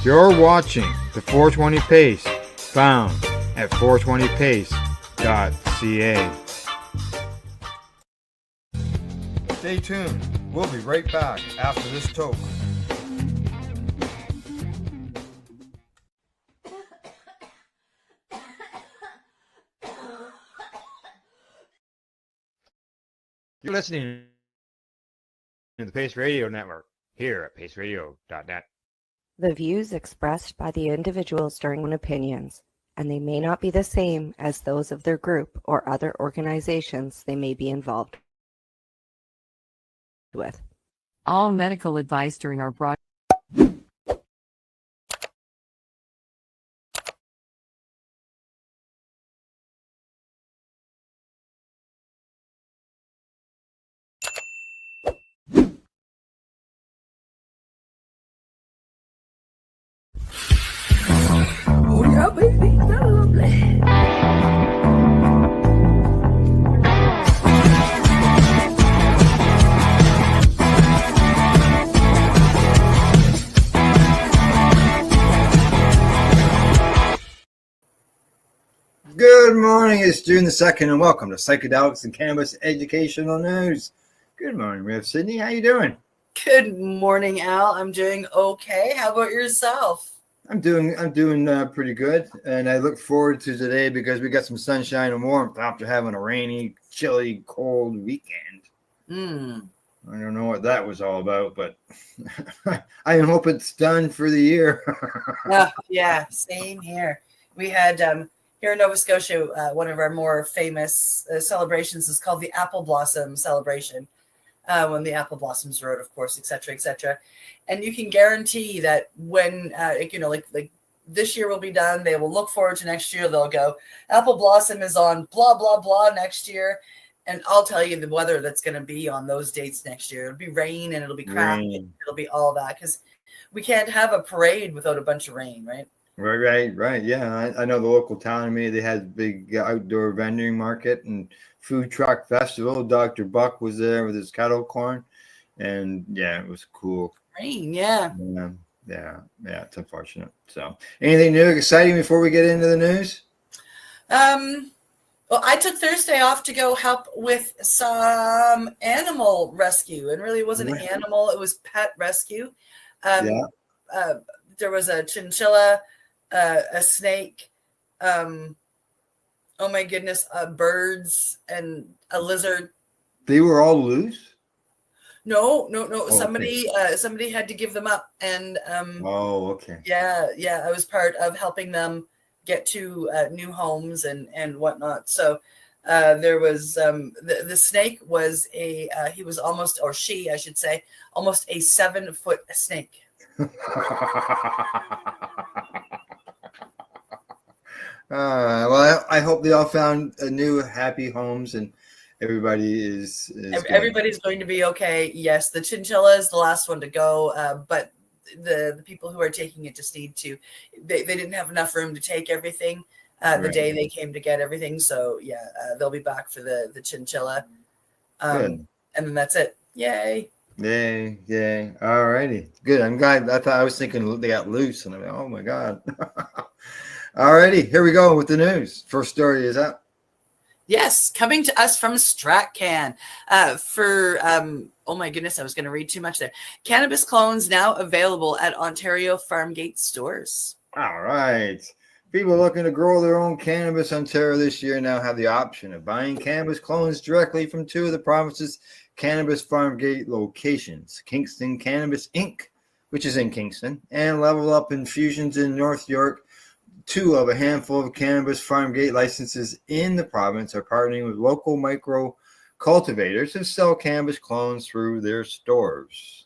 You're watching the 420 Pace, found at 420pace.ca. Stay tuned. We'll be right back after this toke. You're listening to the Pace Radio Network here at paceradio.net. The views expressed by the individuals during opinions, and they may not be the same as those of their group or other organizations they may be involved with. All medical advice during our broadcast. Oh yeah, baby, that's lovely. Good morning, it's June the 2nd, and welcome to Psychedelics and Cannabis Educational News. Good morning, Rev Sydney. How you doing? Good morning, Al. I'm doing okay. How about yourself? I'm doing pretty good, and I look forward to today because we got some sunshine and warmth after having a rainy, chilly, cold weekend. I don't know what that was all about, but I hope it's done for the year. Yeah, same here. We had here in Nova Scotia, one of our more famous celebrations is called the Apple Blossom Celebration. When the apple blossoms rode, of course, et cetera, et cetera. And you can guarantee that when, like this year will be done, they will look forward to next year. They'll go, apple blossom is on blah, blah, blah next year. And I'll tell you the weather that's going to be on those dates next year. It'll be rain and it'll be crap. It'll be all that because we can't have a parade without a bunch of rain, right? Right. Yeah, I know the local town of me, they had a big outdoor vending market and food truck festival. Dr. Buck was there with his kettle corn, and yeah, it was cool. Rain, yeah, it's unfortunate. So, anything new, exciting before we get into the news? Well, I took Thursday off to go help with some animal rescue, and really it wasn't animal; it was pet rescue. There was a chinchilla, a snake. Oh my goodness, birds and a lizard. They were all loose? No. Oh, somebody had to give them up. And okay. Yeah. I was part of helping them get to new homes and whatnot. So there was the snake was he was almost, or she, I should say, almost a 7-foot snake. Well, I hope they all found new happy homes and everybody is everybody's going to be okay. Yes, the chinchilla is the last one to go, but the people who are taking it just need to. They didn't have enough room to take everything the day they came to get everything. So yeah, they'll be back for the chinchilla, and then that's it. Yay! All righty, good. I'm glad. I was thinking they got loose, and I'm like, oh my god. Alrighty, here we go with the news. First story is up. Yes, coming to us from StratCan oh my goodness, I was going to read too much there. Cannabis clones now available at Ontario Farmgate stores. All right. People looking to grow their own cannabis. Ontario this year now have the option of buying cannabis clones directly from two of the province's cannabis Farmgate locations, Kingston Cannabis Inc., which is in Kingston, and Level Up Infusions in North York. Two of a handful of cannabis Farmgate licenses in the province are partnering with local micro cultivators who sell cannabis clones through their stores.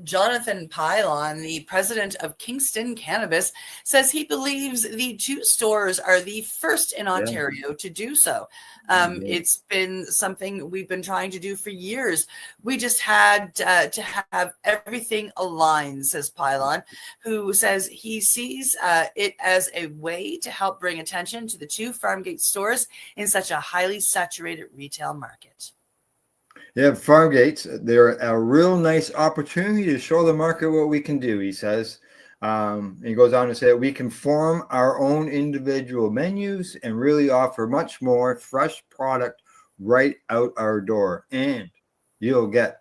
Jonathan Pylon, the president of Kingston Cannabis, says he believes the two stores are the first in Ontario to do so. It's been something we've been trying to do for years. We just had to have everything aligned, says Pylon, who says he sees it as a way to help bring attention to the two Farmgate stores in such a highly saturated retail market. Yeah, Farmgates, they're a real nice opportunity to show the market what we can do, he says. And he goes on to say that we can form our own individual menus and really offer much more fresh product right out our door. And you'll get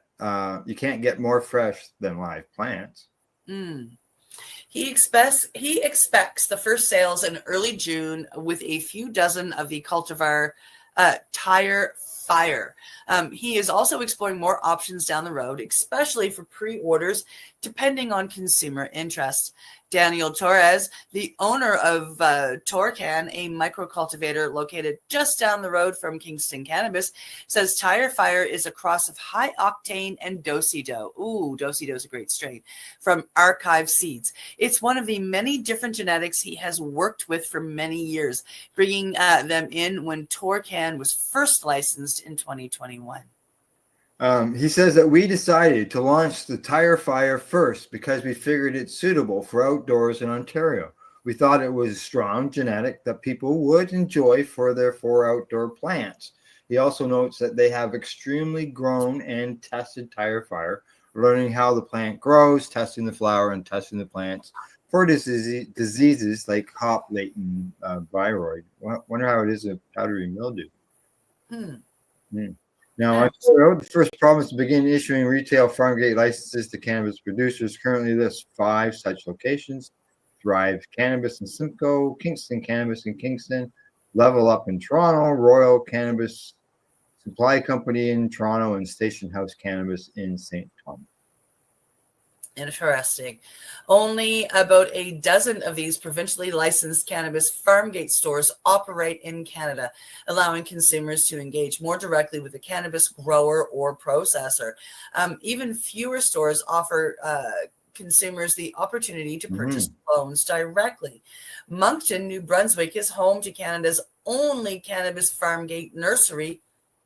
you can't get more fresh than live plants. Mm. He expects the first sales in early June with a few dozen of the cultivar Tire Fire. He is also exploring more options down the road, especially for pre-orders, depending on consumer interest. Daniel Torres, the owner of Torcan, a microcultivator located just down the road from Kingston Cannabis, says Tire Fire is a cross of high octane and Dosido. Ooh, Dosido is a great strain from Archive Seeds. It's one of the many different genetics he has worked with for many years, bringing them in when Torcan was first licensed in 2021. He says that we decided to launch the Tire Fire first because we figured it's suitable for outdoors in Ontario. We thought it was strong genetic that people would enjoy for their 4 outdoor plants. He also notes that they have extremely grown and tested Tire Fire, learning how the plant grows, testing the flower, and testing the plants for diseases like hop latent viroid. Wonder how it is with powdery mildew. Now, Ontario, the first province to begin issuing retail farm gate licenses to cannabis producers, currently lists 5 such locations: Thrive Cannabis in Simcoe, Kingston Cannabis in Kingston, Level Up in Toronto, Royal Cannabis Supply Company in Toronto, and Station House Cannabis in St. Thomas. Interesting. Only about a dozen of these provincially licensed cannabis farm gate stores operate in Canada, allowing consumers to engage more directly with the cannabis grower or processor. Even fewer stores offer consumers the opportunity to purchase clones directly. Moncton, New Brunswick is home to Canada's only cannabis farm gate nursery,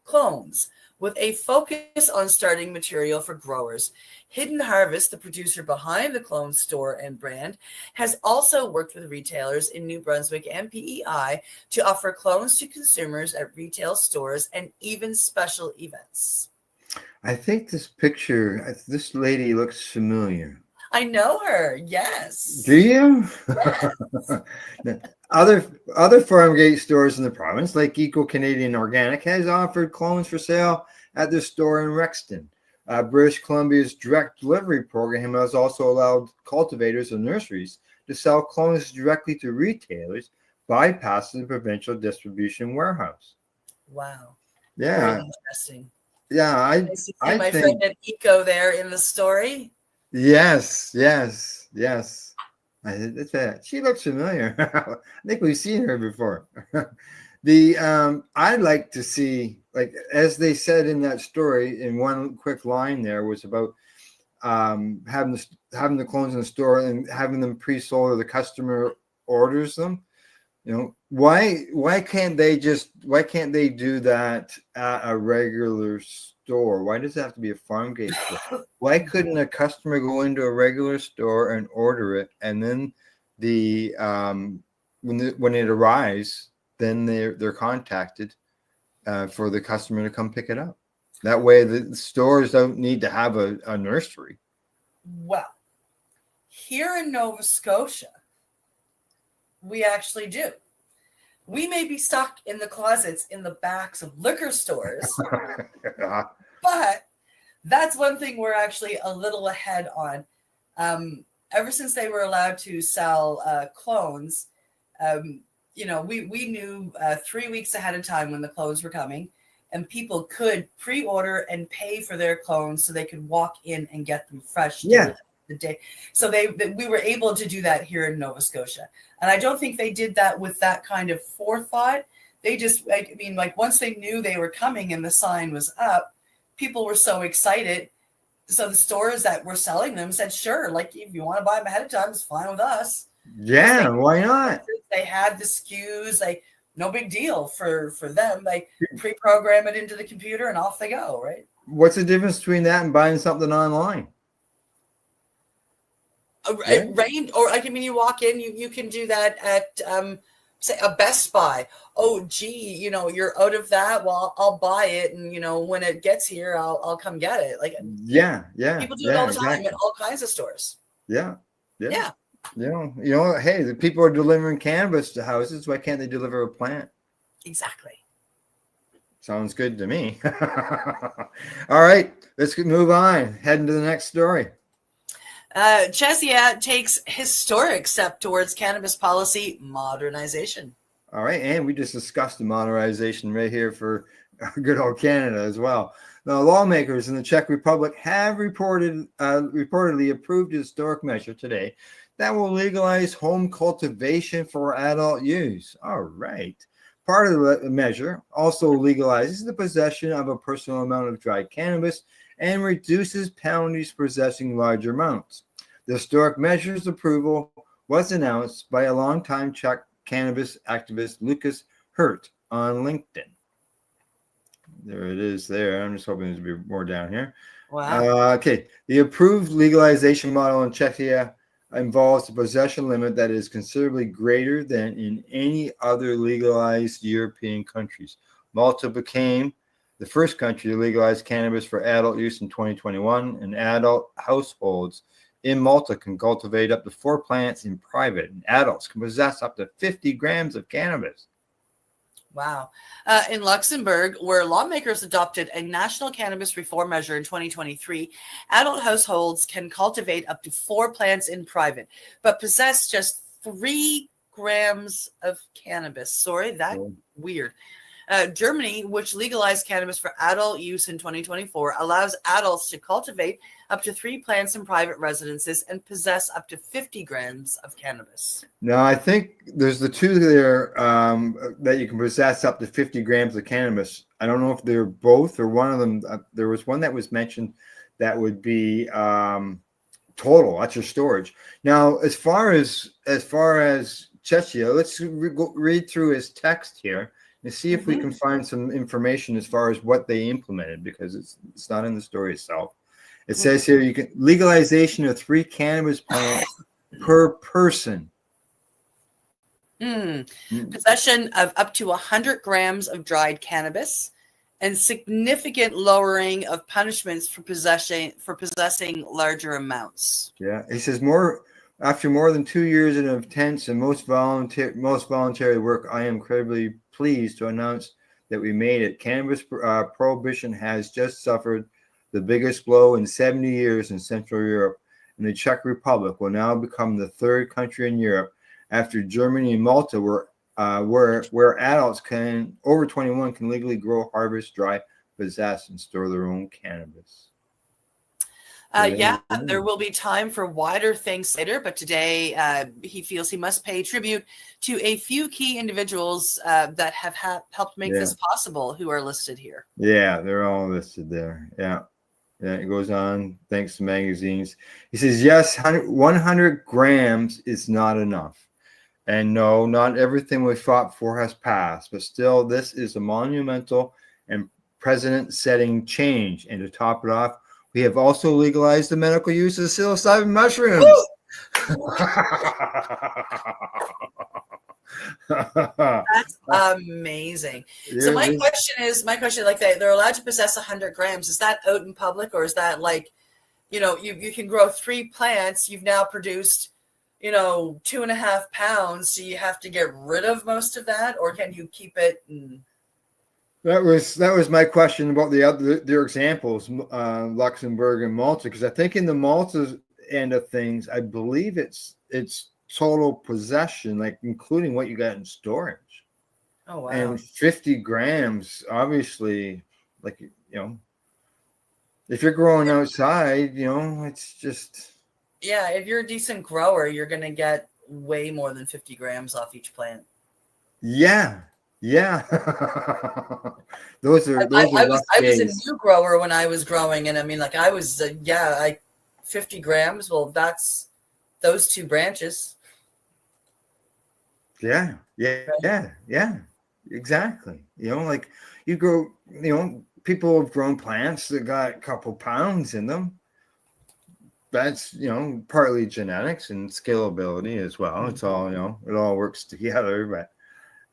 Clones, with a focus on starting material for growers. Hidden Harvest, the producer behind the Clone store and brand, has also worked with retailers in New Brunswick and PEI to offer clones to consumers at retail stores and even special events. I think this picture, this lady looks familiar. I know her. Yes. Do you? Other farm gate stores in the province, like Eco Canadian Organic, has offered clones for sale at their store in Rexton. British Columbia's direct delivery program has also allowed cultivators and nurseries to sell clones directly to retailers, bypassing the provincial distribution warehouse. Wow. Yeah. Very interesting. Yeah, I see I my think, friend at Eco there in the story. yes. That's it. She looks familiar. I think we've seen her before. I'd like to see, like, as they said in that story, in one quick line there was about having the clones in the store and having them pre-sold, or the customer orders them. You know, why can't they do that at a regular store? Why does it have to be a farm gate store? Why couldn't a customer go into a regular store and order it, and then when it arrives, then they're contacted for the customer to come pick it up? That way the stores don't need to have a nursery. Well, here in Nova Scotia, we actually do. We may be stuck in the closets in the backs of liquor stores, but that's one thing we're actually a little ahead on. Ever since they were allowed to sell clones, we knew 3 weeks ahead of time when the clones were coming, and people could pre-order and pay for their clones so they could walk in and get them fresh. Yeah. The day. So we were able to do that here in Nova Scotia. And I don't think they did that with that kind of forethought. They just, once they knew they were coming and the sign was up, people were so excited. So the stores that were selling them said, sure, like, if you want to buy them ahead of time, it's fine with us. Yeah, why not? They had the SKUs, no big deal for them. They pre-program it into the computer and off they go, right? What's the difference between that and buying something online? Right. Or you walk in, you can do that at say a Best Buy. Oh, gee, you're out of that. Well, I'll buy it, and when it gets here, I'll come get it. Yeah. People do it all the time exactly. at all kinds of stores. Yeah. Hey, the people are delivering cannabis to houses. Why can't they deliver a plant? Exactly. Sounds good to me. All right, let's move on. Heading to the next story. Chesia takes historic step towards cannabis policy modernization. All right, and we just discussed the modernization right here for good old Canada as well. Now, lawmakers in the Czech Republic have reportedly approved a historic measure today that will legalize home cultivation for adult use. All right. Part of the measure also legalizes the possession of a personal amount of dried cannabis and reduces penalties for possessing larger amounts. The historic measure's approval was announced by a longtime Czech cannabis activist Lucas Hurt on LinkedIn. There it is there. I'm just hoping there's be more down here. Wow. Okay. The approved legalization model in Czechia involves a possession limit that is considerably greater than in any other legalized European countries. Malta became the first country to legalize cannabis for adult use in 2021, and adult households in Malta can cultivate up to 4 plants in private, and adults can possess up to 50 grams of cannabis. Wow. In Luxembourg, where lawmakers adopted a national cannabis reform measure in 2023, adult households can cultivate up to 4 plants in private, but possess just 3 grams of cannabis. Sorry, that's weird. Germany, which legalized cannabis for adult use in 2024, allows adults to cultivate up to 3 plants in private residences and possess up to 50 grams of cannabis. Now, I think there's the two there that you can possess up to 50 grams of cannabis. I don't know if they're both or one of them. There was one that was mentioned that would be total. That's your storage. Now, as far as Chechia, let's read through his text here and see if we can find some information as far as what they implemented, because it's not in the story itself. It says here you can legalization of 3 cannabis plants per person. Possession of up to 100 grams of dried cannabis, and significant lowering of punishments for possessing larger amounts. Yeah, he says after more than 2 years of intense and most voluntary work, I am incredibly pleased to announce that we made it. Cannabis prohibition has just suffered the biggest blow in 70 years in Central Europe, and the Czech Republic will now become the 3rd country in Europe after Germany and Malta, where adults over 21 can legally grow, harvest, dry, possess, and store their own cannabis. There will be time for wider things later, but today he feels he must pay tribute to a few key individuals that have helped make this possible, who are listed here. Yeah, they're all listed there. Yeah, it goes on. Thanks to magazines. He says, yes, 100 grams is not enough. And no, not everything we fought for has passed, but still, this is a monumental and precedent-setting change. And to top it off, we have also legalized the medical use of psilocybin mushrooms. That's amazing. So my question, like they're allowed to possess 100 grams. Is that out in public, or is that like, you can grow 3 plants. You've now produced, 2.5 pounds. Do you have to get rid of most of that, or can you keep it? That was my question about their examples, Luxembourg and Malta, because I think in the Malta end of things, I believe it's total possession, like including what you got in storage. Oh wow! And 50 grams, obviously, like if you're growing outside, it's just. Yeah, if you're a decent grower, you're gonna get way more than 50 grams off each plant. Yeah. those are I was a new grower when I was growing, and I mean, like I was 50 grams. Well, that's those 2 branches. Yeah, exactly. Like you grow, people have grown plants that got a couple pounds in them. That's partly genetics and scalability as well. It's all it all works together, but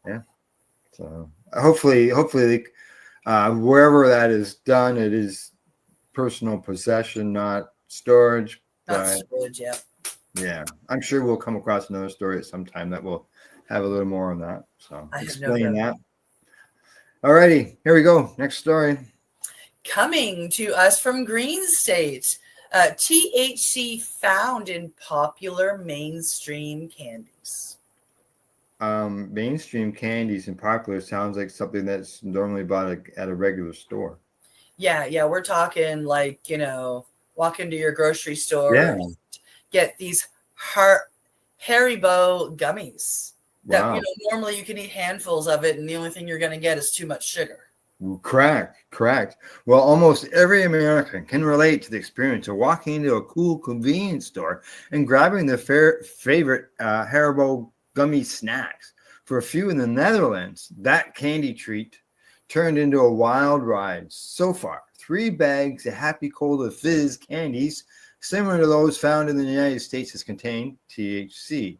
yeah. So hopefully, wherever that is done, it is personal possession, not storage. Not storage, yeah. Yeah, I'm sure we'll come across another story at some time that will have a little more on that. So I have no explain doubt. that. Alrighty, here we go. Next story. Coming to us from Green State, THC found in popular mainstream candies. Mainstream candies and popular sounds like something that's normally bought at a regular store. Yeah, we're talking like, walk into your grocery store, Yeah. get these Haribo gummies that, Wow. normally you can eat handfuls of it, and the only thing you're going to get is too much sugar. Correct. Well, almost every American can relate to the experience of walking into a cool convenience store and grabbing their favorite Haribo gummy snacks. For a few in the Netherlands, that candy treat turned into a wild ride. So far, 3 bags of Happy Cola Fizz candies, similar to those found in the United States, has contained THC.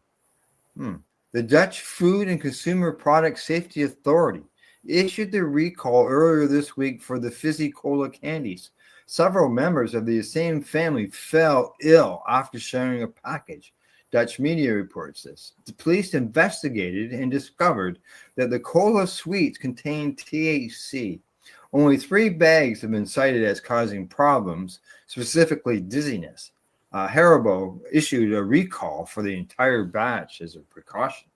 The Dutch Food and Consumer Product Safety Authority issued the recall earlier this week for the fizzy cola candies. Several members of the same family fell ill after sharing a package. Dutch media reports this. The police investigated and discovered that the cola sweets contained THC. Only 3 bags have been cited as causing problems, specifically dizziness. Haribo issued a recall for the entire batch as a precaution.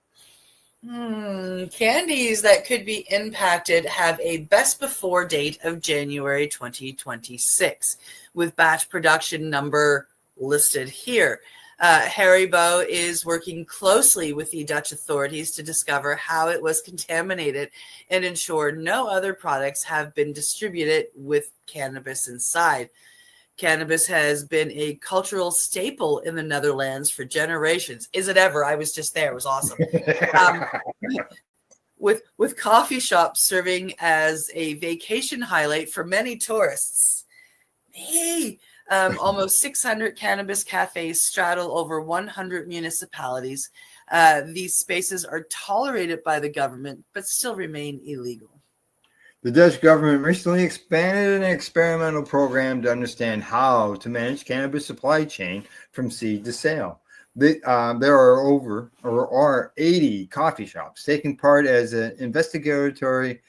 Candies that could be impacted have a best before date of January 2026, with batch production number listed here. Haribo is working closely with the Dutch authorities to discover how it was contaminated and ensure no other products have been distributed with cannabis inside. Cannabis has been a cultural staple in the Netherlands for generations. Is it ever? I was just there. It was awesome. With coffee shops serving as a vacation highlight for many tourists. Hey, almost 600 cannabis cafes straddle over 100 municipalities. These spaces are tolerated by the government, but still remain illegal. The Dutch government recently expanded an experimental program to understand how to manage cannabis supply chain from seed to sale. There are 80 coffee shops taking part as an investigatory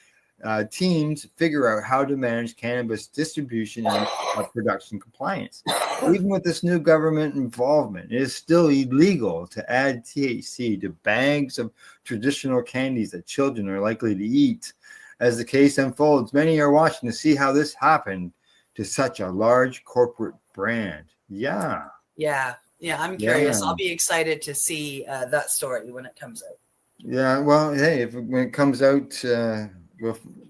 teams figure out how to manage cannabis distribution and production compliance. Even with this new government involvement, it is still illegal to add THC to bags of traditional candies that children are likely to eat. As the case unfolds, many are watching to see how this happened to such a large corporate brand. Yeah, I'm curious. I'll be excited to see that story when it comes out. Yeah, well, hey, when it comes out,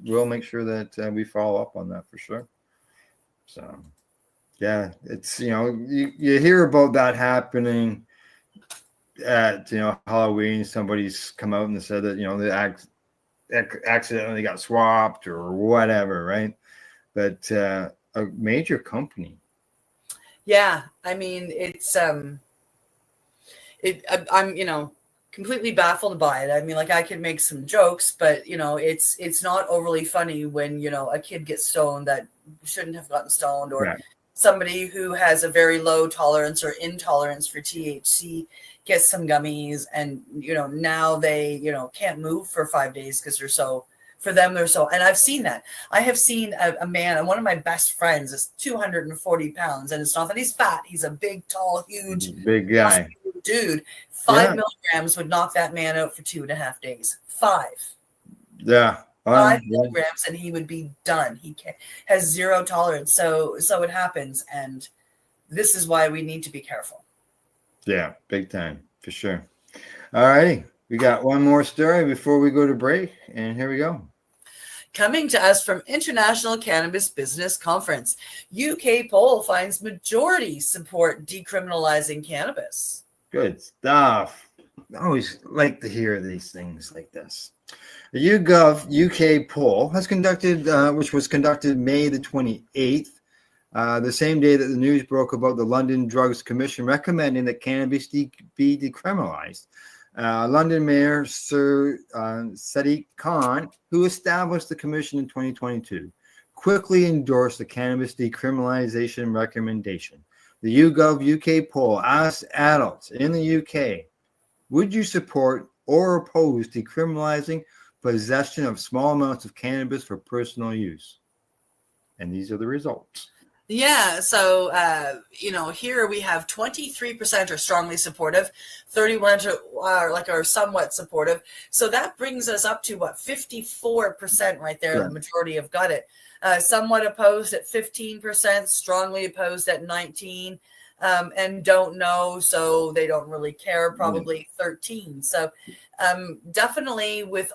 we'll make sure that we follow up on that for sure. So, yeah, it's you hear about that happening at Halloween. Somebody's come out and said that they accidentally got swapped or whatever, right? But a major company. Yeah, I mean, it's I'm completely baffled by it. I mean, like, I can make some jokes, but it's not overly funny when a kid gets stoned that shouldn't have gotten stoned, or somebody who has a very low tolerance or intolerance for THC gets some gummies, and now they can't move for 5 days because they're so. And I've seen that. I have seen a man, and one of my best friends is 240 pounds, and it's not that he's fat. He's a big, tall, huge, big guy, dude. 5 milligrams would knock that man out for 2.5 days. 5. Yeah. 5 milligrams, and he would be done. He has zero tolerance. So it happens, and this is why we need to be careful. Yeah, big time, for sure. All righty. We got one more story before we go to break, and here we go. Coming to us from International Cannabis Business Conference, UK poll finds majority support decriminalizing cannabis. Good stuff. I always like to hear these things like this. The YouGov UK poll has conducted, which was conducted May the 28th, the same day that the news broke about the London Drugs Commission recommending that cannabis be decriminalized. London Mayor Sir Sadiq Khan, who established the commission in 2022, quickly endorsed the cannabis decriminalization recommendation, The YouGov UK poll asked adults in the UK, would you support or oppose decriminalizing possession of small amounts of cannabis for personal use? And these are the results. Yeah, so here we have 23% are strongly supportive, 31 are somewhat supportive. So that brings us up to 54% right there. Yeah. The majority have got it. Somewhat opposed at 15%, strongly opposed at 19%, and don't know, so they don't really care. Probably 13%. So definitely with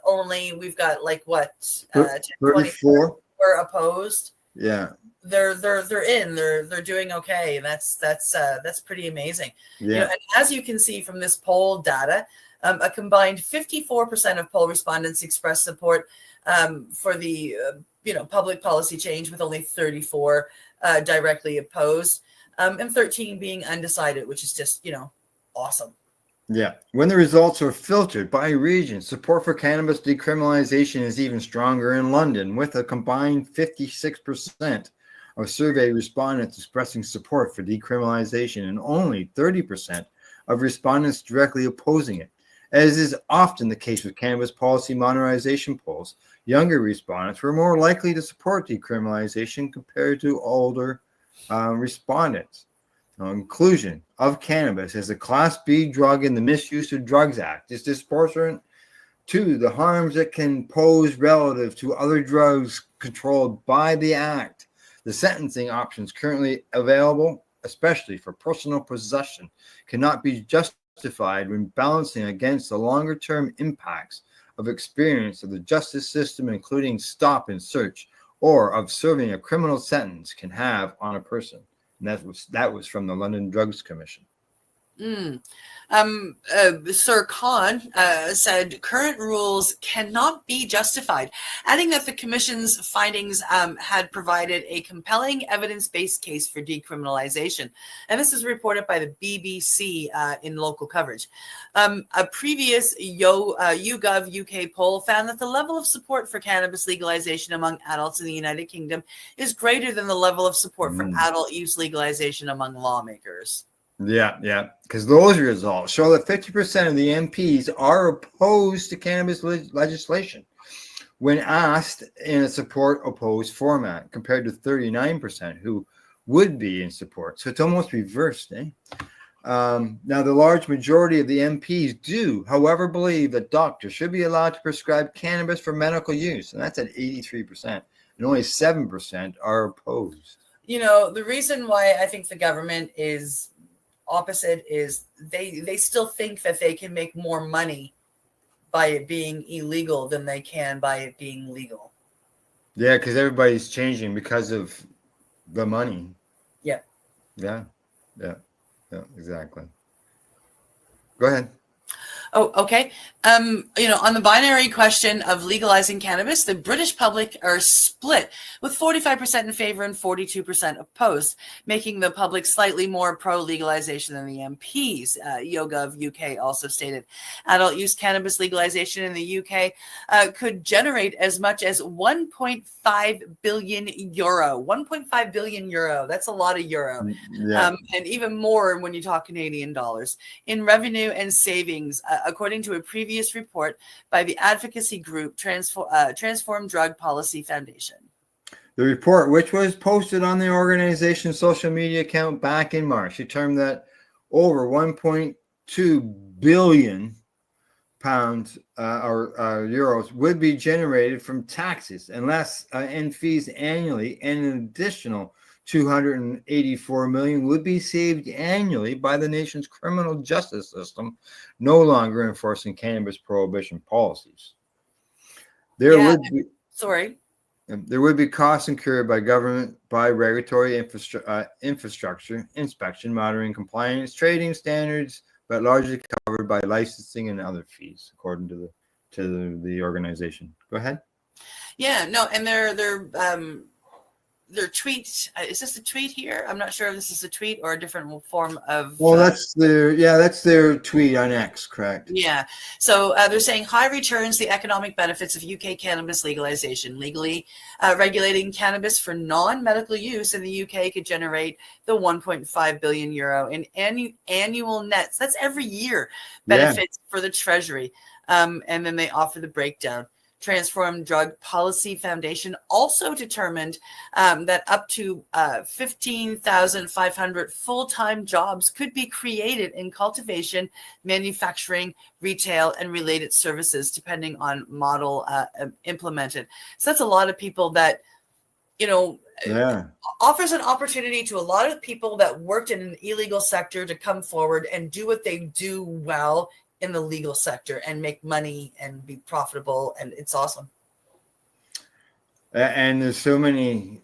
we've got 34 were opposed. Yeah. They're doing okay. That's pretty amazing. Yeah. And as you can see from this poll data, a combined 54% of poll respondents expressed support for the public policy change, with only 34 directly opposed, and 13 being undecided, which is just awesome. Yeah. When the results are filtered by region, support for cannabis decriminalization is even stronger in London, with a combined 56% of survey respondents expressing support for decriminalization and only 30% of respondents directly opposing it. As is often the case with cannabis policy modernization polls, younger respondents were more likely to support decriminalization compared to older respondents. Inclusion of cannabis as a Class B drug in the Misuse of Drugs Act is disproportionate to the harms it can pose relative to other drugs controlled by the Act. The sentencing options currently available, especially for personal possession, cannot be justified when balancing against the longer-term impacts of experience of the justice system, including stop and search, or of serving a criminal sentence can have on a person. And that was from the London Drugs Commission. Sir Khan said current rules cannot be justified, adding that the Commission's findings had provided a compelling evidence-based case for decriminalization. And this is reported by the BBC in local coverage. A previous YouGov UK poll found that the level of support for cannabis legalization among adults in the United Kingdom is greater than the level of support for adult use legalization among lawmakers. Yeah, because those results show that 50% of the MPs are opposed to cannabis legislation when asked in a support opposed format, compared to 39% who would be in support. So it's almost reversed. Now, the large majority of the MPs do, however, believe that doctors should be allowed to prescribe cannabis for medical use, and that's at 83%, and only 7% are opposed. The reason why I think the government is opposite is they still think that they can make more money by it being illegal than they can by it being legal. Yeah, because everybody's changing because of the money. Yeah, exactly. Go ahead. Oh, okay. On the binary question of legalizing cannabis, the British public are split, with 45% in favor and 42% opposed, making the public slightly more pro-legalization than the MPs. YouGov UK also stated adult use cannabis legalization in the UK could generate as much as 1.5 billion euro. 1.5 billion euro. That's a lot of euro. Yeah. And even more when you talk Canadian dollars in revenue and savings, according to a previous report by the advocacy group Transform Drug Policy Foundation. The report, which was posted on the organization's social media account back in March, determined that over 1.2 billion pounds or euros would be generated from taxes and fees annually, and an additional 284 million would be saved annually by the nation's criminal justice system no longer enforcing cannabis prohibition policies. There would be costs incurred by government, by regulatory infrastructure, inspection, monitoring, compliance, trading standards, but largely covered by licensing and other fees, according to the organization. Go ahead. Yeah, no, and their tweet. Is this a tweet here? I'm not sure if this is a tweet or a different form of. Well, that's their tweet on X, correct? Yeah. So they're saying high returns the economic benefits of UK cannabis legalization. Legally regulating cannabis for non-medical use in the UK could generate the 1.5 billion euro in annual nets. That's every year benefits for the Treasury. And then they offer the breakdown. Transform Drug Policy Foundation also determined that up to 15,500 full-time jobs could be created in cultivation, manufacturing, retail, and related services, depending on model implemented. So that's a lot of people that, offers an opportunity to a lot of people that worked in an illegal sector to come forward and do what they do well in the legal sector and make money and be profitable, and it's awesome. And there's so many,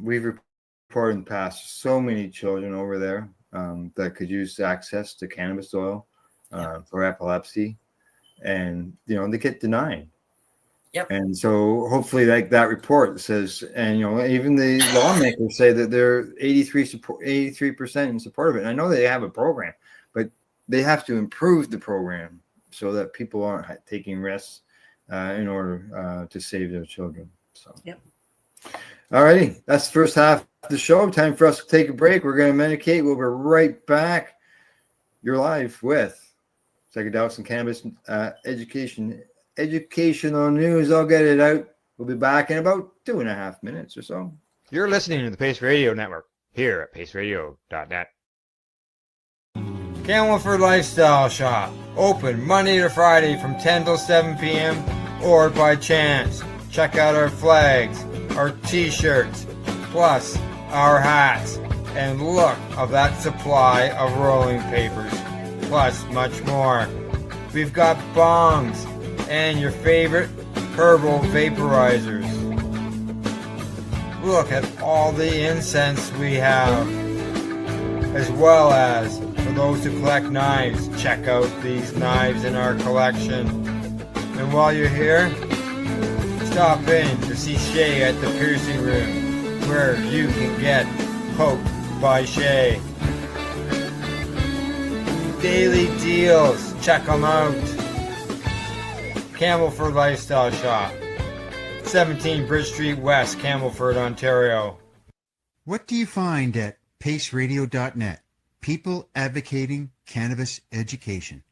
we've reported in the past so many children over there that could use access to cannabis oil for epilepsy, and they get denied. Yep. And so hopefully, like that report says, and even the lawmakers say that they're 83% in support of it. And I know they have a program, but they have to improve the program so that people aren't taking risks in order to save their children. So, yep. All righty. That's the first half of the show. Time for us to take a break. We're going to medicate. We'll be right back. You're live with Psychedelics and Cannabis educational news. I'll get it out. We'll be back in about 2.5 minutes or so. You're listening to the Pace Radio Network here at paceradio.net. Camelford Lifestyle Shop, open Monday to Friday from 10 till 7 p.m. or by chance. Check out our flags, our t-shirts, plus our hats, and look of that supply of rolling papers, plus much more. We've got bongs and your favorite herbal vaporizers. Look at all the incense we have, as well as for those who collect knives, check out these knives in our collection. And while you're here, stop in to see Shay at the piercing room, where you can get poked by Shay. Daily deals, check them out. Camelford Lifestyle Shop, 17 Bridge Street West, Camelford, Ontario. What do you find at paceradio.net? People advocating cannabis education.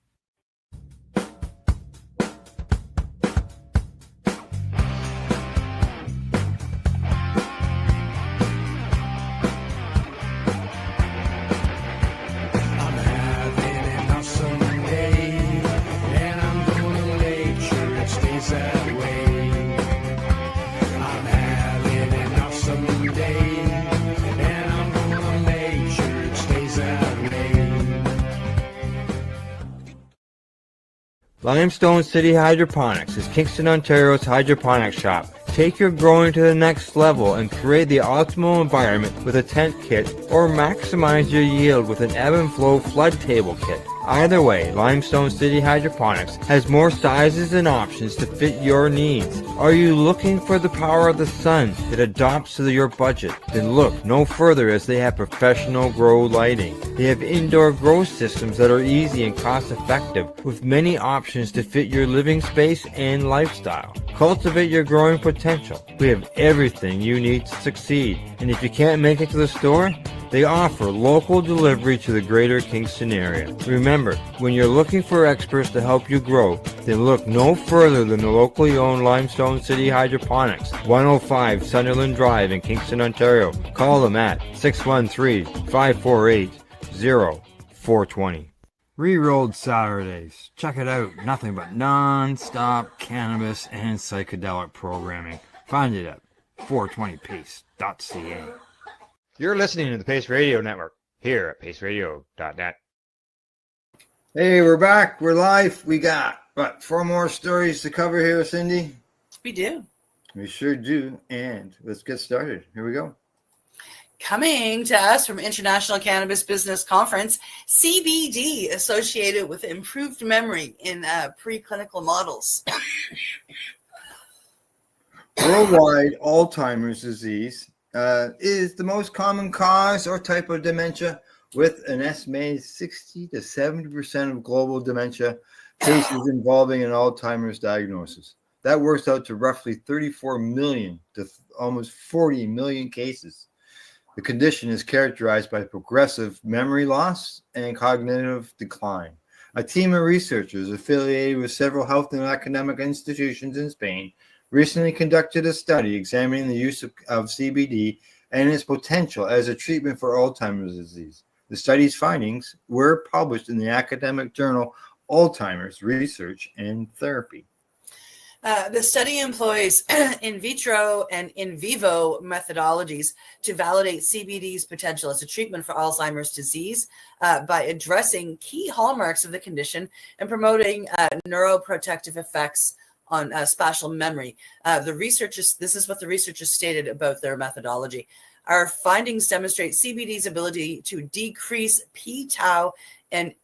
Limestone City Hydroponics is Kingston, Ontario's hydroponics shop. Take your growing to the next level and create the optimal environment with a tent kit, or maximize your yield with an ebb and flow flood table kit. Either way, Limestone City Hydroponics has more sizes and options to fit your needs. Are you looking for the power of the sun that adapts to your budget? Then look no further, as they have professional grow lighting. They have indoor grow systems that are easy and cost effective, with many options to fit your living space and lifestyle. Cultivate your growing potential. We have everything you need to succeed. And if you can't make it to the store, they offer local delivery to the greater Kingston area. Remember, when you're looking for experts to help you grow, then look no further than the locally owned Limestone City Hydroponics, 105 Sunderland Drive in Kingston, Ontario. Call them at 613-548-0420. Rerolled Saturdays. Check it out. Nothing but non-stop cannabis and psychedelic programming. Find it at 420pace.ca. You're listening to the Pace Radio Network here at paceradio.net. Hey, we're back. We're live. We got, 4 more stories to cover here, Cindy? We do. We sure do. And let's get started. Here we go. Coming to us from International Cannabis Business Conference, CBD associated with improved memory in preclinical models. Worldwide, Alzheimer's disease is the most common cause or type of dementia, with an estimated 60 to 70% of global dementia cases involving an Alzheimer's diagnosis. That works out to roughly 34 million to almost 40 million cases. The condition is characterized by progressive memory loss and cognitive decline. A team of researchers affiliated with several health and academic institutions in Spain recently conducted a study examining the use of CBD and its potential as a treatment for Alzheimer's disease. The study's findings were published in the academic journal Alzheimer's Research and Therapy. The study employs in vitro and in vivo methodologies to validate CBD's potential as a treatment for Alzheimer's disease by addressing key hallmarks of the condition and promoting neuroprotective effects on spatial memory. This is what the researchers stated about their methodology. Our findings demonstrate CBD's ability to decrease p-tau and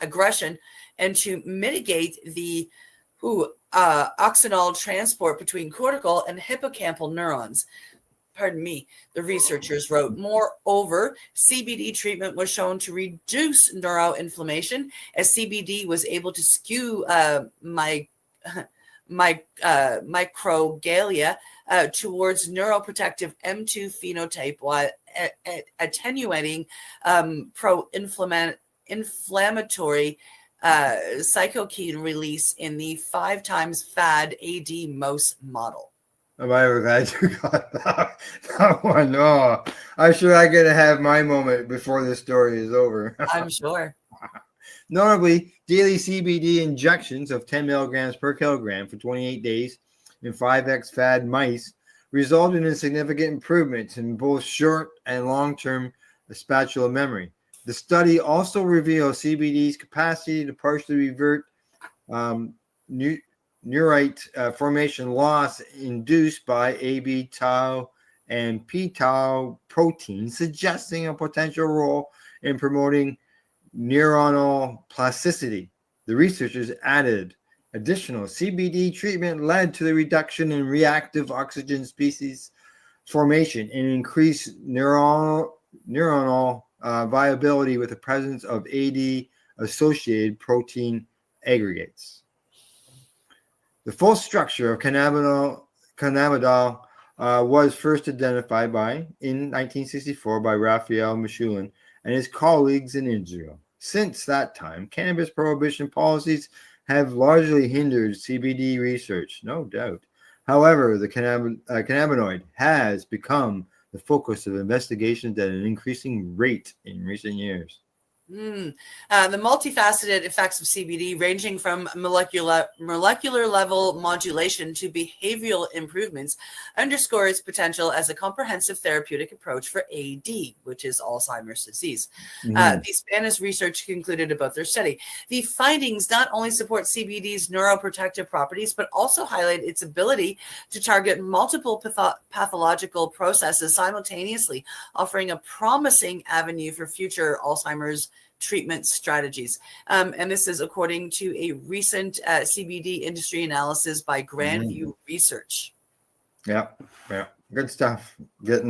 aggression, and to mitigate the oxonal transport between cortical and hippocampal neurons. Pardon me, the researchers wrote. Moreover, CBD treatment was shown to reduce neuroinflammation, as CBD was able to skew microgalia towards neuroprotective M2 phenotype, while attenuating pro-inflammatory cytokine release in the 5 times FAD AD mouse model. Am I ever glad you got that one? Oh, I'm sure I'm going to have my moment before this story is over. I'm sure. Notably, daily CBD injections of 10 milligrams per kilogram for 28 days in 5x FAD mice resulted in significant improvements in both short and long-term spatial memory. The study also revealed CBD's capacity to partially revert neurite formation loss induced by AB tau and p-tau proteins, suggesting a potential role in promoting neuronal plasticity. The researchers added additional CBD treatment led to the reduction in reactive oxygen species formation and increased neuronal viability with the presence of AD-associated protein aggregates. The full structure of cannabinol was first identified in 1964 by Raphael Mechoulam and his colleagues in Israel. Since that time, cannabis prohibition policies have largely hindered CBD research, no doubt. However, the cannabinoid has become the focus of investigations at an increasing rate in recent years. The multifaceted effects of CBD, ranging from molecular level modulation to behavioral improvements, underscore its potential as a comprehensive therapeutic approach for AD, which is Alzheimer's disease. The Spanish research concluded about their study. The findings not only support CBD's neuroprotective properties, but also highlight its ability to target multiple pathological processes simultaneously, offering a promising avenue for future Alzheimer's treatment strategies. And this is according to a recent CBD industry analysis by Grandview Research. Yeah. Good stuff. Get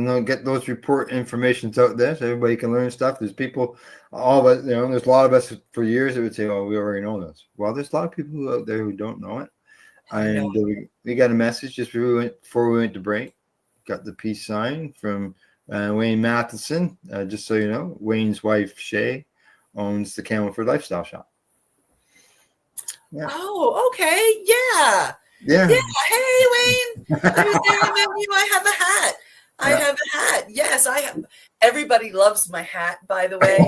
those report informations out there so everybody can learn stuff. There's people, all of us, there's a lot of us for years that would say, oh, we already know this. Well, there's a lot of people out there who don't know it. And we got a message just before we went to break. Got the peace sign from Wayne Matheson. Just so you know, Wayne's wife, Shay, owns the Camelford Lifestyle Shop. Yeah. Oh, okay. Yeah. Hey, Wayne. I remember you. I have a hat. I have a hat. Yes, I have. Everybody loves my hat, by the way.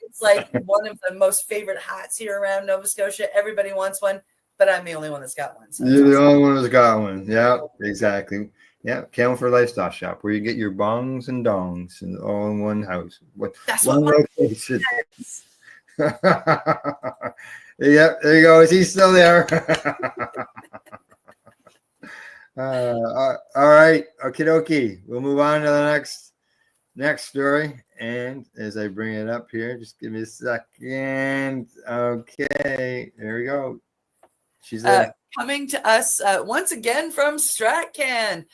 It's like one of the most favorite hats here around Nova Scotia. Everybody wants one, but I'm the only one that's got one. So you're the only one that's got one. Yeah, exactly. Yeah, Camelford Lifestyle Shop, where you get your bongs and dongs and all in one house. That's one what location. Yeah, there you go. Is he still there? All right. Okie dokie. We'll move on to the next story. And as I bring it up here, just give me a second. Okay. There we go. She's there. Coming to us once again from StratCan.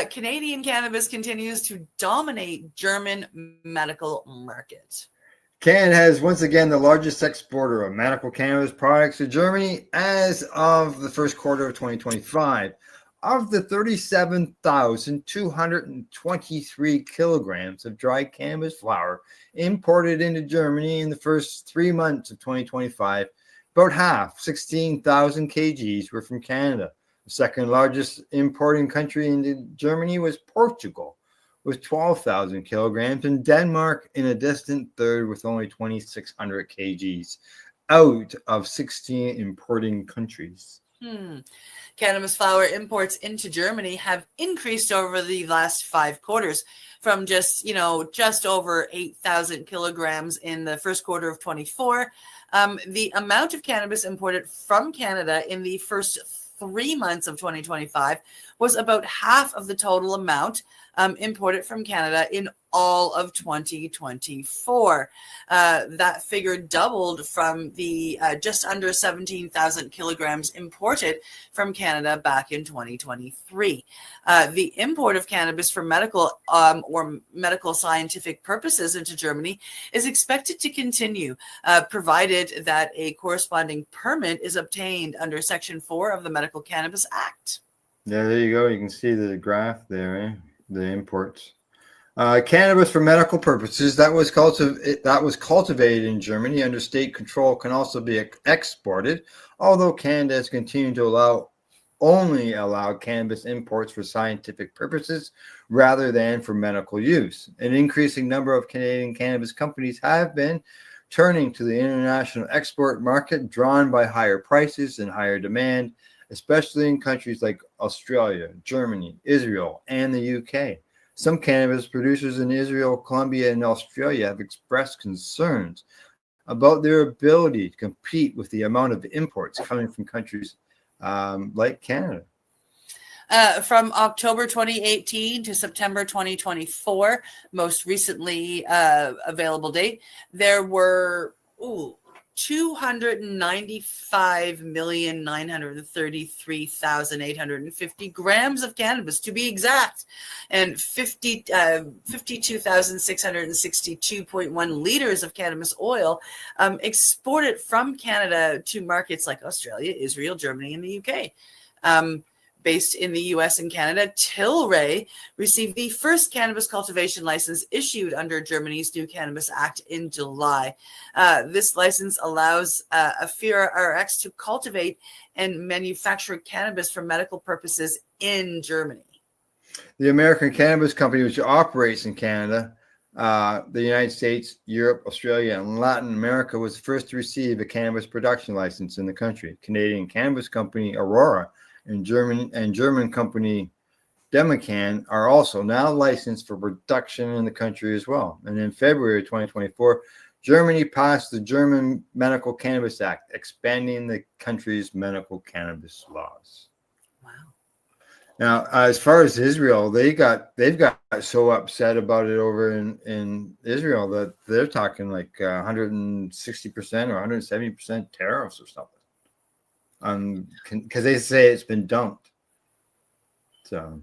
Canadian cannabis continues to dominate German medical market. Canada has once again the largest exporter of medical cannabis products to Germany as of the first quarter of 2025. Of the 37,223 kilograms of dried cannabis flower imported into Germany in the first 3 months of 2025, about half, 16,000 kgs, were from Canada. The second largest importing country into Germany was Portugal, with 12,000 kilograms, and Denmark in a distant third with only 2,600 kgs out of 16 importing countries. Cannabis flower imports into Germany have increased over the last 5 quarters from just over 8,000 kilograms in the first quarter of 24. The amount of cannabis imported from Canada in the first 3 months of 2025 was about half of the total amount imported from Canada in all of 2024. That figure doubled from the just under 17,000 kilograms imported from Canada back in 2023. The import of cannabis for medical or medical scientific purposes into Germany is expected to continue, provided that a corresponding permit is obtained under Section 4 of the Medical Cannabis Act. Yeah, there you go. You can see the graph there, eh? The imports. Cannabis for medical purposes that was cultivated in Germany under state control can also be exported, although Canada has continued to only allow cannabis imports for scientific purposes rather than for medical use. An increasing number of Canadian cannabis companies have been turning to the international export market, drawn by higher prices and higher demand, especially in countries like Australia, Germany, Israel, and the UK. Some cannabis producers in Israel, Colombia, and Australia have expressed concerns about their ability to compete with the amount of imports coming from countries like Canada. From October 2018 to September 2024, most recently available date, there were 295,933,850 grams of cannabis, to be exact, and 52,662.1 liters of cannabis oil exported from Canada to markets like Australia, Israel, Germany, and the UK. Based in the US and Canada, Tilray received the first cannabis cultivation license issued under Germany's new Cannabis Act in July. This license allows Afira RX to cultivate and manufacture cannabis for medical purposes in Germany. The American Cannabis Company, which operates in Canada, the United States, Europe, Australia, and Latin America, was the first to receive a cannabis production license in the country. Canadian cannabis company Aurora and German company Demacan are also now licensed for production in the country as well. And in February 2024, Germany passed the German Medical Cannabis Act, expanding the country's medical cannabis laws. Wow. Now, as far as Israel, they've got so upset about it over in Israel that they're talking like 160% or 170% tariffs or something. Because they say it's been dumped. So,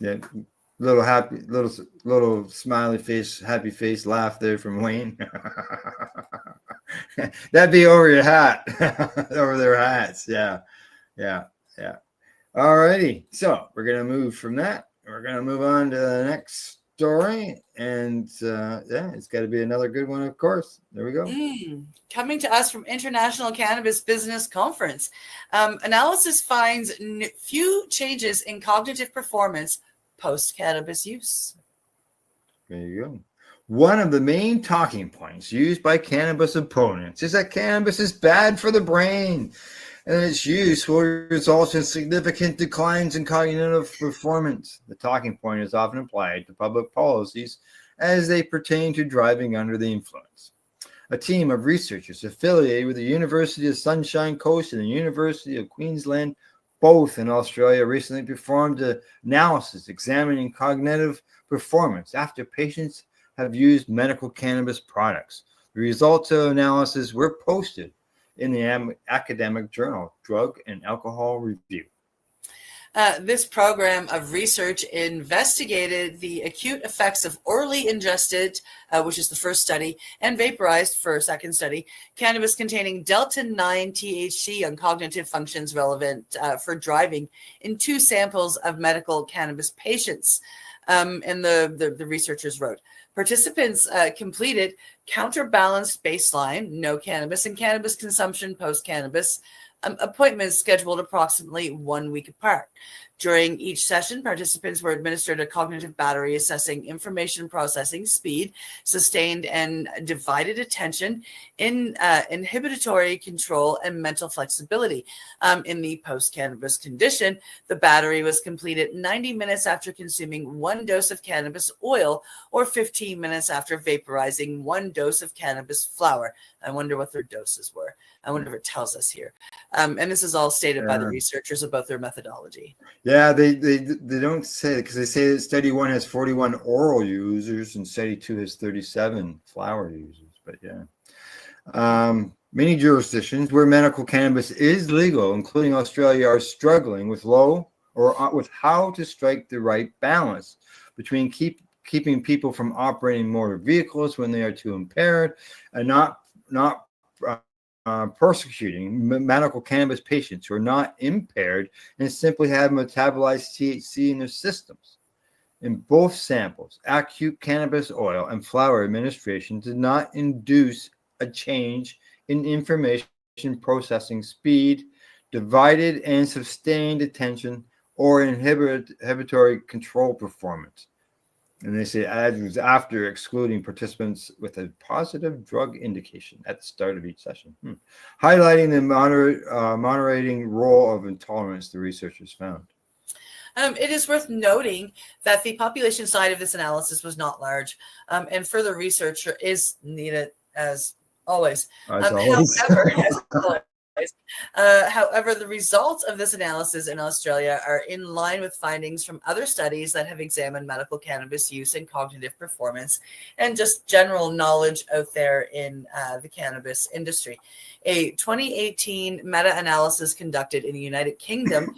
yeah, little smiley face, happy face laugh there from Wayne. That'd be over your hat, over their hats. Yeah. All righty. So we're gonna move from that. We're gonna move on to the next story, and it's got to be another good one, of course. There we go. Coming to us from International Cannabis Business Conference, analysis finds few changes in cognitive performance post-cannabis use. There you go. One of the main talking points used by cannabis opponents is that cannabis is bad for the brain, and its use will result in significant declines in cognitive performance. The talking point is often applied to public policies as they pertain to driving under the influence. A team of researchers affiliated with the University of Sunshine Coast and the University of Queensland, both in Australia, recently performed an analysis examining cognitive performance after patients have used medical cannabis products. The results of the analysis were posted in the academic journal Drug and Alcohol Review. This program of research investigated the acute effects of orally ingested, which is the first study, and vaporized for a second study, cannabis containing Delta-9 THC on cognitive functions relevant for driving in 2 samples of medical cannabis patients. And the researchers wrote, participants completed counterbalanced baseline, no cannabis, and cannabis consumption post-cannabis appointments scheduled approximately 1 week apart. During each session, participants were administered a cognitive battery assessing information processing speed, sustained and divided attention, inhibitory control, and mental flexibility. In the post-cannabis condition, the battery was completed 90 minutes after consuming 1 dose of cannabis oil or 15 minutes after vaporizing 1 dose of cannabis flower. I wonder what their doses were. I wonder if it tells us here. And this is all stated by the researchers about their methodology. Yeah, they don't say, because they say that study 1 has 41 oral users and study 2 has 37 flower users. But yeah, many jurisdictions where medical cannabis is legal, including Australia, are struggling with with how to strike the right balance between keeping people from operating motor vehicles when they are too impaired and not persecuting medical cannabis patients who are not impaired and simply have metabolized THC in their systems. In both samples, acute cannabis oil and flower administration did not induce a change in information processing speed, divided and sustained attention, or inhibitory control performance. And they say after excluding participants with a positive drug indication at the start of each session, highlighting the moderating role of intolerance the researchers found. It is worth noting that the population side of this analysis was not large, and further research is needed as always. However, the results of this analysis in Australia are in line with findings from other studies that have examined medical cannabis use and cognitive performance and just general knowledge out there in the cannabis industry. A 2018 meta-analysis conducted in the United Kingdom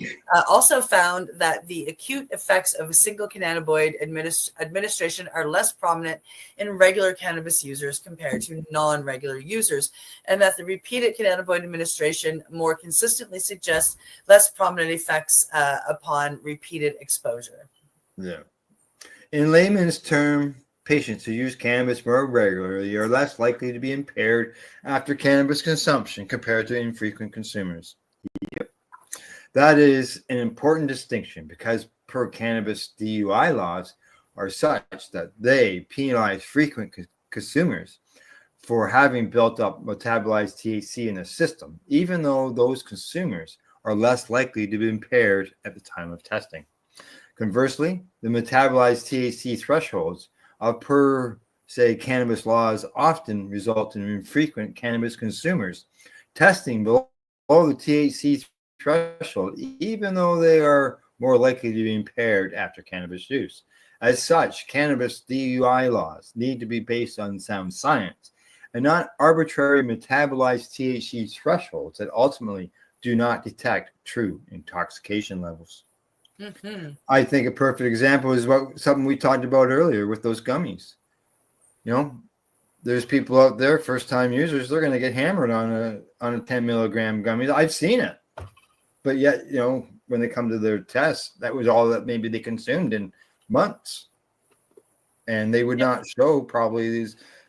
also found that the acute effects of a single cannabinoid administration are less prominent in regular cannabis users compared to non-regular users, and that the repeated cannabinoid administration more consistently suggests less prominent effects upon repeated exposure. Yeah. In layman's term, patients who use cannabis more regularly are less likely to be impaired after cannabis consumption compared to infrequent consumers. Yep. That is an important distinction because per cannabis DUI laws are such that they penalize frequent consumers for having built up metabolized THC in the system, even though those consumers are less likely to be impaired at the time of testing. Conversely, the metabolized THC thresholds of per se cannabis laws often result in infrequent cannabis consumers testing below the THC threshold, even though they are more likely to be impaired after cannabis use. As such, cannabis DUI laws need to be based on sound science and not arbitrary metabolized THC thresholds that ultimately do not detect true intoxication levels. Mm-hmm. I think a perfect example is something we talked about earlier with those gummies. You know, there's people out there, first-time users, they're going to get hammered on a 10 milligram gummy. I've seen it, but yet, you know, when they come to their tests, that was all that maybe they consumed in months, and they would not show probably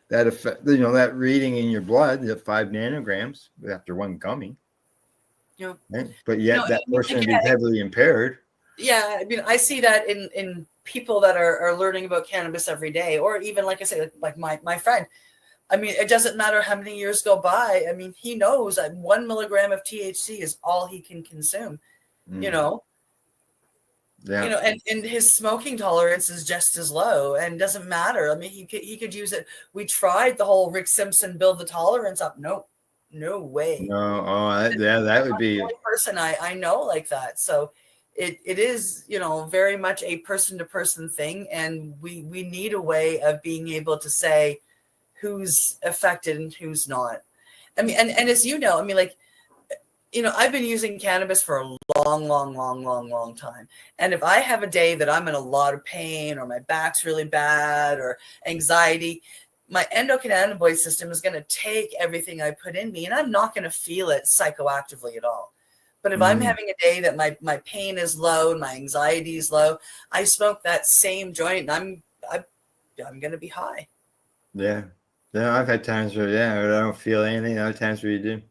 that effect. You know, that reading in your blood, the 5 nanograms after one gummy. Yeah, right? But yet that person would be heavily impaired. Yeah, I mean, I see that in people that are learning about cannabis every day, or even, like I say, like my friend. I mean, it doesn't matter how many years go by. I mean, he knows that 1 milligram of THC is all he can consume, you know? Yeah. You know, and his smoking tolerance is just as low and doesn't matter. I mean, he could use it. We tried the whole Rick Simpson build the tolerance up. No way. No, that would be the only person I know like that. So it is, you know, very much a person-to-person thing, and we need a way of being able to say who's affected and who's not. I mean, and as you know, I mean, like, I've been using cannabis for a long time. And if I have a day that I'm in a lot of pain or my back's really bad or anxiety, my endocannabinoid system is going to take everything I put in me, and I'm not going to feel it psychoactively at all. But if I'm having a day that my pain is low and my anxiety is low, I smoke that same joint and I'm going to be high. Yeah. Yeah, I've had times where, I don't feel anything. Other times where you do.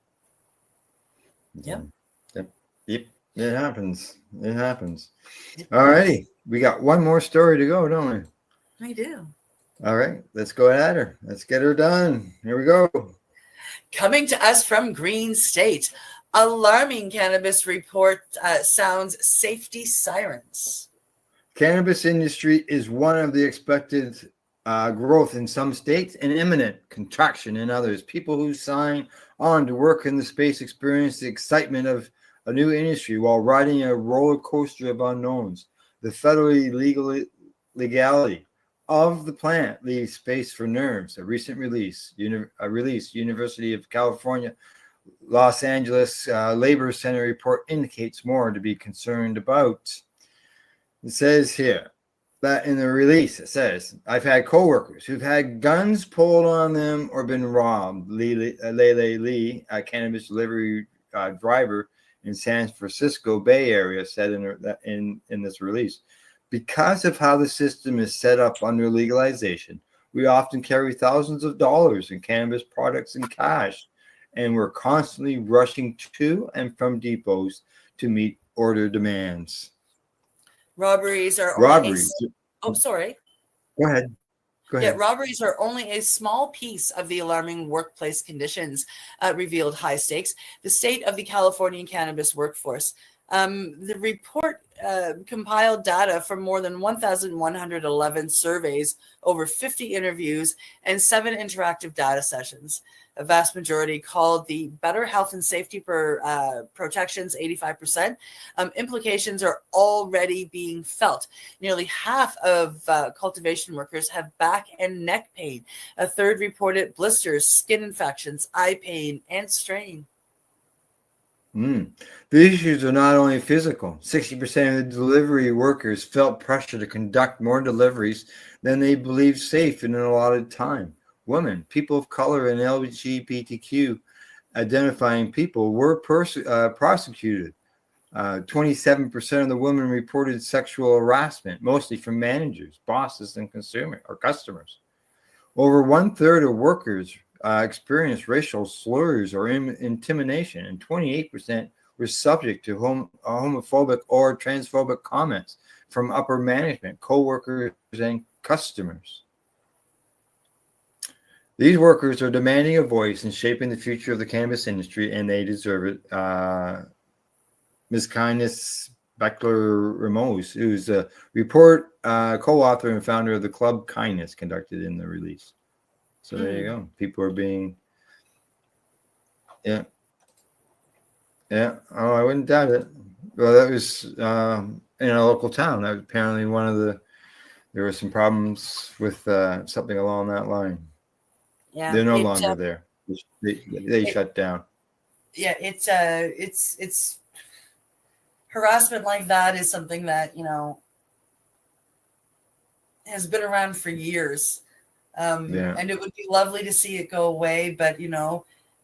Yep. Yep. It happens. It happens. All righty. We got one more story to go, don't we? We do. All right. Let's go at her. Let's get her done. Here we go. Coming to us from Green State, alarming cannabis report sounds safety sirens. Cannabis industry is one of the expected growth in some states and imminent contraction in others. People who sign on to work in the space experience the excitement of a new industry while riding a roller coaster of unknowns. The federally legality of the plant leaves space for nerves. A recent release, University of California, Los Angeles Labor Center report indicates more to be concerned about. It says here that in the release, it says, I've had coworkers who've had guns pulled on them or been robbed. Lele Lee, a cannabis delivery driver in San Francisco Bay Area, said in this release, because of how the system is set up under legalization, we often carry thousands of dollars in cannabis products in cash, and we're constantly rushing to and from depots to meet order demands. Robberies are sorry. Go ahead. Yeah, robberies are only a small piece of the alarming workplace conditions, revealed High Stakes, the state of the Californian cannabis workforce. The report compiled data from more than 1,111 surveys, over 50 interviews, and 7 interactive data sessions. A vast majority called the better health and safety protections, 85%. Implications are already being felt. Nearly half of cultivation workers have back and neck pain. A third reported blisters, skin infections, eye pain, and strain. The issues are not only physical. 60% of the delivery workers felt pressure to conduct more deliveries than they believed safe in an allotted time. Women, people of color, and LGBTQ identifying people were prosecuted. 27% of the women reported sexual harassment, mostly from managers, bosses, and customers. Over 1/3 of workers experienced racial slurs or intimidation, and 28% were subject to homophobic or transphobic comments from upper management, co-workers, and customers. These workers are demanding a voice in shaping the future of the cannabis industry, and they deserve it. Ms. Kindness Beckler-Ramos, who's a report co-author and founder of the Club Kindness, conducted in the release. So there you go. People are being, yeah. Oh, I wouldn't doubt it. Well, that was in a local town. That was apparently there were some problems with something along that line. Yeah, they're no longer there. They shut down. Yeah, it's harassment like that is something that has been around for years. And it would be lovely to see it go away, but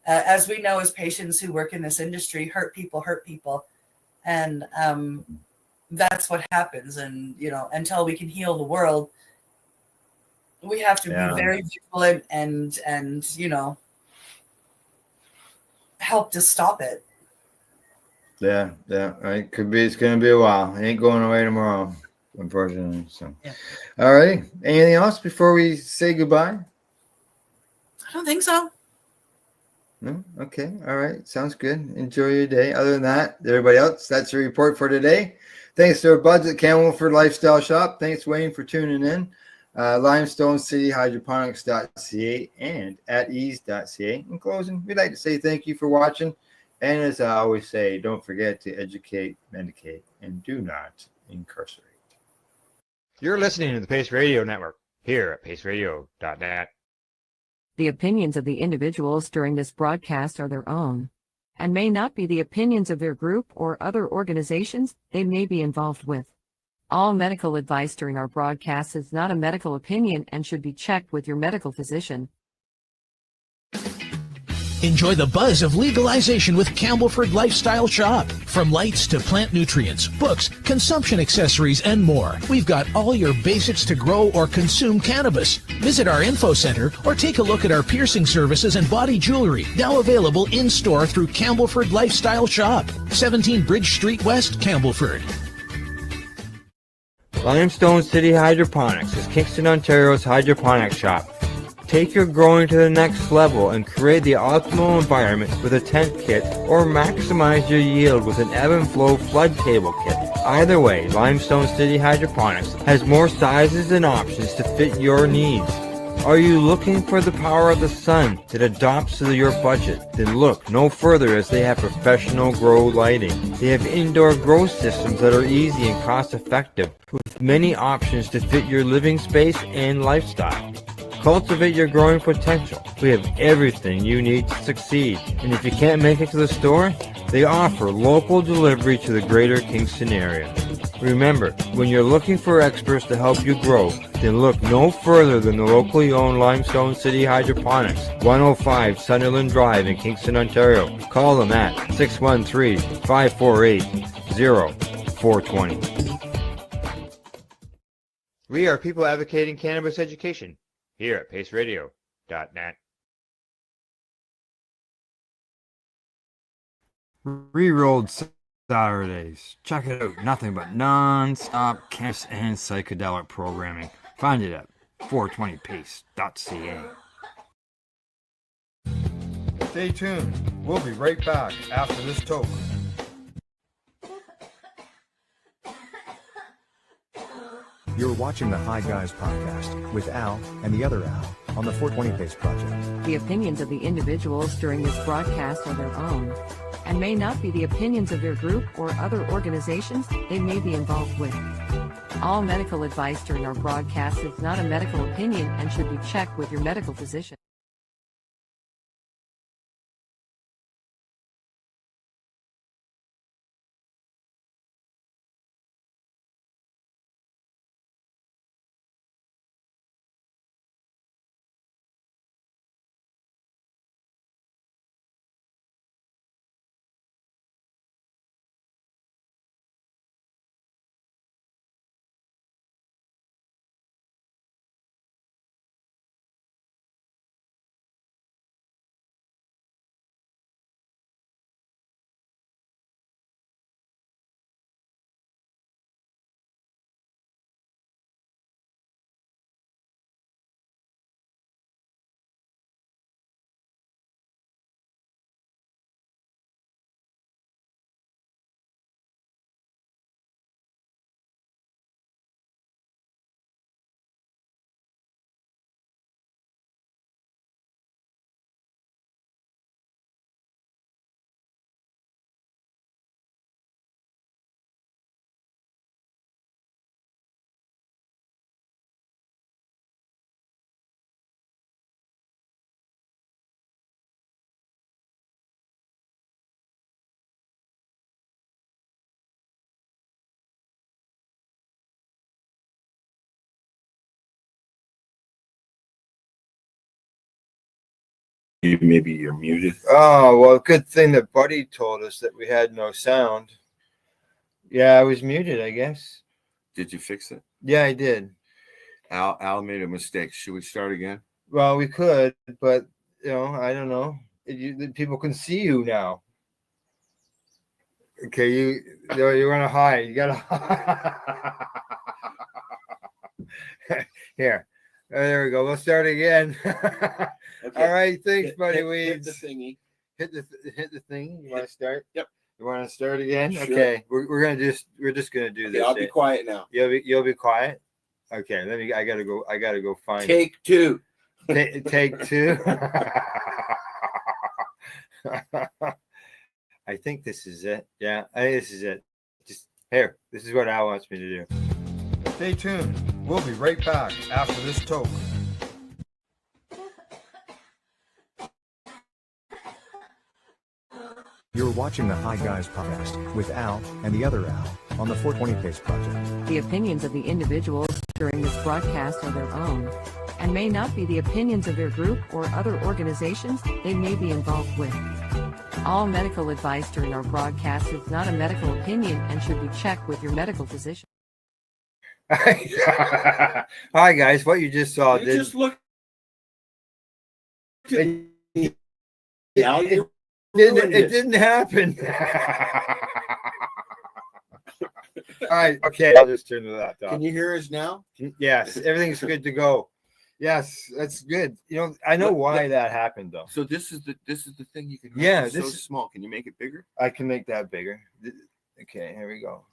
as we know, as patients who work in this industry, hurt people, and that's what happens. And until we can heal the world, we have to be very vigilant and help to stop it. Yeah. It could be. It's going to be a while. It ain't going away tomorrow, unfortunately. So, all right. Anything else before we say goodbye? I don't think so. No. Okay. All right. Sounds good. Enjoy your day. Other than that, everybody else, that's your report for today. Thanks to our buds at Camelford Lifestyle Shop. Thanks, Wayne, for tuning in. Limestone City Hydroponics.ca and at ease.ca. In closing, we'd like to say thank you for watching. And as I always say, don't forget to educate, medicate, and do not incarcerate. You're listening to the Pace Radio Network here at paceradio.net. The opinions of the individuals during this broadcast are their own and may not be the opinions of their group or other organizations they may be involved with. All medical advice during our broadcast is not a medical opinion and should be checked with your medical physician. Enjoy the buzz of legalization with Campbellford Lifestyle Shop. From lights to plant nutrients, books, consumption accessories, and more, we've got all your basics to grow or consume cannabis. Visit our info center or take a look at our piercing services and body jewelry, now available in-store through Campbellford Lifestyle Shop, 17 Bridge Street West, Campbellford. Limestone City Hydroponics is Kingston, Ontario's hydroponics shop. Take your growing to the next level and create the optimal environment with a tent kit, or maximize your yield with an ebb and flow flood table kit. Either way, Limestone City Hydroponics has more sizes and options to fit your needs. Are you looking for the power of the sun that adapts to your budget? Then look no further, as they have professional grow lighting. They have indoor grow systems that are easy and cost effective, with many options to fit your living space and lifestyle. Cultivate your growing potential. We have everything you need to succeed. And if you can't make it to the store, they offer local delivery to the greater Kingston area. Remember, when you're looking for experts to help you grow, then look no further than the locally owned Limestone City Hydroponics, 105 Sunderland Drive in Kingston, Ontario. Call them at 613-548-0420. We are people advocating cannabis education here at paceradio.net. Rerolled Saturdays. Check it out. Nothing but non-stop cannabis and psychedelic programming. Find it at 420pace.ca. Stay tuned. We'll be right back after this toke. You're watching the Hi Guys podcast with Al and the other Al on the 420 Pace Project. The opinions of the individuals during this broadcast are their own and may not be the opinions of their group or other organizations they may be involved with. All medical advice during our broadcast is not a medical opinion and should be checked with your medical physician. Maybe you're muted. Oh, well, good thing that Buddy told us that we had no sound. Yeah, I was muted, I guess. Did you fix it? Yeah, I did. Al made a mistake. Should we start again? Well, we could, but, I don't know. People can see you now. Okay, you want to hide. You got to Here. There we go. We'll start again. Okay. All right. Thanks, Buddy Weeds. Hit the thingy. Hit the thing. You want to start? Yep. You want to start again? Sure. Okay. We're just gonna do this. I'll be quiet now. You'll be quiet. Okay. I gotta go find. Take two. Take two. I think this is it. Yeah, I think this is it. Just here. This is what Al wants me to do. Stay tuned. We'll be right back after this toke. You're watching the Hi Guys podcast with Al and the other Al on the 420 Pace Project. The opinions of the individuals during this broadcast are their own and may not be the opinions of their group or other organizations they may be involved with. All medical advice during our broadcast is not a medical opinion and should be checked with your medical physician. Hi guys, what you just saw You just look. it, Yeah, it didn't happen. All right, okay, I'll just turn the laptop. Can you hear us now? Yes, everything's good to go. Yes, that's good. You know, I know why that happened though. So this is the thing you can. Yeah, it's this so is small. Can you make it bigger? I can make that bigger. Okay, here we go.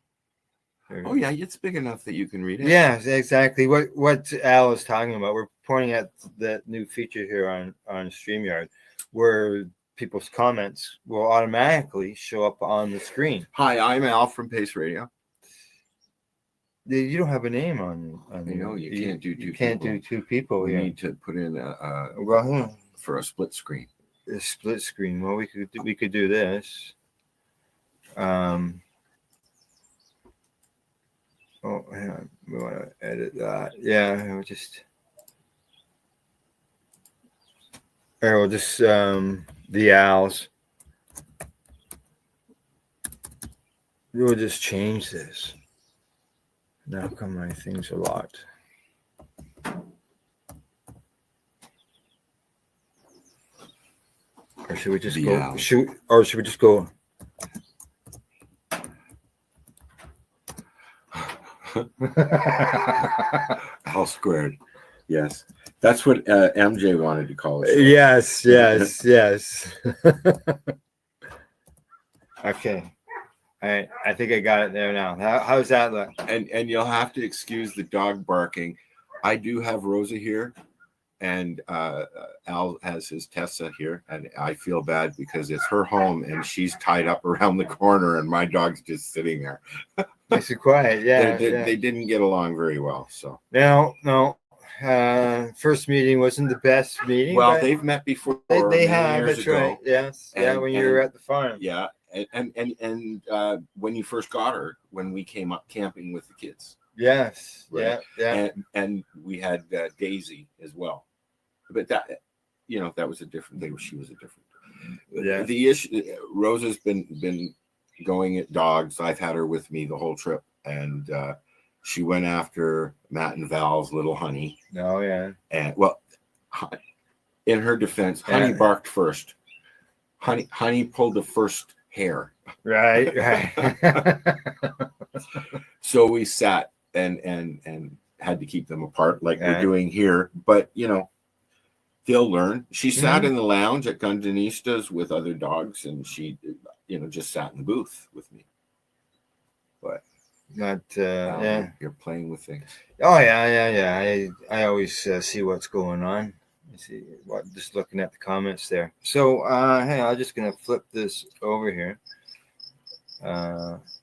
Oh yeah, it's big enough that you can read it. Yeah, exactly. What Al is talking about. We're pointing at that new feature here on StreamYard, where people's comments will automatically show up on the screen. Hi, I'm Al from Pace Radio. You don't have a name on I know you can't do two. You can't people. do two people. We here. need to put in Well, for a split screen. a split screen. Well, we could do this. Oh, hang on. We want to edit that. Yeah, we'll just. Or we'll just the owls. We'll just change this. Now come my things are locked. Or should we just The go? owls. Should we just go? All squared. Yes, that's what MJ wanted to call it. Yes. Okay. All right. I think I got it there now. How's that look? And you'll have to excuse the dog barking. I do have Rosa here, and Al has his Tessa here, and I feel bad because it's her home and she's tied up around the corner, and my dog's just sitting there. Nice and quiet. Yeah. They didn't get along very well. So No. First meeting wasn't the best meeting. well, but they've met before. they many have. years That's ago. right. Yes. Yeah. And- When you were and- at the farm. Yeah, and when you first got her, when we came up camping with the kids. Yes. Right. Yeah. And we had Daisy as well, but that that was a different. She was a different. Yeah. The issue, Rosa's been going at dogs. I've had her with me the whole trip, and she went after Matt and Val's little Honey. Oh yeah. And well, in her defense, Honey Yeah. barked first. Honey pulled the first hair. Right. So we sat and had to keep them apart like Yeah. we're doing here. But they'll learn. She sat Mhm. in the lounge at Gundanista's with other dogs, and she just sat in the booth with me. But Not. Yeah. you're playing with things. Oh yeah. I always see what's going on. I see just looking at the comments there. So hey, I'm just gonna flip this over here,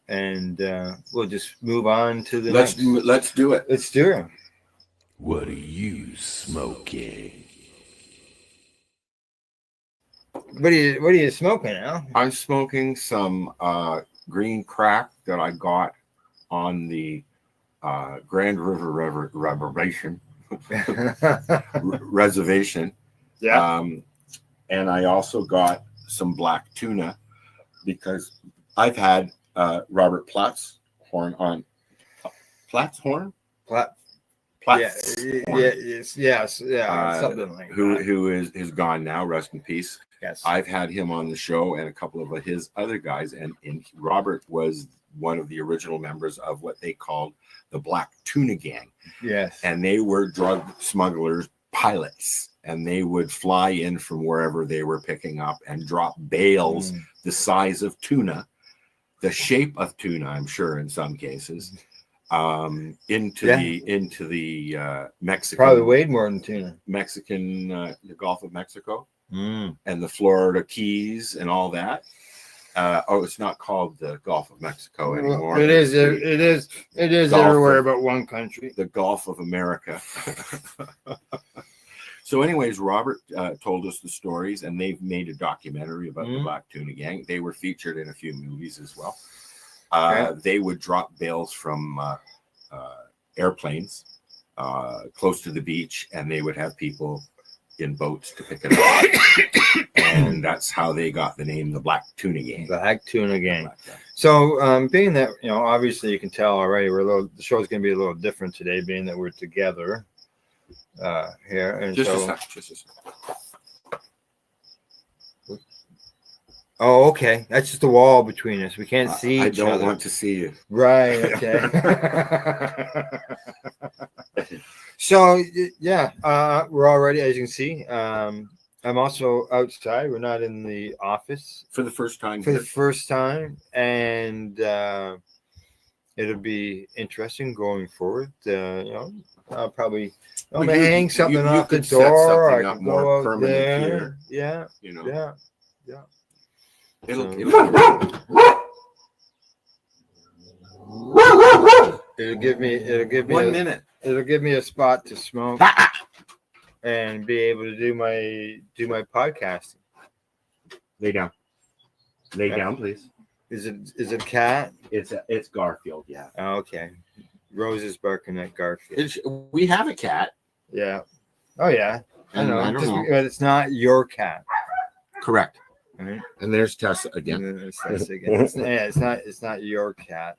and we'll just move on to the Let's next. let's do it. Let's do it. What are you smoking? What are you smoking now? I'm smoking some green crack that I got on the Grand River reservation. Yeah. And I also got some black tuna because I've had Robert Platt's horn on. Platt's horn? Plat- Platt's horn. Yes. Something like that. Who is gone now, rest in peace. Yes. I've had him on the show and a couple of his other guys, and Robert was one of the original members of what they called the Black Tuna Gang. Yes. And they were drug smugglers pilots, and they would fly in from wherever they were picking up and drop bales the size of tuna, the shape of tuna, I'm sure in some cases, into the Mexican, Probably weighed more than tuna. the Gulf of Mexico and the Florida Keys and all that. It's not called the Gulf of Mexico anymore. It is Gulf everywhere of- but one country. The Gulf of America. So, anyways, Robert told us the stories, and they've made a documentary about the Mhm. Black Tuna Gang. They were featured in a few movies as well. Yeah. They would drop bales from airplanes close to the beach, and they would have people in boats to pick it up. And that's how they got the name the Black Tuna Gang. Black Tuna Gang. Black Tuna. So, being that, obviously you can tell already, the show's going to be a little different today, being that we're together here. And Just so, a sec. Just a sec. oh, okay. That's just a wall between us. We can't see I each don't other. want to see you. Right. Okay. So, yeah, we're already, as you can see, I'm also outside. We're not in the office For the first time. for the here. first time, and it'll be interesting going forward. I'll probably Well, hang something you off the could set door. something I up could more go out permanent there. here. Yeah, You know, yeah. it'll It'll give me 1 minute. It'll give me a spot to smoke and be able to do my podcasting. Lay down. Lay Yeah. down, please. Is it a cat? It's Garfield. Yeah. Oh, okay. Rose is barking at Garfield. We have a cat. Yeah. Oh yeah. I And know. I don't know. But it's not your cat. Correct. Right? And there's Tessa again. And then it's this again. It's not your cat.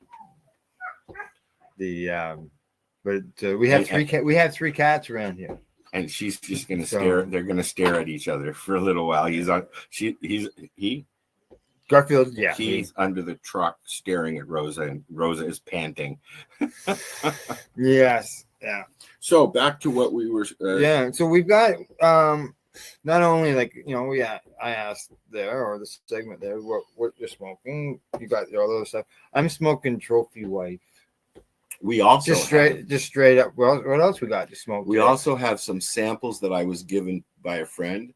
We have three cats around here. And she's just gonna So- stare. They're gonna stare at each other for a little while. Garfield, yeah. He's under the truck staring at Rosa, and Rosa is panting. Yes. Yeah. So back to what we were. Yeah. So we've got not only I asked there, or the segment there, what you're smoking. You got all those stuff. I'm smoking Trophy Wife. We also Just straight up. Well, what else we got to smoke? We today? also have some samples that I was given by a friend.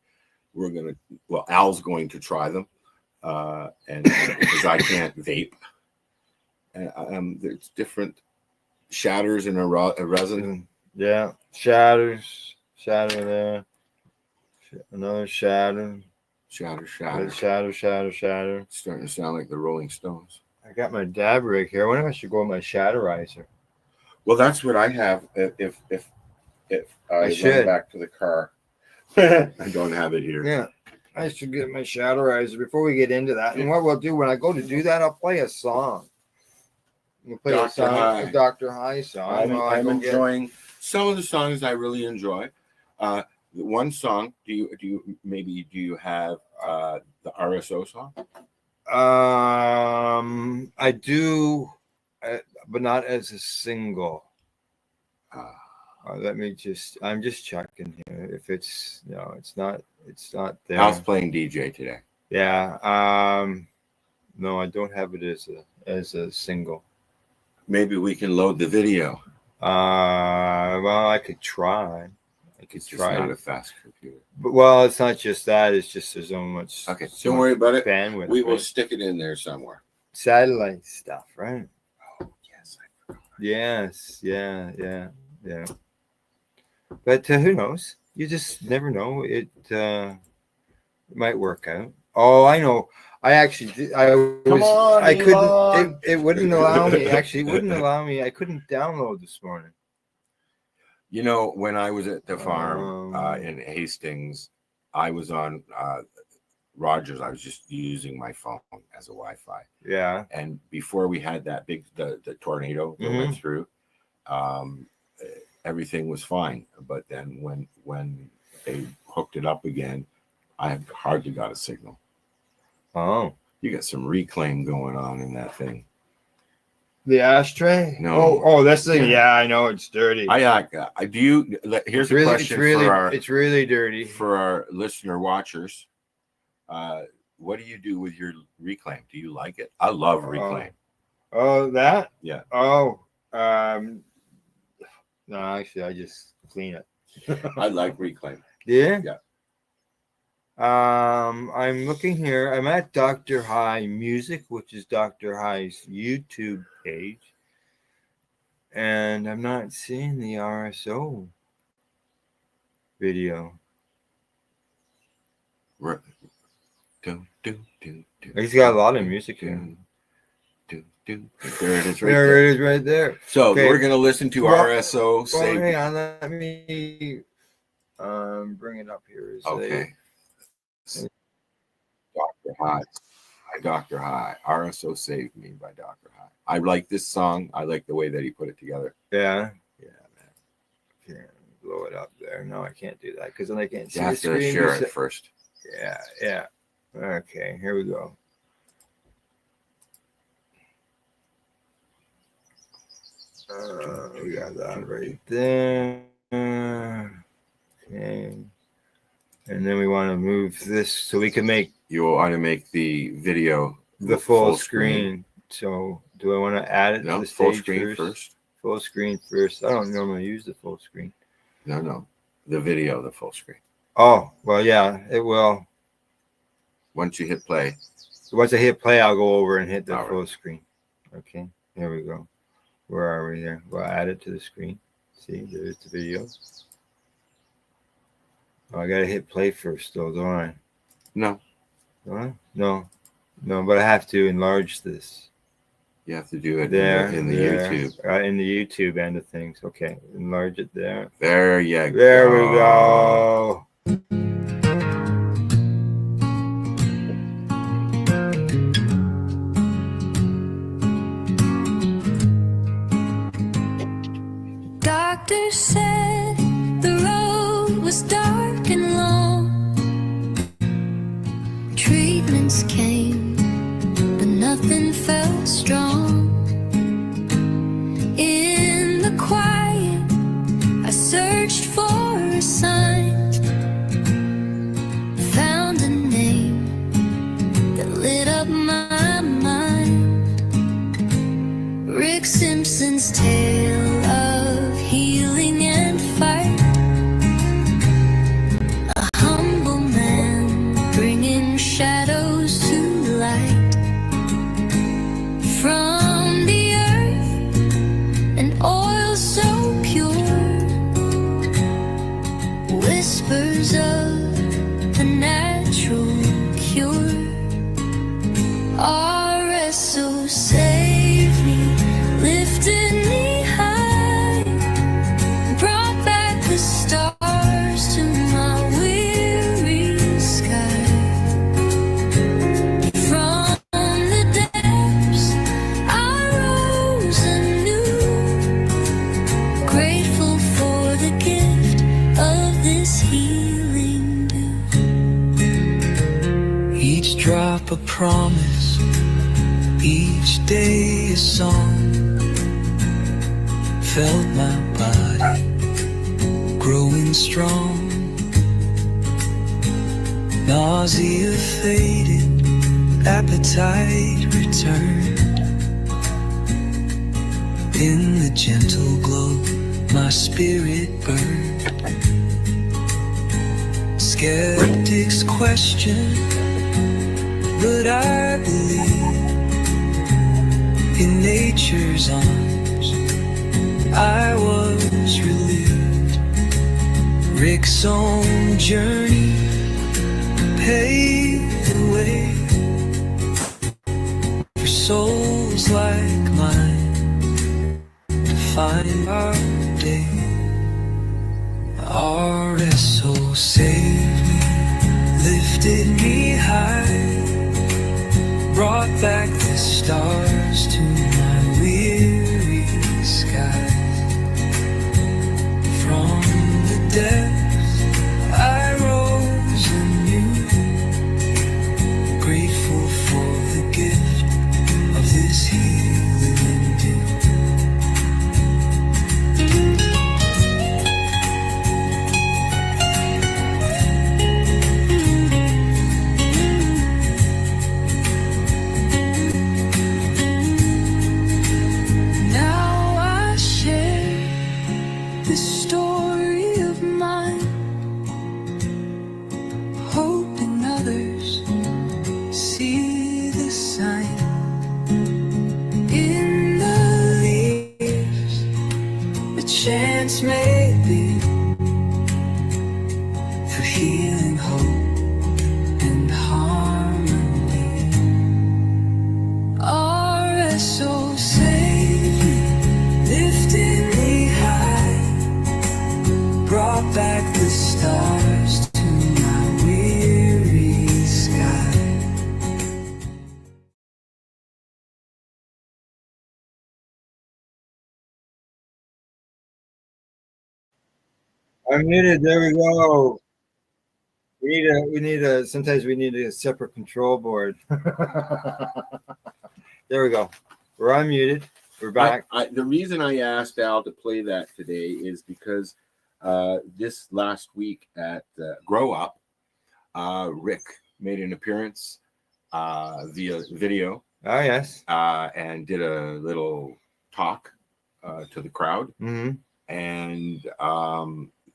Al's going to try them, and because I can't vape. And there's different shatters in a resin. Yeah, shatter there. Another shatter. Shatter. Shatter. It's starting to sound like the Rolling Stones. I got my dab rig here. I wonder if I should go with my shatterizer. Well, that's what I have. If I should. run back to the car, I don't have it here. Yeah, I should get my shatterizer before we get into that. And what we'll do when I go to do that, I'll play a song. We'll play Dr. a song, High. a Dr. High song. I'm enjoying some of the songs I really enjoy. One song. Do you have the RSO song? I do, but not as a single. I'm just checking here. If it's it's not there. Al's playing DJ today. Yeah. No, I don't have it as a single. Maybe we can load the video. Well, I could try. It's not it. a fast computer. But it's not just that. It's just there's so much. Okay, don't worry about it. Bandwidth. We will right? stick it in there somewhere. Satellite stuff, right? Oh yes, I forgot. Yes. Yeah. But who knows? You just never know. It might work out. Oh, I know. I actually did. I couldn't. It wouldn't allow me. Actually, it wouldn't allow me. I couldn't download this morning. When I was at the farm in Hastings, I was on Rogers. I was just using my phone as a Wi-Fi. Yeah. And before we had that the tornado that went through, everything was fine. But then when they hooked it up again, I hardly got a signal. Oh. You got some reclaim going on in that thing. The ashtray? No. Oh, that's the. Yeah, I know it's dirty. Here's a question it's really dirty for our listener watchers. What do you do with your reclaim? Do you like it? I love reclaim. Oh, that? Yeah. Oh, no, actually, I just clean it. I like reclaim. Yeah. Yeah. I'm looking here. I'm at Dr. High Music, which is Dr. High's YouTube page, and I'm not seeing the RSO. video. Right. Do, do, do, do, He's got a lot of music here. do, do. There it is right There there. it is right there. So Okay. we're going to listen to Well, RSO Well, say. hang on, let me bring it up here. Okay. Dr. High. By Dr. High. RSO Saved Me by Dr. High. I like this song. I like the way that he put it together. Yeah. Yeah, man. Okay, blow it up there. No, I can't do that because then I can't see You the have to screen. share it first. Yeah. Okay, here we go. We got that right there. Okay. And then we want to move this so we can make You want to make the video the full screen. So do I want to add it to No, the full stage screen first? first. Full screen first. I don't normally use the full screen. No. The video, the full screen. Oh, well, yeah, it will. Once you hit play. Once I hit play, I'll go over and hit the All full right. screen. Okay, here we go. Where are we there? We'll add it to the screen. See, there's the video. Oh, I gotta hit play first, though, don't I? No. Don't I? No, but I have to enlarge this. You have to do it There, in the there. YouTube. In the YouTube end of things. Okay, enlarge it there. There you go. There we go. Doctor said the road was dark and long. Treatments came, but nothing felt strong. In the quiet, I searched for a sign. Found a name that lit up my mind. Rick Simpson's tale of healing and fight. A humble man bringing shadows to light. From the earth, an oil so pure. Whispers of a natural cure. RSO saved me, lifted me high, brought back the stars to my weary sky. From the depths I rose anew, grateful for the gift of this healing dew. Each drop a promise, each day a song. Felt my body growing strong. Nausea faded, appetite returned. In the gentle glow, my spirit burned. Skeptics question, but I believe in nature's arms. I was relieved. Rick's own journey paved the way for souls like mine to find our day. RSO saved me, lifted me high, brought back the stars to my weary sky. From the depths I rose anew, grateful for the gift of this healing dew. I'm muted. There we go. Sometimes we need a separate control board. There we go. We're unmuted. We're back. The reason I asked Al to play that today is because this last week at Grow Up, Rick made an appearance via video. Oh, yes. And did a little talk to the crowd. Mm-hmm. And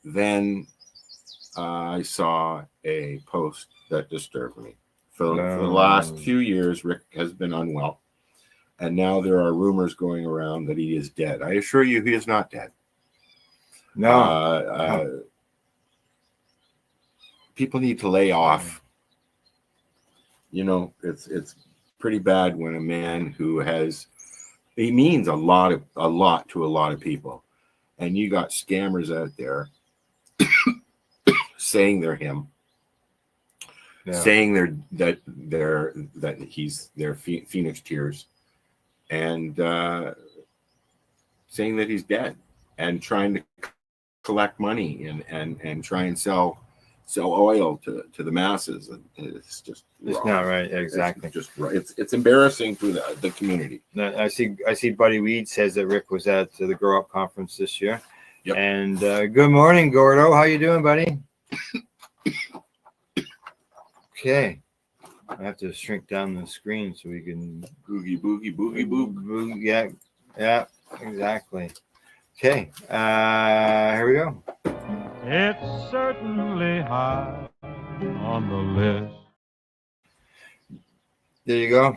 then I saw a post that disturbed me. For the last few years, Rick has been unwell. And now there are rumors going around that he is dead. I assure you, he is not dead. No. People need to lay off. You know, it's pretty bad when a man who he means a lot to a lot of people, and you got scammers out there saying they're him, saying that he's their Phoenix Tears, and saying that he's dead, and trying to collect money and try and sell oil to the masses. It's just it's wrong. not right. Exactly. It's just right. It's embarrassing for the community. I see Buddy Weed says that Rick was at the Grow Up conference this year. Yep. And good morning, Gordo. How you doing, buddy? Okay. I have to shrink down the screen so we can boogie boog. Yeah, exactly. Okay. Here we go. It's certainly high on the list. There you go.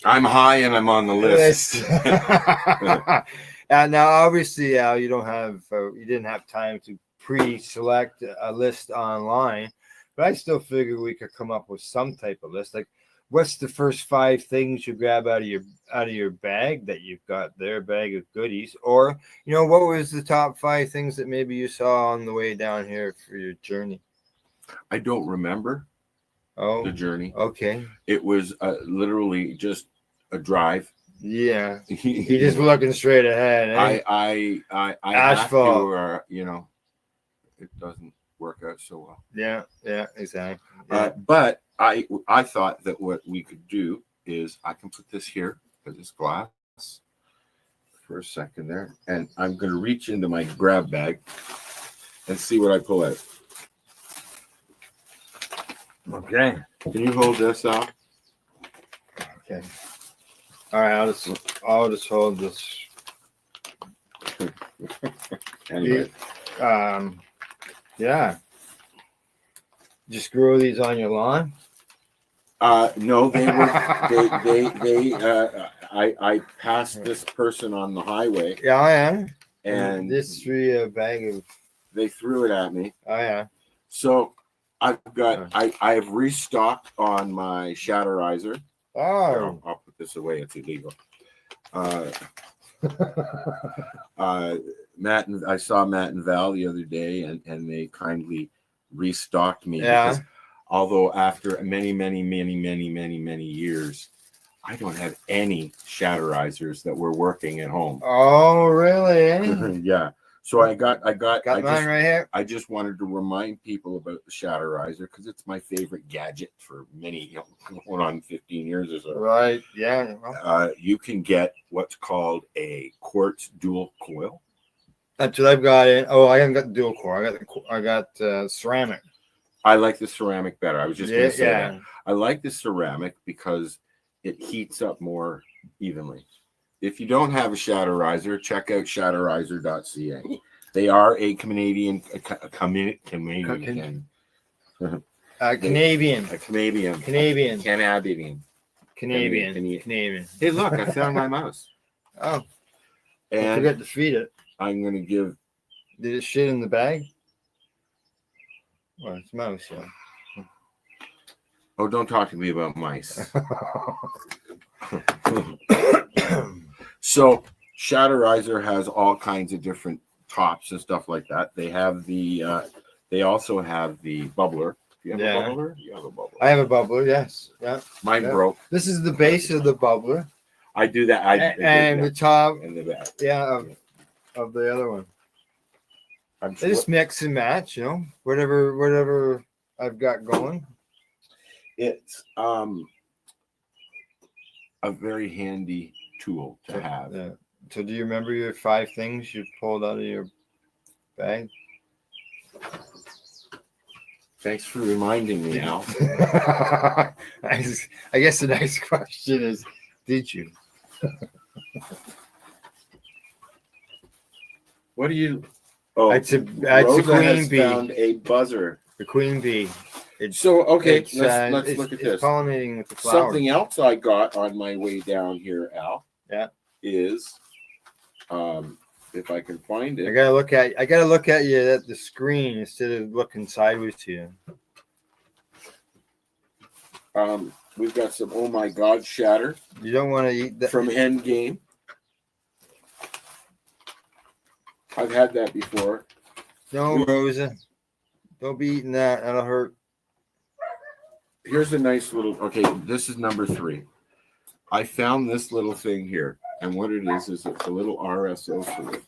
I'm high and I'm on the list. Now, obviously, Al, you didn't have time to pre-select a list online, but I still figure we could come up with some type of list. Like, what's the first 5 things you grab out of your bag that you've got there, bag of goodies? Or, what was the top 5 things that maybe you saw on the way down here for your journey? I don't remember the journey. Okay. It was literally just a drive. Yeah. You're just looking straight ahead. Eh? I Asphalt. have to, it doesn't work out so well. Yeah, exactly. Yeah. But I thought that what we could do is I can put this here for this glass for a second there, and I'm going to reach into my grab bag and see what I pull out. Okay. Can you hold this out? Okay. All right. I'll just hold this. Anyway. Yeah. Just grow these on your lawn? No, they were. I passed this person on the highway. Yeah, I am. And this threw a bag of. They threw it at me. Oh yeah. So I've got. I've restocked on my Shatterizer. Oh. I'll put this away. It's illegal. I saw Matt and Val the other day, and they kindly restocked me. Yeah. Because although after many years, I don't have any Shatterizers that were working at home. Oh, really? Yeah. So I got mine right here. I just wanted to remind people about the Shatterizer because it's my favorite gadget for many, going on 15 years or so. Right. Yeah. You can get what's called a quartz dual coil. That's what I've got in. Oh, I haven't got the dual core. I got ceramic. I like the ceramic better. I was just going to say Yeah. that. I like the ceramic because it heats up more evenly. If you don't have a Shatterizer, check out shatterizer.ca. They are a Canadian. Canadian. Hey, look, I found my mouse. Oh. And don't forget to feed it. I'm going to give. Did it shit in the bag? Well, it's mouse, yeah. Oh, don't talk to me about mice. So Shatterizer has all kinds of different tops and stuff like that. They have they also have the bubbler. Do you have a bubbler? You have a bubbler. I have a bubbler, yes. Yeah. Mine broke. This is the base of the bubbler. I do that. And the top. And the back. Yeah. of the other one. I'm They just mix and match, you know, whatever I've got going. It's a very handy tool to have. Yeah. So do you remember your 5 things you pulled out of your bag? Thanks for reminding me, Al. I guess the next question is, did you? What do you? Oh, It's a Rosa queen has bee. found a buzzer. The queen bee. So okay, It's, let's look at this. Pollinating with the flowers. Something else I got on my way down here, Al. Yeah. Is if I can find it. I gotta look at you at the screen instead of looking sideways to you. We've got some oh my god shatter. You don't want to eat that from Endgame. I've had that before. No, Rosa. Don't be eating that. That'll hurt. Here's a nice little. Okay, this is number 3. I found this little thing here, and what it is it's a little RSO switch.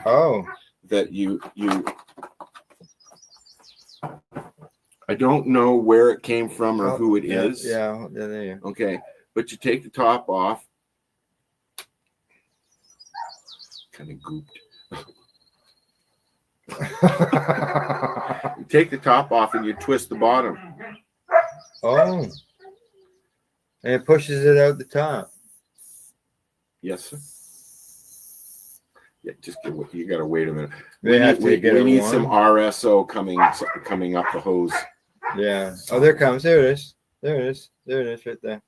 Oh. That you. I don't know where it came from or who it is. Yeah, there you go. Okay, but you take the top off. Kind of gooped. You take the top off and you twist the bottom. Oh. And it pushes it out the top. Yes, sir. Yeah, just you gotta wait a minute. We need some RSO coming up the hose. Yeah. Oh, there it comes. There it is. There it is. There it is right there.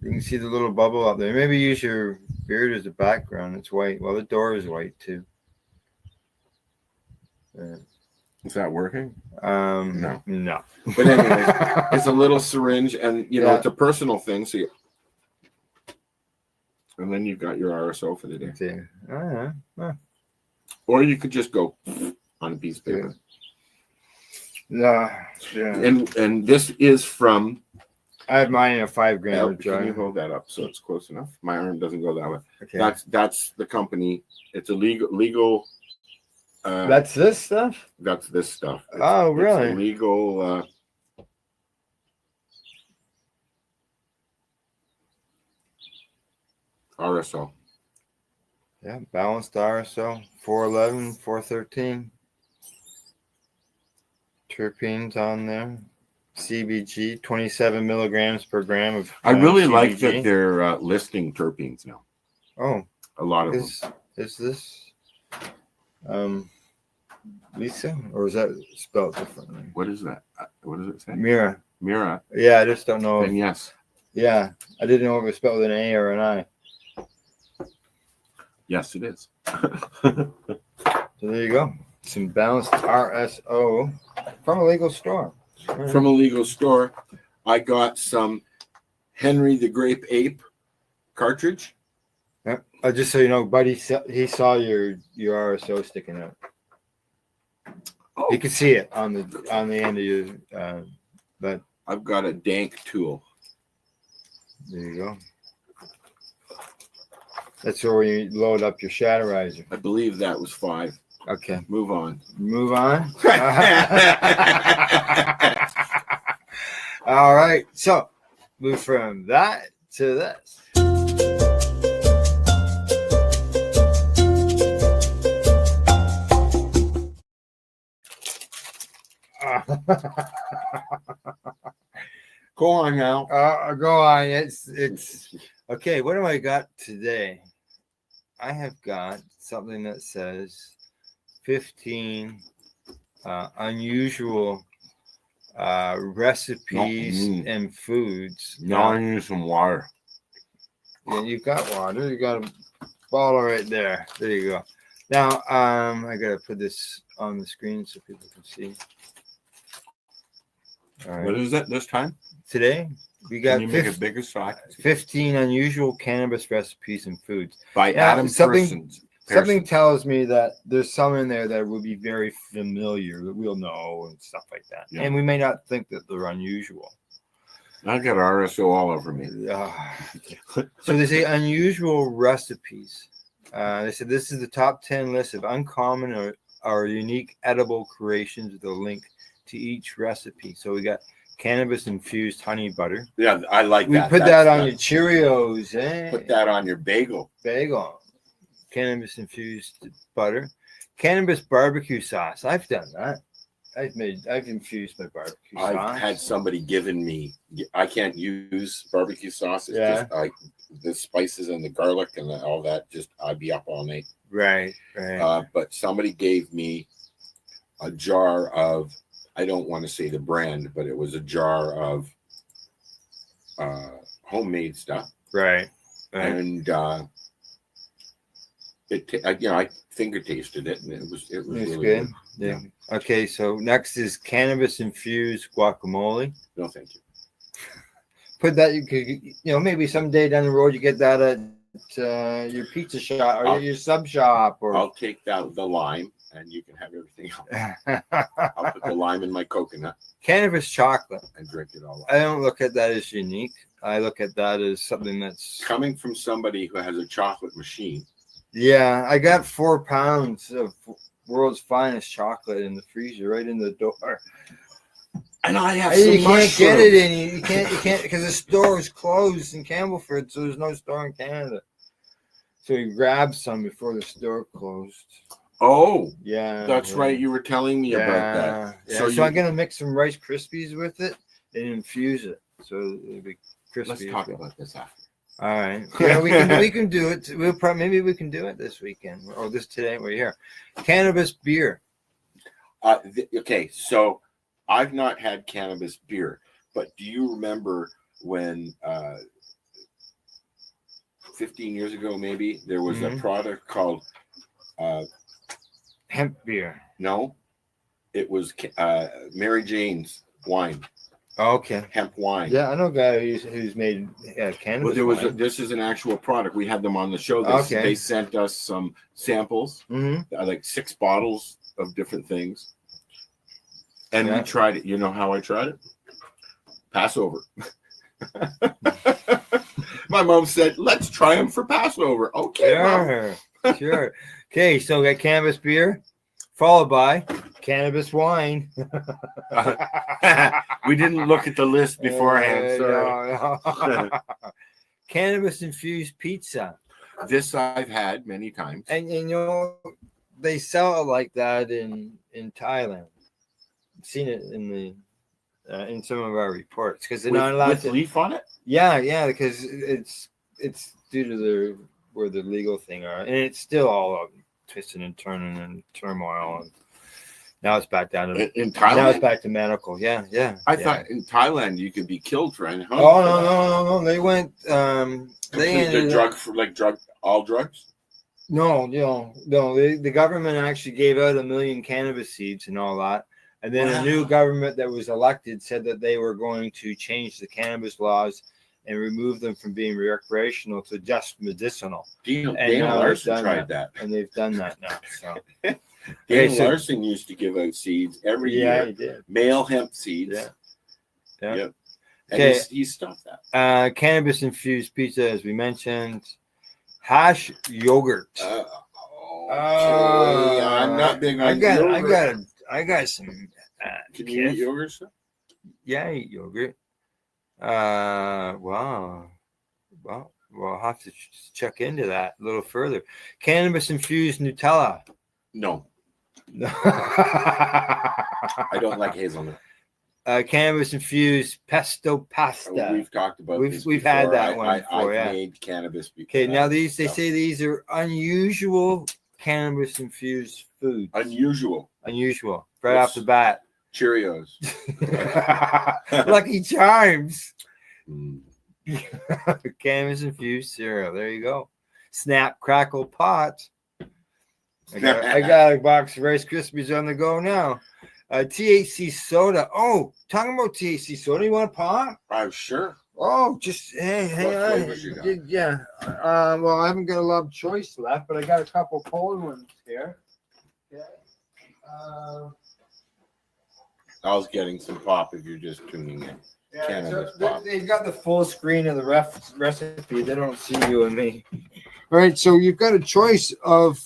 You can see the little bubble up there. Maybe use your beard as a background. It's white. Well, the door is white too. Is that working? No. But anyway, it's a little syringe, and it's a personal thing. So, and then you've got your RSO for the day. Or you could just go on a piece of paper. Yeah. And this is from. I have mine in a 5 gram jar. Can you hold that up so it's close enough? My arm doesn't go that way. Okay. That's the company. It's a legal. That's this stuff. That's this stuff. Oh, really? It's illegal. RSO. Yeah, balanced RSO. 411, 413. Terpenes on there. CBG, 27 milligrams per gram of. I really CBG. like that they're listing terpenes now. Oh, a lot of them. Is this Lisa, or is that spelled differently? What is that? What does it say? Mira. Yeah, I just don't know. And yes. Yeah, I didn't know if it was spelled with an A or an I. Yes, it is. So there you go. Some balanced RSO from a legal store. From a legal store, I got some Henry the Grape Ape cartridge. Yeah. Just so you know, buddy, he saw your RSO sticking out. Oh. You can see it on the end of your. But I've got a dank tool. There you go. That's where you load up your shatterizer. I believe that was 5. Okay. Move on. All right. So move from that to this. Go on now. Go on. It's okay. What do I got today? I have got something that says 15 unusual recipes and foods. Now I need some water. Yeah, you've got water. You got a bottle right there. There you go. Now I gotta put this on the screen so people can see. All right. What is it this time? Today we got. Can you make it bigger so I can see? 15 unusual cannabis recipes and foods by Adam Parsons. Something tells me that there's some in there that will be very familiar that we'll know and stuff like that. Yeah. And we may not think that they're unusual. I got RSO all over me. So they say unusual recipes. They said this is the top 10 list of uncommon or unique edible creations with a link to each recipe. So we got cannabis infused honey butter. Yeah, I like We that. put That's that on good. your Cheerios, eh? Put that on your bagel. Bagel. Cannabis infused butter. Cannabis barbecue sauce. I've done that. I've infused my barbecue sauce. I've had somebody given me. I can't use barbecue sauce. It's just like the spices and the garlic and all that. Just I'd be up all night. Right. But somebody gave me a jar of. I don't want to say the brand, but it was a jar of homemade stuff. Right. And I finger tasted it, and it was really good. Yeah. Okay, so next is cannabis infused guacamole. No, thank you. Put that, you could, maybe someday down the road you get that at your pizza shop or your sub shop. Or I'll take the lime, and you can have everything else. I'll put the lime in my coconut. Cannabis chocolate. And drink it all up. I don't look at that as unique. I look at that as something that's coming from somebody who has a chocolate machine. Yeah, I got 4 pounds of world's finest chocolate in the freezer right in the door. And I have you some can't mushrooms. get it in. You can't because the store is closed in Campbellford, so there's no store in Canada. So we grabbed some before the store closed. Oh, yeah, that's right. You were telling me about that. Yeah. So I'm gonna mix some Rice Krispies with it and infuse it, so it'll be crispy. Let's talk about this after. All right. Yeah, we can do it. Maybe we can do it this weekend or this today. We're here. Cannabis beer. Okay, so I've not had cannabis beer, but do you remember when 15 years ago maybe there was a product called hemp beer? No, it was Mary Jane's wine. Okay. Hemp wine. Yeah, I know a guy who's made cannabis. Well, there was wine. this is an actual product. We had them on the show. They sent us some samples, like 6 bottles of different things, and we tried it. You know how I tried it? Passover. My mom said, "Let's try them for Passover." Okay, sure, sure. Okay, so we got cannabis beer, followed by cannabis wine. We didn't look at the list beforehand. Sorry. No. Cannabis infused pizza. This I've had many times, and they sell it like that in Thailand. I've seen it in some of our reports because they're not allowed with to leaf on it. Yeah, because it's due to where the legal thing are, and it's still all twisting and turning and turmoil, and now it's back down to in Thailand. Now it's back to medical. Yeah. I thought in Thailand you could be killed for it. Oh no! They went. They ended all drugs. No. The government actually gave out 1 million cannabis seeds and all that. And then a new government that was elected said that they were going to change the cannabis laws and remove them from being recreational to just medicinal. Dana Larson tried that. And they've done that now. So Dana Larson used to give out seeds every year. Yeah, he did. Male hemp seeds. Yeah. Yep. Okay. And he stopped that. Cannabis infused pizza, as we mentioned. Hash yogurt. I'm not big on yogurt. I got some. Can you eat yogurt stuff? Yeah, I eat yogurt. Wow. Well, we'll have to check into that a little further. Cannabis infused Nutella. No. I don't like hazelnut. Cannabis infused pesto pasta. We've talked about this. We've had that one before. I've made cannabis before. Okay, now they say these are unusual cannabis infused foods. Unusual. Right off the bat. Cheerios. Lucky Charms. Cannabis infused cereal. There you go. Snap, crackle, pot. I got a box of Rice Krispies on the go now. THC soda. Oh, talking about THC soda. You want a pot? Sure. Oh, just hang on. Yeah. Well, I haven't got a lot of choice left, but I got a couple cold ones here. Okay. I was getting some pop if you're just tuning in. Yeah, so they've got the full screen of the recipe. They don't see you and me. All right, so you've got a choice of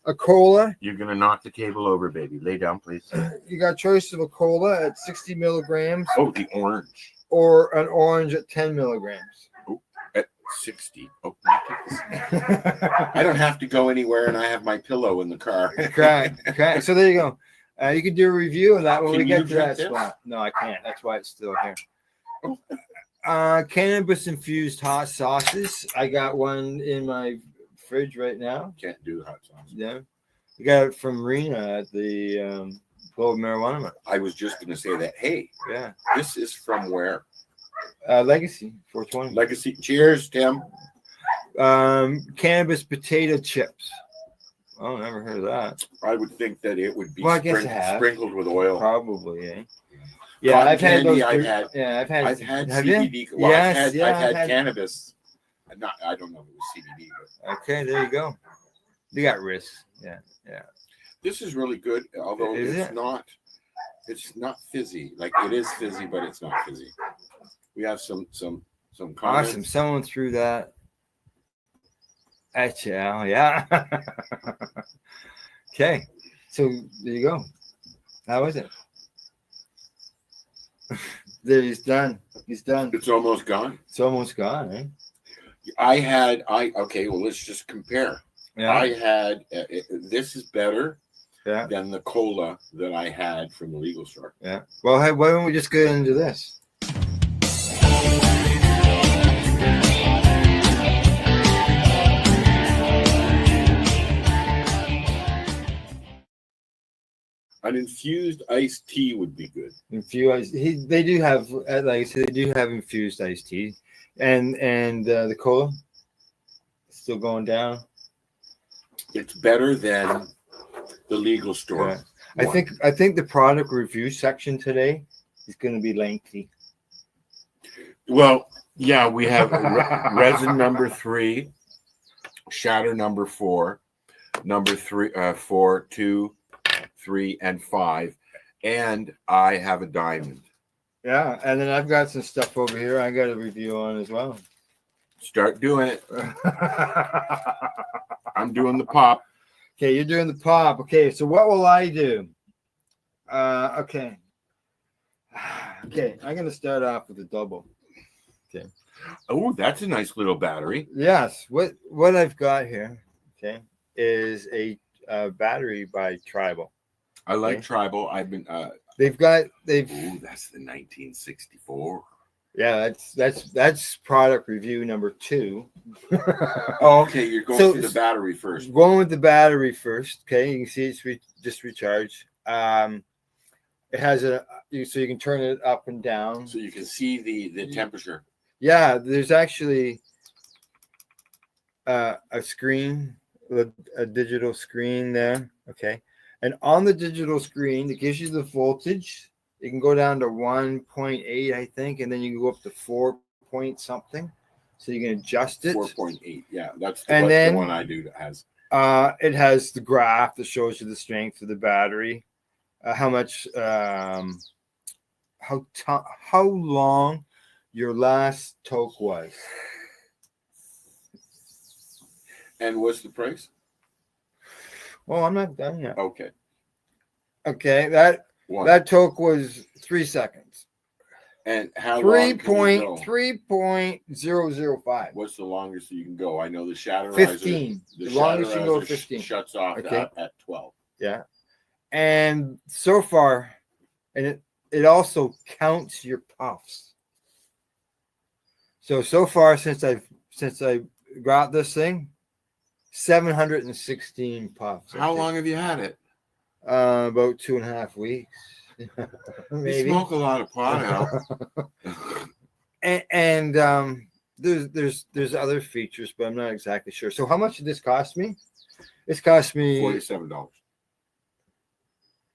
a cola. You're gonna knock the table over, baby. Lay down, please. You got a choice of a cola at 60 milligrams. Oh, the orange. Or an orange at 10 milligrams. Oh, at 60. Oh, I don't have to go anywhere, and I have my pillow in the car. Correct. So there you go. You can do a review of that when we get to that this? spot. No, I can't. That's why it's still here. Cannabis infused hot sauces. I got one in my fridge right now. Can't do hot sauce. Yeah. You got it from Rena at the Global Marijuana Mart. I was just going to say that. Hey, yeah. This is from where? Legacy 420. Legacy. Cheers, Tim. Cannabis potato chips. Oh, never heard of that. I would think that it would be sprinkled with oil. Probably, eh? Yeah, Cotton I've had those. I've had Have CBD. you? Well, Yes, I've had cannabis. I don't know if it was CBD, but okay, there you go. You got risks. Yeah. This is really good, although Is it's it? not. It's not fizzy. Like it is fizzy, but it's not fizzy. We have some comments. Awesome. Someone threw that at you, Al. Yeah. Okay. So there you go. How is it? There, he's done. He's done. It's almost gone. It's almost gone, eh? Okay, well, let's just compare. Yeah. I had this is better Yeah. than the cola that I had from the legal store. Yeah. Well, hey, why don't we just get into this? An infused iced tea would be good. They do have, like I said, they do have infused iced tea, and the cola still going down. It's better than the legal store. Yeah. I think the product review section today is going to be lengthy. Well, yeah, we have resin number 3, shatter number 4, number 3, 4, 2, 3, and 5, and I have a diamond. Yeah, and then I've got some stuff over here I got a review on as well. Start doing it. I'm doing the pop. Okay, you're doing the pop. Okay, so what will I do? Okay, I'm going to start off with a double. Okay. Oh, that's a nice little battery. Yes. What I've got here, okay, is a battery by Tribal. I like Tribal. I've been. They've. Oh, that's the 1964. Yeah, that's product review number 2. Oh, okay. You're going through the battery first. Going with the battery first. Okay, you can see it's just recharged. It has so you can turn it up and down, so you can see the temperature. Yeah, there's actually a screen, a digital screen there. Okay, and on the digital screen, it gives you the voltage. You can go down to 1.8, I think, and then you can go up to 4 point something. So you can adjust it. 4.8, yeah, that's the one I do that has. It has the graph that shows you the strength of the battery, how much, how long your last toke was. And what's the price? Well, I'm not done yet. Okay. Okay, that toke was 3 seconds. And how long? 3.005. What's the longest you can go? I know the shatterizer. 15. The longest you can go 15. Shuts off at 12. Yeah. And so far, and it also counts your puffs. So far since I got this thing, 716 puffs. How long have you had it? About 2.5 weeks. Maybe. You smoke a lot of pot out. and there's other features, but I'm not exactly sure. So how much did this cost me? This cost me $47.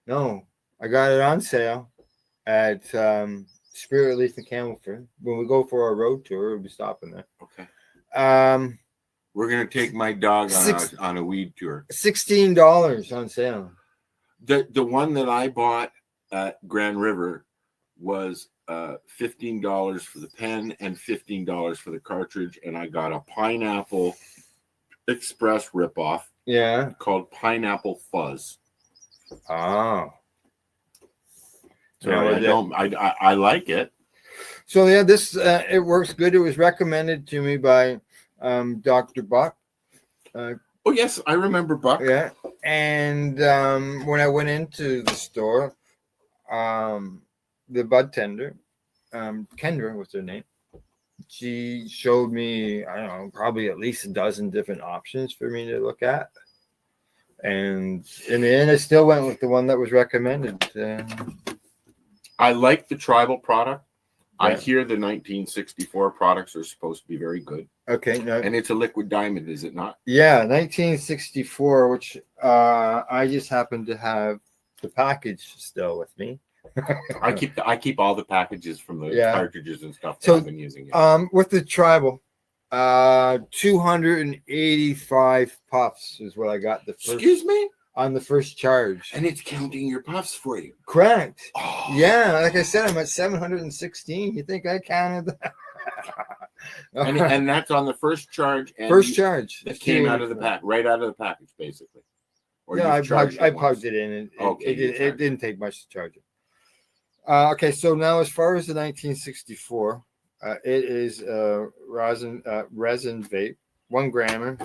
No, I got it on sale at Spirit Leaf in Campbellford. When we go for our road tour, we'll be stopping there. Okay. We're gonna take my dog on a weed tour. $16 on sale. The one that I bought at Grand River was $15 for the pen and $15 for the cartridge, and I got a pineapple Express ripoff Yeah. called Pineapple Fuzz. Oh. So Yeah, I like it. So yeah, this it works good. It was recommended to me by Dr. Buck. Oh yes, I remember Buck. Yeah, and when I went into the store, the bud tender, Kendra was her name. She showed me, I don't know, probably at least a dozen different options for me to look at. And in the end, I still went with the one that was recommended. I like the tribal product. I Yeah. hear the 1964 products are supposed to be very good. Okay, no, And it's a liquid diamond, is it not? yeah, 1964, which I just happen to have the package still with me. I keep all the packages from the Yeah. cartridges and stuff that So, I've been using. It. With the tribal, 285 puffs is what I got the first. Excuse me? On the first charge. And it's counting your puffs for you. Correct. Oh. Yeah, like I said, I'm at 716. You think I counted that? and that's on the first charge. And first charge. That came out of the pack, right out of the package, basically. Or yeah, I plugged once. it in, and Okay, it didn't take much to charge it. Okay, so now as far as the 1964, it is resin vape, 1 grammer.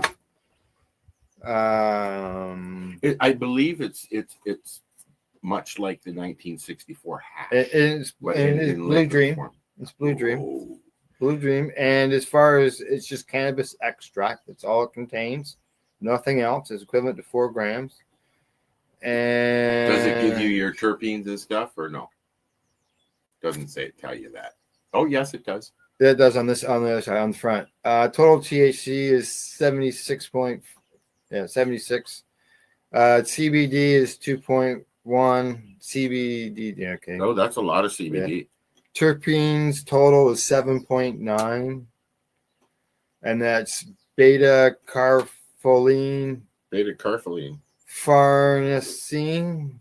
I believe it's much like the 1964 hat. It is Blue Dream. Form. It's Blue Dream. Blue Dream. And as far as it's just cannabis extract, that's all it contains. Nothing else. It's equivalent to 4 grams. And does it give you your terpenes and stuff or no? Doesn't tell you that. Oh yes, it does. It does on the other side, on the front. Total THC is 76. CBD is 2.1. CBD, yeah, okay. Oh, that's a lot of CBD. Yeah. Terpenes total is 7.9, and that's beta carpholine. Beta carpholine. Farnesene.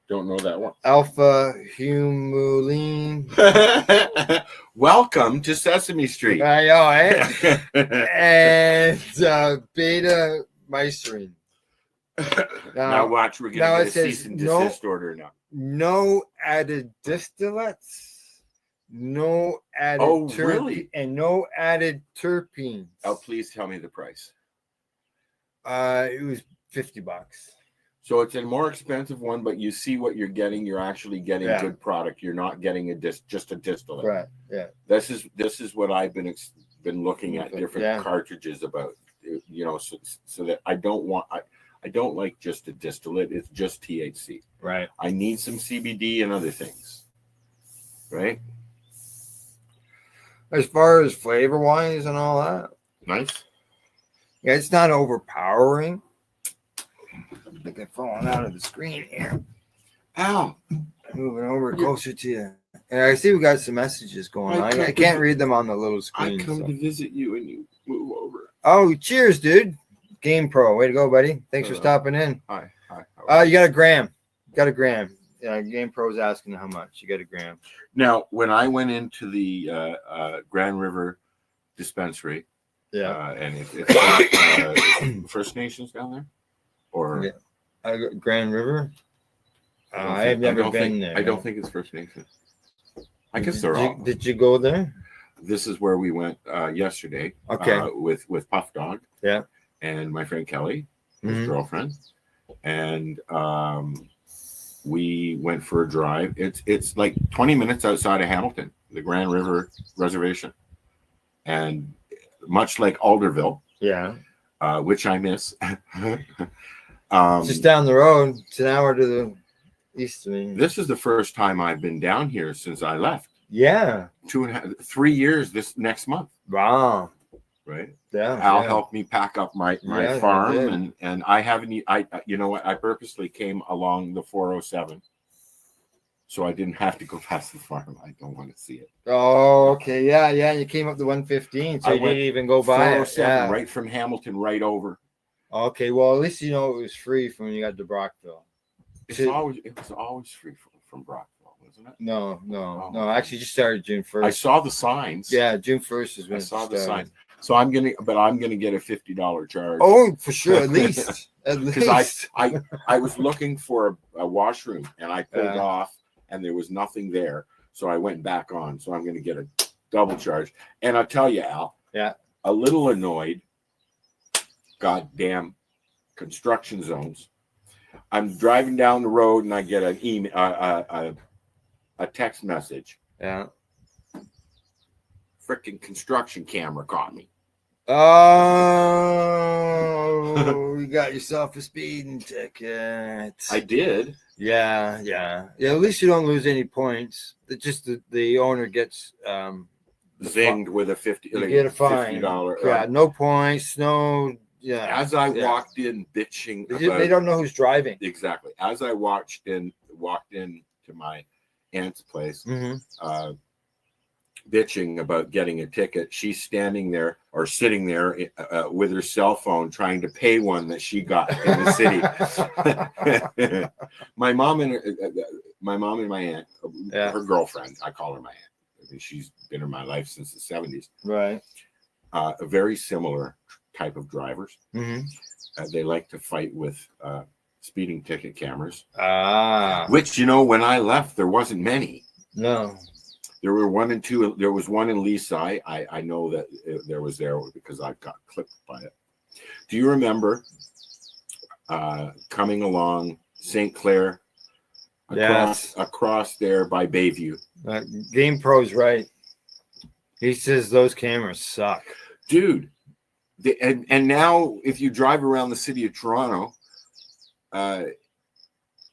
Don't know that one. Alpha humulene. Welcome to Sesame Street. I know, eh? And beta mycerine. Now watch, we're going to get a cease and desist order now. No added distillates, no added really? And no added terpenes. Oh, please tell me the price. It was $50. So it's a more expensive one, but you see what you're getting. You're actually getting good product. You're not getting just a distillate. Right. Yeah. This is what I've been looking at different cartridges about. You know, so that I don't like just a distillate. It's just THC. Right. I need some CBD and other things. Right. As far as flavor wise and all that, nice. Yeah, it's not overpowering. I think I'm falling out of the screen here. Ow. Moving over closer to you. And I see we got some messages going on. I can't read them on the little screen. I come to visit you and you move over. Oh, cheers, dude. Game Pro. Way to go, buddy. Thanks for stopping in. Hi. You got a gram. Game Pro's asking how much. You got a gram. Now, when I went into the Grand River dispensary, and it's First Nations down there? Or Grand River? I've never been there. I don't think it's First Nations. I guess they're all. Did you go there? This is where we went yesterday. Okay. With Puff Dog. Yeah. And my friend Kelly, his girlfriend, and we went for a drive. It's like 20 minutes outside of Hamilton, the Grand River Reservation, and much like Alderville. Yeah. Which I miss. Just down the road. It's an hour to the east of me. This is the first time I've been down here since I left. Yeah. 3 years this next month. Wow. Right. Yeah. Al helped me pack up my farm, and I haven't. You know what? I purposely came along the 407, so I didn't have to go past the farm. I don't want to see it. Oh, okay. Yeah. You came up to 115, so you didn't even go by it. Yeah. Right from Hamilton, right over. Okay. Well, at least you know it was free from when you got to Brockville. It was always free from Brockville, wasn't it? No. Actually, just started June 1st. I saw the signs. Yeah, June 1st is when I saw the signs. So I'm gonna get a $50 charge. Oh, for sure, at least. Because I was looking for a washroom and I pulled off and there was nothing there. So I went back on. So I'm going to get a double charge. And I'll tell you, Al, a little annoyed. Goddamn construction zones. I'm driving down the road and I get an email, a text message. Yeah. Freaking construction camera caught me. Oh, you got yourself a speeding ticket. I did. Yeah. At least you don't lose any points. It just the owner gets zinged with a $50. You get a fine. $50. Yeah, no points, no. Yeah. As I walked in, bitching, they don't know who's driving. Exactly. As I walked in to my aunt's place, bitching about getting a ticket. She's standing there or sitting there with her cell phone trying to pay one that she got in the city. my mom and my aunt, her girlfriend, I call her my aunt. I mean, she's been in my life since the 70s. Right. A very similar type of drivers. They like to fight with speeding ticket cameras. Which, when I left, there wasn't many. No. There were one and two. There was one in Leaside. I know that there was there because I got clipped by it. Do you remember coming along St. Clair across there by Bayview? Game Pro's right. He says those cameras suck. Dude. And now if you drive around the city of Toronto,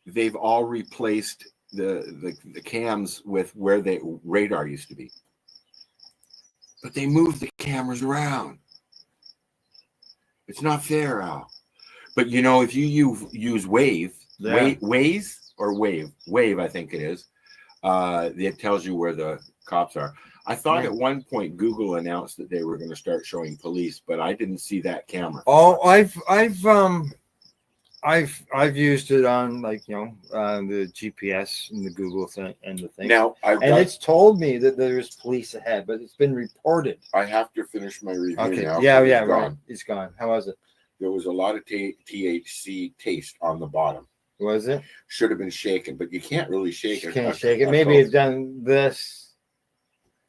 they've all replaced the cams with where the radar used to be, but they moved the cameras around. It's not fair, Al. But if you use Wave, I think it is, it tells you where the cops are. I thought at one point Google announced that they were going to start showing police, but I didn't see that camera. Oh, I've used it on the GPS and the Google thing and the thing. Now it's told me that there's police ahead, but it's been reported. I have to finish my review now. Yeah, right. It's gone. How was it? There was a lot of THC taste on the bottom. Was it? Should have been shaken, but you can't really shake it. You can't shake it. Maybe it's done this.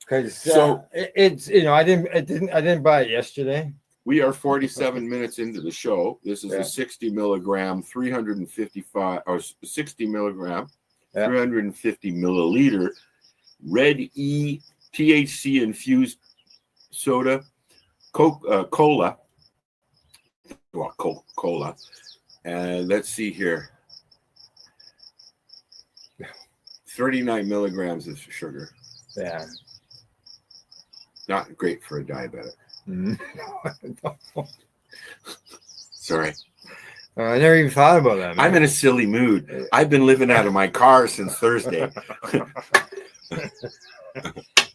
Because I didn't buy it yesterday. We are 47 minutes into the show. This is a 60 milligram, 355 or 60 milligram, 350 milliliter Red E THC infused soda, cola. Well, Coca-Cola. And let's see here. 39 milligrams of sugar. Yeah. Not great for a diabetic. Sorry. I never even thought about that, man. I'm in a silly mood. I've been living out of my car since Thursday.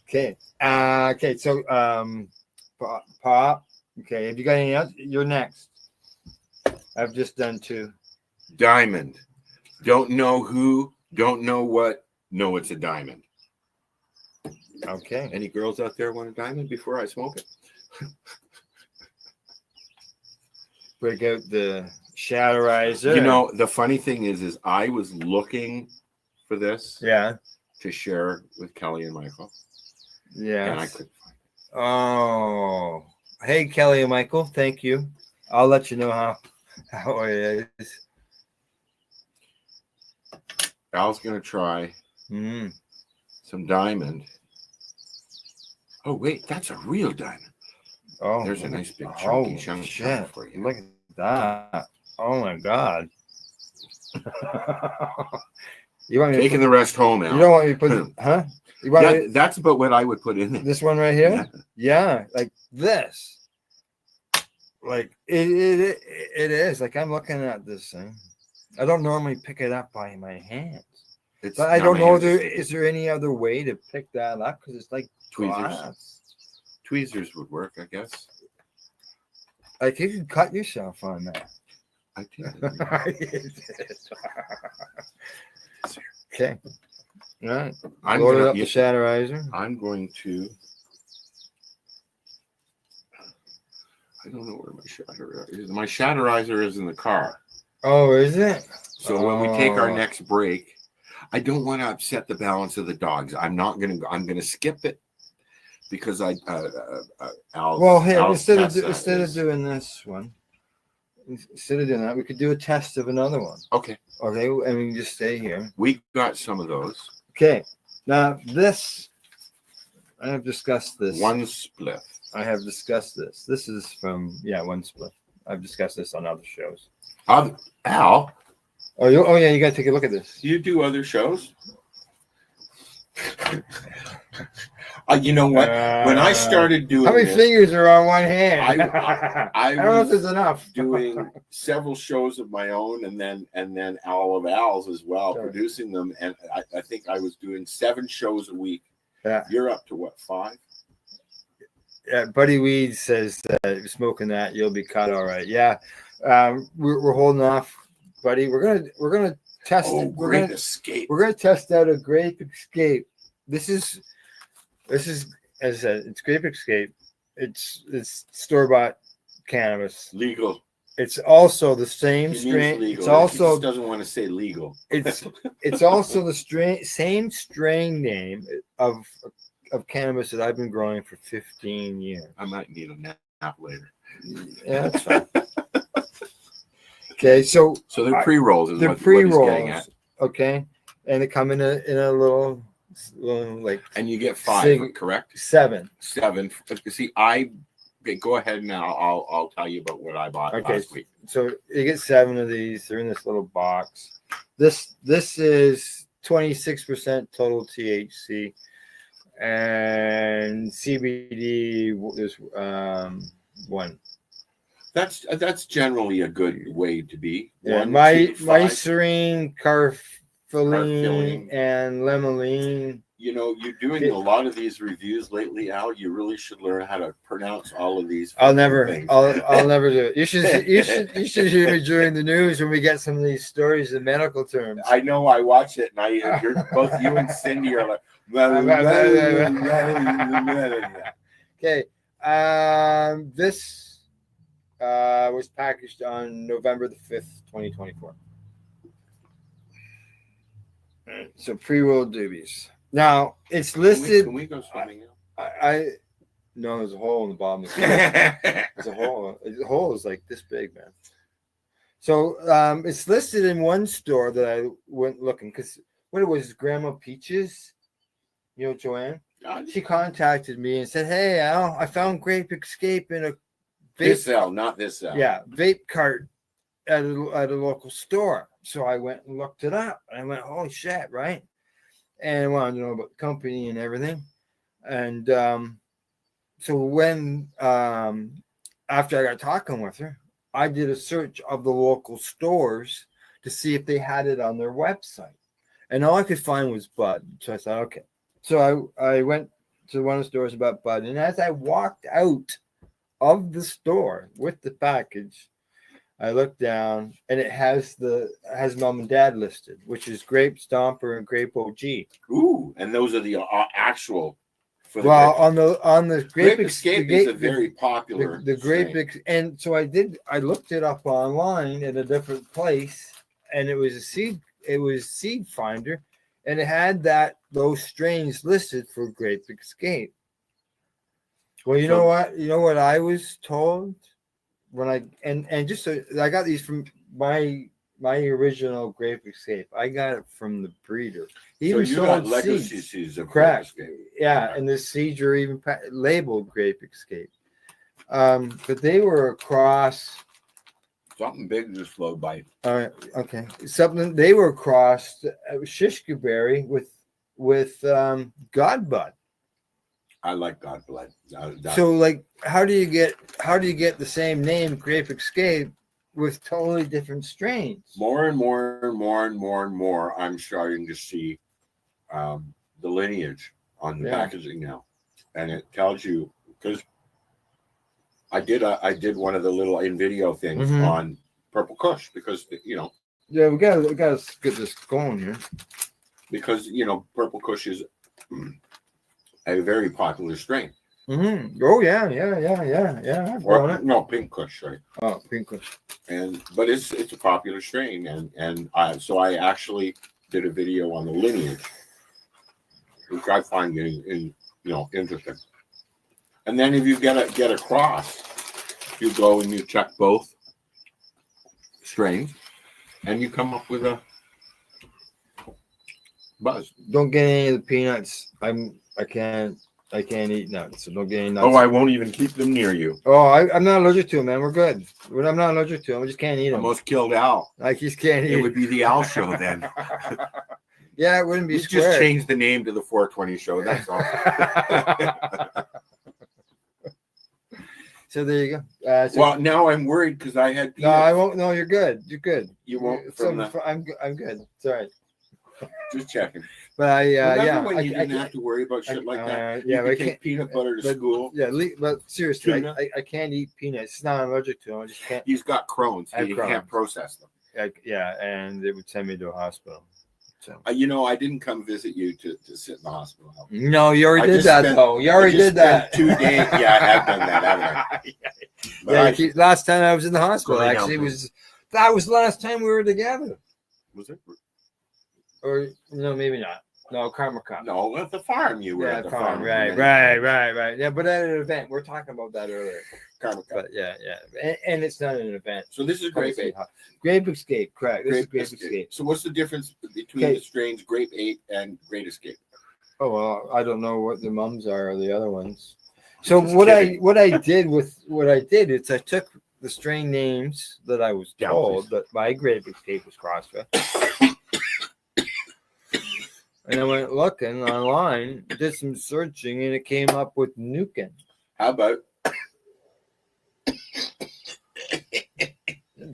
Okay. So, Pop. Okay. Have you got any else? You're next. I've just done two. Diamond. Don't know who. Don't know what. No, it's a diamond. Okay. Any girls out there want a diamond before I smoke it? Break out the Shatterizer. The funny thing is I was looking for this. Yeah. To share with Kelly and Michael. Yeah. And I couldn't find it. Oh. Hey, Kelly and Michael. Thank you. I'll let you know how it is. Al's gonna try some diamond. Oh wait, that's a real diamond. Oh, there's a nice big chunky shit for you. Look at that! Oh my god! You want me taking the rest home now? You don't want me to put, huh? You want that's about what I would put in it. This one right here. Yeah, like this. Like it is. Like I'm looking at this thing. I don't normally pick it up by my hands. But I don't know. Is there any other way to pick that up? Because it's like tweezers. Tweezers would work, I guess. Like you could cut yourself on that. I did. Okay. All right. I'm Load gonna up the Shatterizer. I'm going to. I don't know where my shatterizer is. My shatterizer is in the car. Oh, is it? So when we take our next break, I don't want to upset the balance of the dogs. I'm gonna skip it because Al's, well, here Al's instead of doing this one, instead of doing that, we could do a test of another one. Okay, and we can just stay here. We got some of those. Okay, now this I have discussed this. One split. I have discussed this. This is from One Split. I've discussed this on other shows. Al. Oh, yeah, you got to take a look at this. You do other shows? You know what? When I started doing how many fingers are on one hand? I don't know if there's enough. Doing several shows of my own, and then all of Al's as well, producing them. And I think I was doing 7 shows a week. Yeah. You're up to what, 5? Yeah, Buddy Weed says smoking that you'll be cut all right. Yeah, we're holding off, Buddy. We're gonna test. We're gonna test out a Grape Escape. This is as I said, it's Grape Escape. It's store-bought cannabis. Legal. It's also the same strain. Legal. It's also he just doesn't want to say legal. It's also the same strain name of cannabis that I've been growing for 15 years. I might need a nap later. Yeah, that's fine. Okay, so they're pre-rolls. They're pre-rolls. Okay, and they come in a little like. And you get 5, correct? 7. 7. See, go ahead now. I'll tell you about what I bought last week. So you get 7 of these. They're in this little box. This is 26% total THC. And CBD is 1. That's generally a good way to be. Yeah, mycerine, carfilene, and limonene. You know, you're doing a lot of these reviews lately, Al. You really should learn how to pronounce all of these. I'll never do it. You should hear me during the news when we get some of these stories in medical terms. I know. I watch it, and both you and Cindy are like. Okay. This was packaged on November the 5th, 2024. So pre-rolled doobies. Now it's listed. Can we go swimming now? No, there's a hole in the bottom of the There's a hole. The hole is like this big, man. So it's listed in one store that I went looking because what it was, Grandma Peaches. You know, Joanne? She contacted me and said, "Hey, Al, I found Grape Escape in a vape, not this Al. Yeah, vape cart at a local store." So I went and looked it up. And I went, "Holy shit!" Right? And I wanted to know about the company and everything. And so when after I got talking with her, I did a search of the local stores to see if they had it on their website, and all I could find was Bud. So I thought, okay. So I went to one of the stores about Bud, and as I walked out of the store with the package, I looked down, and it has Mom and Dad listed, which is Grape Stomper and Grape OG. Ooh, and those are the actual. On the Grape Escape is a very popular. The Grape, and so I looked it up online at a different place, and it was Seed Finder. And it had those strains listed for Grape Escape. Well, you know what I was told when I got these from my original Grape Escape. I got it from the breeder. He even sold seeds of Grape Escape. Yeah, and the seeds are even labeled Grape Escape. But they were across. Something big just flowed by. All right. Okay. They were crossed Shishka berry with Godbud. I like Godbud. So, like, how do you get the same name, Grape Escape, with totally different strains? More and more and more and more and more, I'm starting to see the lineage on the packaging now, and it tells you because. I did one of the little in video things on Purple Kush because Yeah, we gotta get this going here. Because Purple Kush is a very popular strain. Mm-hmm. Oh yeah. I've grown it. No, Pink Kush, right? Oh, Pink Kush. But it's a popular strain, and I actually did a video on the lineage, which I find interesting. And then if you get across, you go and you check both strains, and you come up with a buzz. Don't get any of the peanuts. I can't eat nuts, so don't get any nuts. Oh, I won't even keep them near you. Oh, I'm not allergic to them, man. We're good. I'm not allergic to them. I just can't eat them. Almost killed Al. I just can't eat. It would be the Al show then. Yeah, it wouldn't be. You just change the name to the 420 show. That's all. So there you go. Well, now I'm worried because I had. No, I won't. No, you're good. You're good. You won't. I'm good. It's all right. Just checking. But Remember when you didn't have to worry about shit like that? Yeah, you could take peanut butter to school. Yeah, but seriously, I can't eat peanuts. It's not allergic to them. I just can't. He's got Crohn's. He can't process them. And it would send me to a hospital. So I didn't come visit you to sit in the hospital. No, you already did that, though. You already did that. 2 days. Yeah, I have done that, haven't I? Last time I was in the hospital, actually, that was the last time we were together. Was it? Or no, maybe not. No, Karma Cup. No, at the farm you were. Yeah, at the farm. farm. Right. Yeah, but at an event, we're talking about that earlier. Karma Cup. But yeah, and it's not an event. So this is Grape 8. Grape Escape, correct. This is Grape Escape. So what's the difference between the strains Grape 8 and Great Escape? Oh well, I don't know what the mums are or the other ones. So what I did is I took the strain names that I was told that my Grape Escape was crossed with. And I went looking online, did some searching, and it came up with Nukin. How about?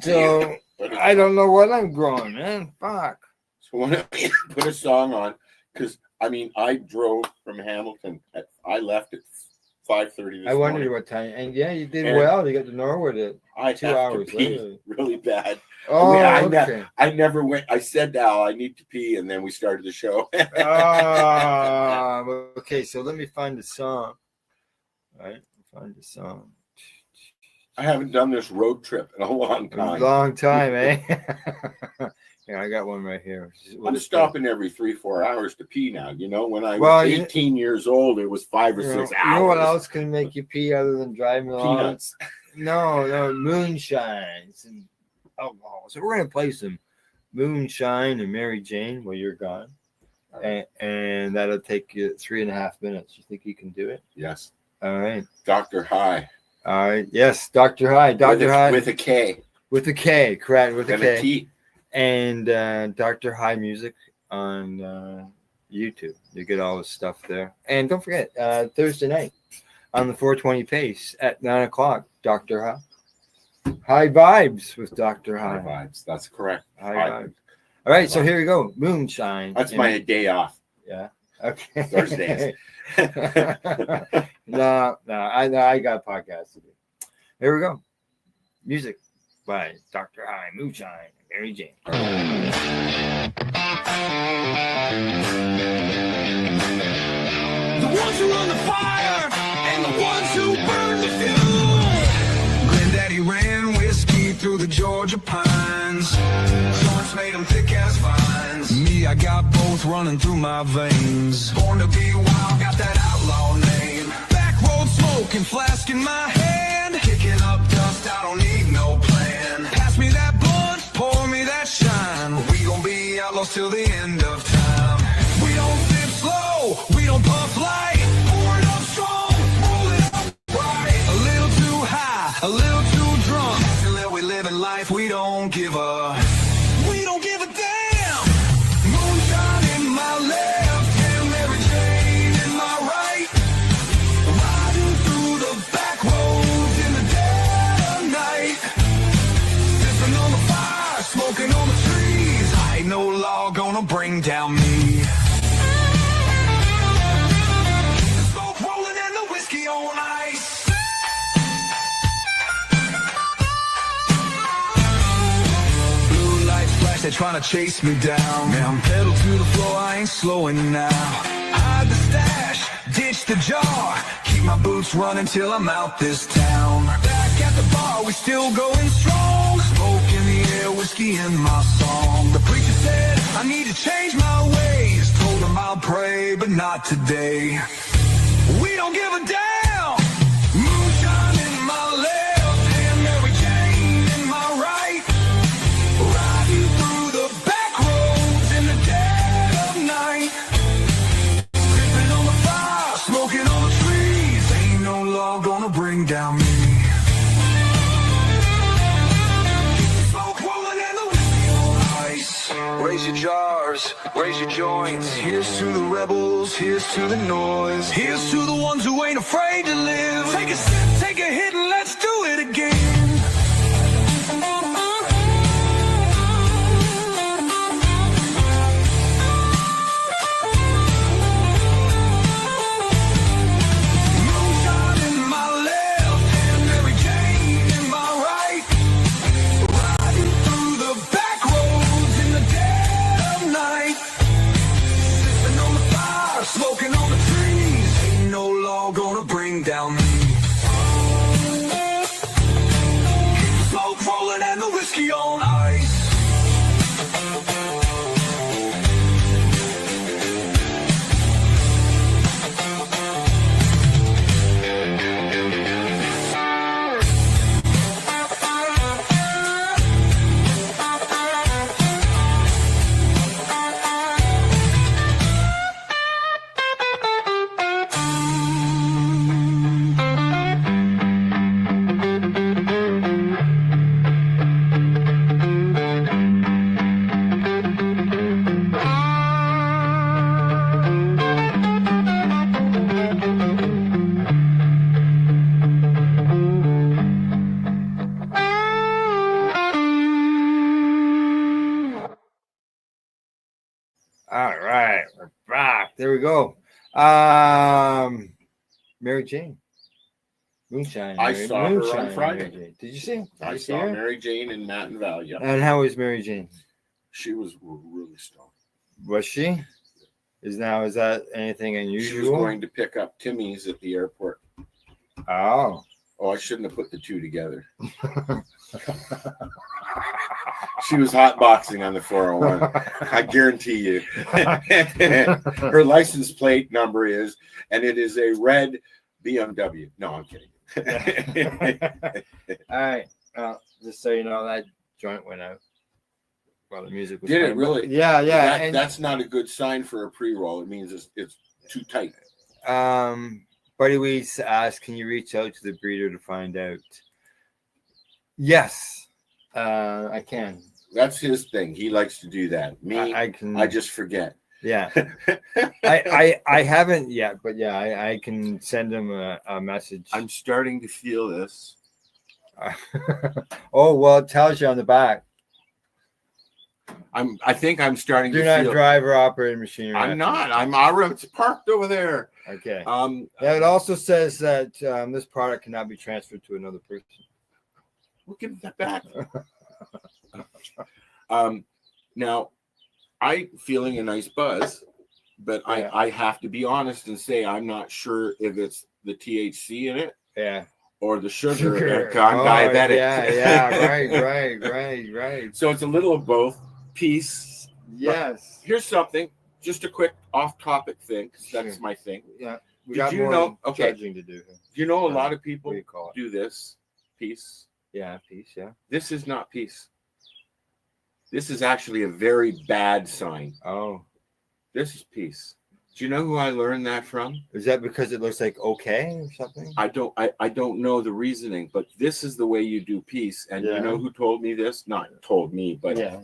So I don't know what I'm growing, man. Fuck. So when I put a song on, because I drove from Hamilton. I left at 5:30. I wondered what time, and yeah, you did well. You got to Norwood at 2 hours later. Really bad. Oh, okay. I never went. I said to Al, I need to pee, and then we started the show. Okay, so let me find the song. All right, find the song. I haven't done this road trip in a long time. Eh? Yeah, I got one right here. I'm stopping every 3-4 hours to pee now. When I was 18 years old, it was 5 or 6 hours. You know what else can make you pee other than driving along? Peanuts. No, moonshines and alcohol. So we're gonna play some Moonshine and Mary Jane while you're gone, and that'll take you 3.5 minutes. You think you can do it? Yes. All right. Dr. High. All right. Yes, Dr. High. Dr. High with a K. With a K, correct? With a K. A T. And Dr. High Music on YouTube. You get all the stuff there. And don't forget, Thursday night on the 420 Pace at 9 o'clock, Dr. High. High Vibes with Dr. High. High Vibes. That's correct. High Vibes. All right, so here we go. Moonshine. That's my day off. Yeah. Okay. Thursdays. No, I got a podcast to do. Here we go. Music by Dr. High, Moonshine, and Mary Jane. The ones who run the fire and the ones who burn the fuel. Granddaddy ran whiskey through the Georgia pines. Joints made them thick as vines. Me, I got both running through my veins. Born to be wild, got that outlaw name. Back road smoking, flask in my hand. Kicking up dust, I don't need no plan. Pass me that blunt, pour me that shine. We gon' be outlaws till the end of time. We don't sip slow, we don't puff light. Pour it up strong, roll it up right. A little too high, a little too drunk. Till we living life, we don't give a damn. Moonshine in my left and Mary Jane in my right. Riding through the back roads in the dead of night. Sipping on the fire, smoking on the trees. Ain't no law gonna bring down me. The smoke rolling and the whiskey on ice. They're trying to chase me down. Now I'm pedal to the floor, I ain't slowing now. Hide the stash, ditch the jar. Keep my boots running till I'm out this town. Back at the bar, we still going strong. Smoke in the air, whiskey in my song. The preacher said I need to change my ways. Told him I'll pray, but not today. We don't give a damn. Moonshine in my left hand, Mary Jane in my right. Riding through the back roads in the dead of night. Sipping on the fire, smoking on the trees. Ain't no law gonna bring down me. Smoke rolling and the whiskey on ice. Raise your jars, raise your joints. Here's to the rebels, here's to the noise. Here's to the ones who ain't afraid to live. Take a sip, take a hit, and let's do it again. Moonshine in my left hand, Mary Jane in my right. Riding through the back roads in the dead of night. Sipping on the fire, smoking on the trees. Ain't no law gonna bring down me. Smoke rolling and the whiskey on ice. All right, we're back. There we go. Mary Jane. Moonshine. I Mary- saw her on Moonshine, Friday. Mary Jane. Did you see? Did I you see saw her? Mary Jane in Mountain Valley. Yeah. And how was Mary Jane? She was really stoned. Was she? Is that anything unusual? She was going to pick up Timmy's at the airport. Oh. Oh, I shouldn't have put the two together. She was hotboxing on the 401. I guarantee you. Her license plate number is, and it is a red BMW. No, I'm kidding. All right. Just so you know, that joint went out while the music was Did it playing. really? Yeah, yeah. That's not a good sign for a pre-roll. It means it's too tight. Buddy Weeds asked, can you reach out to the breeder to find out? Yes, I can. That's his thing. He likes to do that. Me, I can. I just forget. Yeah. I haven't yet, but yeah, I can send him a message. I'm starting to feel this. Oh, well, it tells you on the back. I think I'm starting Do to not feel. drive or operate machinery. I'm not. It's parked over there. Okay. Yeah, it also says that this product cannot be transferred to another person. We'll give that back. Now, I'm feeling a nice buzz, but Yeah. I have to be honest and say I'm not sure if it's the THC in it. Yeah. Or the sugar. Sugar. I'm diabetic. Yeah, right. So it's a little of both. Peace. Yes. But here's something, just a quick off-topic thing, because that's my thing. Yeah. We Did got you more know? Okay. judging to do. You know, a lot of people What do you call it? do this. Peace. Yeah, peace. Yeah. This is not peace. This is actually a very bad sign. Oh. This is peace. Do you know who I learned that from? Is that because it looks like okay or something? I don't know the reasoning, but this is the way you do peace. And Yeah. you know who told me this? Not told me, but Yeah.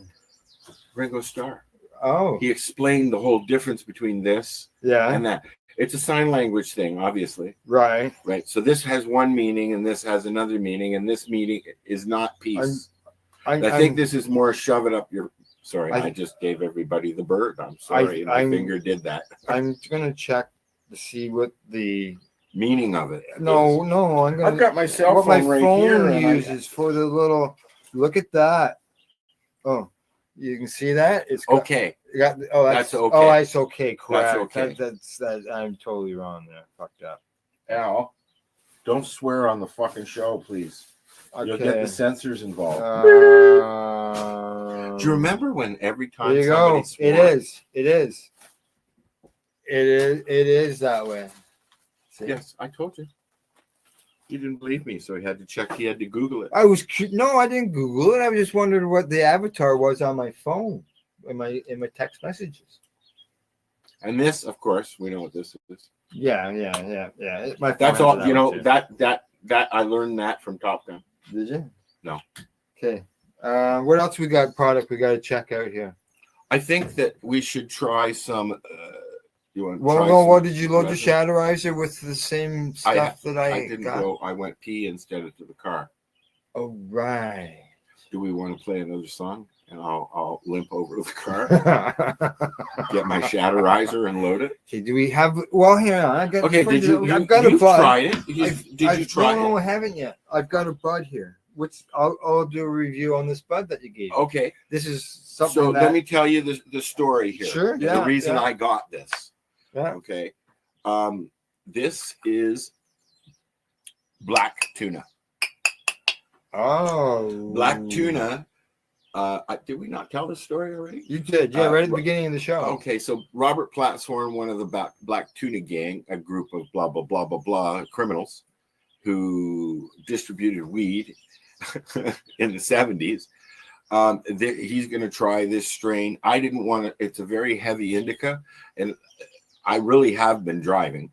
Ringo Starr. Oh. He explained the whole difference between this Yeah. and that. It's a sign language thing, obviously. Right. Right. So this has one meaning and this has another meaning, and this meaning is not peace. I think this is more shove it up your. Sorry, I just gave everybody the bird. I'm sorry, my finger did that. I'm gonna check to see what the meaning of it. No, I'm gonna. I've got my cell what phone my right phone here, and I- uses for the little. Look at that. Oh, you can see that. It's got, Okay. you got, oh, that's okay. Oh, that's okay. Correct. okay. That's that. I'm totally wrong there. Fucked up. Al, don't swear on the fucking show, please. You'll get the censors involved. Do you remember when every time there you somebody go. swore? It is that way. See? Yes, I told you. He didn't believe me, so he had to Google it. I didn't Google it. I was just wondering what the avatar was on my phone, in my text messages. And this, of course, we know what this is. Yeah. My That's phone all. has You know too. that I learned that from Top Gun. Did you? No. Okay. What else we got? Product we got to check out here. I think that we should try some. You want? What did you load your Shadowizer with the same stuff that I didn't got? go. I went pee instead of to the car. Oh right. Do we want to play another song? And I'll limp over to the car, get my Shadowizer and load it. Okay. Do we have? Well, here I got. Okay. Did you? I've got a you bud. tried it? Did you try No, I it? haven't yet. I've got a bud here. I'll do a review on this bud that you gave. Okay. This is something. So that, let me tell you the story here. Sure. The Yeah. reason I got this. Yeah. Okay. This is black tuna. Oh. Black tuna. Did we not tell this story already? You did, yeah, right at the beginning of the show. Okay, so Robert Platshorn, one of the black tuna gang, a group of blah blah blah blah blah criminals who distributed weed in the 70s. He's going to try this strain. I didn't want to. It's a very heavy indica, and I really have been driving,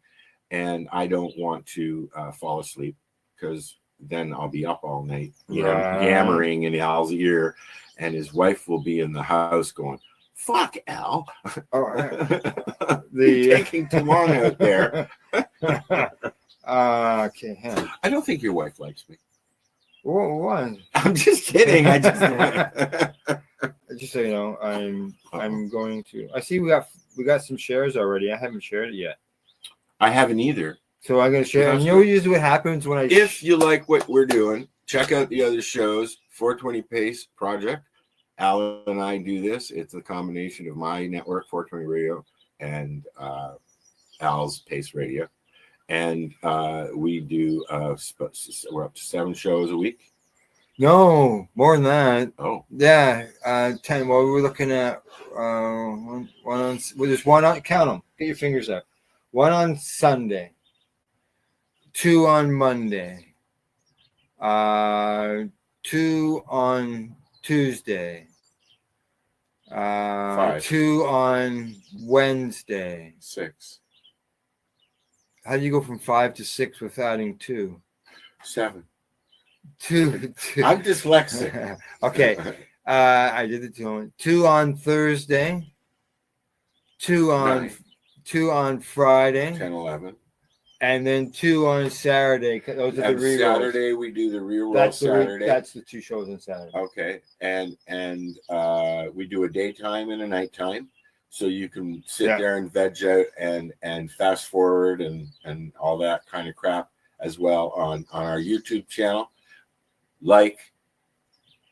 and I don't want to fall asleep because then I'll be up all night yammering in Al's ear, and his wife will be in the house going, "Fuck Al, you're taking too long out there." Okay. I don't think your wife likes me. What? I'm just kidding. Just so you know, I'm going to. I see we got some shares already. I haven't shared it yet. I haven't either. So I'm gonna share. And you know usually what happens when I. If you like what we're doing, check out the other shows. 420 Pace Project. Al and I do this. It's a combination of my network, 420 Radio, and Al's Pace Radio. And we do we're up to 7 shows a week. No, more than that. Oh, yeah, 10. Well, we're looking at one on. Well, there's one on. Count them. Get your fingers up. 1 on Sunday. 2 on Monday. 2 on Tuesday. 5. 2 on Wednesday. 6. How do you go from 5 to 6 with adding 2? 7. 2. I'm dyslexic. Okay. I did the 2 on Thursday. 2 on Friday. 10, 11. And then 2 on Saturday. Those are the rerolls. Saturday we do the reroll. Saturday. That's the 2 shows on Saturday. Okay, and we do a daytime and a nighttime, so you can sit there and veg out and fast forward and all that kind of crap as well on our YouTube channel. Like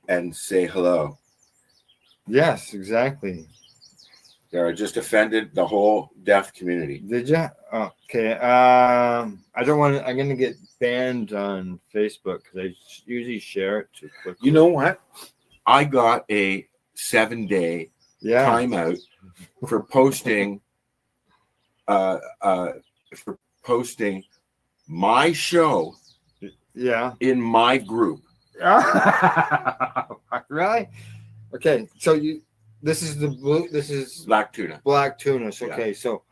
and say hello. Yes, exactly. I just offended the whole deaf community. Did you? Oh, okay. I don't want to. I'm going to get banned on Facebook because I usually share it too quickly. You know what? I got a 7-day timeout for posting. For posting my show. Yeah. In my group. Really? Okay. So this is the blue. This is black tuna. Black tuna. Okay. So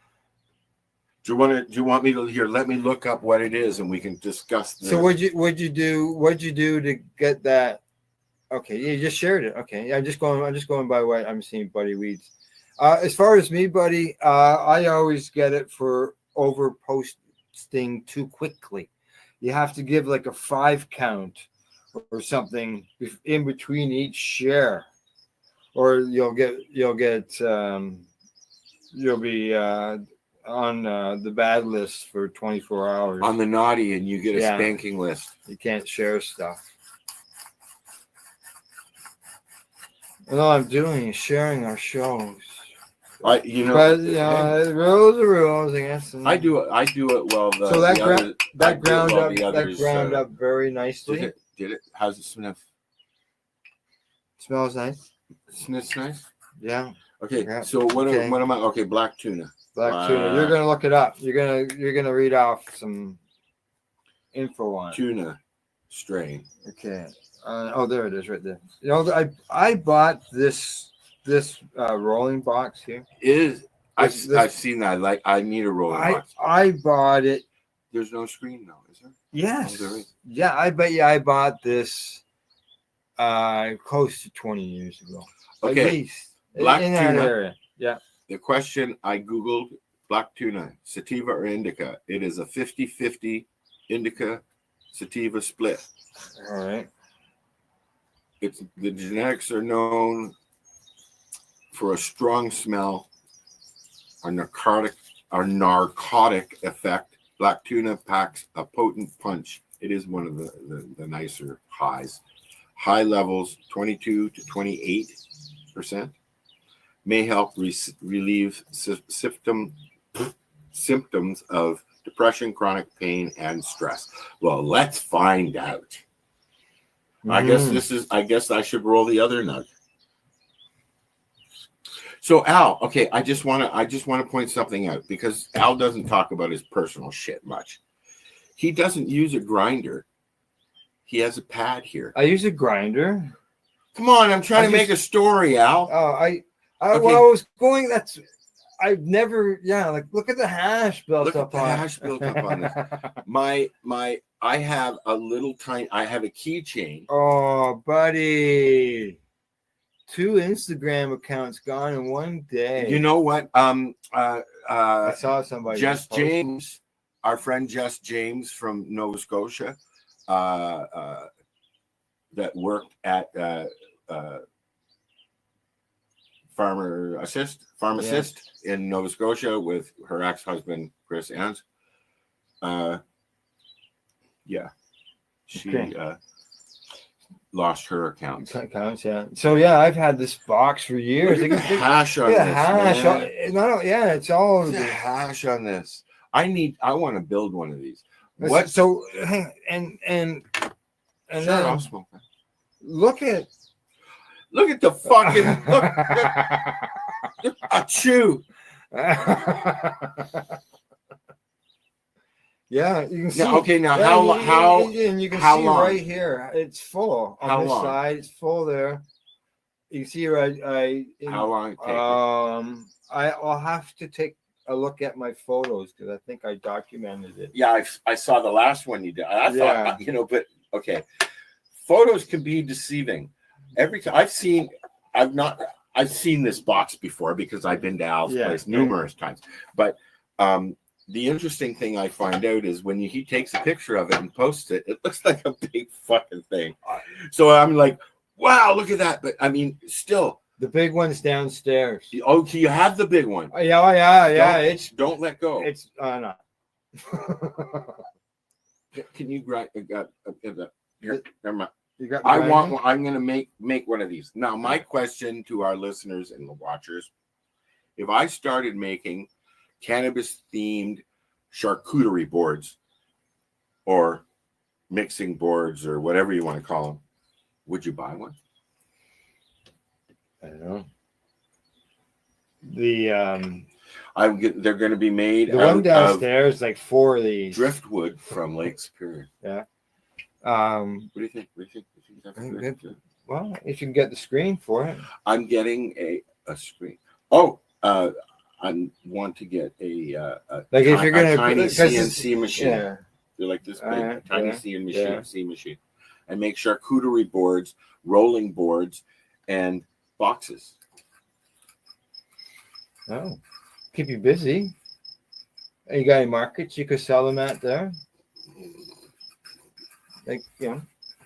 do you want me to here? Let me look up what it is, and we can discuss this. So what'd you do to get that? Okay, you just shared it. Okay, I'm just going by what I'm seeing, Buddy Weeds. As far as me, Buddy, I always get it for over posting too quickly. You have to give like a 5 count or something in between each share, or you'll be on the bad list for 24 hours. On the naughty, and you get a spanking list. You can't share stuff. And all I'm doing is sharing our shows. But the rules are rules, I guess. I do it well. So that ground up very nicely. Did it? How's it sniff? Smells nice. Sniffs nice. Yeah. Okay. Yeah. So what am I? Okay, black tuna. Black tuna. You're gonna look it up. You're gonna read off some info on it. Tuna strain. Okay. There it is, right there. You know, I bought this rolling box here. I've seen that. I need a rolling box. I bought it. There's no screen though, is there? Yes. Oh, there is. Yeah, I bet you I bought this close to 20 years ago. Okay. At least Black in that tuna. area. Yeah. The question I Googled black tuna, sativa or indica. It is a 50-50 indica sativa split. All right. The genetics are known for a strong smell, a narcotic effect. Black tuna packs a potent punch. It is one of the nicer highs. High levels, 22 to 28%, may help relieve symptoms of depression, chronic pain, and stress. Well, let's find out. I guess I should roll the other nug. So Al, okay, I just want to point something out because Al doesn't talk about his personal shit much. He doesn't use a grinder. He has a pad here. I use a grinder. Come on, I'm trying to make a story, Al. Okay. Well, I was going. I've never. Yeah, like look at the hash built up on this. I have a little tiny. I have a keychain. Oh, buddy. 2 Instagram accounts gone in one day. You know what? I saw somebody. Just James, our friend Just James from Nova Scotia, that worked at Pharmacist in Nova Scotia with her ex-husband Chris Ans. She lost her accounts. Yeah. So yeah, I've had this box for years. Look at the hash on this. It's all the hash on this. I want to build one of these. What? So hang on, and sure, then I'll smoke that. Look at the fucking look. Achoo. Yeah, you can see. How and you can how see long? right here. It's full on How this long? side. It's full there. You can see right. How long it take? I'll have to take a look at my photos because I think I documented it. Yeah, I saw the last one you did. I thought, but okay. Photos can be deceiving. Every time I've seen this box before because I've been to Al's place numerous times. But the interesting thing I find out is when he takes a picture of it and posts it, it looks like a big fucking thing. So I'm like, wow, look at that. But I mean, still. The big one's downstairs. Oh, so you have the big one. Yeah. Don't let go. It's no. Can you grind? Here, never mind. I'm going to make one of these. Now, my question to our listeners and the watchers: if I started making cannabis-themed charcuterie boards or mixing boards or whatever you want to call them, would you buy one? I don't know. They're going to be made. The one downstairs, like 4 of these driftwood from Lake Superior. Yeah. What do you think? Well, if you can get the screen for it. I'm getting a screen. Oh, I want to get a if you're going to tiny CNC machine. Yeah. They're like this big, tiny CNC machine, and make charcuterie boards, rolling boards, and boxes. Oh, keep you busy. You got any markets you could sell them at there? Like,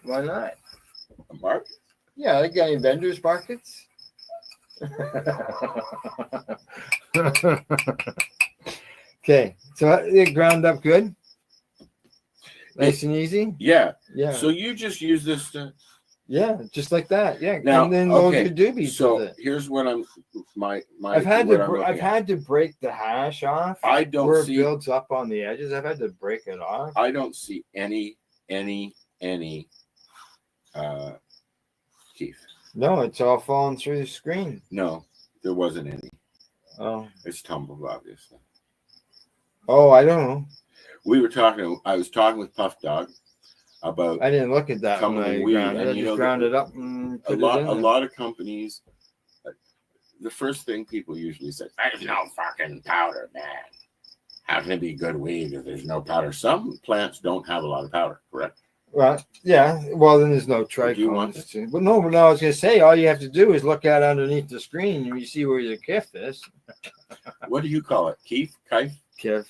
why not? A market? Yeah, like got any vendors markets? Okay, so it ground up good, nice and easy. Yeah. Yeah. So you just use this to Yeah, just like that. Yeah, Now, and then load okay, your doobies so with it. here's what I'm my I've had what to I'm looking I've at. had to break the hash off. I don't where see- it builds up on the edges. I've had to break it off. I don't see any Keith. No, it's all falling through the screen. No, there wasn't any. Oh, It's tumbled, obviously. oh, I don't know. I was talking with Puff Dog about I didn't look at that some when of the I weed, ground it. and I you just know, ground it up and a put lot it in there. of companies. The first thing people usually say, "There's no fucking powder, man. How can it be good weed if there's no powder?" Some plants don't have a lot of powder, correct? Right. Yeah. Well, then there's no Do you want trichomes. But no, I was going to say, all you have to do is look at underneath the screen and you see where your kiff is. What do you call it? Keef? Kife? Kiff.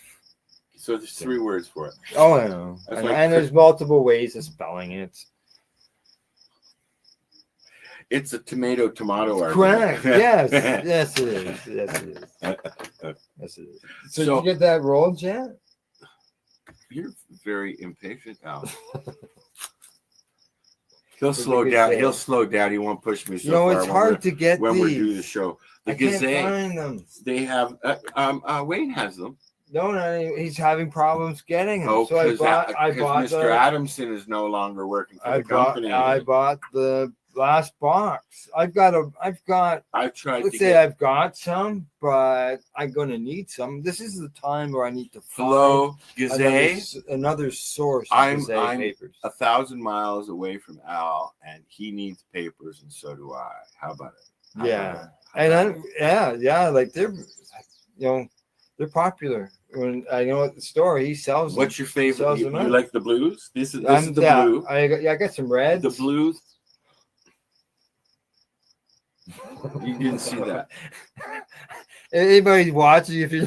So there's 3 words for it. Oh, I know. That's And, like and there's multiple ways of spelling it. It's a tomato argument. Correct. Yes. Yes, it is. Yes, it is. Yes, it is. So, did you get that rolled yet? You're very impatient, Al. He'll slow down. He'll slow down. He won't push me so far. It's hard to get when these. we do the show. The I can't Gazette, find them. they have. Wayne has them. No, not any, he's having problems getting them. Oh, so I because bought Mr. Adamson is no longer working for the company. I bought the last box. I've tried. Let's say I've got some, but I'm gonna need some. This is the time where I need to find another source. Of I'm papers. 1,000 miles away from Al, and he needs papers, and so do I. How about it? Like they're popular. When I know at the store, he sells them. What's your favorite? You like the blues? This is the blue. I got some reds. The blues. You didn't see that. Anybody watching, if you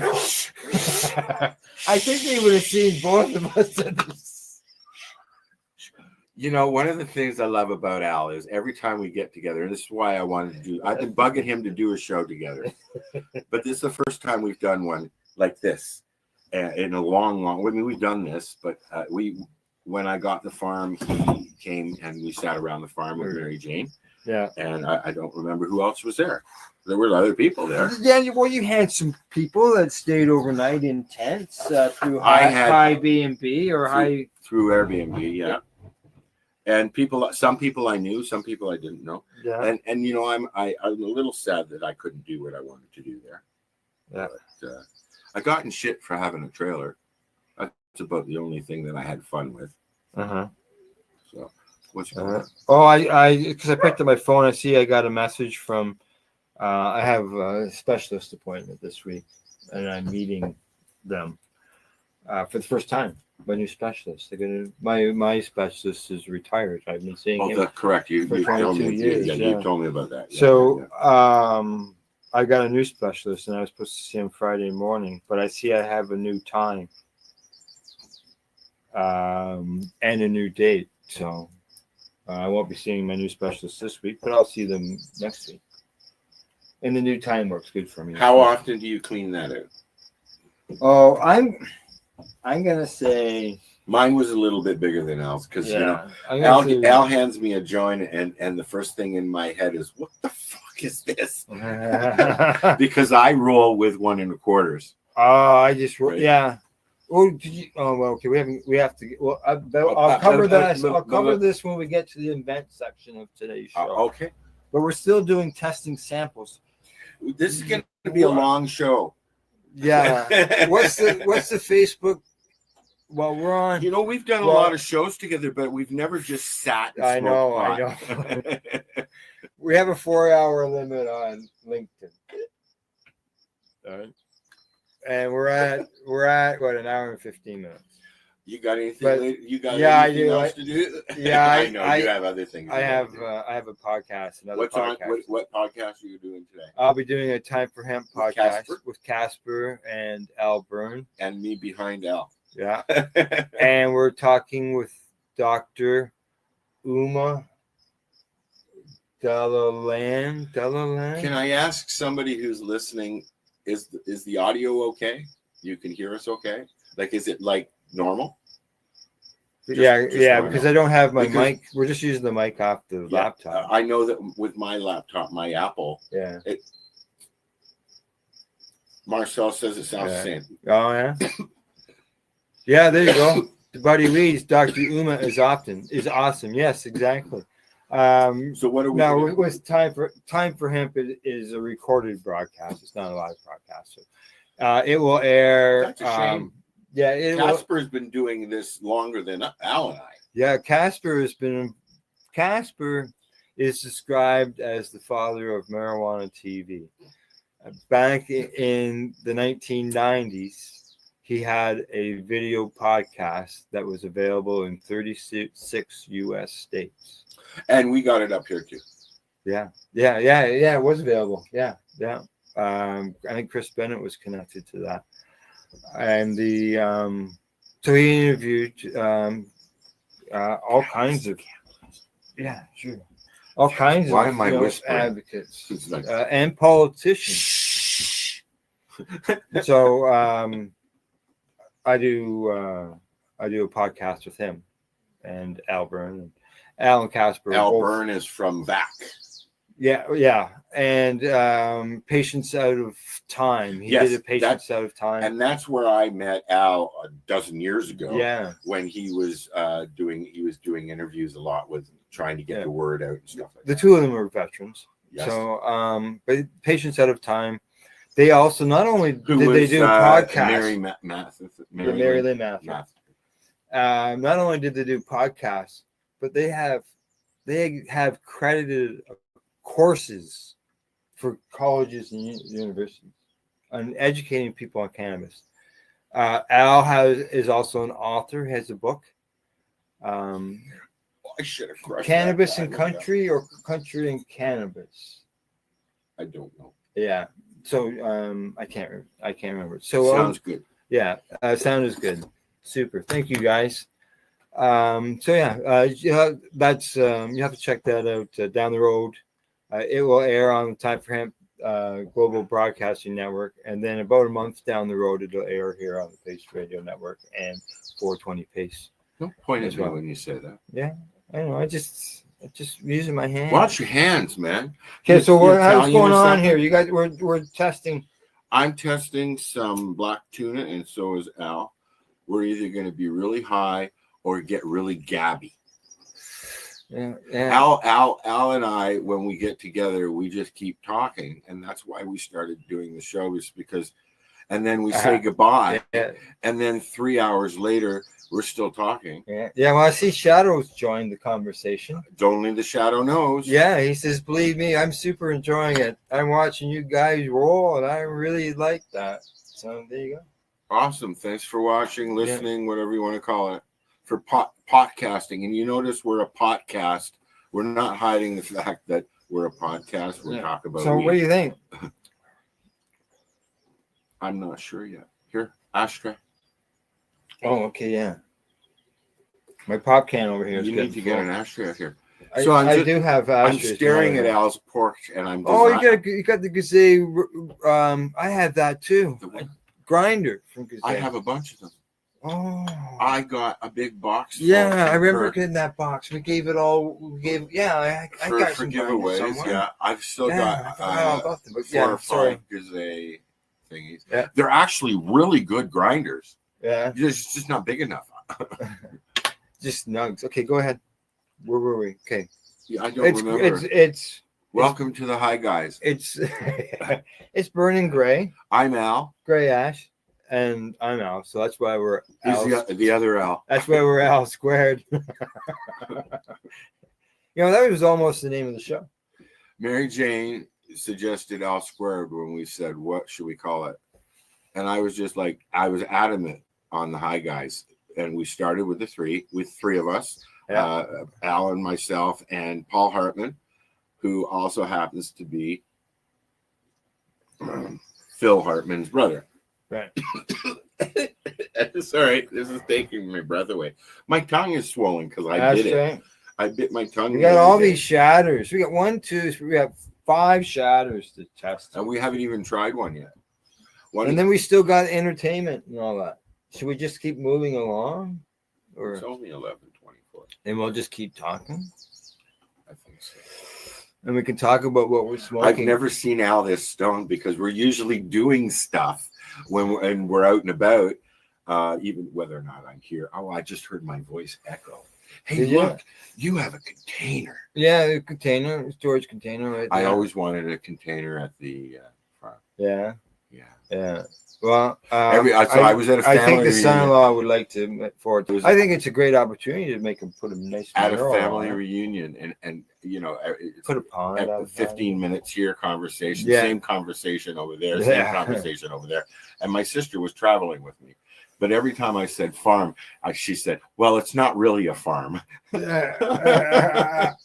I think they would have seen both of us at this. You know, one of the things I love about Al is every time we get together, and this is why I wanted to do, I've been bugging him to do a show together, but this is the first time we've done one like this in a long, I mean, we've done this, but when I got the farm, he came and we sat around the farm with Mary Jane. Yeah. And I don't remember who else was there. There were other people there. Yeah, well, you had some people that stayed overnight in tents through high B&B or through Airbnb, yeah. And some people I knew, some people I didn't know. Yeah. And you know, I'm a little sad that I couldn't do what I wanted to do there. Yeah. But, I got in shit for having a trailer. That's about the only thing that I had fun with. So. What's going on? Oh, because I picked up my phone. I see I got a message from. I have a specialist appointment this week, and I'm meeting them for the first time. My new specialist. They're gonna. My specialist is retired. I've been seeing him. That's correct. You told me. You told me about that. Yeah, so, I got a new specialist, and I was supposed to see him Friday morning, but I see I have a new time, and a new date. So. I won't be seeing my new specialist this week, but I'll see them next week. And the new time works good for me. How often do you clean that out? Oh, I'm gonna say mine was a little bit bigger than Al's because you know Al hands me a joint and the first thing in my head is what the fuck is this? Because I roll with 1 1/4. I just yeah. Oh, did you? Oh, well, okay. We have to. Well, I'll cover that. I'll cover this when we get to the event section of today's show. Okay. But we're still doing testing samples. This is going to be a long show. Yeah. What's the Facebook? Well, we're on. You know, we've done a lot of shows together, but we've never just sat. And I know. We have a 4-hour limit on LinkedIn. All right. And we're at what, an hour and 15 minutes. You got anything? You got anything else to do? Yeah, I know you have other things. I have a podcast. What podcast are you doing today? I'll be doing a Time for Hemp podcast with Casper and Al Byrne and me behind Al. Yeah, and we're talking with Dr. Uma Delaland. Can I ask somebody who's listening? Is the audio okay? You can hear us okay? Like, is it like normal? Just wanna because know. I don't have my Because- mic. We're just using the mic off the laptop. I know that with my laptop, my Apple, Yeah. Marcel says it sounds Yeah. the same. Oh yeah. Yeah, there you go. Buddy Lee's Dr. Uma is awesome. Yes, exactly. So what are we now gonna do? with time for hemp is a recorded broadcast. It's not a live broadcast. So, it will air. That's a shame. Yeah, it will. Casper's been doing this longer than Al and I. Yeah, Casper is described as the father of marijuana TV. Back in the 1990s, he had a video podcast that was available in 36 U.S. states. And we got it up here too. Yeah, it was available. Yeah. I think Chris Bennett was connected to that. And so he interviewed all kinds of all kinds Why of am I whispering? advocates It's like- and politicians. So I do a podcast with him and Al Byrne. Al and Casper. Al both- Byrne is from VAC. Yeah, and Patience Out of Time. He Yes, did a Patience Out of Time. And that's where I met Al a dozen years ago. Yeah. When he was doing interviews a lot with trying to get the word out and stuff like The that. two of them are veterans. Yes. So, but Patience Out of Time. They also not only Who did they was, do a podcast, Mary Lynn Matthews. Not only did they do podcasts, but they have credited courses for colleges and universities on educating people on cannabis. Al is also an author, has a book. I should have crushed Cannabis that and guy. Country or Country and Cannabis. I don't know. Yeah. So I can't remember. So Sounds good. Yeah, sound is good. Super. Thank you guys. That's you have to check that out down the road. It will air on the Time for Hemp Global Broadcasting Network, and then about a month down the road, it'll air here on the Pace Radio Network and 420 Pace. Don't point at as me well. when you say that. Yeah, I know. I just using my hands. Watch your hands, man. Okay, so You're how's Italian going or on something? here? You guys, we're testing. I'm testing some black tuna, and so is Al. We're either going to be really high or get really gabby. Yeah. Al and I, when we get together, we just keep talking, and that's why we started doing the show. Is because, and then we say goodbye, and then 3 hours later, we're still talking. Yeah. Well, I see Shadows joined the conversation. Only the Shadow knows. Yeah, he says, "Believe me, I'm super enjoying it. I'm watching you guys roll, and I really like that." So there you go. Awesome. Thanks for watching, listening, whatever you want to call it, for podcasting. And you notice we're a podcast. We're not hiding the fact that we're a podcast. We're talking about. So what do you think? I'm not sure yet. Here, ashtray. Oh, okay, yeah. My pop can over here. You need to get an ashtray out here. I, So I do have. I'm ashtrays staring from at over Al's porch, and I'm. Oh, you got the Gazette. I had that too. Grinder from Gazette. I have a bunch of them. Oh. I got a big box. Yeah, I remember for- getting that box. We gave it all. I for, got for some grinders giveaways. somewhere. Yeah, I've still Yeah, got I forgot all about them, but 4 yeah, or 5 sorry. Gazette thingies. Yeah. They're actually really good grinders. Yeah. It's just not big enough. Just nugs. Okay, go ahead. Where were we? Okay. Yeah, I don't remember. It's Welcome to the Hi Guys. It's it's burning gray. I'm Al. Gray ash. And I'm Al, so that's why we're He's Al. the other Al. That's why we're Al squared. That was almost the name of the show. Mary Jane suggested Al squared when we said, what should we call it? And I was just like, I was adamant on the Hi Guys. And we started with three of us, Al and myself and Paul Hartman, who also happens to be Phil Hartman's brother. Right. Sorry, this is taking my breath away. My tongue is swollen because I did it. Right. I bit my tongue. We got all these shatters. We got 1, 2, 3. We have 5 shatters to test. And we haven't even tried one yet. And then we still got entertainment and all that. Should we just keep moving along? Or It's only 11:24. and we'll just keep talking, I think so. and we can talk about what we're smoking. I've never seen Al this stoned because we're usually doing stuff when we're out and about, even whether or not I'm here. Oh, I just heard my voice echo. Hey, Did you? look, you have a container. Yeah, a container, a storage container, right I there. always wanted a container at the farm. Yeah. Yeah. Yeah. Well, So I was at a I think family the son-in-law would like to look forward to. I think it's a great opportunity to make him put a nice at a mural family on it. reunion, and it's Put a pond at the outside. 15 minutes here conversation, Yeah. same conversation over there, Yeah. same conversation over there. And my sister was traveling with me. But every time I said farm, she said, well, it's not really a farm. I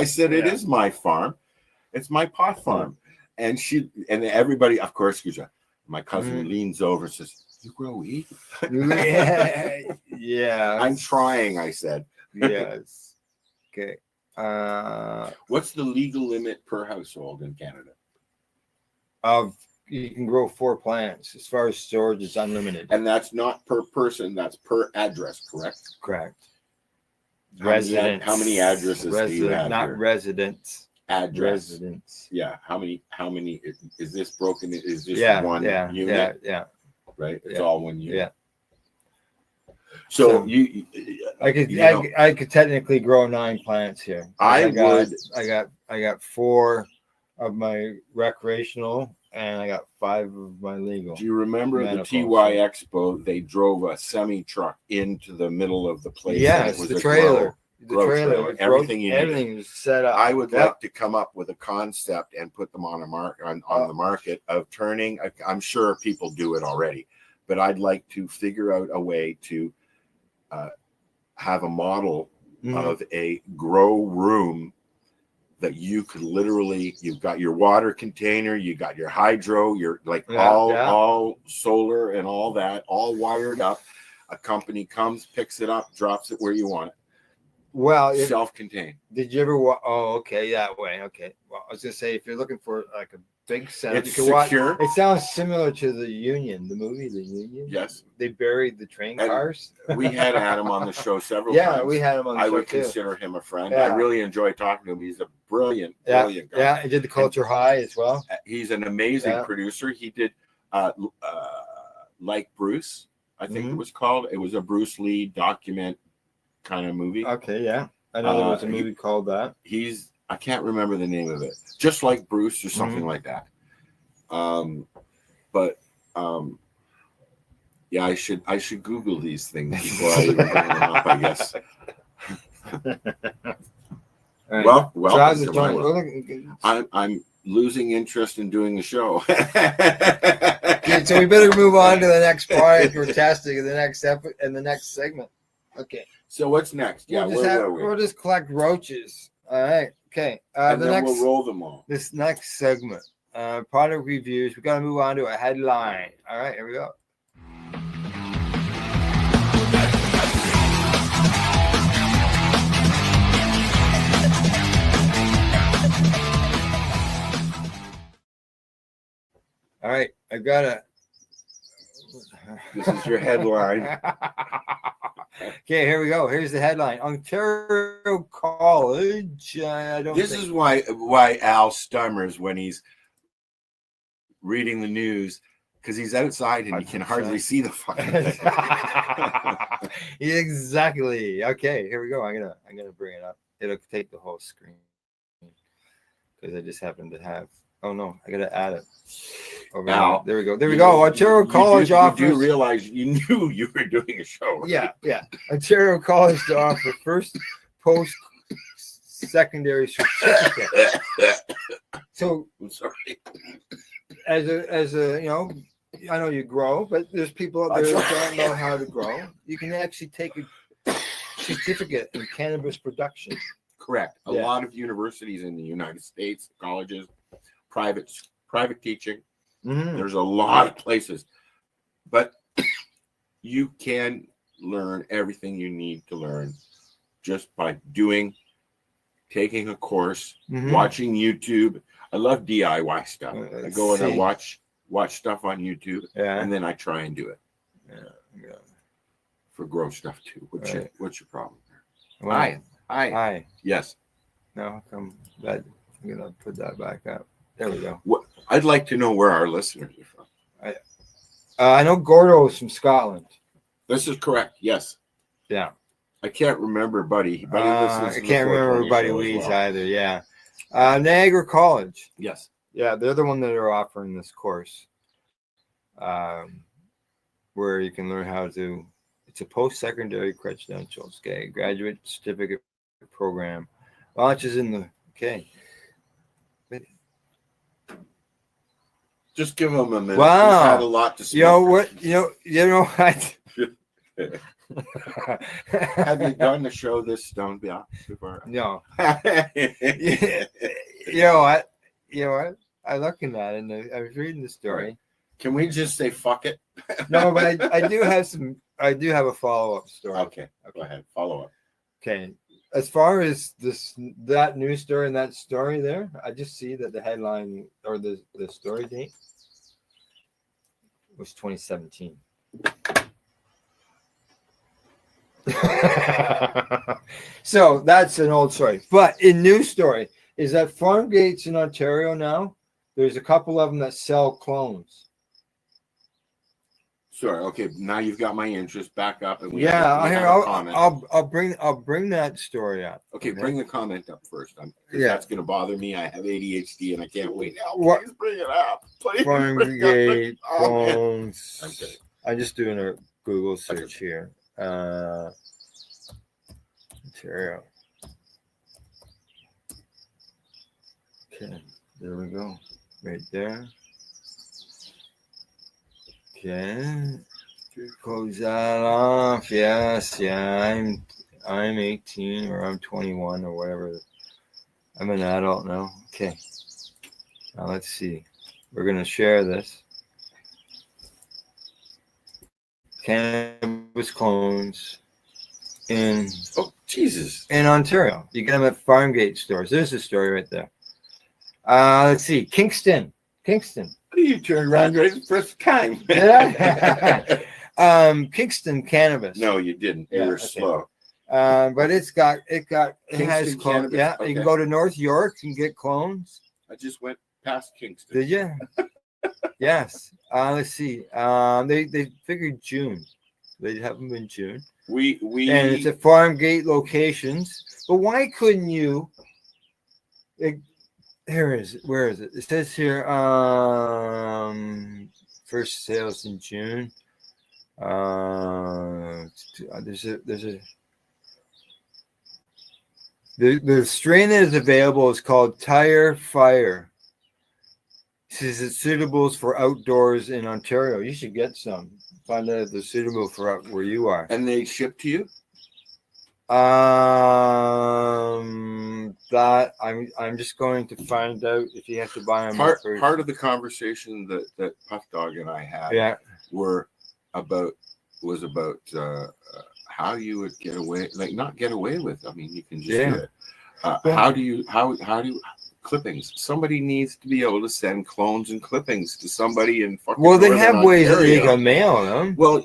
said, it is my farm. It's my pot farm. And everybody, of course, my cousin leans over and says, you grow weed? Yeah. I'm trying, I said. Yes. Okay. What's the legal limit per household in Canada? You can grow 4 plants. As far as storage, it's unlimited. And that's not per person, that's per address, correct? Correct. Residents. How many addresses do you have? Not here? residents. Address. Residents. Yeah. How many is this broken? Is this one unit? Yeah. Right? It's Yeah. all one unit. Yeah. So I could technically grow 9 plants here. I got 4 of my recreational and I got 5 of my legal. Do you remember the Manifold. TY Expo? They drove a semi truck into the middle of the place. Yes, and it was the a trailer. grow trailer. Everything you everything needed. was set up. I would like to come up with a concept and put them on the market of turning. I'm sure people do it already, but I'd like to figure out a way to have a model of a grow room that you could literally, you've got your water container, you got your hydro, you're like all solar and all that, all wired up. A company comes, picks it up, drops it where you want it. Well, self-contained. Did you ever watch? Oh, okay, that way. Okay. Well, I was gonna say if you're looking for like a big setup, It's you can secure. watch. It sounds similar to the Union, the movie, The Union. Yes. They buried the train And cars. We had Adam on the show several times. Yeah, we had him on the I show would too. consider him a friend. Yeah. I really enjoy talking to him. He's a brilliant Yeah, guy. yeah. He did the Culture High as well. He's an amazing Yeah. producer. He did Like Bruce, I think it was called. It was a Bruce Lee document kind of movie. Okay, yeah. I know there was a movie called that. I can't remember the name of it. Just Like Bruce or something like that. Yeah, I should Google these things before I even bring them up, I guess. Right. Well, Travis, I'm losing interest in doing the show. Okay, so we better move on to the next part. We're testing in the next in the next segment. Okay. So what's next? Yeah, we'll just collect roaches. All right. Okay. And then we'll roll them all. This next segment, product reviews. We got to move on to a headline. All right, here we go. All right, I got a. This is your headline. Okay, here we go. Here's the headline: Ontario College. This is why Al stammers when he's reading the news, because he's outside and you can hardly see the fucking thing. Exactly. Okay, here we go. I'm gonna bring it up. It'll take the whole screen because I just happen to have. Oh no, I gotta add it. Now, there we go. There we go. Ontario College offers. You do realize you knew you were doing a show, right? Yeah. Ontario College to offer first post-secondary certificate. So I'm sorry. As a I know you grow, but there's people out there that don't know how to grow. You can actually take a certificate in cannabis production. Correct. A lot of universities in the United States, colleges, private teaching. There's a lot of places, but you can learn everything you need to learn just by taking a course, watching YouTube. I love DIY stuff. I go and I watch stuff on YouTube, and then I try and do it. Yeah. for grow stuff too. Right. What's your problem there? Well, Hi. Yes. No, how come that? I'm gonna put that back up. There we go. What I'd like to know where our listeners are from. I know Gordo is from Scotland. This is correct. Yes. Yeah. I can't remember Buddy. I can't remember Buddy Weeds either. Yeah. Niagara College. Yes. Yeah, they're the one that are offering this course, where you can learn how to. It's a post-secondary credentials, okay, graduate certificate program. Launches in the Just give them a minute. Wow. He's had a lot to smoke. You know what? You know what? Have you done the show this Stone before? No. You know what? I looking at it and I was reading the story. Can we just say fuck it? No, but I do have a follow-up story. Okay. Go ahead. Follow up. Okay. As far as that news story and that story there, I just see that the headline or the story date was 2017. So that's an old story. But in news story is that farm gates in Ontario now, there's a couple of them that sell clones. Sorry. Okay. Now you've got my interest. Back up and I'll bring that story up. Okay, bring the comment up first. Yeah. That's going to bother me. I have ADHD and I can't wait now. What? Please bring it up. Please. Farm gate clones. I'm kidding. I'm just doing a Google search here. Ontario. Okay, there we go. Right there. Okay. Close that off. Yes, yeah. I'm 18 or I'm 21 or whatever. I'm an adult now. Okay. Now let's see. We're gonna share this. Cannabis clones in in Ontario. You get them at farm gate stores. There's the story right there. Let's see. Kingston. You turned around right the first time. Kingston cannabis. No, you didn't. You were slow. But it has Kingston clones. cannabis? Yeah, Okay. you can go to North York and get clones. I just went past Kingston. Did you? Yes. Let's see. They figured June. They have them in June. We and it's at farm gate locations. But why couldn't you? Where is it? It says here, first sales in June. The strain that is available is called Tire Fire. It says it's suitable for outdoors in Ontario. You should get some. Find out if they're suitable for out where you are. And they ship to you? That I'm just going to find out if you have to buy them. Part of the conversation that Puff Dog and I had was about how you would get away, not get away with. I mean, you can just do it. How do you clippings? Somebody needs to be able to send clones and clippings to somebody in fucking. Well, they have ways that Ontario. they can mail them. Well,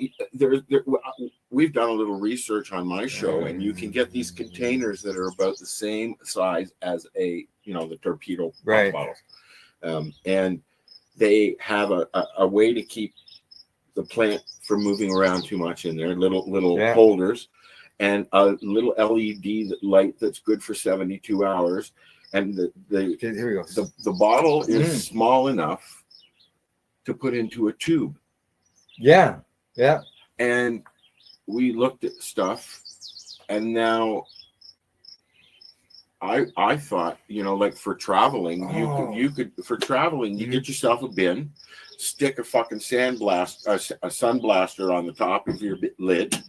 we've done a little research on my show, and you can get these containers that are about the same size as the torpedo bottles, and they have a way to keep the plant from moving around too much in there. Little holders, and a little LED light that's good for 72 hours. And the bottle is small enough to put into a tube. Yeah. And we looked at stuff, and now I thought, like for traveling, you could get yourself a bin, stick a fucking a sun blaster on the top of your lid.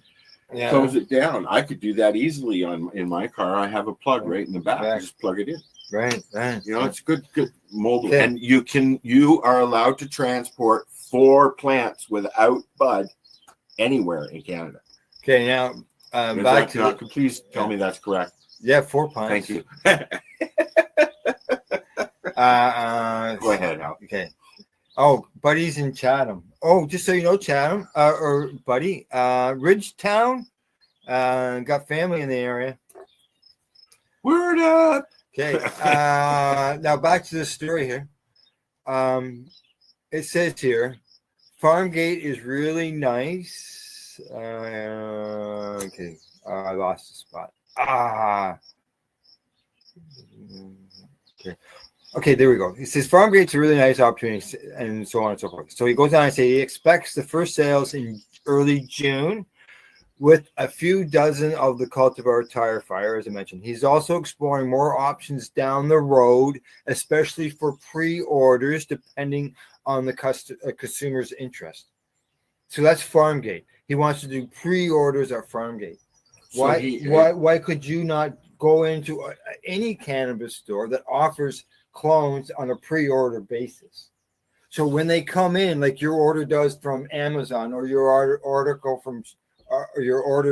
Yeah. Close it down. I could do that easily in my car. I have a plug right in the back. Just plug it in. Right. It's good mobile. And you are allowed to transport 4 plants without bud anywhere in Canada. Okay, now please tell me that's correct. Yeah, 4 plants. Thank you. Go ahead, Al. Okay. Oh, Buddy's in Chatham. Oh, just so you know, Chatham or Buddy, Ridgetown, got family in the area. Word up. Okay. Now back to the story here. It says here, Farmgate is really nice. Okay. I lost the spot. Okay. Okay, there we go. He says Farmgate's a really nice opportunity, and so on and so forth. So he goes on and say he expects the first sales in early June, with a few dozen of the cultivar tire fire, as I mentioned. He's also exploring more options down the road, especially for pre-orders, depending on the consumer's interest. So that's Farmgate. He wants to do pre-orders at Farmgate. Why could you not go into any cannabis store that offers clones on a pre-order basis? So when they come in, like your order does from Amazon, or your order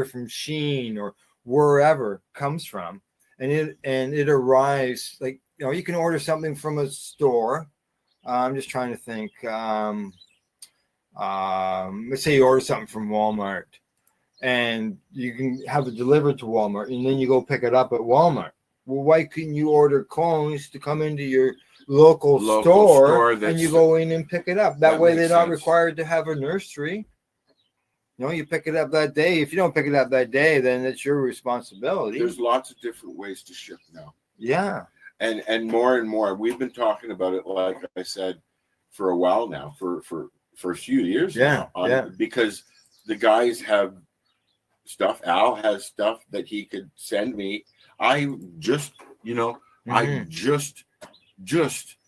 from Shein or wherever comes from, and it arrives, like, you know, you can order something from a store. I'm just trying to think. Let's say you order something from Walmart, and you can have it delivered to Walmart, and then you go pick it up at Walmart. Well, why couldn't you order clones to come into your local store and you go in and pick it up? That way they're not required to have a nursery. You know, you pick it up that day. If you don't pick it up that day, then it's your responsibility. There's lots of different ways to ship now. Yeah. And more. We've been talking about it, like I said, for a while now, for a few years now. Because the guys have stuff. Al has stuff that he could send me. I just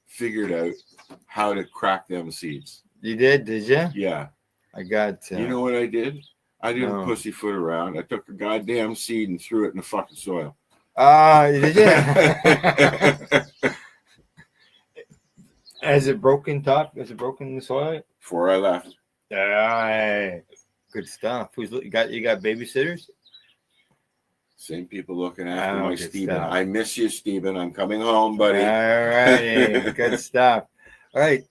figured out how to crack them seeds. You did you? Yeah. I got. You know what I did? I didn't pussyfoot around. I took a goddamn seed and threw it in the fucking soil. Did you? Has it broken top? Has it broken in the soil? Before I left. Good stuff. You got babysitters? Same people looking after my Stephen. Stuff. I miss you, Stephen. I'm coming home, buddy. All righty. Good stuff. All right.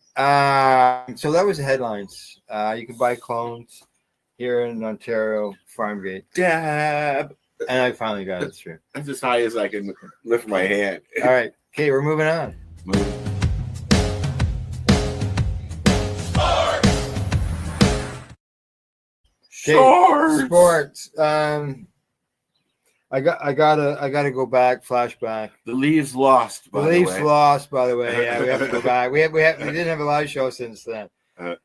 So that was the headlines. You can buy clones here in Ontario, Farmgate. Dab. And I finally got it through. That's as high as I can lift my hand. All right. Okay, we're moving on. Sports. I gotta go back. Flashback. The Leafs lost. By the way. Yeah, we have to go back. We didn't have a live show since then.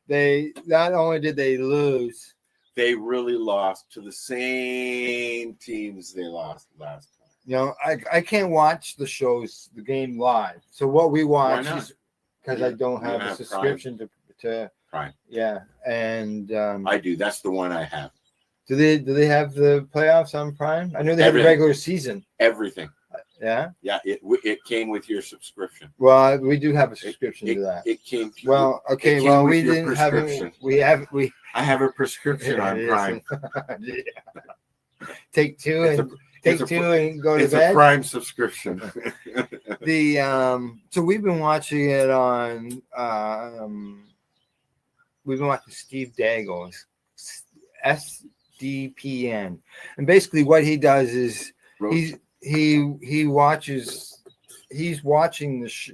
They not only did they lose, they really lost to the same teams they lost last time. You know, I can't watch the game live. So what we watch is because I don't have a subscription to Prime. Yeah, and I do. That's the one I have. Do they have the playoffs on Prime? I know they have the regular season. Everything. Yeah. Yeah. It came with your subscription. Well, we do have a subscription to that. It came. Well, okay. Well, we didn't have it. I have a prescription on Prime. Yeah. Take two and go to bed. It's a Prime subscription. So we've been watching it on. We've been watching Steve Daggle's SDPN, and basically what he does is he's watching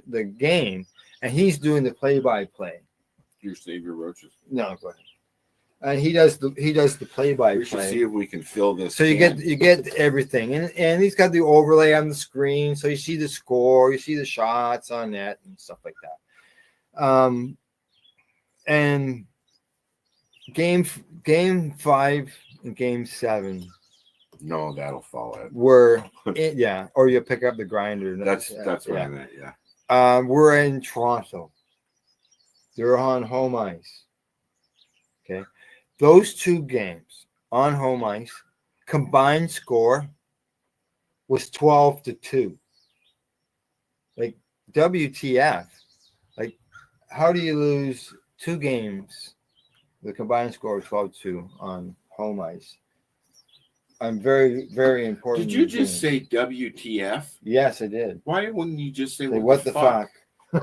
the game, and he's doing the play-by-play. You save your roaches. No, go ahead. And he does the play-by-play. We should see if we can fill this. So you get everything, and he's got the overlay on the screen, so you see the score, you see the shots on net and stuff like that. And game 5 and game 7. No, that'll fall out. Or you pick up the grinder. That's what I meant. Yeah. We're in Toronto. They're on home ice. Okay, those two games on home ice, combined score was 12-2. Like, WTF? Like, how do you lose 2 games? The combined score was 12-2 on home ice. I'm very, very important. Did you just say WTF? Yes, I did. Why wouldn't you just say what the fuck? Do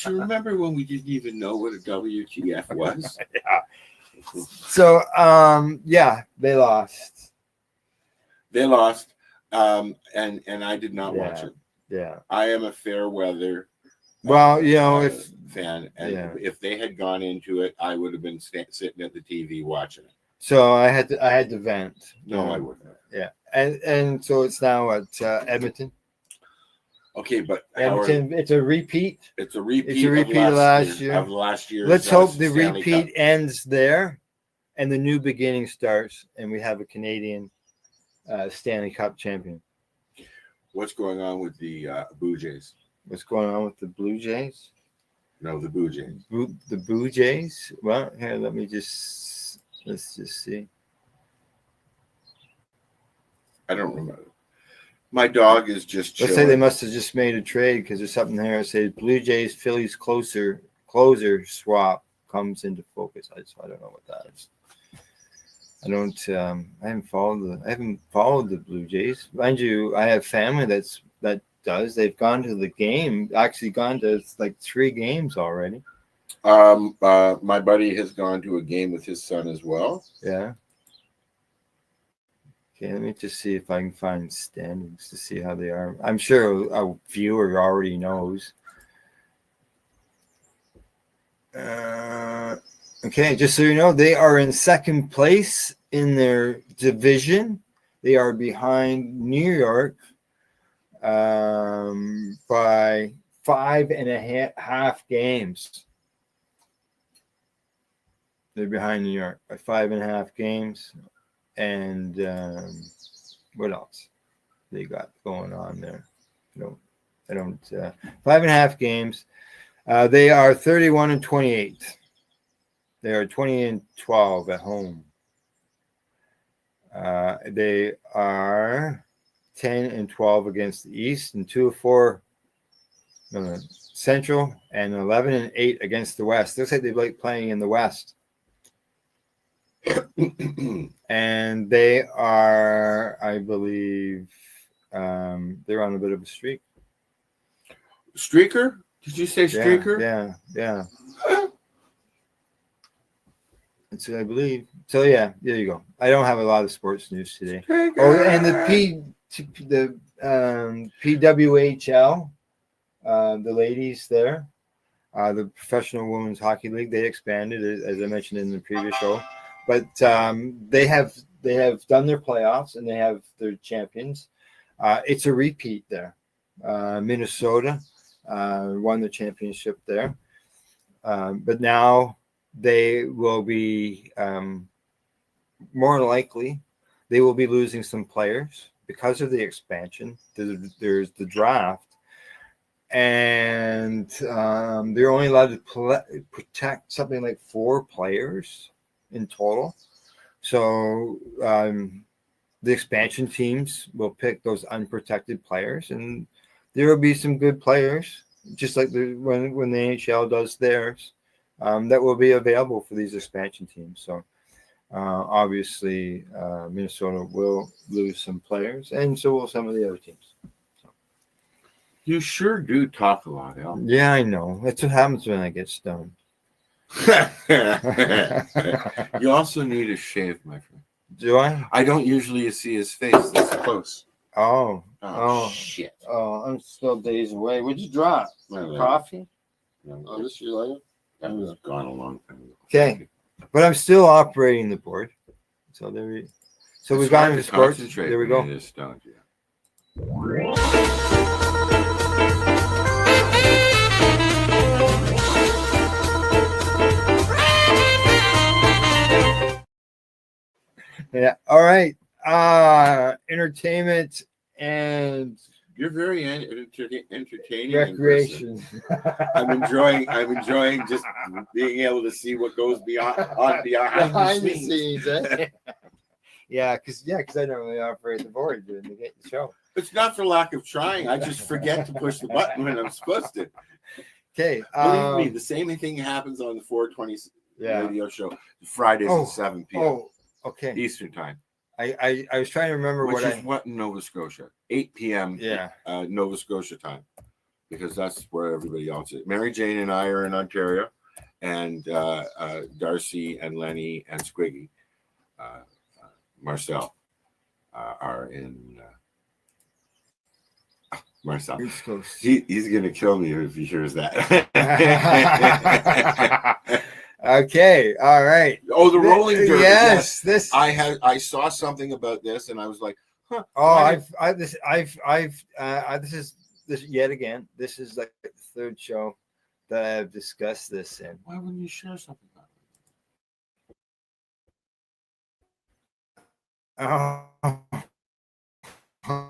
you remember when we didn't even know what a WTF was? Yeah. So, yeah, they lost. They lost, and I did not watch it. Yeah. I am a fair weather. Well, you know, if fan, and if they had gone into it, I would have been sitting at the TV watching it. So I had to vent. No, I wouldn't. Yeah, and so it's now at Edmonton. Okay, but Edmonton, it's a repeat. It's a repeat. It's a repeat of last year. Of last year. Let's hope the Stanley repeat Cup. ends there, and the new beginning starts, and we have a Canadian Stanley Cup champion. What's going on with the Blue Jays? What's going on with the Blue Jays? No, the Blue Jays. The Blue Jays. Well, here, let's just see. I don't remember. My dog is just chilling. Let's say they must have just made a trade because there's something there that says Blue Jays Phillies closer swap comes into focus. I don't know what that is. I haven't followed the Blue Jays. Mind you, I have family that does. They've gone to the game. Actually, gone to like 3 games already. My buddy has gone to a game with his son as well. Yeah. Okay, let me just see if I can find standings to see how they are. I'm sure a viewer already knows. Okay, just so you know, they are in second place in their division. They are behind New York by 5.5 games. They're behind New York by 5.5 games. And what else they got going on there? I don't 5.5 games. They are 31-28. They are 20-12 at home. They are 10-12 against the East and 2-4 Central and 11-8 against the West. Looks like they like playing in the West. And they are, I believe, they're on a bit of a streak. Streaker? Did you say streaker? Yeah. That's what I believe. So yeah, there you go. I don't have a lot of sports news today. Oh, and the PWHL, the ladies there, the Professional Women's Hockey League, they expanded, as I mentioned in the previous show. But they have done their playoffs and they have their champions. It's a repeat there. Minnesota won the championship there, but now they will be more likely they will be losing some players because of the expansion. There's the draft, and they're only allowed to protect something like 4 players in total. So the expansion teams will pick those unprotected players, and there will be some good players, just like when the NHL does theirs, that will be available for these expansion teams. So obviously Minnesota will lose some players, and so will some of the other teams. So. You sure do talk a lot, Al. Yeah, I know. That's what happens when I get stoned. You also need a shave, my friend. Do I? I don't usually see his face this close. Oh, shit. Oh, I'm still days away. What'd you drop? Coffee? Oh, this your lighter? That was gone a long time ago. Okay, but I'm still operating the board. So we've gone into sports. There we go. Yeah. All right. Entertainment and you're very entertaining. Recreation. I'm enjoying just being able to see what goes behind the scenes. Eh? Yeah, because I don't really operate the board during the show. It's not for lack of trying. I just forget to push the button when I'm supposed to. Okay. Believe me, the same thing happens on the 420 radio show Fridays at 7 p.m. Oh, okay. Eastern time. I was trying to remember what in Nova Scotia, 8 p.m. Nova Scotia time. because that's where everybody else is. Mary Jane and I are in Ontario, and Darcy and Lenny and Squiggy, Marcel, are in Marcel. East Coast. He's going to kill me if he hears that. Okay, all right. Oh, the rolling derby. Yes, this. I saw something about this, and I was like, huh. Oh, this is yet again. This is like the third show that I've discussed this in. Why wouldn't you share something about it? Oh.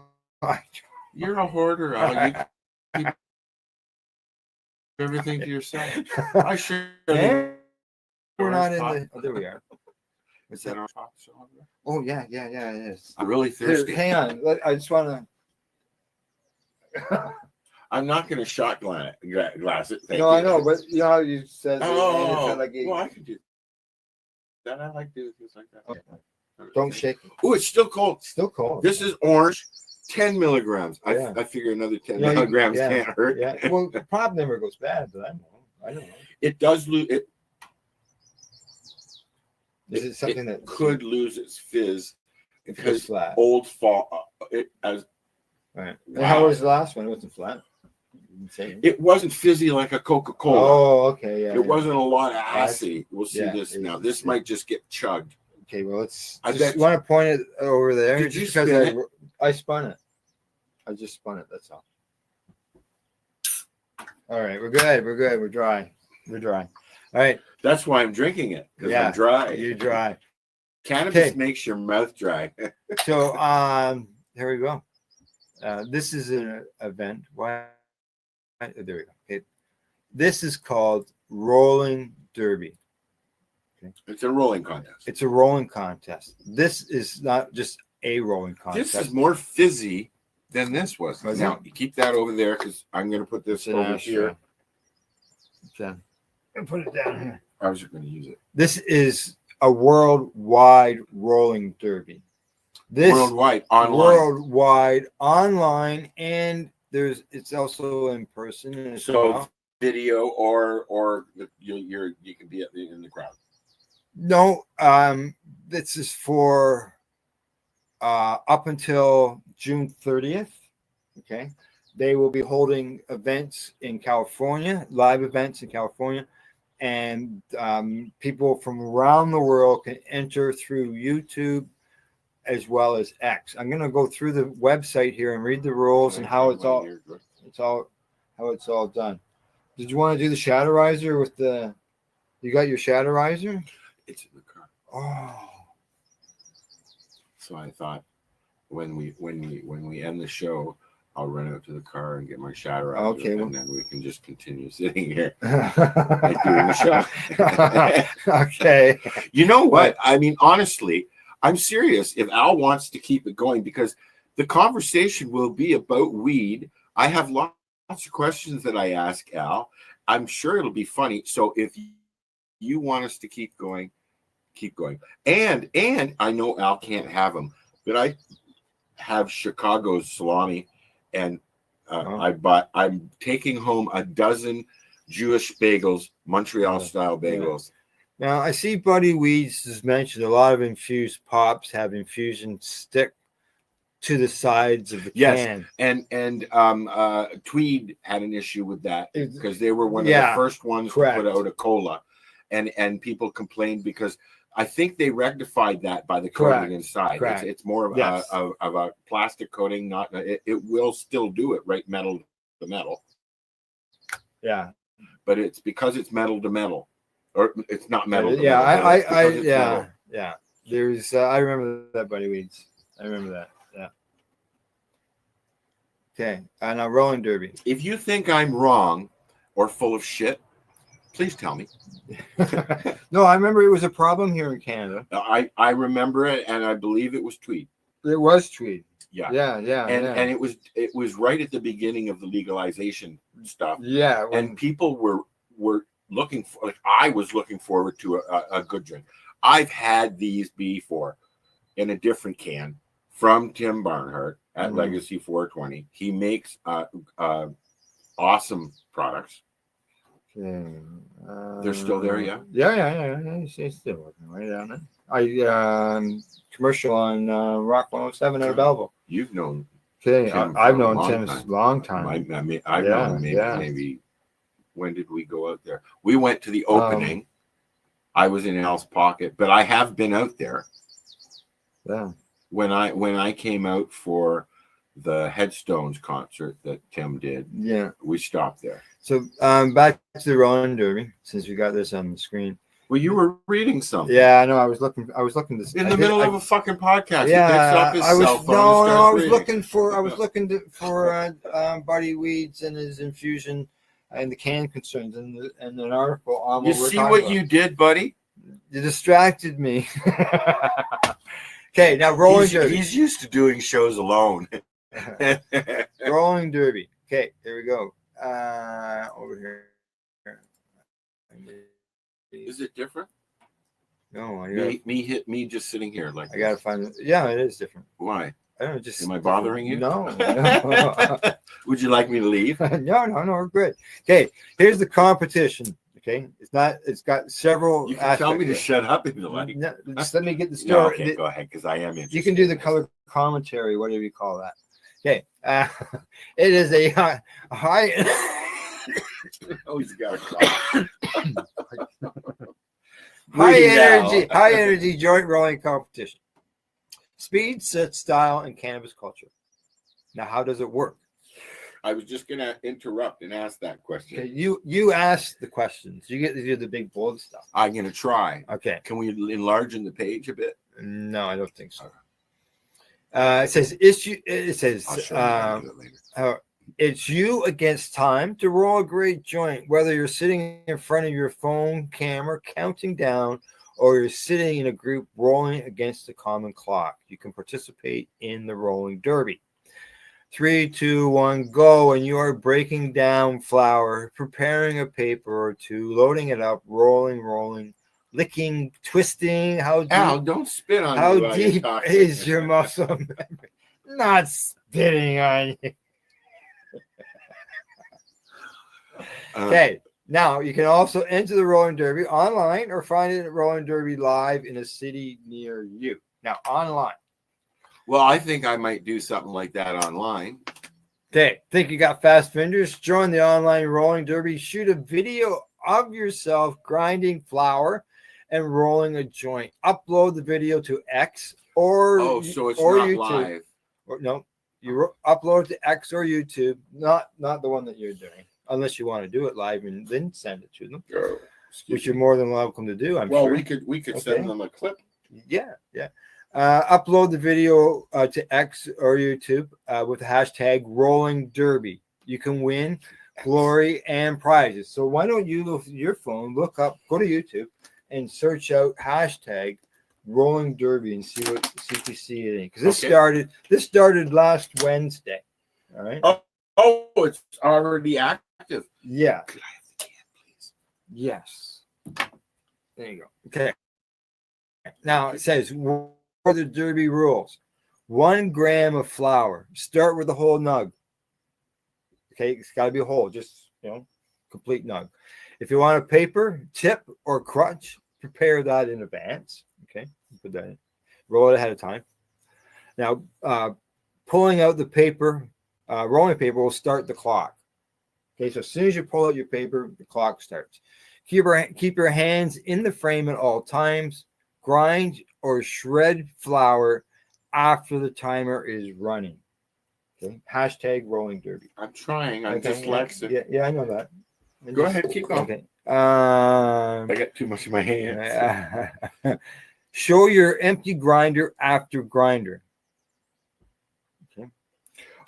You're a hoarder, Al. You keep everything to yourself. I sure. We're not in the. Oh, there we are. Is that our talk show? Oh yeah, it is. I'm really thirsty. Hang on, I just want to. I'm not going to shot glass it. No, I know, but you know how you said. Oh, well, I can do that. I like doing things like that. Okay. Don't shake it. Oh, it's still cold. Still cold. This is orange. 10 milligrams. I figure another 10 milligrams can't hurt. Yeah. Well, the pop never goes bad, but I don't know. It does lose it. Is it something that could lose its fizz because flat. Old fall it as right. Wow. How was the last one? It wasn't flat. It wasn't fizzy like a Coca-Cola. Oh, okay, yeah. It wasn't a lot of acid. We'll see this now. This might just get chugged. Okay, well, I just want to point it over there. Did you spin it? I spun it. I just spun it. That's all. All right, we're good. We're dry. All right. That's why I'm drinking it, because I'm dry. You're dry. Cannabis makes your mouth dry. So here we go. This is an event. Why? There we go. Okay. This is called Rolling Derby. Okay. It's a rolling contest. It's a rolling contest. This is not just a rolling contest. This is more fizzy than this was. Now, you keep that over there because I'm going to put this over here. Okay. And put it down here. I was going to use it. This is a worldwide rolling derby. Worldwide online, and it's also in person. So video or you can be in the crowd. No, this is for up until June 30th. Okay, they will be holding events in California, live events in California, and people from around the world can enter through YouTube as well as X. I'm going to go through the website here and read the rules and how it's all done. Did you want to do the Shatterizer with the? You got your Shatterizer? It's in the car. Oh. So I thought when we end the show, I'll run out to the car and get my Shatterizer. Okay, and then we can just continue sitting here and doing the show. Okay. You know what? I mean, honestly, I'm serious. If Al wants to keep it going, because the conversation will be about weed. I have lots of questions that I ask Al. I'm sure it'll be funny. So if you want us to keep going, keep going. And I know Al can't have them, but I have Chicago's salami, and I'm taking home a dozen Jewish bagels, Montreal style bagels. Now I see Buddy Weeds has mentioned a lot of infused pops have infusion stick to the sides of the can. And Tweed had an issue with that because they were one of the first ones to put out a cola, and people complained because I think they rectified that by the coating inside. It's more of a plastic coating, not it will still do it right metal to metal. Yeah, but it's because it's metal to metal, or it's not metal. To metal, yeah. There's I remember that, Buddy Weeds. I remember that. Yeah. Okay, now rolling derby. If you think I'm wrong or full of shit, please tell me. No, I remember it was a problem here in Canada. I remember it, and I believe it was Tweed. It was Tweed. Yeah. And it was right at the beginning of the legalization stuff. Yeah. And people were looking for, like, I was looking forward to a good drink. I've had these before in a different can from Tim Barnhart at Legacy 420. He makes awesome products. Okay. They're still there, yeah? Yeah. It's still working right down there. Commercial on Rock 107 out of Belleville. You've known Okay, Tim I've for a known long Tim a time. long time. I've known maybe. When did we go out there? We went to the opening. I was in Al's pocket, but I have been out there. Yeah. When I came out for the Headstones concert that Tim did, Yeah, we stopped there. So back to the Rolling Derby, since we got this on the screen. Well, you were reading something. Yeah, I know. I was looking this in the middle of a fucking podcast. Yeah, he picks up his cell phone. I was looking for Buddy Weeds and his infusion and the can concerns and an article on. You see what you did, buddy? You distracted me. Okay, now Rolling Derby. He's used to doing shows alone. Rolling Derby. Okay, there we go. Over here. Is it different? No, me just sitting here like I gotta find it. Yeah, it is different. Why? I don't know, just am I bothering you? No. Would you like me to leave? No, we're good. Okay, here's the competition. Okay, it's got several. You can tell me to shut up if you like. No, just let me get the story. No, okay, go ahead, because I am interested. You can do the color commentary, whatever you call that. Okay, it is a high. Oh, he's got a cough. high energy joint rolling competition. Speed, set, style, and cannabis culture. Now, how does it work? I was just gonna interrupt and ask that question. Okay, you ask the questions. You get to do the big bold stuff. I'm gonna try. Okay. Can we enlarge the page a bit? No, I don't think so. It says issue. It says it's you against time to roll a great joint, whether you're sitting in front of your phone camera counting down or you're sitting in a group rolling against a common clock. You can participate in the Rolling Derby. 3, 2, 1, go, and you are breaking down flour, preparing a paper or two, loading it up, rolling, licking, twisting. How deep, Al, don't spit on me. How deep is your muscle memory? Not spitting on you. Okay, now you can also enter the Rolling Derby online or find it at Rolling Derby Live in a city near you. Now, online. Well, I think I might do something like that online. Okay, think you got fast fingers? Join the online Rolling Derby. Shoot a video of yourself grinding flour and rolling a joint. Upload the video to X or so it's or not YouTube. live. Or, no, you upload to X or YouTube, not the one that you're doing, unless you want to do it live and then send it to them, which you're more than welcome to do. I'm sure. we could send them a clip. Yeah. Upload the video to X or YouTube with the hashtag Rolling Derby. You can win glory and prizes. So why don't you, with your phone, go to YouTube and search out hashtag Rolling Derby and see if you see it. Because this started last Wednesday. All right. Oh, it's already active. Yeah. Could I have the can, please? Yes. There you go. Okay. Now it says for the Derby rules: 1 gram of flour. Start with a whole nug. Okay, it's got to be a whole, just complete nug. If you want a paper, tip, or crutch, prepare that in advance. Okay, put that in. Roll it ahead of time. Now, pulling out the paper, rolling paper will start the clock. Okay, so as soon as you pull out your paper, the clock starts. Keep your hands in the frame at all times. Grind or shred flour after the timer is running. Okay. Hashtag Rolling Derby. I'm trying. I'm dyslexic. Yeah, I know that. Go ahead, keep going. Okay. I got too much in my hands. Show your empty grinder after grinder. Okay.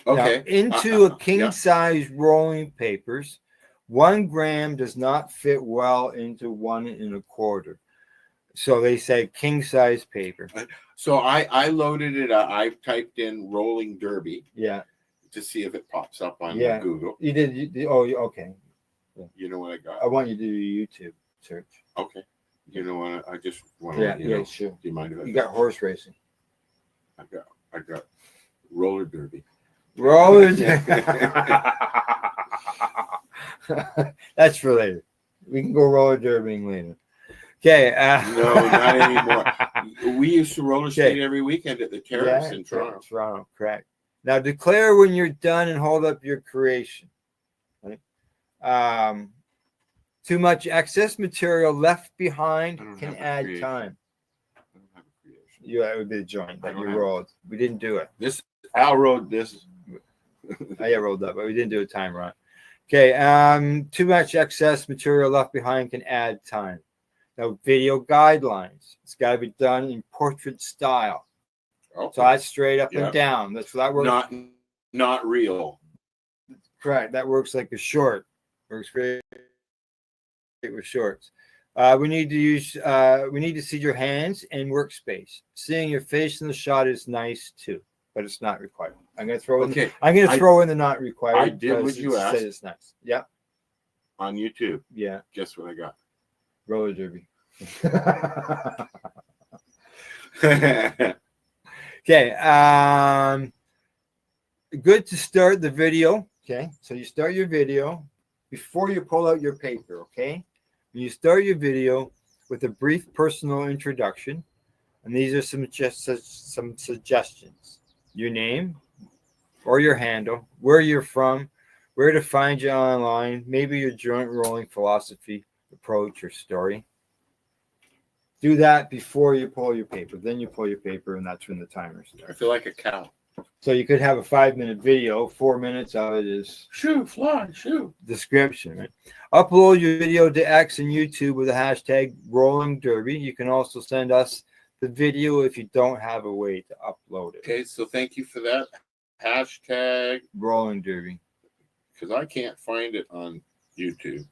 Now, into a king size rolling papers, 1 gram does not fit well into 1 1/4. So they say king size paper. So I loaded it up. I typed in Rolling Derby. Yeah. To see if it pops up on Google. You did. Okay. Yeah. You know what I got? I want you to do your YouTube search. Okay. You know what? I just want to. Yeah. Sure. Do you mind if you got horse racing? I got roller derby. Roller derby. That's for later. We can go roller derbying later. Okay. No, not anymore. We used to roller skate every weekend at the Terrace in Toronto. Toronto, correct. Now declare when you're done and hold up your creation. Right? Too much excess material left behind can add time. I don't have a creation. That would be the joint that you rolled. We didn't do it. Al rode this. I rolled up, but we didn't do a time run. Okay. Too much excess material left behind can add time. Now, video guidelines. It's got to be done in portrait style. Okay. So that's straight up and down. That's that works. Not real. Correct. That works like a short. Works great with shorts. We need to see your hands and workspace. Seeing your face in the shot is nice too, but it's not required. I'm gonna throw in. Okay. I'm gonna throw in the not required. I did what you asked. It's nice. Yeah. On YouTube. Yeah. Guess what I got? Roller derby. Okay. Good to start the video. Okay. So you start your video before you pull out your paper. Okay. When you start your video with a brief personal introduction, and these are some suggestions: your name or your handle, where you're from, where to find you online, maybe your joint rolling philosophy, approach, or story. Do that before you pull your paper. Then you pull your paper, and that's when the timer starts. I feel like a cow. So you could have a 5-minute video. 4 minutes of it is shoot, fly, shoot. Description. Right? Upload your video to X and YouTube with the hashtag Rolling Derby. You can also send us the video if you don't have a way to upload it. Okay, so thank you for that. Hashtag Rolling Derby. Because I can't find it on YouTube.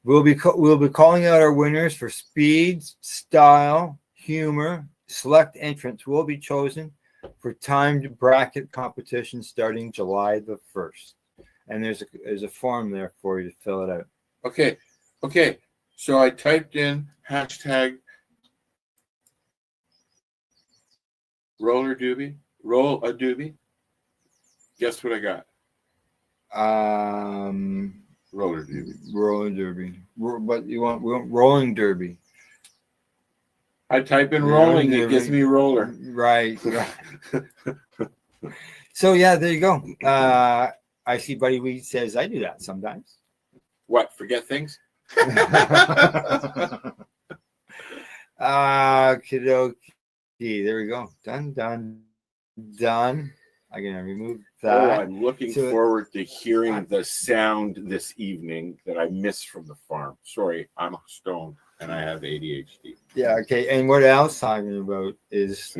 We'll be calling out our winners for speed, style, humor. Select entrants will be chosen for timed bracket competition starting July the 1st. And there's a form there for you to fill it out. Okay. So I typed in hashtag roller doobie, roll a doobie. Guess what I got? Roller derby. But we want rolling derby. I type in rolling, it gives me roller. Right. So yeah, there you go. I see Buddy Weed says I do that sometimes. What? Forget things? Kidoki. There we go. Done. I'm gonna remove that. Oh, I'm looking forward to hearing the sound this evening that I missed from the farm. Sorry, I'm stoned and I have ADHD. Yeah, okay. And what Al's talking about is,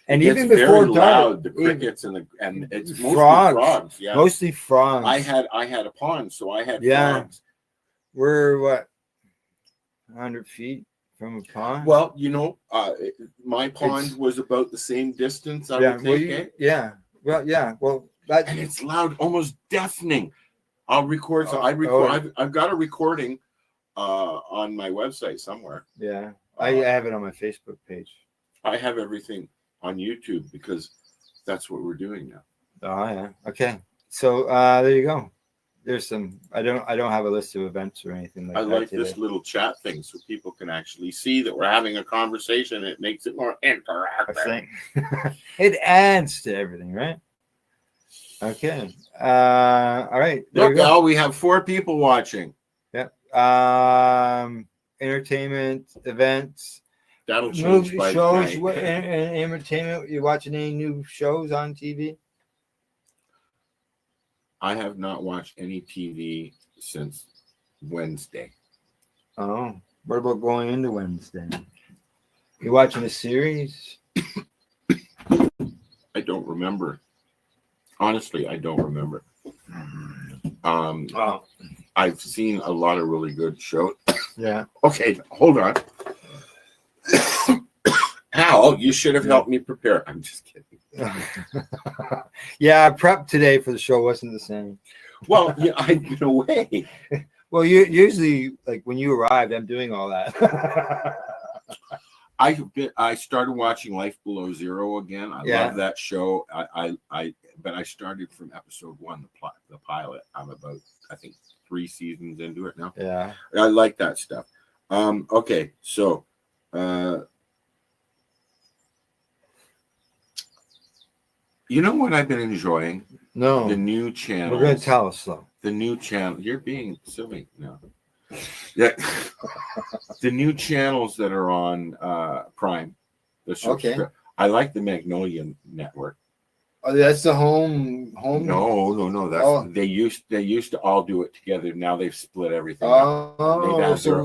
and it's even before loud, the crickets and it's mostly frogs. Yeah, mostly frogs. I had a pond, so I had frogs. We're what, 100 feet from a pond? Well, my pond was about the same distance. I would think. Well, and it's loud, almost deafening. I'll record. So I've got a recording on my website somewhere. Yeah, I have it on my Facebook page. I have everything on YouTube because that's what we're doing now. Oh yeah. Okay. So there you go. There's some. I don't have a list of events or anything like that. I like this little chat thing so people can actually see that we're having a conversation. It makes it more interactive. I think it adds to everything, right? Okay. All right. Look, Al, we have 4 people watching. Yep. Entertainment events. That'll change by shows. What entertainment? You watching any new shows on TV? I have not watched any TV since Wednesday. Oh, what about going into Wednesday? You watching a series? I don't remember. Honestly, I don't remember. I've seen a lot of really good shows. Yeah. Okay, hold on. Al, you should have helped me prepare. I'm just kidding. Yeah, prep today for the show wasn't the same. Well, yeah, I've been away. Well, you usually, like when you arrived, I'm doing all that. I started watching Life Below Zero again. I love that show. But I started from episode 1, the pilot. I'm about I think 3 seasons into it now. Yeah. I like that stuff. Okay, so you know what I've been enjoying? No. The new channel. We're going to tell us, though. The new channel. You're being silly now. Yeah. The new channels that are on Prime. Okay. I like the Magnolia Network. Oh, that's the home. No. That's Oh. they used to all do it together. Now they've split everything up.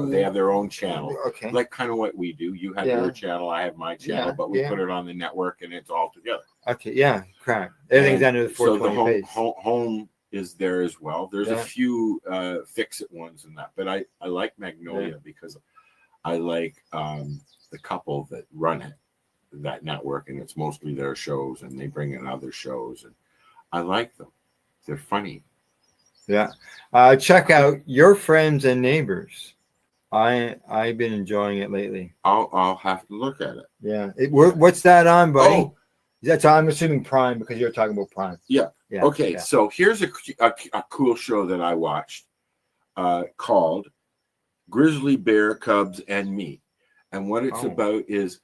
They have their own channel. Okay. Like kind of what we do. You have your channel, I have my channel, but we put it on the network and it's all together. Okay. Yeah. Correct. Everything's under the 420 so the page. home is there as well. There's a few fix-it ones in that, but I like Magnolia because I like the couple that run it, that network, and it's mostly their shows, and they bring in other shows, and I like them. They're funny. Yeah. Check out Your Friends and Neighbors. I've been enjoying it lately. I'll have to look at it. Yeah. What's that on, buddy? Oh. That's I'm assuming Prime because you're talking about Prime. Yeah. Okay. Yeah. So here's a cool show that I watched called Grizzly Bear, Cubs, and Me. And what it's about is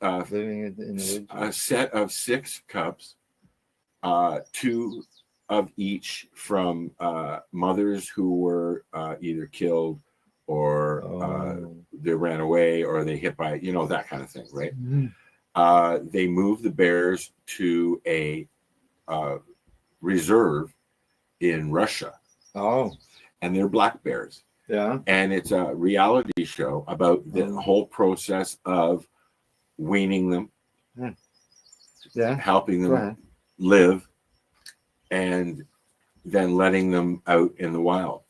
living in the a set of 6 cubs, 2 of each from mothers who were either killed or they ran away or they hit by, that kind of thing, right? Mm-hmm. They moved the bears to a reserve in Russia. Oh. And they're black bears. Yeah. And it's a reality show about the whole process of weaning them, helping them live, and then letting them out in the wild.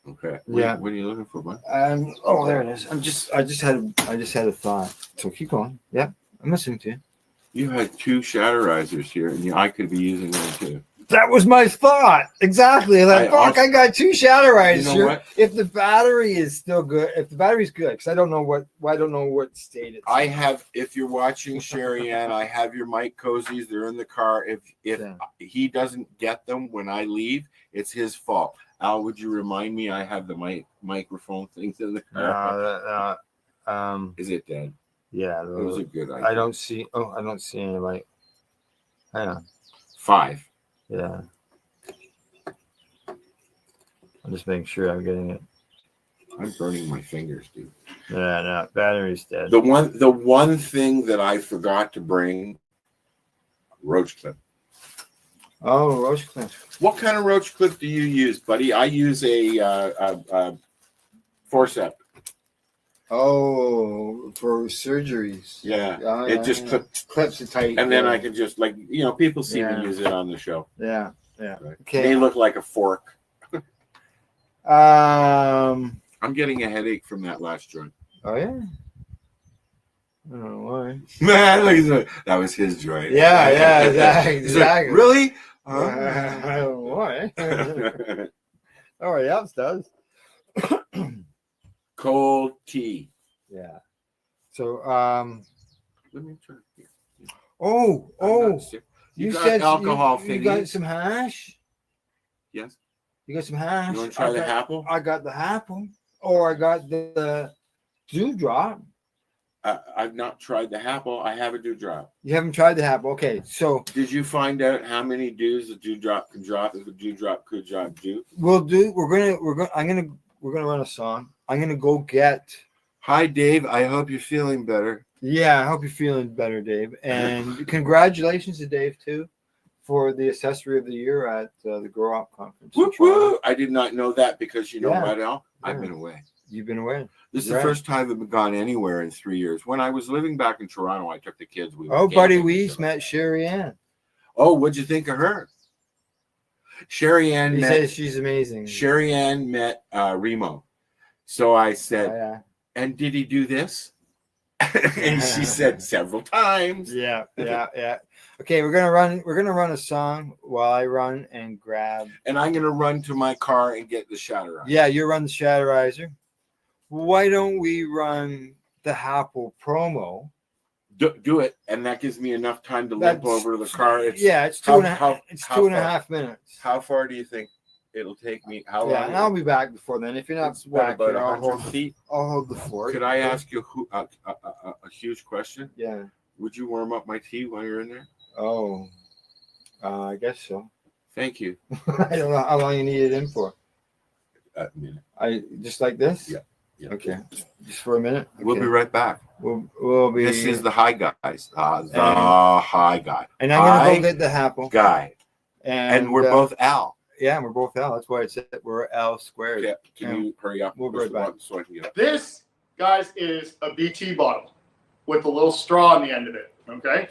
Okay. What are you looking for, bud? There it is. I just had a thought. So keep going. Yeah, I'm listening to you. You had 2 shatterizers here, and I could be using them too. That was my thought. Exactly. I got 2 shatterizers here. What? If the battery is still good, if the battery's good, because I don't know what state it's. I have. If you're watching Sherry Ann, I have your mic cozies. They're in the car. If he doesn't get them when I leave, it's his fault. Al, would you remind me? I have the microphone things in the car. Is it dead? Yeah, it was a good idea. I don't see any light. Hang on. 5. Yeah. I'm just making sure I'm getting it. I'm burning my fingers, dude. Yeah, no, battery's dead. The one thing that I forgot to bring, roach clip. Oh, roach clip. What kind of roach clip do you use, buddy? I use a forceps. Oh, for surgeries. Yeah, it just clips it tight, and then I can just people see me use it on the show. Yeah. Right. Okay. They look like a fork. I'm getting a headache from that last joint. Oh yeah. I don't know why. Man, that was his joint. Yeah, exactly. Really? I don't know why. Everybody else does. Cold tea. Yeah. So let me try. You got said alcohol. You got some hash? Yes. You got some hash? You want to try the apple? I got the apple, or I got the dewdrop. I've not tried the apple. I have a dewdrop. You haven't tried the apple. Okay, so did you find out how many dews the dewdrop can drop if a dewdrop could drop dew? We're gonna run a song. I'm gonna go get. Hi, Dave. I hope you're feeling better. Yeah, I hope you're feeling better, Dave. And congratulations to Dave too for the accessory of the year at the Grow Up Conference. Woo-woo! I did not know that because what, Al? I've been away. You've been away. This is the first time I've gone anywhere in 3 years. When I was living back in Toronto, I took the kids. Buddy Weese met Sherry Ann. Oh, what'd you think of her? Sherry Ann He says she's amazing. Sherry Ann met Remo. So I said, and did he do this? And she said several times. Yeah. Okay, we're gonna run a song while I run and grab. And I'm gonna run to my car and get the shatterizer. Yeah, you run the shatterizer. Why don't we run the Apple promo Do it, and that gives me enough time to limp That's- over to the car. It's It's how- 2.5. It's how 2.5 minutes. How far do you think it'll take me? How Yeah, long? and I'll be back before then. If you're not It's what, back about here, I'll 100 hold, feet? I'll hold the fort. Could I ask you a huge question? Yeah. Would you warm up my tea while you're in there? Oh, I guess so. Thank you. I don't know how long you need it in for. A minute. I just like this. Yeah. Yeah. Okay. Just for a minute. Okay. We'll be right back. We'll be. This is the high guys. The high guy. And I'm gonna High go get the apple. guy. And we're both Al. Yeah, we're both L. That's why it said we're L squared. Okay. Can you hurry up? We'll be right back. So I can get up. This, guys, is a BT bottle with a little straw on the end of it. Okay.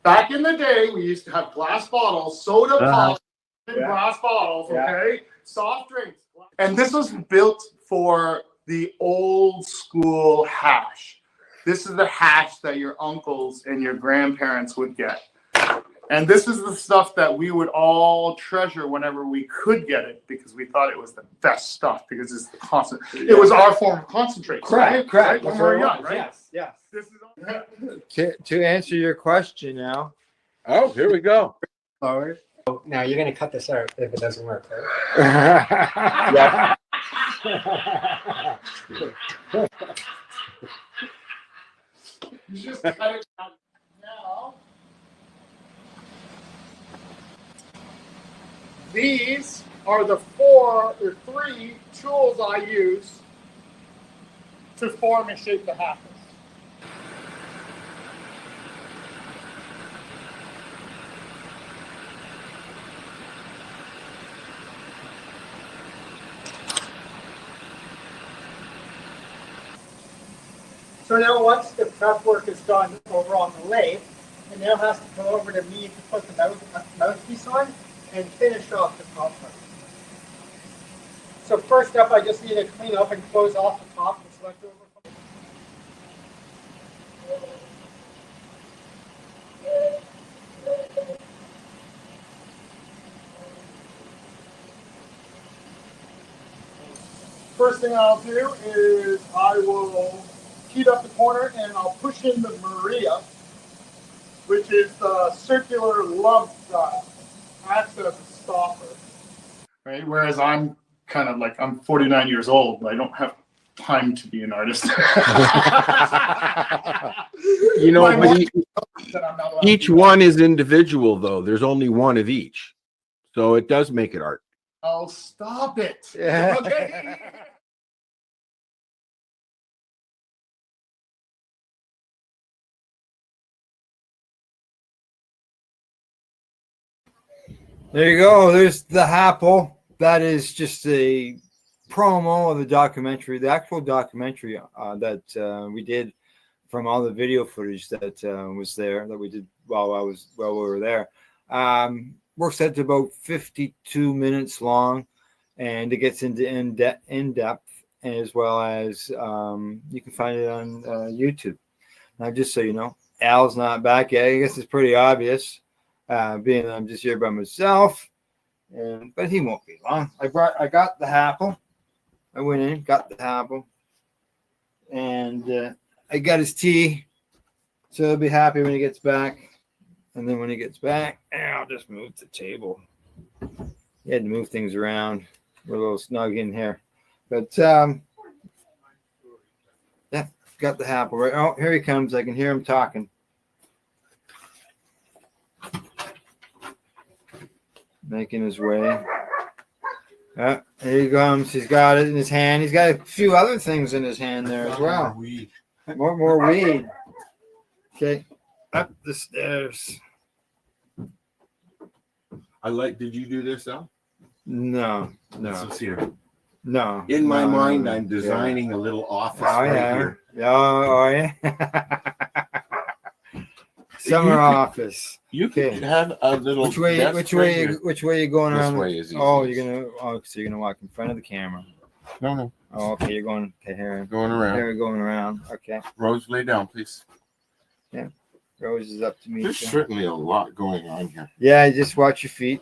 Back in the day, we used to have glass bottles, soda pop in glass bottles. Okay. Soft drinks. And this was built for the old school hash. This is the hash that your uncles and your grandparents would get. And this is the stuff that we would all treasure whenever we could get it because we thought it was the best stuff because it's the constant. It was our form of concentrate. Correct. Right? When we were young, right? Yes. This is To answer your question now. Oh, here we go. Forward. Now you're going to cut this out if it doesn't work, right? Yeah. You just cut it out now. These are the 3 tools I use to form and shape the happens. So now once the prep work is done over on the lathe, it now has to go over to me to put the mouthpiece on and finish off the top part. So first up, I just need to clean up and close off the top and select over. First thing I'll do is I will heat up the corner and I'll push in the Maria, which is the circular love dial. Acts as a stopper. Right? Whereas I'm kind of like, I'm 49 years old, but I don't have time to be an artist. You know, but each one is individual, though. There's only one of each. So it does make it art. Oh, stop it. Yeah. Okay. There you go. There's the Apple. That is just a promo of the documentary, the actual documentary that we did from all the video footage that was there that we did while we were there. Works out to about 52 minutes long, and it gets into in depth as well as you can find it on YouTube. Now, just so you know, Al's not back yet. I guess it's pretty obvious. Being I'm just here by myself, but he won't be long. I got the apple. I went in, got the apple, and I got his tea. So he'll be happy when he gets back. And then when he gets back, I'll just move the table. He had to move things around. We're a little snug in here, but yeah, got the apple right. Oh, here he comes! I can hear him talking. Making his way. Here he comes. He's got it in his hand. He's got a few other things in his hand there as well. More weed. Okay. Up the stairs. Did you do this, Al? No. Let's see here. No. In my mind, I'm designing a little office here. Oh, yeah. Summer office. You could have a little. Which way are you going around? This way is easy. So you're gonna walk in front of the camera. No. Oh, okay. You're going. Okay, here. Going around. Here, going around. Okay. Rose, lay down, please. Yeah. Rose is up to me. There's certainly a lot going on here. Yeah, just watch your feet.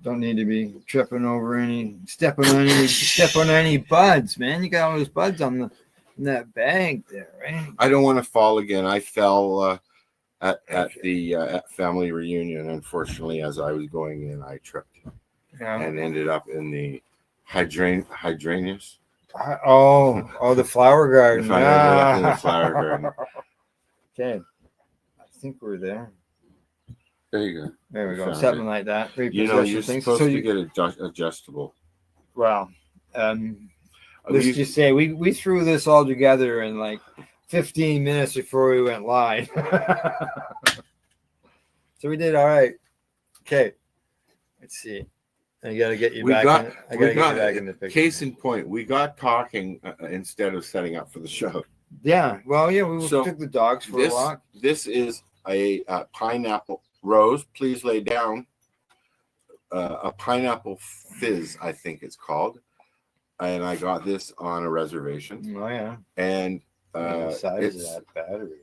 Don't need to be stepping on any buds, man. You got all those buds on the in that bag there, right? I don't want to fall again. I fell at the family reunion. Unfortunately, as I was going in, I tripped and ended up in the hydrangeas. The flower garden. I ended up in the flower garden. Okay, I think we're there. There you go. There we go. Found Something it. like that. You know, you're Things. supposed to get adjustable. Well, let's just say we threw this all together in like 15 minutes before we went live. So we did all right. Okay. Let's see. I got to get you back. I got to get you back in the picture. Case in point, we got talking instead of setting up for the show. Yeah. Well, yeah, we took the dogs for a walk. This is a pineapple. Rose, please lay down. A pineapple fizz, I think it's called, and I got this on a reservation. Oh yeah, and the size of that battery.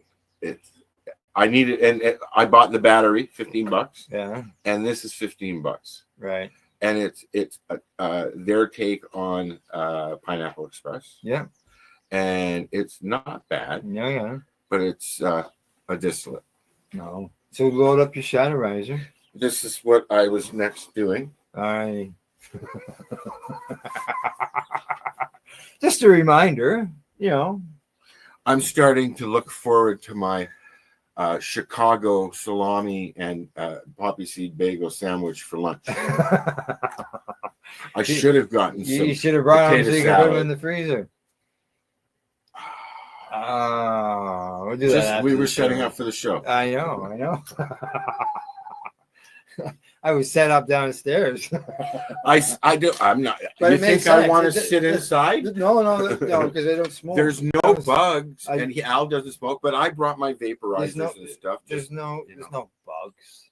I needed, and I bought the battery, $15. Yeah, and this is $15. Right, and it's their take on Pineapple Express. Yeah, and it's not bad. No, yeah, but it's a distillate. No. So load up your shadowizer. This is what I was next doing. All right. Just a reminder, you know. I'm starting to look forward to my Chicago salami and poppy seed bagel sandwich for lunch. I should have gotten some. You should have brought them so you could put them in salad. the freezer. We'll do that. We were setting up for the show. I know. I was set up downstairs. I do. I'm not. But You it makes think I sense. want to sit inside? No, because they don't smoke. There's no bugs, and Al doesn't smoke. But I brought my vaporizers and stuff. There's no bugs.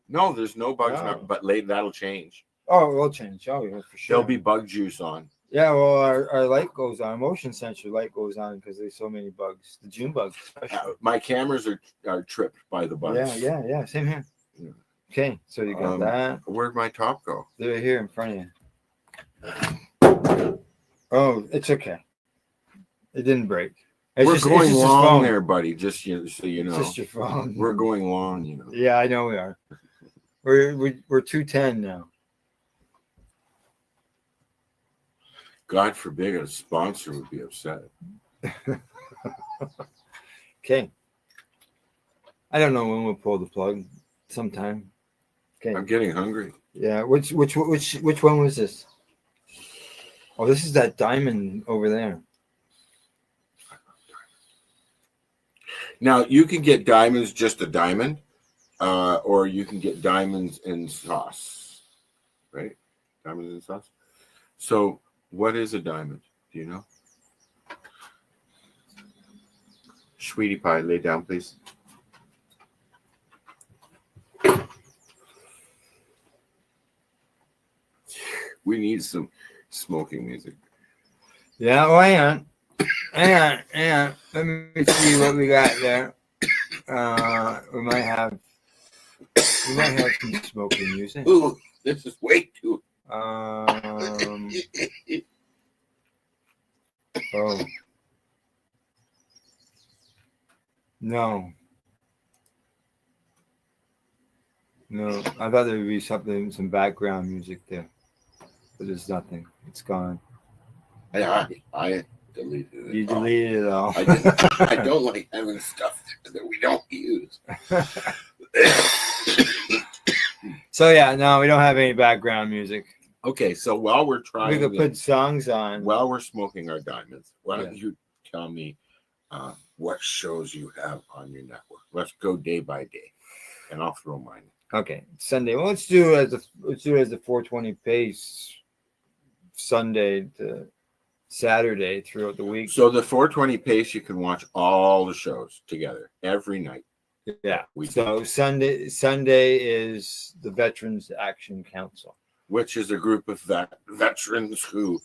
No, there's no bugs. No. But later that'll change. Oh, it will change. Oh, yeah, for sure. There'll be bug juice on. Yeah, well, our light goes on. Motion sensor light goes on because there's so many bugs. The June bugs, especially. My cameras are tripped by the bugs. Yeah. Same here. Yeah. Okay, so you got that. Where'd my top go? They're here in front of you. Oh, it's okay. It didn't break. We're going long there, buddy. Just so you know. It's just your phone. We're going long, you know. Yeah, I know we are. We're 210 now. God forbid a sponsor would be upset. Okay. I don't know when we'll pull the plug. Sometime. Okay. I'm getting hungry. Yeah. Which one was this? Oh, this is that diamond over there. Now you can get diamonds, just a diamond, or you can get diamonds in sauce, right? Diamonds in sauce. So, what is a diamond? Do you know? Sweetie pie, lay down, please. We need some smoking music. Yeah, well, hang on. Let me see what we got there. We might have some smoking music. Ooh, this is way too. Oh. No. I thought there would be some background music there. But there's nothing. It's gone. I deleted it. You deleted it all. I don't like having stuff that we don't use. So yeah, no, we don't have any background music. Okay, so while we're trying, we could put songs on. While we're smoking our diamonds, why don't you tell me what shows you have on your network? Let's go day by day, and I'll throw mine. Okay, Sunday. Well, let's do it as the 420 pace. Sunday to Saturday throughout the week. So the 420 pace, you can watch all the shows together every night. Yeah. So Sunday is the Veterans Action Council, which is a group of veterans who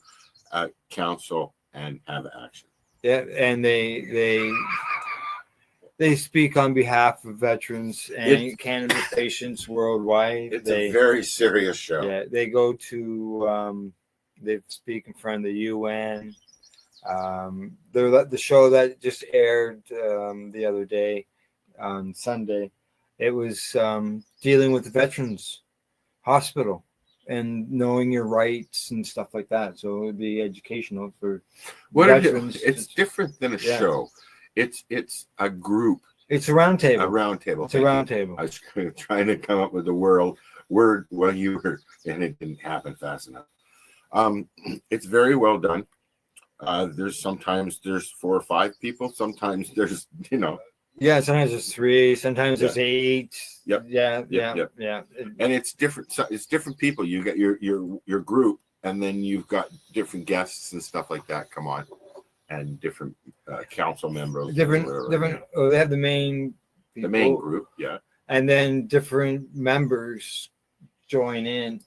counsel and have action. Yeah, and they speak on behalf of veterans and cannabis patients worldwide. It's a very serious show. Yeah, they go to they speak in front of the UN. The show that just aired the other day on Sunday, it was dealing with the Veterans Hospital and knowing your rights and stuff like that. So it would be educational for veterans. It's different than a show. It's a group. It's a round table. A round table. It's a round table. I was trying to come up with the word while you were, and it didn't happen fast enough. It's very well done. Sometimes there's 4 or 5 people. Sometimes there's, Yeah, sometimes there's 3. Sometimes there's 8. Yep. Yeah. And it's different. It's different people. You get your group, and then you've got different guests and stuff like that come on, and different council members. Different. Oh, they have the main. The main group, yeah. And then different members join in.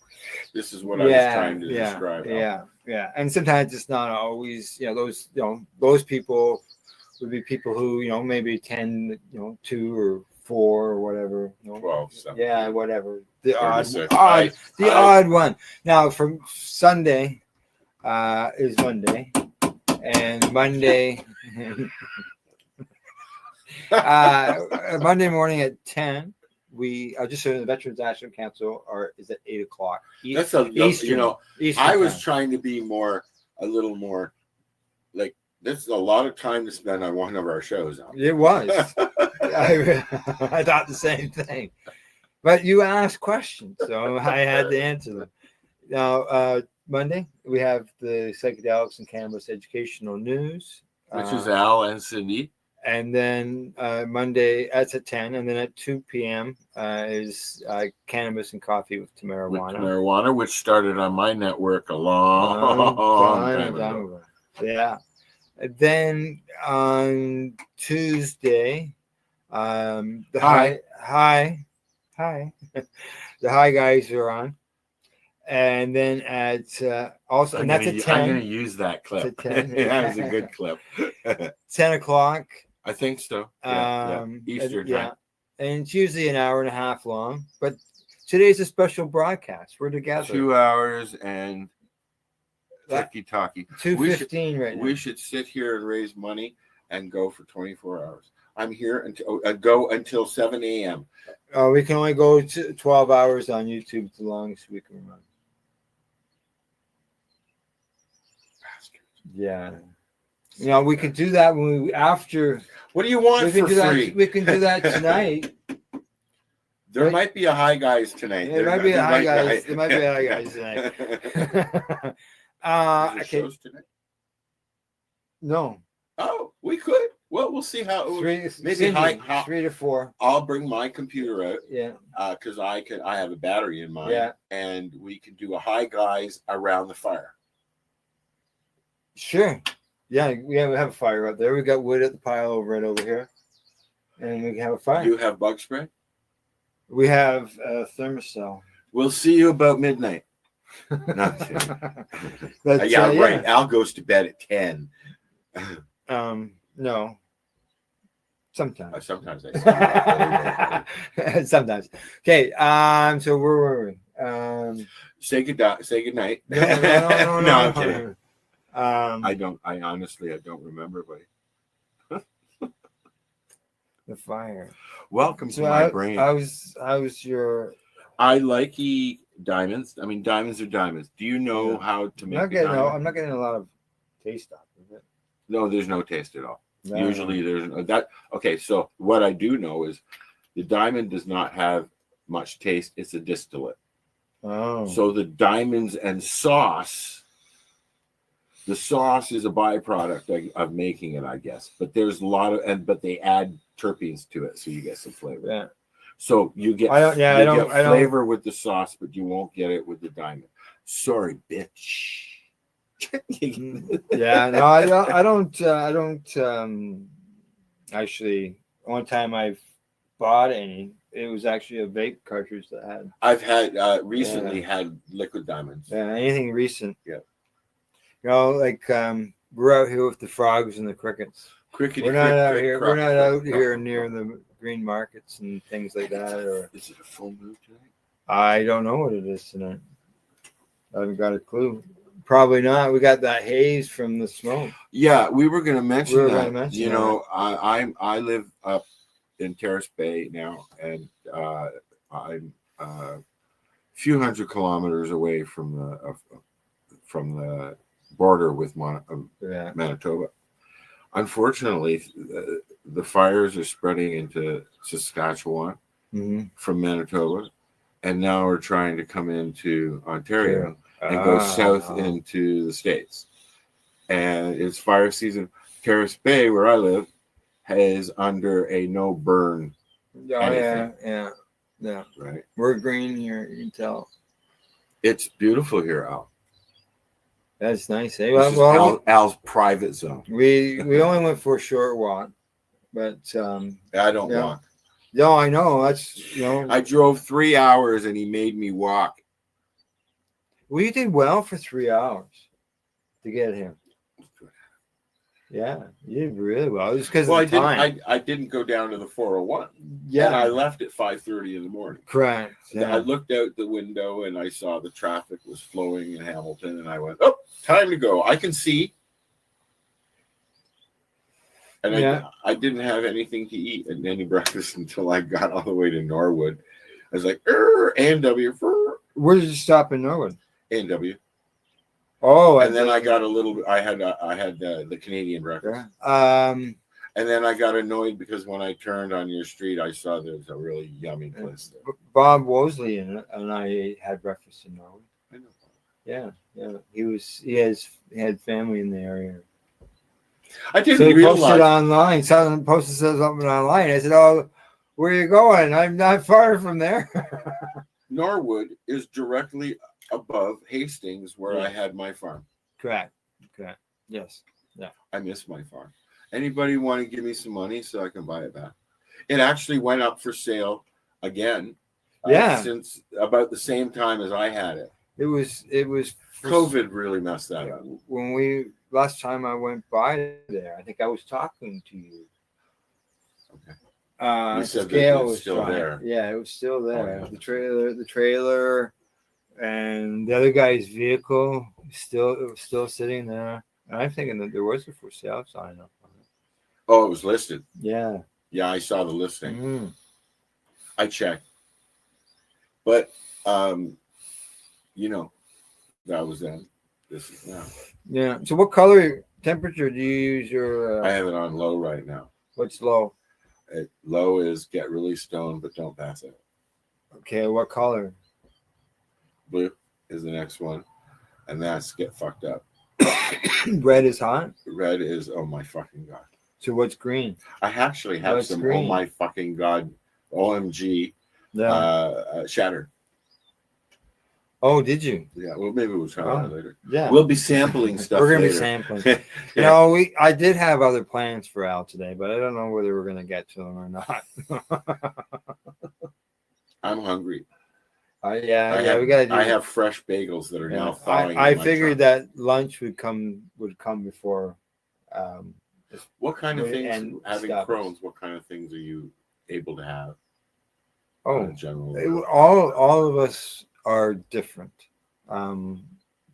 This is what I was trying to describe. Yeah. And sometimes it's not always, those people would be people who, maybe attend, 2 or 4 or whatever. 12, 7. Yeah, whatever. The odd odd one. Now, from Sunday is Monday, and Monday, Monday morning at 10. We just so the Veterans National Council is at 8 o'clock. That's Eastern I was time. trying to be a little more like this is a lot of time to spend on one of our shows. It was. I thought the same thing, but you asked questions, so I had to answer them. Now, Monday we have the psychedelics and cannabis educational news, which is Al and Cindy. And then Monday, that's at 10. And then at 2 p.m. Is Cannabis and Coffee with Marijuana. Which started on my network a long time ago. Yeah. And then on Tuesday, the Hi the Hi Guys are on. And then at also, and that's at 10. I'm going to use that clip. That was a good clip. 10 o'clock. I think so. Eastern time. And it's usually an hour and a half long. But today's a special broadcast. We're together. 2 hours and talkie. 2:15 right now. We should sit here and raise money and go for 24 hours. I'm here until go until 7 a.m. We can only go to 12 hours on YouTube as long as we can run. Yeah. We could do that when after. What do you want for free? We can do that tonight. There might be a Hi Guys tonight. There might be a Hi Guys. There might be a Hi Guys tonight. Okay. Shows tonight? No. Oh, we could. Well, we'll see how. Maybe 3 to 4. I'll bring my computer out. Yeah. Because I have a battery in mine. Yeah. And we can do a Hi Guys around the fire. Sure. Yeah, we have a fire up there. We got wood at the pile right over here, and we can have a fire. You have bug spray? We have a thermosol. We'll see you about midnight. Not right. Al goes to bed at 10. No. Sometimes. Sometimes I sometimes. Okay. So where were we? Say good night. No, I'm kidding. I honestly don't remember, buddy. The fire. Welcome to my brain. I was your. I like diamonds. I mean, diamonds are diamonds. Do you know how to make? I'm not getting a lot of taste off of it. No, there's no taste at all. No. Usually, there's that. Okay, so what I do know is the diamond does not have much taste. It's a distillate. Oh. So the diamonds and sauce. The sauce is a byproduct of making it, I guess. But there's a lot of but they add terpenes to it, so you get some flavor. Yeah. So you get flavor with the sauce, but you won't get it with the diamond. Sorry, bitch. Yeah, no, I don't actually. One time I've bought any, it was actually a vape cartridge that had. I've had recently had liquid diamonds. Yeah, anything recent. Yeah. Like we're out here with the frogs and the crickets. We're not out here. We're not out here near the green markets and things like that. Or is it a full moon tonight? I don't know what it is tonight. I haven't got a clue. Probably not. We got that haze from the smoke. Yeah, we were going to mention We were that. gonna mention you that. know, I live up in Terrace Bay now, and I'm a few hundred kilometers away from the border with Manitoba. Unfortunately, the fires are spreading into Saskatchewan from Manitoba, and now we're trying to come into Ontario and go south into the States. And it's fire season. Terrace Bay, where I live, is under a no burn. Yeah. Right. We're green here. You can tell. It's beautiful here, Al. That's nice. Eh? This is Al's private zone. We only went for a short walk, but I don't walk. No, I know. That's I drove 3 hours and he made me walk. Well, you did well for 3 hours to get here. Yeah, you did really well. Just because of the time. I didn't go down to the 401. Yeah, and I left at 5:30 in the morning. Correct. I looked out the window and I saw the traffic was flowing in Hamilton, and I went, "Oh, time to go. I can see." And I didn't have anything to eat and any breakfast until I got all the way to Norwood. I was like, A&W. Where did you stop in Norwood? A&W. Oh, and then I got a little. I had the Canadian breakfast. And then I got annoyed because when I turned on your street, I saw there was a really yummy place there. Bob Wosley and I had breakfast in Norwood. I know. Yeah. He had family in the area. I didn't realize. Posted online. Someone posted something online. I said, "Oh, where are you going? I'm not far from there." Norwood is directly above Hastings, where I had my farm. Correct. Yes. Yeah. I miss my farm. Anybody want to give me some money so I can buy it back? It actually went up for sale again. Since about the same time as I had it. It was COVID really messed that up. When last time I went by there, I think I was talking to you. Okay. You said scale that it was was still trying. there. Yeah, it was still there. Oh, yeah. The trailer, and the other guy's vehicle was still sitting there. And I'm thinking that there was a for sale sign up on it. Oh, it was listed. Yeah. Yeah, I saw the listing. I checked. But that was then. This is now. Yeah. So what color temperature do you use your I have it on low right now. What's low? Low is get really stoned, but don't pass it. Okay, what color? Blue is the next one. And that's get fucked up. Red is hot? Red is oh my fucking god. So what's green? I actually have some green? Oh my fucking god OMG Shatter. Oh, did you? Yeah, well maybe we'll try that later. Yeah. We'll be sampling stuff. We're gonna later. be sampling. No, I did have other plans for Al today, but I don't know whether we're gonna get to them or not. I'm hungry. We gotta do I have fresh bagels that are now thawing. I figured that lunch would come before what kind of things having Crohn's, what kind of things are you able to have? Generally. All of us are different. Some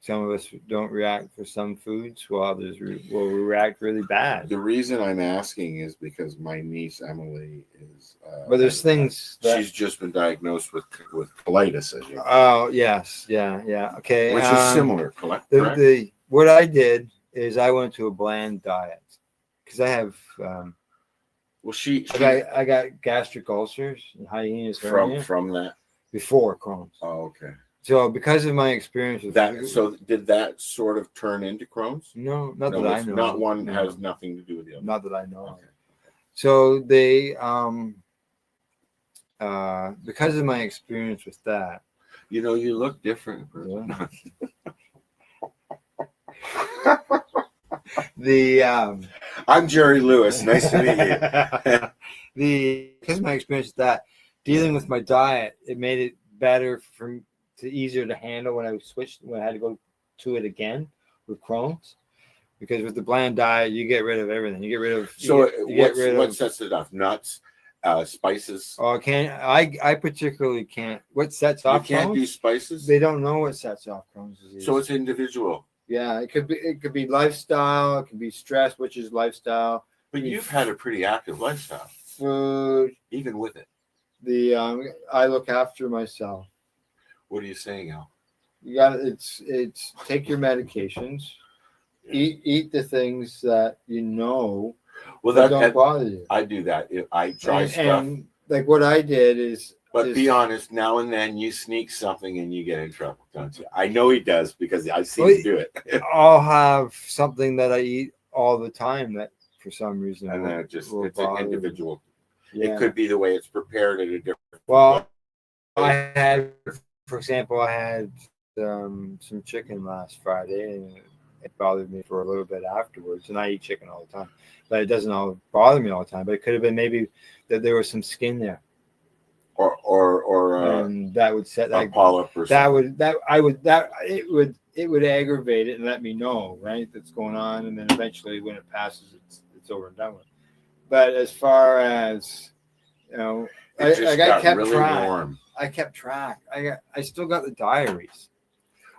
of us don't react for some foods, while others will react really bad. The reason I'm asking is because my niece Emily is. But there's things that she's just been diagnosed with colitis. As you know. Oh yes, yeah. Okay, which is similar. Correct. What I did is I went to a bland diet because I have. I got gastric ulcers and hyenas from that before Crohn's. Oh, okay. So because of my experience with that, so did that sort of turn into Crohn's? No, not that I know. Not one has nothing to do with the other. Not that I know. Okay. So they, because of my experience with that, you look different. I'm Jerry Lewis. Nice to meet you. Because of my experience with that, dealing with my diet, it made it better easier to handle when I had to go to it again with Crohn's, because with the bland diet you get rid of everything. You get rid of what sets it off? Nuts, spices. Oh, I particularly can't. What sets off? You can't do spices. They don't know what sets off Crohn's disease. So it's individual. Yeah, it could be lifestyle, it could be stress, which is lifestyle. But you've had a pretty active lifestyle, Food. even with it. I look after myself. What are you saying, Al? You got it's take your medications, eat the things that you know that don't bother you. I do that. I try stuff. And like what I did is. But be honest, now and then you sneak something and you get in trouble, don't you? I know he does because I've seen him do it. I'll have something that I eat all the time that for some reason. And then it's an individual. Yeah. It could be the way it's prepared at a different. Well, for example, I had some chicken last Friday and it bothered me for a little bit afterwards. And I eat chicken all the time, but it doesn't all bother me all the time. But it could have been maybe that there was some skin there. Or and that would set a polyp or it would aggravate it and let me know, right, that's going on, and then eventually when it passes, it's over and done with. But as far as I kept really track. warm. I kept track. I still got the diaries.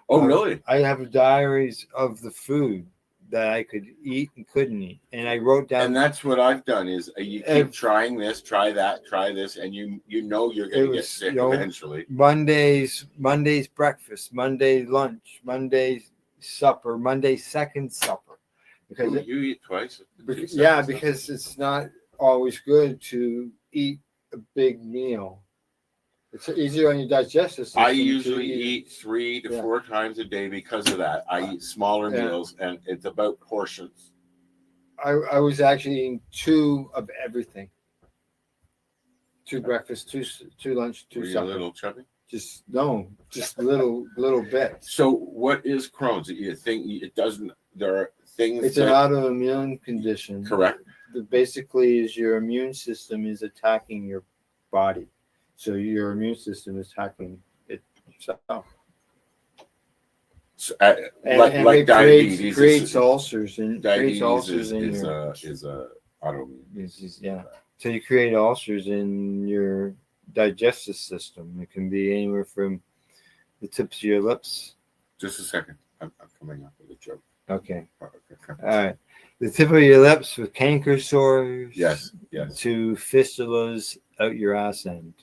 Oh, really? I have diaries of the food that I could eat and couldn't eat, and I wrote down. And that's what I've done is you keep trying this, try that, try this, and you know you're going to get sick eventually. Monday's breakfast, Monday lunch, Monday supper, Monday second supper. Because you eat twice. Because it's not always good to eat a big meal. It's easier on your digestive system. I usually eat 3 to 4 times a day because of that. I eat smaller meals, and it's about portions. I was actually eating 2 of everything. 2 breakfast, 2 lunch, 2 Were you supper. a little chubby? Just little bit. So what is Crohn's? You think it doesn't? There are things. It's an autoimmune condition. Correct. Basically, is your immune system is attacking your body. So your immune system is attacking itself. So, like diabetes creates ulcers and diabetes creates ulcers is a autoimmune. Yeah. So you create ulcers in your digestive system. It can be anywhere from the tips of your lips. Just a second. I'm coming up with a joke. Okay. All right. The tip of your lips with canker sores. Yes. To fistulas out your ass end.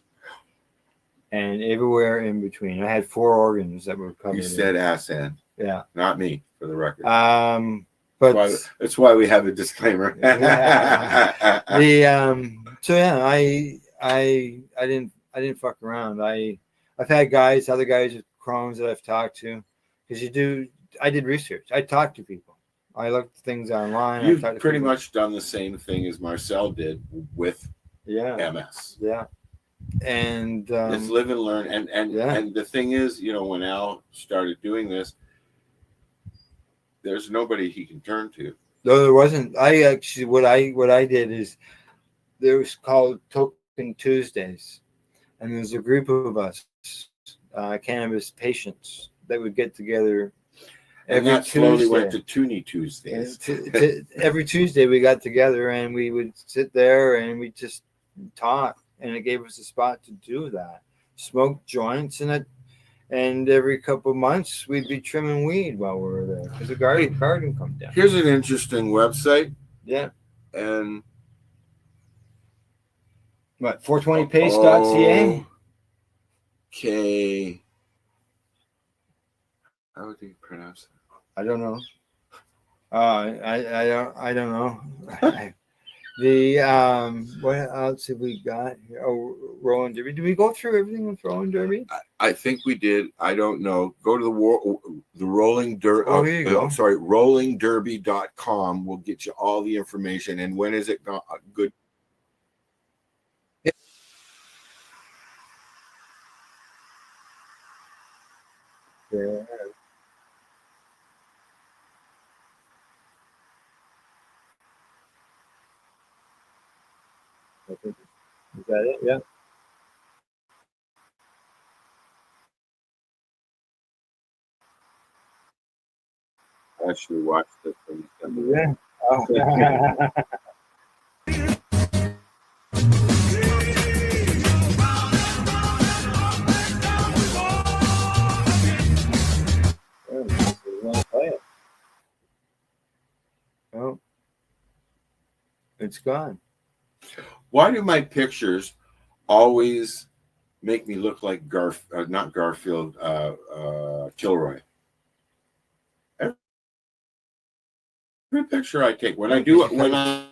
And everywhere in between. I had 4 organs that were covered. You said ass end. Yeah. Not me, for the record. But that's why we have a disclaimer. So yeah, I didn't fuck around. I've had other guys with Crohn's that I've talked to, because I did research. I talked to people. I looked at things online. You've pretty much done the same thing as Marcel did with MS. Yeah. And it's live and learn. And the thing is, when Al started doing this, there's nobody he can turn to. No, there wasn't. I actually what I did is there was called Toke Tuesdays, and there's a group of us, cannabis patients, that would get together. And that slowly went to Toonie Tuesdays. Every Tuesday we got together and we would sit there and we just talk, and it gave us a spot to do that. Smoke joints and every couple of months we'd be trimming weed while we were there because the garden comes down. Here's an interesting website. Yeah. And what, 420pace.ca? Okay. How would you pronounce it? I don't know. I don't know. What else have we got here? Oh, Rolling Derby. Did we go through everything with Rolling Derby? I think we did. I don't know. Go to the Rolling Derby. Oh, here you go. Sorry, rollingderby.com will get you all the information. And when is it good? Yeah. Is that it? Yeah. I actually watched this from Yeah. Oh. It's gone. Why do my pictures always make me look like not Garfield, Kilroy? Every picture I take, when I do it, when I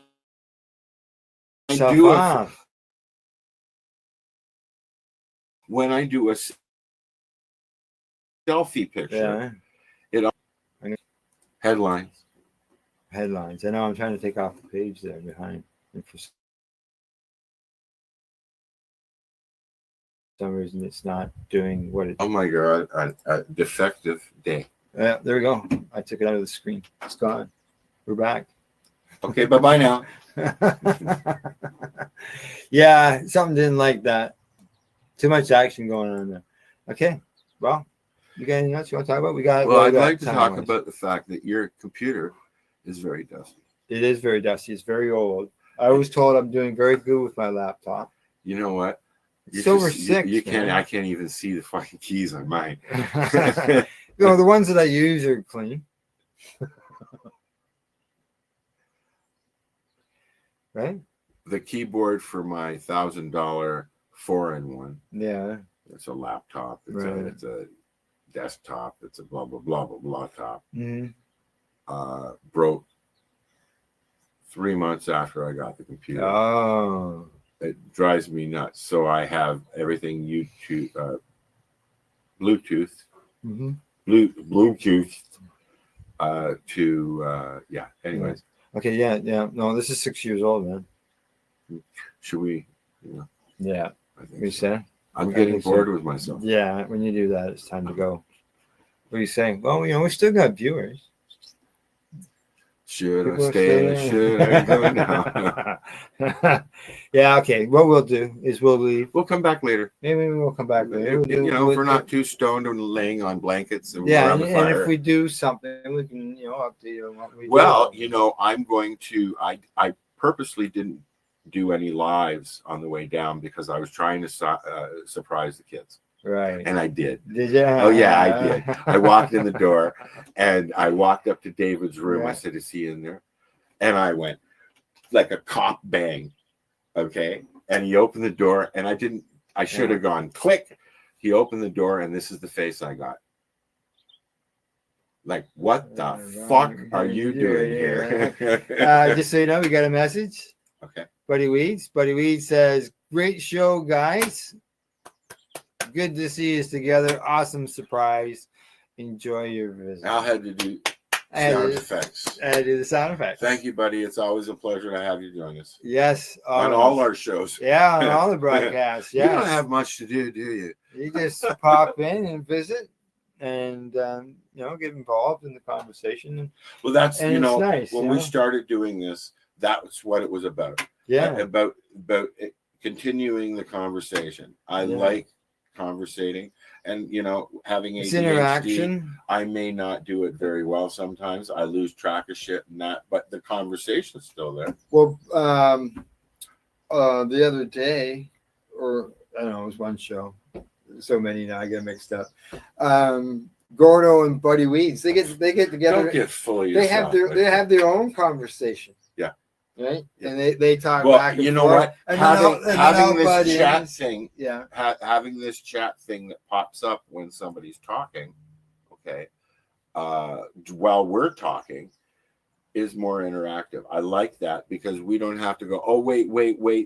do it, when I do a selfie picture, headlines. Headlines. I know I'm trying to take off the page there behind. And for some reason, it's not doing what it. Oh my God! A defective day. Yeah, there we go. I took it out of the screen. It's gone. We're back. Okay, bye-bye now. Yeah, something didn't like that. Too much action going on there. Okay, well, you got anything else you want to talk about? Well, I'd like to talk about the fact that your computer is very dusty. It is very dusty. It's very old. I was told I'm doing very good with my laptop. You know what? Silver 6. You can't. I can't even see the fucking keys on mine. No, the ones that I use are clean. Right? The keyboard for my $1,000 4-in-1. Yeah. It's a laptop. It's a desktop. It's a blah blah blah blah blah top. Mm-hmm. Broke 3 months after I got the computer. Oh. It drives me nuts. So I have everything YouTube, Bluetooth, mm-hmm. Bluetooth. Yeah. Anyways. Okay. Yeah. No, this is 6 years old, man. Should we? Yeah. I think we say. I'm getting bored with myself. Yeah. When you do that, it's time to go. What are you saying? Well, we still got viewers. Should I stay? Should I go now? Yeah, okay. What we'll do is we'll leave. We'll come back later. Maybe we'll come back later. If we're not too stoned and laying on blankets and around the and fire. if we do something, we can, update you on what we do. I'm going to. I purposely didn't do any lives on the way down because I was trying to surprise the kids. Right. And I did. Did you? Oh, yeah, I did. I walked in the door and I walked up to David's room. Yeah. I said, is he in there? And I went like a cop bang. Okay. And he opened the door and I should have gone click. He opened the door and this is the face I got. Like, what the fuck are you doing here? Just so you know, we got a message. Okay. Buddy Weeds says, great show, guys. Good to see us together. Awesome surprise. Enjoy your visit. Al had to do sound effects. I do the sound effects. Thank you, buddy. It's always a pleasure to have you join us. Yes. On all our shows. Yeah, on all the broadcasts. You Yes. don't have much to do you? You just pop in and visit and, get involved in the conversation. Well, that's, it's nice, when we started doing this, that's what it was about. Yeah. About continuing the conversation. I like conversating and having it's ADHD, interaction. I may not do it very well sometimes. I lose track of shit and that, but the conversation's still there. Well, the other day, or I don't know, it was one show. So many now, I get mixed up. Gordo and Buddy Weeds, they get together. Don't get full of They yourself. have their own conversation. Yeah. Right, and they talk well, back and you know forth. what? And Having this chat thing, yeah, having this chat thing that pops up when somebody's talking, okay, while we're talking, is more interactive. I like that because we don't have to go. Oh, wait.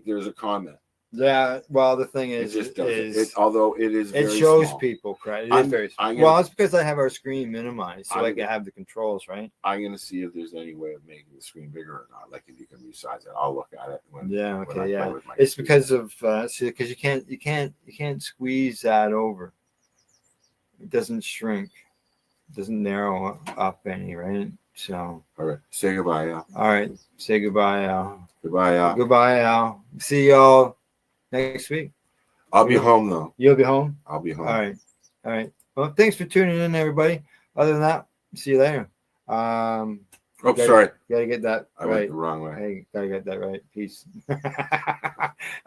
There's a comment. Yeah. Well, the thing is, it just doesn't. Although it is, it very shows small. people. Right? It is very small. Well, it's because I have our screen minimized, so I can have the controls. Right. I'm gonna see if there's any way of making the screen bigger or not. Like if you can resize it, I'll look at it. It's because of because you can't squeeze that over. It doesn't shrink. It doesn't narrow up any. Right. So. All right. Say goodbye, Al. All right. Say goodbye, Al. Goodbye, Al. Goodbye, Al. See y'all next week. I'll be home though. You'll be home? I'll be home. All right. Well, thanks for tuning in, everybody. Other than that, see you later. Sorry. Gotta get that I right. went the wrong way. Hey, gotta get that right. Peace. All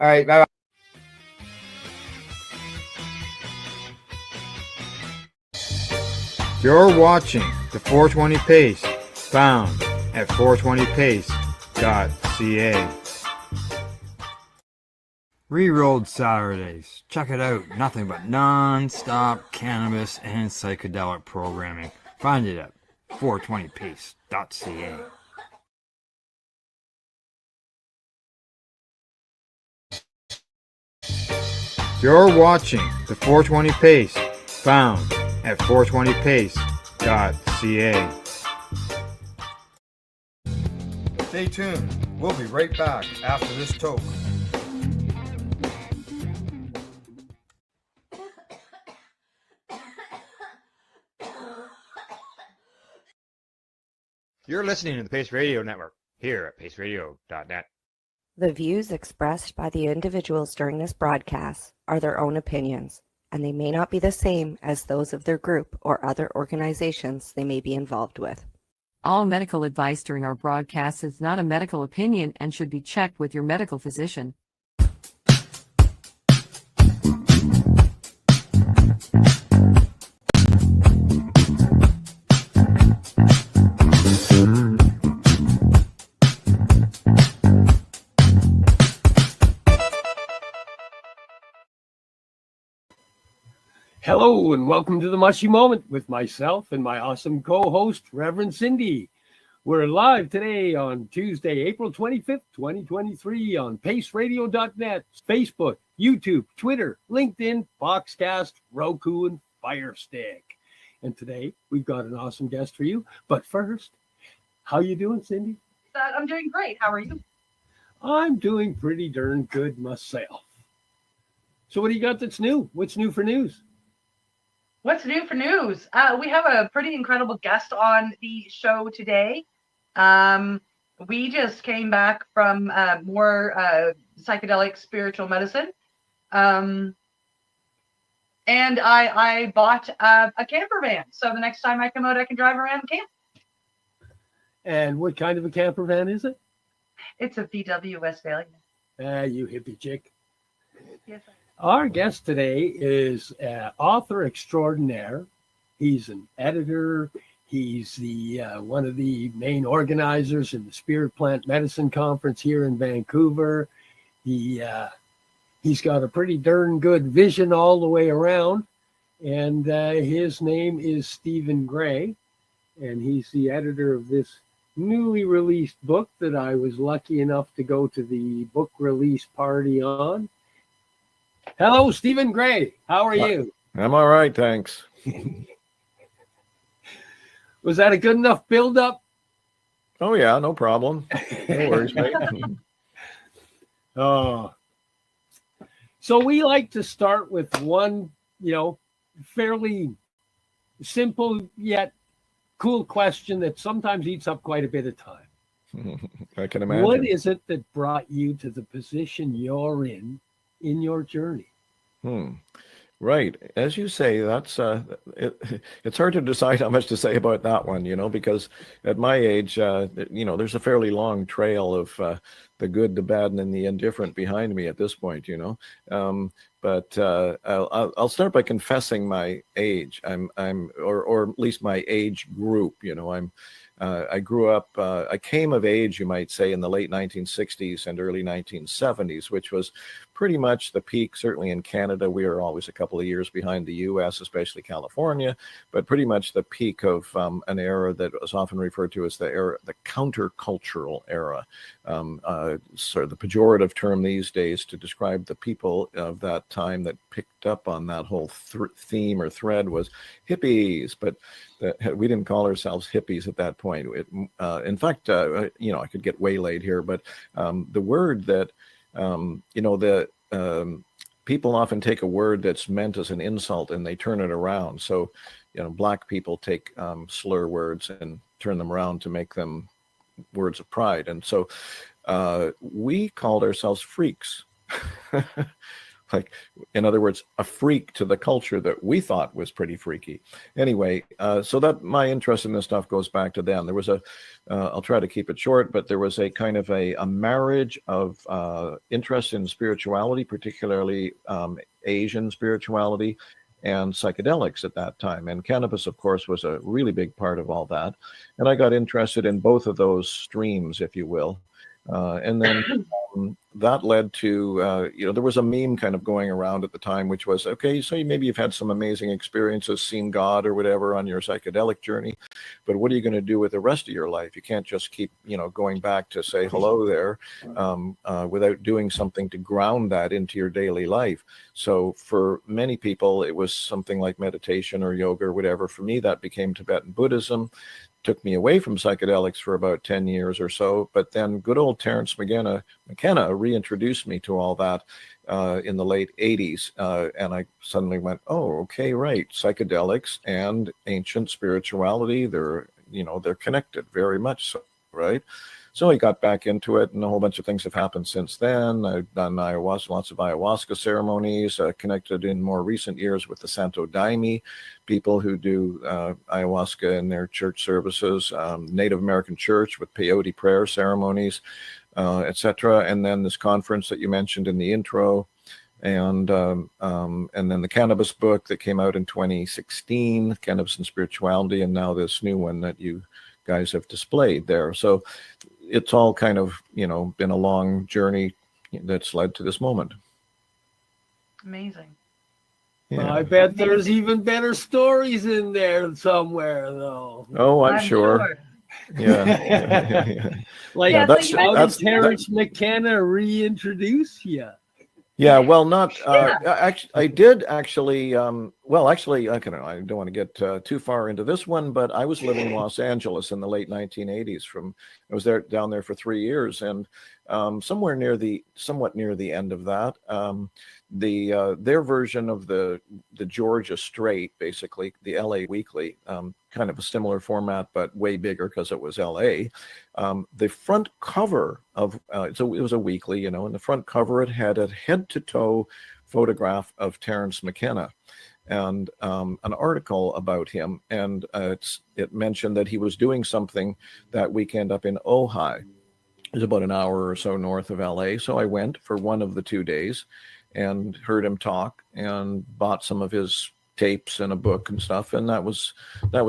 right. Bye bye. You're watching the 420 Pace, found at 420pace.ca. toke.ca. Rerolled Saturdays. Check it out. Nothing but non-stop cannabis and psychedelic programming. Find it at 420pace.ca. You're watching the 420 Pace, found at 420pace.ca. Stay tuned. We'll be right back after this toke. You're listening to the Pace Radio Network here at paceradio.net. The views expressed by the individuals during this broadcast are their own opinions, and they may not be the same as those of their group or other organizations they may be involved with. All medical advice during our broadcast is not a medical opinion and should be checked with your medical physician. Hello and welcome to the Mushy Moment with myself and my awesome co-host, Reverend Cindy. We're live today on Tuesday, April 25th, 2023 on paceradio.net, Facebook, YouTube, Twitter, LinkedIn, Foxcast, Roku, and Fire Stick. And today we've got an awesome guest for you. But first, how you doing, Cindy? I'm doing great. How are you? I'm doing pretty darn good myself. So what do you got that's new? What's new for news? What's new for news? We have a pretty incredible guest on the show today. We just came back from more psychedelic spiritual medicine. And I bought a camper van. So the next time I come out, I can drive around and camp. And what kind of a camper van is it? It's a VW Westphalia. You hippie chick. Yes, Our guest today is author extraordinaire. He's an editor. He's the one of the main organizers in the Spirit Plant Medicine Conference here in Vancouver. He's got a pretty darn good vision all the way around. And his name is Stephen Gray. And he's the editor of this newly released book that I was lucky enough to go to the book release party on. Hello, Stephen Gray. How are you? I'm all right, thanks. Was that a good enough build-up? Oh, yeah, no problem. No worries, mate. Oh. So we like to start with one, fairly simple yet cool question that sometimes eats up quite a bit of time. I can imagine. What is it that brought you to the position you're in your journey? Right. As you say, that's it's hard to decide how much to say about that one, because at my age, there's a fairly long trail of the good, the bad, and the indifferent behind me at this point, But I'll start by confessing my age. Or at least my age group. I grew up. I came of age, you might say, in the late 1960s and early 1970s, which was pretty much the peak. Certainly in Canada, we were always a couple of years behind the U.S., especially California. But pretty much the peak of an era that was often referred to as the countercultural era. Sort of the pejorative term these days to describe the people of that time that picked up on that whole theme or thread was hippies, but we didn't call ourselves hippies at that point. In fact, I could get waylaid here, but the word that, people often take a word that's meant as an insult and they turn it around. So, black people take slur words and turn them around to make them words of pride. And so we called ourselves freaks. Like, in other words, a freak to the culture that we thought was pretty freaky. Anyway, so that my interest in this stuff goes back to then. There was I'll try to keep it short, but there was a kind of a marriage of interest in spirituality, particularly Asian spirituality and psychedelics at that time. And cannabis, of course, was a really big part of all that. And I got interested in both of those streams, if you will. And then that led to, there was a meme kind of going around at the time, which was, okay, so maybe you've had some amazing experiences, seen God or whatever on your psychedelic journey, but what are you going to do with the rest of your life? You can't just keep, going back to say hello there without doing something to ground that into your daily life. So for many people, it was something like meditation or yoga or whatever. For me, that became Tibetan Buddhism. Took me away from psychedelics for about 10 years or so, but then good old Terence McKenna reintroduced me to all that in the late 80s, and I suddenly went, oh, okay, right, psychedelics and ancient spirituality, they're connected very much so, right? So I got back into it, and a whole bunch of things have happened since then. I've done ayahuasca, lots of ayahuasca ceremonies, connected in more recent years with the Santo Daime, people who do ayahuasca in their church services, Native American church with peyote prayer ceremonies, etc. And then this conference that you mentioned in the intro, and then the cannabis book that came out in 2016, Cannabis and Spirituality, and now this new one that you guys have displayed there. So it's all kind of, been a long journey that's led to this moment. Amazing. Yeah. Well, I bet there's even better stories in there somewhere, though. Oh, I'm sure. Yeah. Like, that's Terence McKenna reintroduce you. Yeah, well, not actually. I did actually. Actually, I don't want to get too far into this one, but I was living in Los Angeles in the late 1980s. I was down there for 3 years, and somewhat near the end of that, their version of the Georgia Straight, basically the LA Weekly, kind of a similar format but way bigger because it was LA. The front cover of it was a weekly, and the front cover it had a head-to-toe photograph of Terence McKenna and an article about him, and it mentioned that he was doing something that weekend up in Ojai. It was about an hour or so north of LA. So I went for one of the 2 days and heard him talk and bought some of his tapes and a book and stuff. And that was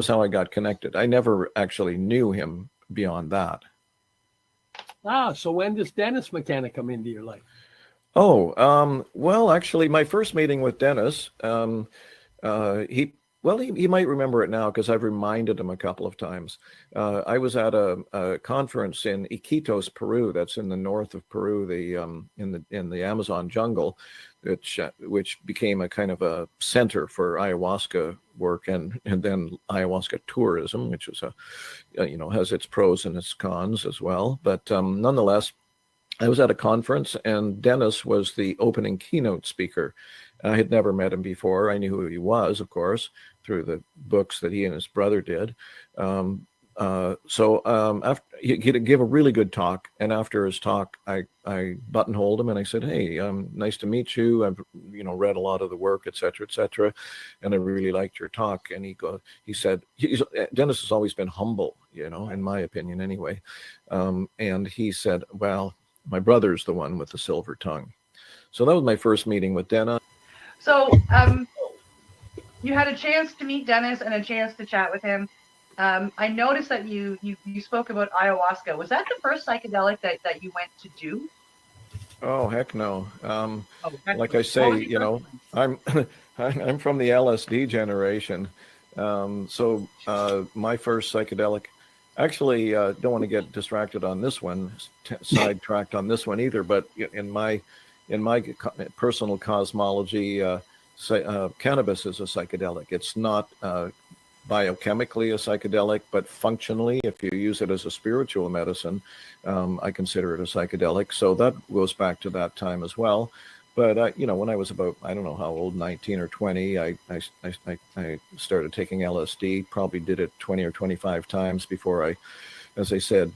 how I got connected. I never actually knew him beyond that. So when does Dennis McKenna come into your life? Oh, well, actually, my first meeting with Dennis, he might remember it now because I've reminded him a couple of times. I was at a conference in Iquitos, Peru. That's in the north of Peru, in the Amazon jungle, which became a kind of a center for ayahuasca work and then ayahuasca tourism, which is has its pros and its cons as well. But nonetheless, I was at a conference and Dennis was the opening keynote speaker. I had never met him before. I knew who he was, of course, through the books that he and his brother did. After he gave a really good talk, and after his talk, I buttonholed him and I said, "Hey, nice to meet you. I've read a lot of the work, et cetera, and I really liked your talk." And he said, Dennis has always been humble, in my opinion, anyway. And he said, "Well, my brother's the one with the silver tongue." So that was my first meeting with Dennis. So you had a chance to meet Dennis and a chance to chat with him. I noticed that you spoke about ayahuasca. Was that the first psychedelic that you went to do? Oh, heck no. Like I say, I'm I'm from the LSD generation. So my first psychedelic, actually, don't want to get distracted on this one, sidetracked on this one either, but in my personal cosmology, cannabis is a psychedelic. It's not biochemically a psychedelic, but functionally, if you use it as a spiritual medicine, I consider it a psychedelic. So that goes back to that time as well. But when I was about, I don't know how old, 19 or 20, I started taking LSD. Probably did it 20 or 25 times before I, as I said,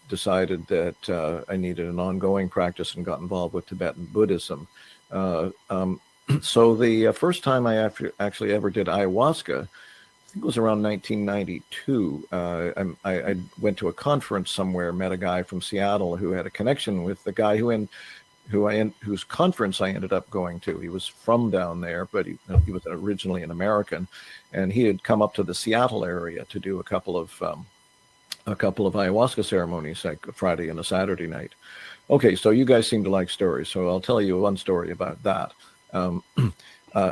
decided that I needed an ongoing practice and got involved with Tibetan Buddhism. So the first time I actually ever did ayahuasca, I think it was around 1992. I went to a conference somewhere, met a guy from Seattle who had a connection with the guy whose conference I ended up going to. He was from down there, but he was originally an American, and he had come up to the Seattle area to do a couple of a couple of ayahuasca ceremonies, like a Friday and a Saturday night. Okay, so you guys seem to like stories, so I'll tell you one story about that.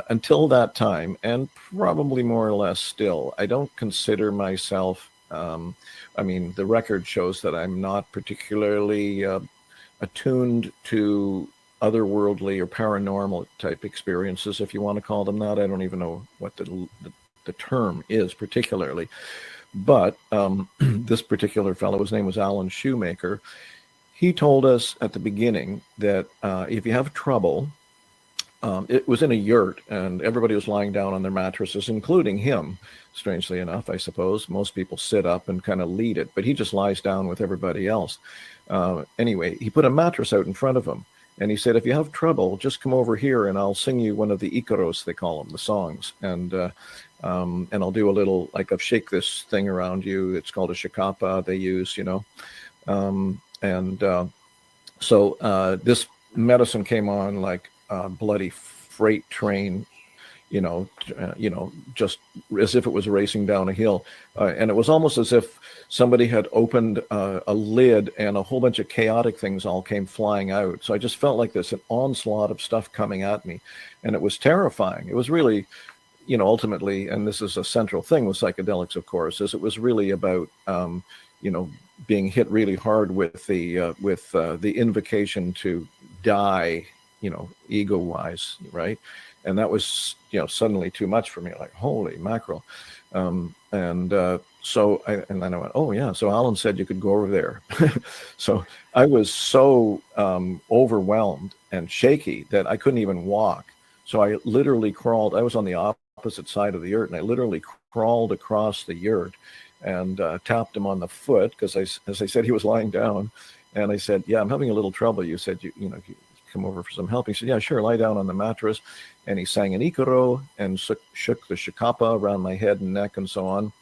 Until that time, and probably more or less still, I don't consider myself, I mean, the record shows that I'm not particularly attuned to otherworldly or paranormal type experiences, if you want to call them that. I don't even know what the term is particularly. But this particular fellow, his name was Alan Shoemaker, he told us at the beginning that if you have trouble, it was in a yurt, and everybody was lying down on their mattresses, including him, strangely enough, I suppose. Most people sit up and kind of lead it, but he just lies down with everybody else. Anyway, he put a mattress out in front of him, and he said, if you have trouble, just come over here, and I'll sing you one of the Icaros, they call them, the songs. And I'll do a little, like, I'll shake this thing around you. It's called a shikapa they use, you know. So this medicine came on like a bloody freight train, just as if it was racing down a hill. And it was almost as if somebody had opened a lid and a whole bunch of chaotic things all came flying out. So I just felt like this, an onslaught of stuff coming at me. And it was terrifying. It was really, ultimately, and this is a central thing with psychedelics, of course, is it was really about, being hit really hard with the invocation to die, ego-wise, right? And that was, suddenly too much for me. Like, holy mackerel! So then I went, oh yeah. So Alan said you could go over there. So I was so overwhelmed and shaky that I couldn't even walk. So I literally crawled. I was on the opposite side of the yurt, and I literally crawled across the yurt and tapped him on the foot because, as I said, he was lying down. And I said, yeah, I'm having a little trouble. You said, you come over for some help. He said, yeah, sure, lie down on the mattress. And he sang an Icaro and shook the shikapa around my head and neck and so on.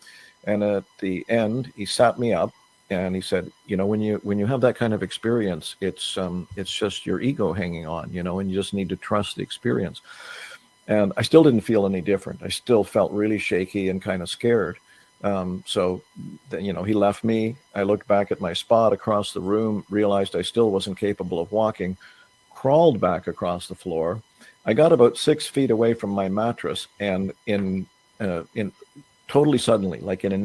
And at the end, he sat me up and he said, when you have that kind of experience, it's just your ego hanging on, and you just need to trust the experience. And I still didn't feel any different. I still felt really shaky and kind of scared. So he left me. I looked back at my spot across the room, realized I still wasn't capable of walking, crawled back across the floor. I got about 6 feet away from my mattress, and in totally suddenly, like in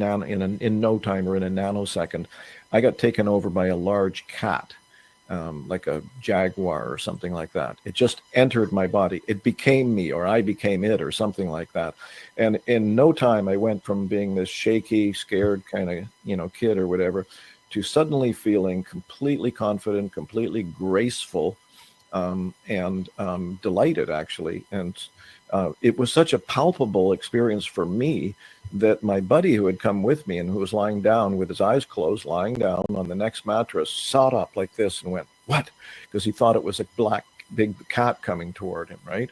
no time or in a nanosecond, I got taken over by a large cat, like a jaguar or something like that. It just entered my body. It became me, or I became it, or something like that. And in no time, I went from being this shaky, scared kind of, kid or whatever, to suddenly feeling completely confident, completely graceful, and delighted, actually. And it was such a palpable experience for me that my buddy who had come with me and who was lying down with his eyes closed, lying down on the next mattress, sat up like this and went, what? Because he thought it was a black big cat coming toward him, right?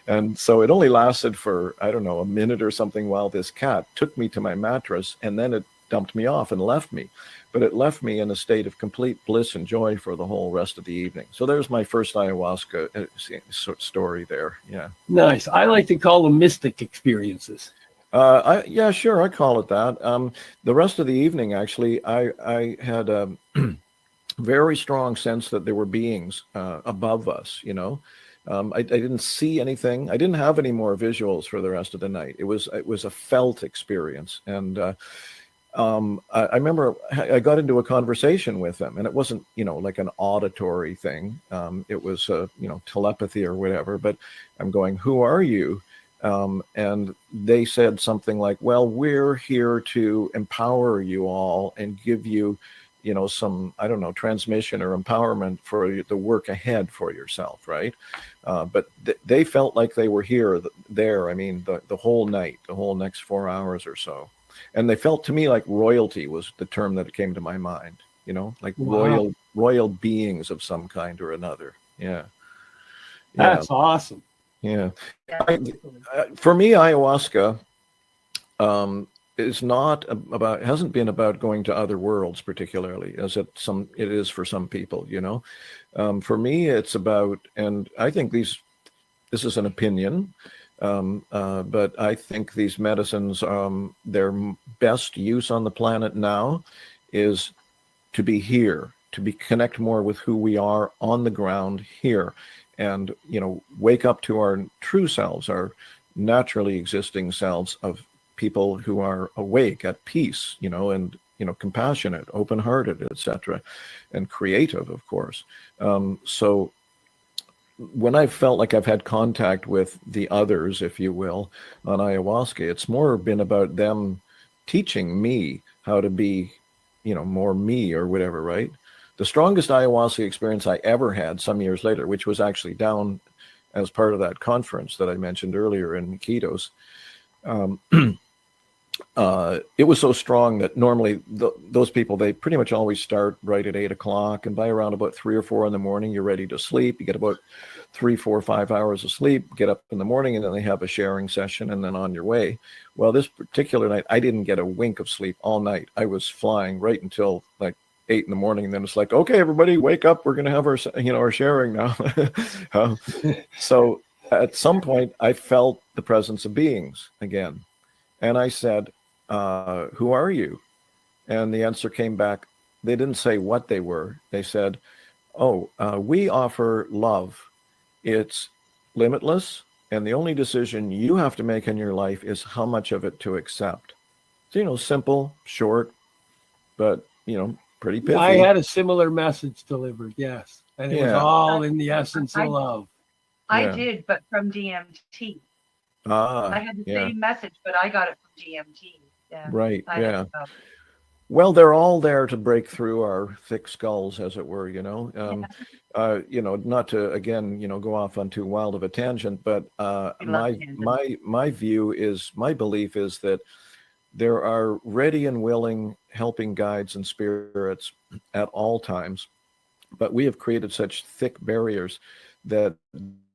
And so it only lasted for, I don't know, a minute or something while this cat took me to my mattress, and then it dumped me off and left me. But it left me in a state of complete bliss and joy for the whole rest of the evening. So there's my first ayahuasca story there. Yeah. Nice. I like to call them mystic experiences. Yeah, sure. I call it that. The rest of the evening, actually, I had a very strong sense that there were beings above us, I didn't see anything. I didn't have any more visuals for the rest of the night. It was a felt experience. And I remember I got into a conversation with them, and it wasn't, like an auditory thing. It was, telepathy or whatever, but I'm going, who are you? And they said something like, well, we're here to empower you all and give you, some, I don't know, transmission or empowerment for the work ahead for yourself, right? But they felt like they were there, I mean, the whole night, the whole next 4 hours or so. And they felt to me like royalty was the term that came to my mind, like wow. royal beings of some kind or another. Yeah. That's awesome. Yeah. For me, ayahuasca is not about, hasn't been about going to other worlds particularly, as it is for some people, For me, it's about, and I think this is an opinion, But I think these medicines, their best use on the planet now is to be here, to be connect more with who we are on the ground here, and wake up to our true selves, our naturally existing selves of people who are awake, at peace, and compassionate, open-hearted, etc., and creative, of course. So when I felt like I've had contact with the others, if you will, on ayahuasca, it's more been about them teaching me how to be, more me or whatever, right? The strongest ayahuasca experience I ever had some years later, which was actually down as part of that conference that I mentioned earlier in Iquitos, it was so strong that normally those people, they pretty much always start right at 8 o'clock, and by around about 3 or 4 in the morning, you're ready to sleep. You get about 3, 4, 5 hours of sleep, get up in the morning, and then they have a sharing session, and then on your way. Well, this particular night, I didn't get a wink of sleep all night. I was flying right until like 8 in the morning, and then it's like, okay, everybody wake up. We're going to have our, our sharing now. So at some point I felt the presence of beings again. And I said, who are you? And the answer came back. They didn't say what they were. They said, we offer love. It's limitless. And the only decision you have to make in your life is how much of it to accept. So, simple, short, but, pretty pithy. I had a similar message delivered, yes. And it was all in the essence of love. I did, but from DMT. I had the same message, but I got it from DMT. Yeah. Right. Well, they're all there to break through our thick skulls, as it were, not to, again, go off on too wild of a tangent, but my view is, my belief is that there are ready and willing helping guides and spirits at all times, but we have created such thick barriers that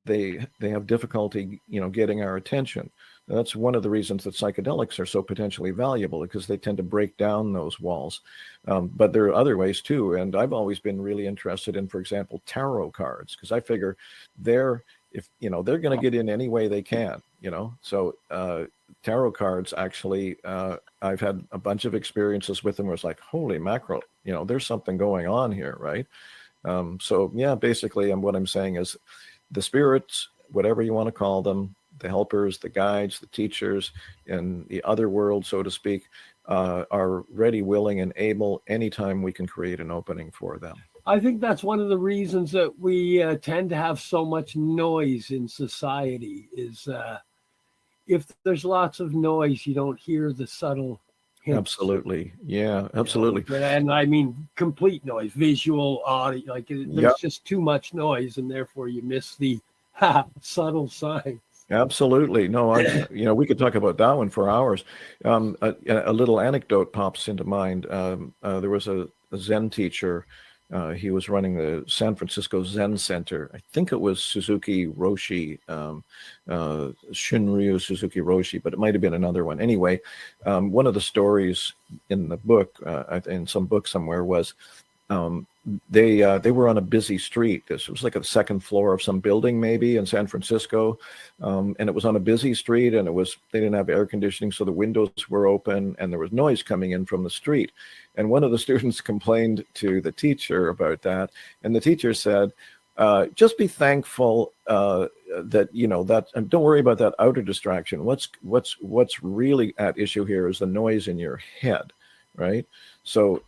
they have difficulty, getting our attention. That's one of the reasons that psychedelics are so potentially valuable, because they tend to break down those walls. But there are other ways too. And I've always been really interested in, for example, tarot cards, because I figure they're going to get in any way they can, So tarot cards, actually, I've had a bunch of experiences with them where it's like, holy mackerel, there's something going on here, right? So yeah, basically, what I'm saying is the spirits, whatever you want to call them, the helpers, the guides, the teachers in the other world, so to speak, are ready, willing, and able anytime we can create an opening for them. I think that's one of the reasons that we tend to have so much noise in society is if there's lots of noise, you don't hear the subtle hints. Absolutely. Yeah, absolutely. And I mean, complete noise, visual, audio, there's just too much noise, and therefore you miss the subtle signs. Absolutely. No, we could talk about that one for hours. A little anecdote pops into mind. There was a Zen teacher. He was running the San Francisco Zen Center. I think it was Suzuki Roshi, Shunryu Suzuki Roshi, but it might have been another one. Anyway, one of the stories in the book, in some book somewhere, was they were on a busy street. This was like a second floor of some building, maybe in San Francisco, and it was on a busy street, and they didn't have air conditioning, so the windows were open, and there was noise coming in from the street. And one of the students complained to the teacher about that, and the teacher said, "Just be thankful that and don't worry about that outer distraction. What's really at issue here is the noise in your head, right?" So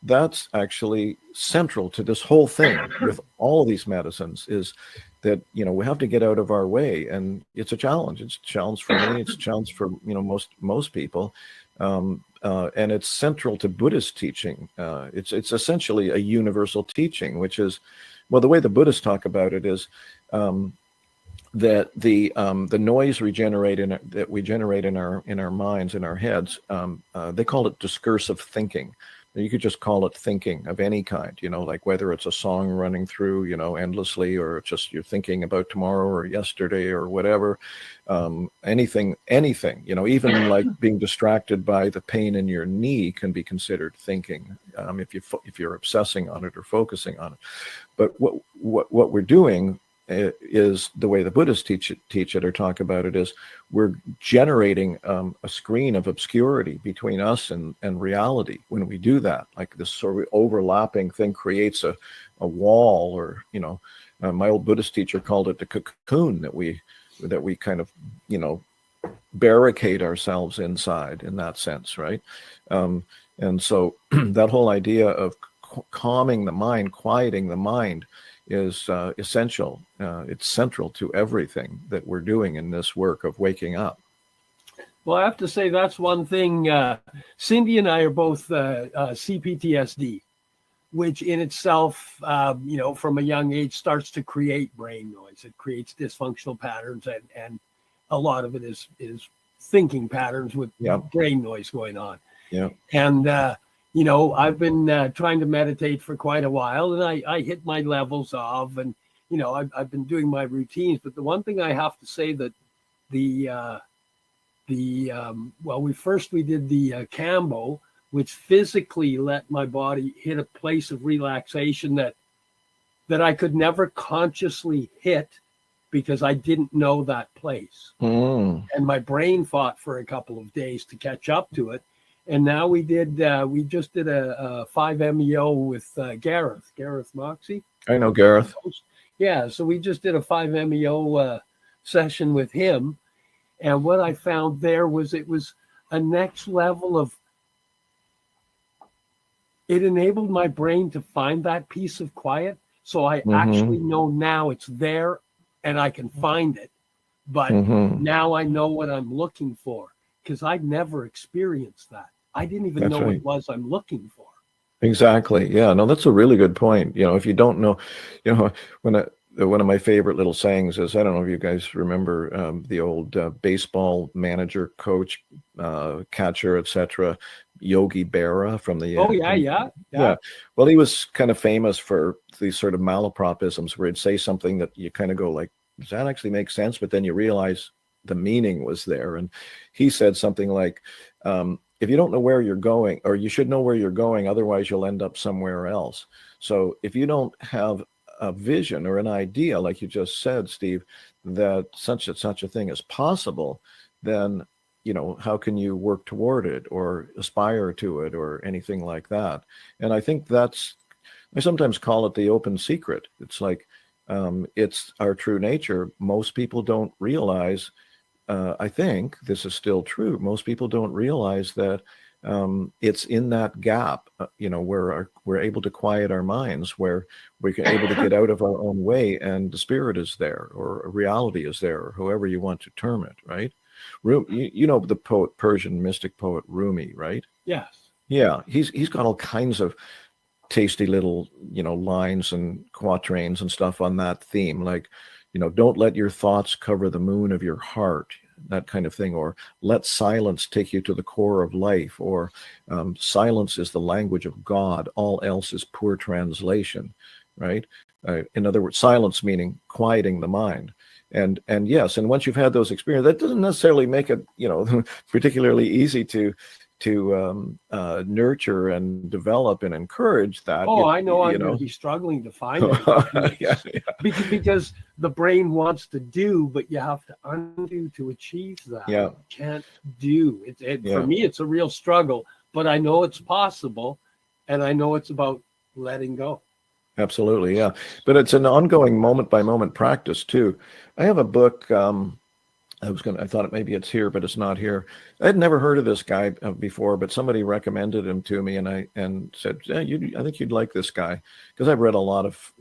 that's actually central to this whole thing with all these medicines, is that we have to get out of our way, and it's a challenge. It's a challenge for me. It's a challenge for most people. And it's central to Buddhist teaching. It's essentially a universal teaching, which is, well, the way the Buddhists talk about it is that the noise that we generate in our minds, in our heads, they call it discursive thinking. You could just call it thinking of any kind, like whether it's a song running through, endlessly, or just you're thinking about tomorrow or yesterday or whatever, anything, even like being distracted by the pain in your knee can be considered thinking, if you're obsessing on it or focusing on it. But what we're doing is the way the Buddhists teach it or talk about it, is we're generating a screen of obscurity between us and reality. When we do that, like this sort of overlapping thing creates a wall, or my old Buddhist teacher called it the cocoon that we kind of barricade ourselves inside, in that sense, right? And so that whole idea of calming the mind, quieting the mind, is essential. It's central to everything that we're doing in this work of waking up. Well, I have to say that's one thing. Cindy and I are both CPTSD, which in itself, from a young age starts to create brain noise. It creates dysfunctional patterns, and a lot of it is thinking patterns with brain noise going on. Yeah. And I've been trying to meditate for quite a while, and I hit my levels of, and I've been doing my routines. But the one thing I have to say that we did the Cambo, which physically let my body hit a place of relaxation that I could never consciously hit because I didn't know that place. And my brain fought for a couple of days to catch up to it. And now we just did a 5-MeO with Gareth Moxie. I know Gareth. Yeah, so we just did a 5-MeO session with him. And what I found there was it was a next level of, it enabled my brain to find that piece of quiet. So I actually know now it's there and I can find it. But now I know what I'm looking for, because I'd never experienced that. I didn't even know what it was I'm looking for. Exactly. Yeah. No, that's a really good point. If you don't know, one of my favorite little sayings is, I don't know if you guys remember the old baseball manager, coach, catcher, etc., Yogi Berra from the. Yeah. Well, he was kind of famous for these sort of malapropisms where he'd say something that you kind of go like, does that actually make sense? But then you realize the meaning was there. And he said something like, if you don't know where you're going, or you should know where you're going, otherwise you'll end up somewhere else. So if you don't have a vision or an idea, like you just said, Steve, that such a thing is possible, then how can you work toward it or aspire to it or anything like that? And I think I sometimes call it the open secret. It's like, it's our true nature. Most people don't realize, I think this is still true, most people don't realize that it's in that gap, where we're able to quiet our minds, where we're able to get out of our own way, and the spirit is there, or reality is there, or however you want to term it, right? The poet, Persian mystic poet Rumi, right? Yes. Yeah, he's got all kinds of tasty little, lines and quatrains and stuff on that theme, like, don't let your thoughts cover the moon of your heart, that kind of thing, or let silence take you to the core of life, or silence is the language of God, all else is poor translation, right? In other words, silence meaning quieting the mind. And yes, and once you've had those experiences, that doesn't necessarily make it, particularly easy to nurture and develop and encourage that. Oh, I know I'm going to be struggling to find it. Because the brain wants to do, but you have to undo to achieve that. Yeah. You can't do it. For me, it's a real struggle, but I know it's possible, and I know it's about letting go. Absolutely, yeah. But it's an ongoing moment by moment practice too. I have a book. I thought maybe it's here, but it's not here. I had never heard of this guy before, but somebody recommended him to me, and said, "Yeah, I think you'd like this guy," because I've read a lot of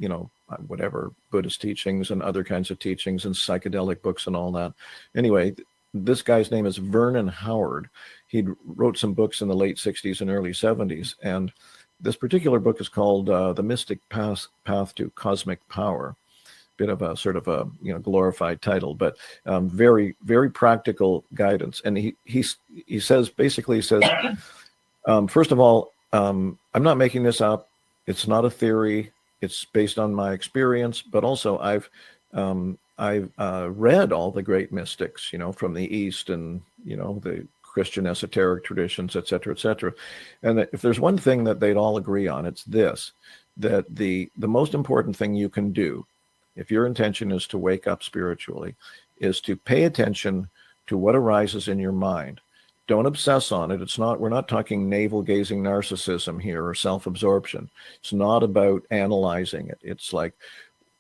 whatever Buddhist teachings and other kinds of teachings and psychedelic books and all that. Anyway, this guy's name is Vernon Howard. He wrote some books in the late 60s and early 70s, and this particular book is called The Mystic Path to Cosmic Power. Bit of a sort of a glorified title, but very, very practical guidance. And he says, first of all, I'm not making this up. It's not a theory. It's based on my experience, but also I've read all the great mystics, from the East and the Christian esoteric traditions, et cetera, et cetera. And if there's one thing that they'd all agree on, it's this: that the most important thing you can do if your intention is to wake up spiritually, is to pay attention to what arises in your mind. Don't obsess on it. We're not talking navel-gazing narcissism here or self-absorption. It's not about analyzing it. It's like,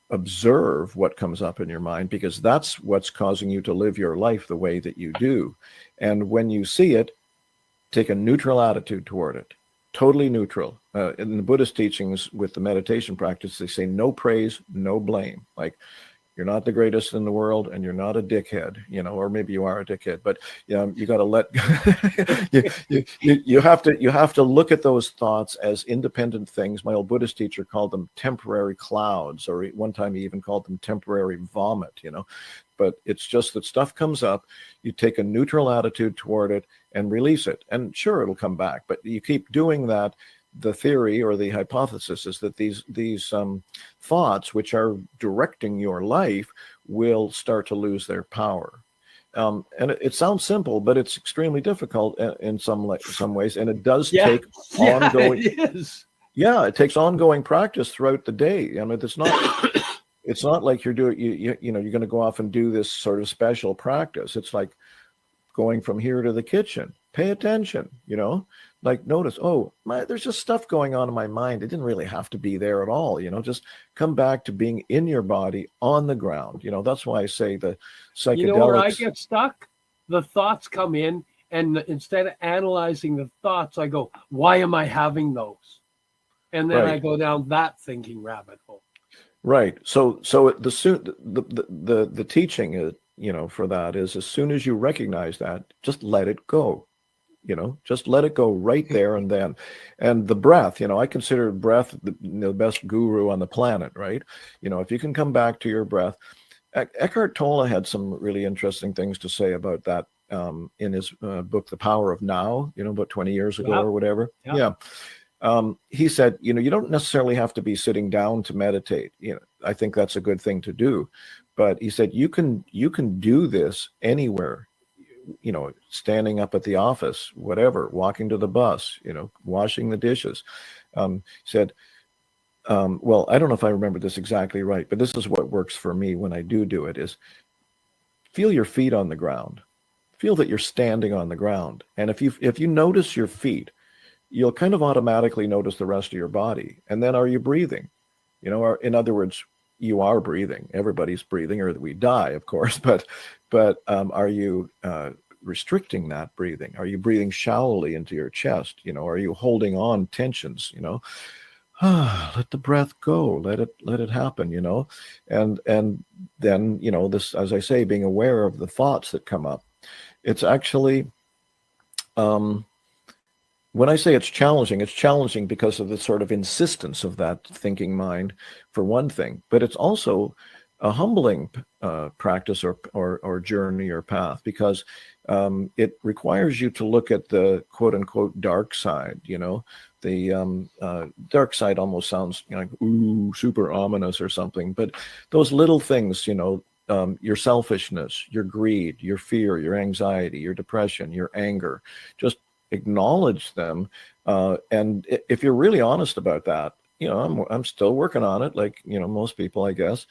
observe what comes up in your mind, because that's what's causing you to live your life the way that you do. And when you see it, take a neutral attitude toward it, totally neutral. In the Buddhist teachings with the meditation practice, they say no praise, no blame. Like, you're not the greatest in the world, and you're not a dickhead, or maybe you are a dickhead, but you got to let you have to look at those thoughts as independent things. My old Buddhist teacher called them temporary clouds, or one time he even called them temporary vomit. But it's just that stuff comes up. You take a neutral attitude toward it and release it, and sure, it'll come back. But you keep doing that. The theory or the hypothesis is that these thoughts, which are directing your life, will start to lose their power. And it sounds simple, but it's extremely difficult in some ways, and it does take ongoing. It is. Yeah, it takes ongoing practice throughout the day. I mean, it's not like you're doing you're going to go off and do this sort of special practice. It's like going from here to the kitchen. Pay attention, like notice, there's just stuff going on in my mind. It didn't really have to be there at all. Just come back to being in your body on the ground. That's why I say the psychedelics. Where I get stuck? The thoughts come in, and instead of analyzing the thoughts, I go, why am I having those? And then I go down that thinking rabbit hole. Right. So the teaching is, for that is, as soon as you recognize that, just let it go. Just let it go right there and then. And the breath, I consider breath the best guru on the planet, right? If you can come back to your breath. Eckhart Tolle had some really interesting things to say about that in his book, The Power of Now, about 20 years ago or whatever. Yeah. He said, you don't necessarily have to be sitting down to meditate. I think that's a good thing to do. But he said, you can do this anywhere. Standing up at the office, whatever, walking to the bus, washing the dishes. Said, well, I don't know if I remember this exactly right, but this is what works for me when I do it is feel your feet on the ground. Feel that you're standing on the ground. And if you notice your feet, you'll kind of automatically notice the rest of your body. And then are you breathing? Or in other words, you are breathing. Everybody's breathing, or we die, of course. But are you restricting that breathing? Are you breathing shallowly into your chest? Are you holding on tensions? Let the breath go. Let it happen. And then this, as I say, being aware of the thoughts that come up. It's actually. When I say it's challenging because of the sort of insistence of that thinking mind, for one thing, but it's also a humbling practice or journey or path, because it requires you to look at the quote unquote dark side. The dark side almost sounds like, ooh, super ominous or something, but those little things, your selfishness, your greed, your fear, your anxiety, your depression, your anger, just acknowledge them, and if you're really honest about that, I'm still working on it, like most people, I guess.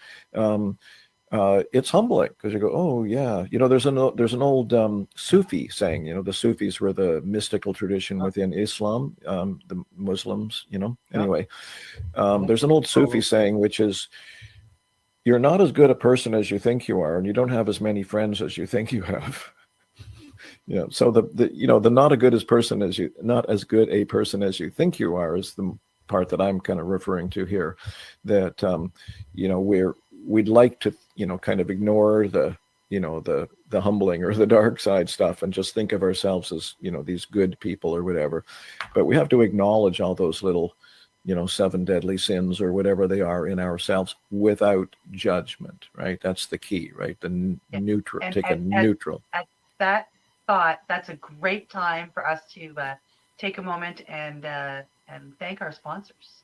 It's humbling, because you go, oh yeah, there's an old Sufi saying, the Sufis were the mystical tradition within Islam, the Muslims, anyway. There's an old Sufi saying, which is, you're not as good a person as you think you are, and you don't have as many friends as you think you have. So the not as good a person as you think you are is the part that I'm kind of referring to here. That we'd like to kind of ignore the humbling or the dark side stuff and just think of ourselves as these good people or whatever. But we have to acknowledge all those little 7 deadly sins or whatever they are in ourselves without judgment. Right? That's the key. Right? The neutral. Take a neutral. At that thought, that's a great time for us to take a moment and thank our sponsors.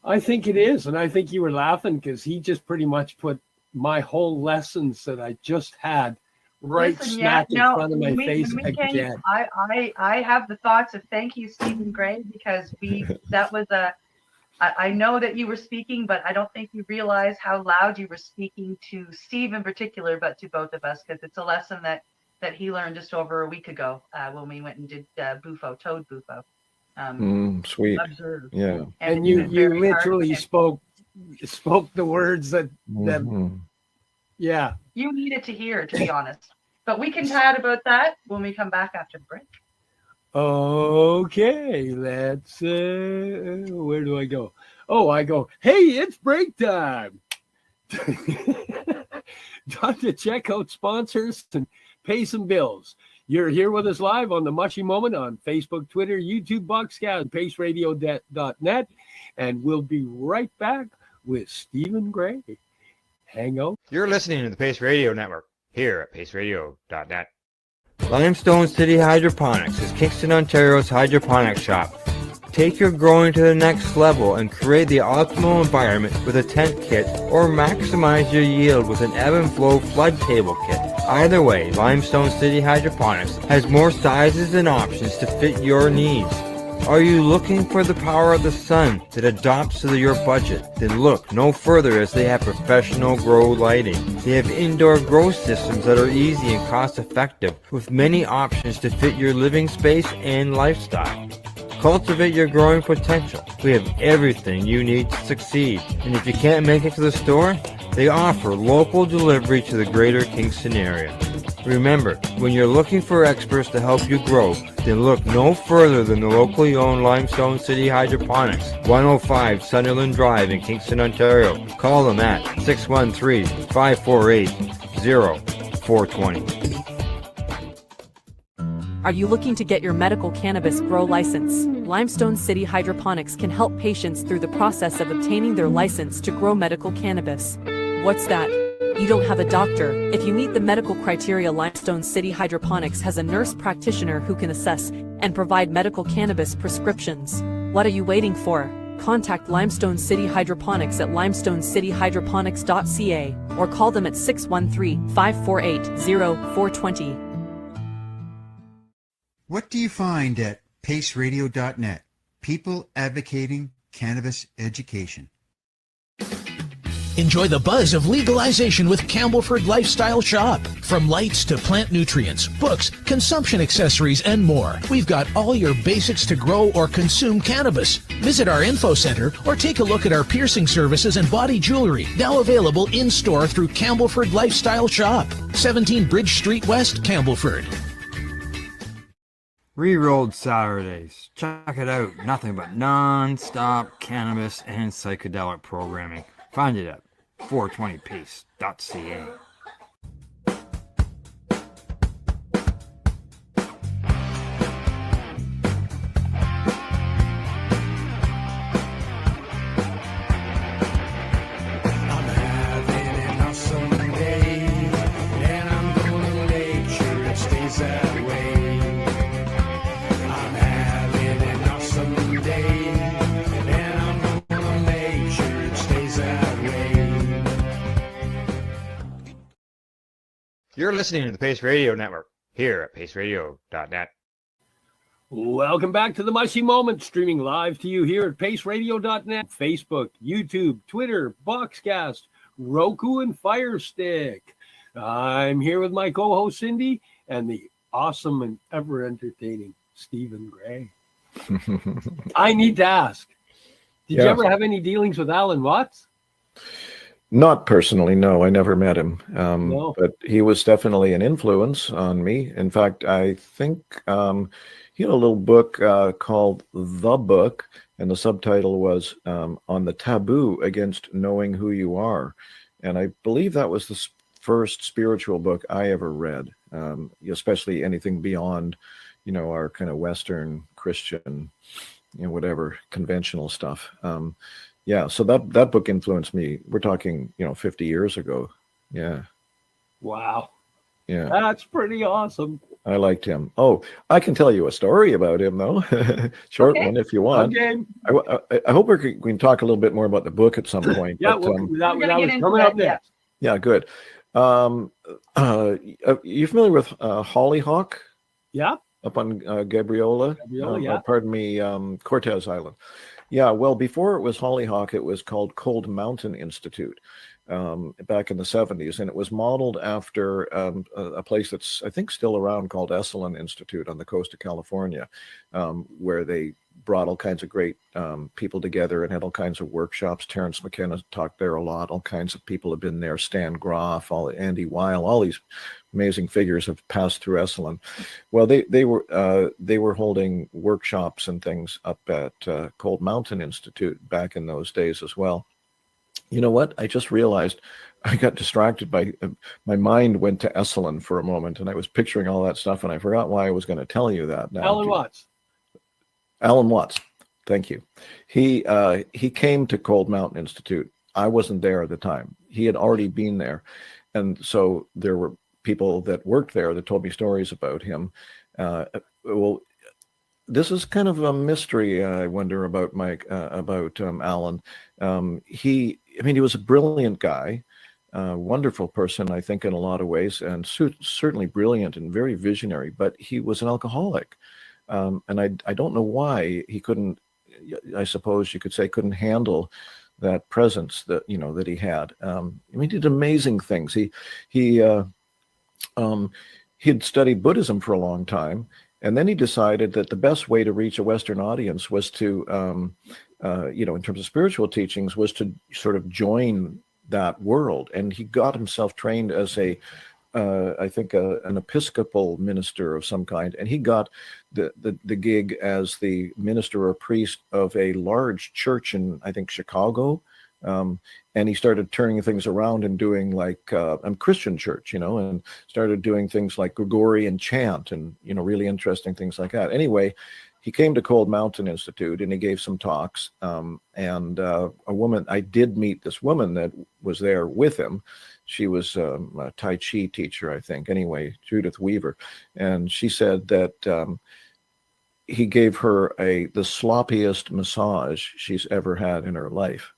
I think it is, and I think you were laughing because he just pretty much put my whole lessons that I just had smack in front of my face again. I have the thoughts of thank you, Stephen Gray, because that was I know that you were speaking, but I don't think you realize how loud you were speaking to Steve in particular, but to both of us, because it's a lesson that he learned just over a week ago when we went and did toad bufo. Sweet. Observe. Yeah. And it's you very hard literally to- spoke the words that yeah. You needed to hear, to be honest. But we can chat about that when we come back after the break. Okay, let's where do I go? Oh, I go, hey, it's break time. Time to check out sponsors and pay some bills. You're here with us live on the Mushy Moment on Facebook, Twitter, YouTube, Boxcast, paceradio.net, and we'll be right back with Stephen Gray. Hang out. You're listening to the Pace Radio Network here at paceradio.net. Limestone City Hydroponics is Kingston, Ontario's hydroponics shop. Take your growing to the next level and create the optimal environment with a tent kit or maximize your yield with an ebb and flow flood table kit. Either way, Limestone City Hydroponics has more sizes and options to fit your needs. Are you looking for the power of the sun that adapts to your budget? Then look no further, as they have professional grow lighting. They have indoor grow systems that are easy and cost effective with many options to fit your living space and lifestyle. Cultivate your growing potential. We have everything you need to succeed. And if you can't make it to the store, they offer local delivery to the greater Kingston area. Remember, when you're looking for experts to help you grow, then look no further than the locally owned Limestone City Hydroponics, 105 Sunderland Drive in Kingston, Ontario. Call them at 613-548-0420. Are you looking to get your medical cannabis grow license? Limestone City Hydroponics can help patients through the process of obtaining their license to grow medical cannabis. What's that? You don't have a doctor. If you meet the medical criteria, Limestone City Hydroponics has a nurse practitioner who can assess and provide medical cannabis prescriptions. What are you waiting for? Contact Limestone City Hydroponics at limestonecityhydroponics.ca or call them at 613-548-0420. What do you find at paceradio.net? People advocating cannabis education. Enjoy the buzz of legalization with Campbellford Lifestyle Shop. From lights to plant nutrients, books, consumption accessories, and more, we've got all your basics to grow or consume cannabis. Visit our info center or take a look at our piercing services and body jewelry, now available in-store through Campbellford Lifestyle Shop, 17 Bridge Street West, Campbellford. Rerolled Saturdays. Check it out. Nothing but non-stop cannabis and psychedelic programming. Find it at 420pace.ca. You're listening to the Pace Radio Network here at paceradio.net. Welcome back to the Mushy Moment, streaming live to you here at paceradio.net, Facebook, YouTube, Twitter, Boxcast, Roku, and Fire Stick. I'm here with my co-host Cindy and the awesome and ever entertaining Stephen Gray. I need to ask, did you ever have any dealings with Alan Watts? Not personally, no. I never met him. No. But he was definitely an influence on me. In fact, I think he had a little book called The Book, and the subtitle was On the Taboo Against Knowing Who You Are. And I believe that was the first spiritual book I ever read, especially anything beyond, our kind of Western Christian, whatever, conventional stuff. Yeah, so that book influenced me. We're talking, 50 years ago. Yeah. Wow. Yeah. That's pretty awesome. I liked him. Oh, I can tell you a story about him, though. Short one, if you want. Okay. I hope we can talk a little bit more about the book at some point. Yeah, but, that was coming up next. Yeah, good. You familiar with Hollyhock? Yeah. Up on Gabriola? Gabriola, yeah. Pardon me, Cortez Island. Yeah, well, before it was Hollyhock, it was called Cold Mountain Institute back in the 70s, and it was modeled after a place that's, I think, still around called Esalen Institute on the coast of California, where they brought all kinds of great people together and had all kinds of workshops. Terrence McKenna talked there a lot. All kinds of people have been there. Stan Groff, Andy Weil, all these amazing figures have passed through Esalen. Well, they were holding workshops and things up at Cold Mountain Institute back in those days as well. You know what? I just realized I got distracted by my mind went to Esalen for a moment, and I was picturing all that stuff, and I forgot why I was going to tell you that. Now, Alan Watts. Alan Watts. Thank you. He came to Cold Mountain Institute. I wasn't there at the time. He had already been there, and so there were people that worked there that told me stories about him. Well, this is kind of a mystery. I wonder about Alan. He was a brilliant guy, wonderful person, I think, in a lot of ways, and certainly brilliant and very visionary. But he was an alcoholic, and I don't know why he couldn't. I suppose you could say couldn't handle that presence that that he had. He did amazing things. He had studied Buddhism for a long time. And then he decided that the best way to reach a Western audience was to, in terms of spiritual teachings, was to sort of join that world. And he got himself trained as an Episcopal minister of some kind. And he got the gig as the minister or priest of a large church in, I think, Chicago. And he started turning things around and doing like a Christian church, and started doing things like Gregorian chant and, really interesting things like that. Anyway, he came to Cold Mountain Institute and he gave some talks. And a woman, I did meet this woman that was there with him. She was a Tai Chi teacher, I think. Anyway, Judith Weaver. And she said that he gave her the sloppiest massage she's ever had in her life.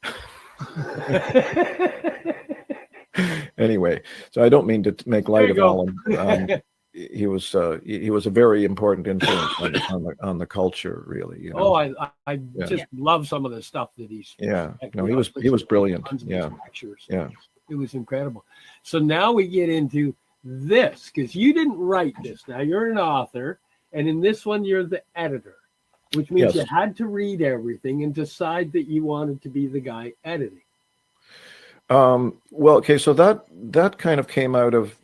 Anyway, so I don't mean to make light of Alan. He was a very important influence on the culture, really. Oh, I just love some of the stuff that he's. Yeah, no, he was brilliant. Yeah, it was incredible. So now we get into this because you didn't write this. Now you're an author, and in this one you're the editor, which means you had to read everything and decide that you wanted to be the guy editing. Well, okay, so that kind of came out of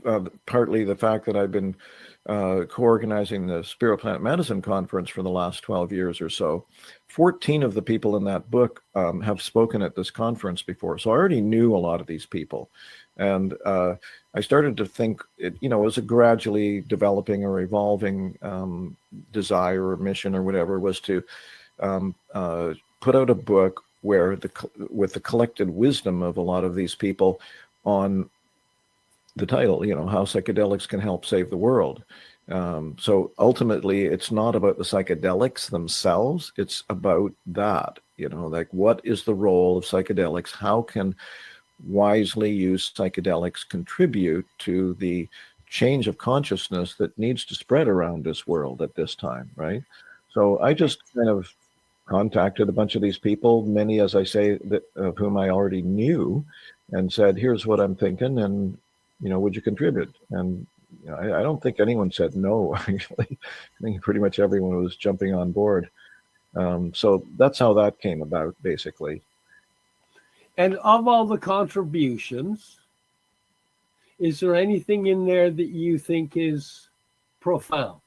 partly the fact that I've been co-organizing the Spirit Plant Medicine Conference for the last 12 years or so. 14 of the people in that book have spoken at this conference before, so I already knew a lot of these people. And I started to think, it was a gradually developing or evolving desire or mission or whatever, was to put out a book where with the collected wisdom of a lot of these people on the title, how psychedelics can help save the world. So ultimately, it's not about the psychedelics themselves. It's about that, like what is the role of psychedelics? How can wisely used psychedelics contribute to the change of consciousness that needs to spread around this world at this time, right? So I just kind of contacted a bunch of these people, many, as I say, of whom I already knew, and said, here's what I'm thinking, and, would you contribute? And I don't think anyone said no, actually. I think pretty much everyone was jumping on board. So that's how that came about, basically. And of all the contributions, is there anything in there that you think is profound?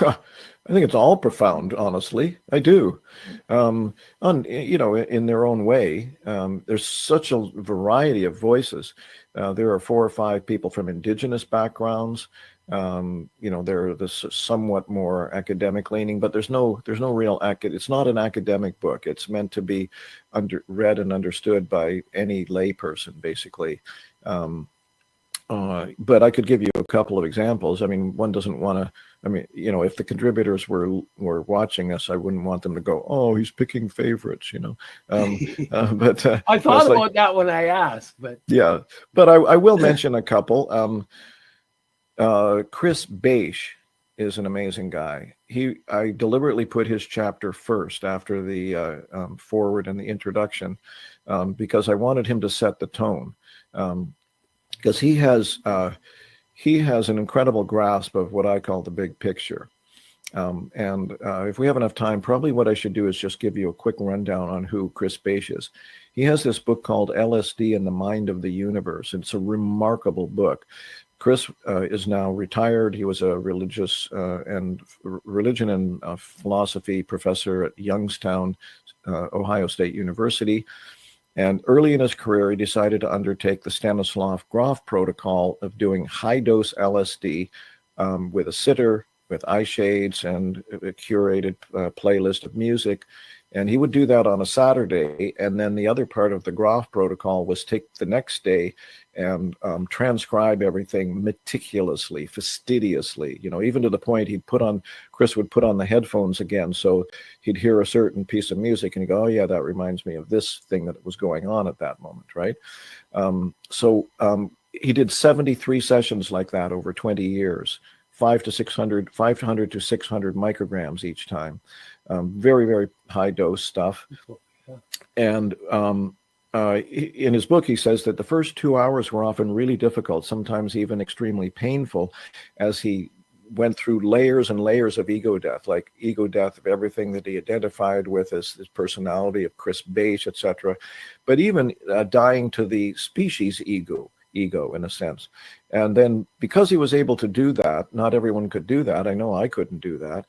I think it's all profound, honestly. I do. In their own way. There's such a variety of voices. There are 4 or 5 people from indigenous backgrounds. They're this somewhat more academic leaning, but there's no real it's not an academic book. It's meant to be read and understood by any layperson, basically. But I could give you a couple of examples. I mean, one doesn't want to. If the contributors were watching us, I wouldn't want them to go, "Oh, he's picking favorites," But I thought about that when I asked, but yeah. But I will mention a couple. Chris Beisch is an amazing guy. I deliberately put his chapter first after the forward and the introduction because I wanted him to set the tone. Because he has an incredible grasp of what I call the big picture. If we have enough time, probably what I should do is just give you a quick rundown on who Chris Bache is. He has this book called LSD and the Mind of the Universe. It's a remarkable book. Chris is now retired. He was a religion and philosophy professor at Youngstown, Ohio State University. And early in his career, he decided to undertake the Stanislav Grof protocol of doing high-dose LSD with a sitter, with eye shades, and a curated playlist of music. And he would do that on a Saturday. And then the other part of the Grof protocol was take the next day and transcribe everything meticulously, fastidiously, even to the point Chris would put on the headphones again. So he'd hear a certain piece of music and he'd go, oh yeah, that reminds me of this thing that was going on at that moment, right? He did 73 sessions like that over 20 years, 500 to 600 micrograms each time. Very, very high dose stuff. And in his book, he says that the first 2 hours were often really difficult, sometimes even extremely painful, as he went through layers and layers of ego death, like ego death of everything that he identified with as his personality of Chris Bache, etc. But even dying to the species ego in a sense. And then because he was able to do that, not everyone could do that. I know I couldn't do that.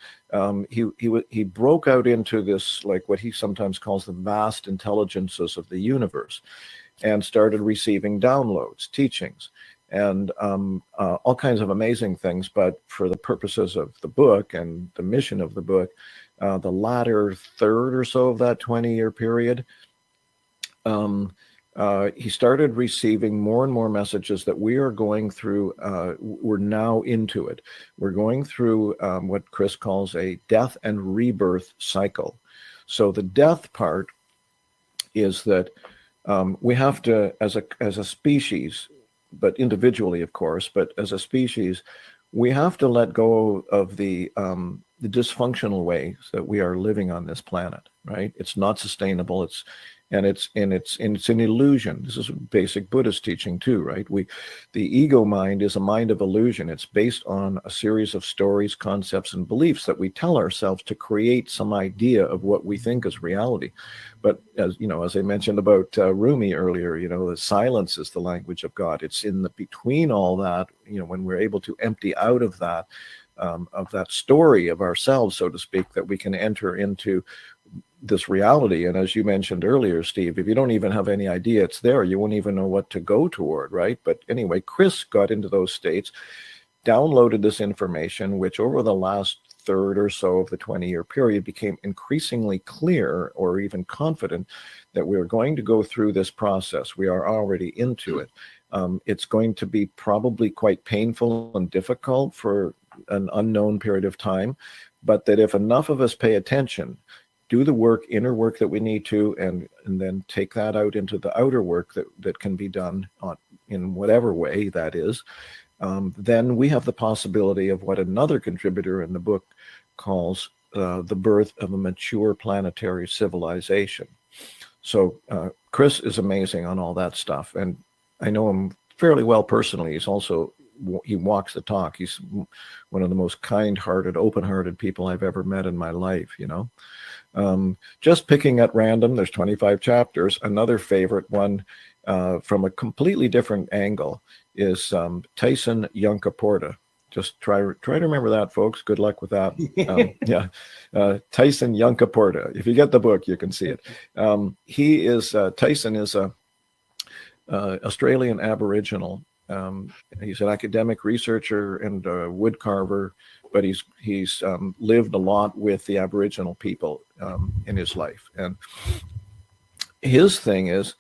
He broke out into this, like what he sometimes calls the vast intelligences of the universe, and started receiving downloads, teachings, and all kinds of amazing things. But for the purposes of the book and the mission of the book, the latter third or so of that 20-year period, he started receiving more and more messages that we are going through. We're now into it. We're going through what Chris calls a death and rebirth cycle. So the death part is that we have to, as a species, but individually, of course, but as a species, we have to let go of the dysfunctional ways that we are living on this planet. Right? It's not sustainable. It's an illusion. This is basic Buddhist teaching too, right? The ego mind is a mind of illusion. It's based on a series of stories, concepts, and beliefs that we tell ourselves to create some idea of what we think is reality. But as I mentioned about Rumi earlier, the silence is the language of God. It's in the between all that, when we're able to empty out of that story of ourselves, so to speak, that we can enter into this reality. And as you mentioned earlier, Steve, if you don't even have any idea it's there, you won't even know what to go toward, right? But anyway, Chris got into those states, downloaded this information, which over the last third or so of the 20-year period became increasingly clear or even confident that we are going to go through this process. We are already into it. It's going to be probably quite painful and difficult for an unknown period of time, but that if enough of us pay attention, do the inner work that we need to, and then take that out into the outer work that can be done in whatever way that is, then we have the possibility of what another contributor in the book calls the birth of a mature planetary civilization. So Chris is amazing on all that stuff, and I know him fairly well personally. He walks the talk. He's one of the most kind-hearted, open-hearted people I've ever met in my life, Just picking at random, there's 25 chapters. Another favorite one from a completely different angle is Tyson Yunkaporta. Just try to remember that, folks. Good luck with that. Tyson Yunkaporta. If you get the book, you can see it. Tyson is a Australian Aboriginal. He's an academic researcher and a wood carver, but he's lived a lot with the Aboriginal people in his life. And his thing is,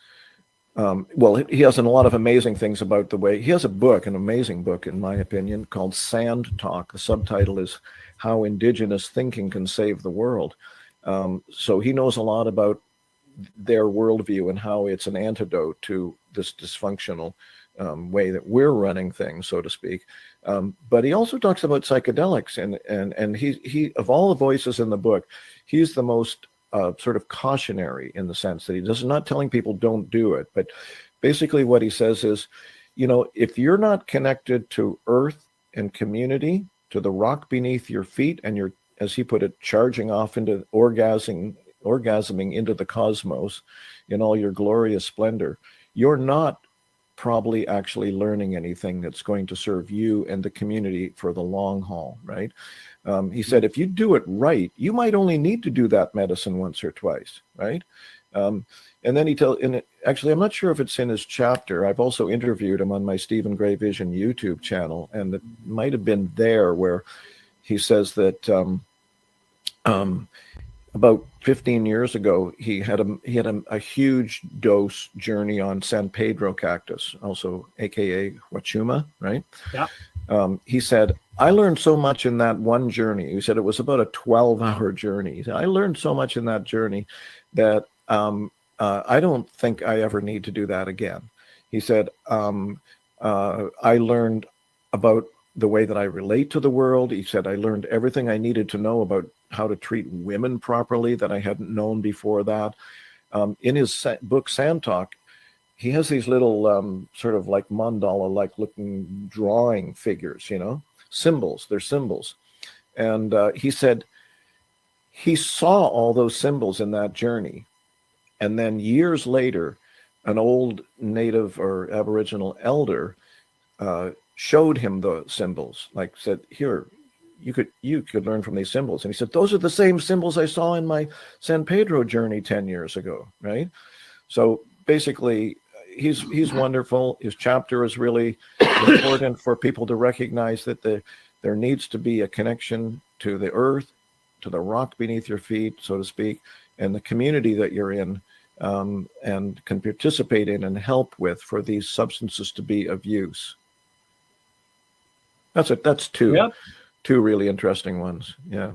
he has a lot of amazing things about the way. He has an amazing book, in my opinion, called Sand Talk. The subtitle is How Indigenous Thinking Can Save the World. So he knows a lot about their worldview and how it's an antidote to this dysfunctional way that we're running things, so to speak. But he also talks about psychedelics, and he of all the voices in the book, he's the most sort of cautionary in the sense that he does not telling people don't do it, but basically what he says is, if you're not connected to earth and community, to the rock beneath your feet, and you're, as he put it, charging off into orgasming into the cosmos in all your glorious splendor, you're not probably actually learning anything that's going to serve you and the community for the long haul, right? He said, if you do it right, you might only need to do that medicine once or twice, right? And then actually, I'm not sure if it's in his chapter. I've also interviewed him on my Stephen Gray Vision YouTube channel, and it might have been there where he says that about 15 years ago, he had a huge dose journey on San Pedro cactus, also AKA Huachuma, right? Yeah. He said, I learned so much in that one journey. He said it was about a 12-hour journey. He said, I learned so much in that journey that I don't think I ever need to do that again. He said, I learned about the way that I relate to the world. He said, I learned everything I needed to know about how to treat women properly that I hadn't known before that. In his book, Sand Talk, he has these little sort of like mandala-like looking drawing figures, symbols. They're symbols. And he said he saw all those symbols in that journey. And then years later, an old native or Aboriginal elder showed him the symbols, like said, here, you could learn from these symbols. And he said, those are the same symbols I saw in my San Pedro journey 10 years ago, right? So basically, he's wonderful. His chapter is really important for people to recognize that there needs to be a connection to the earth, to the rock beneath your feet, so to speak, and the community that you're in, and can participate in and help with for these substances to be of use. That's it. That's two. Yep. Two really interesting ones. Yeah.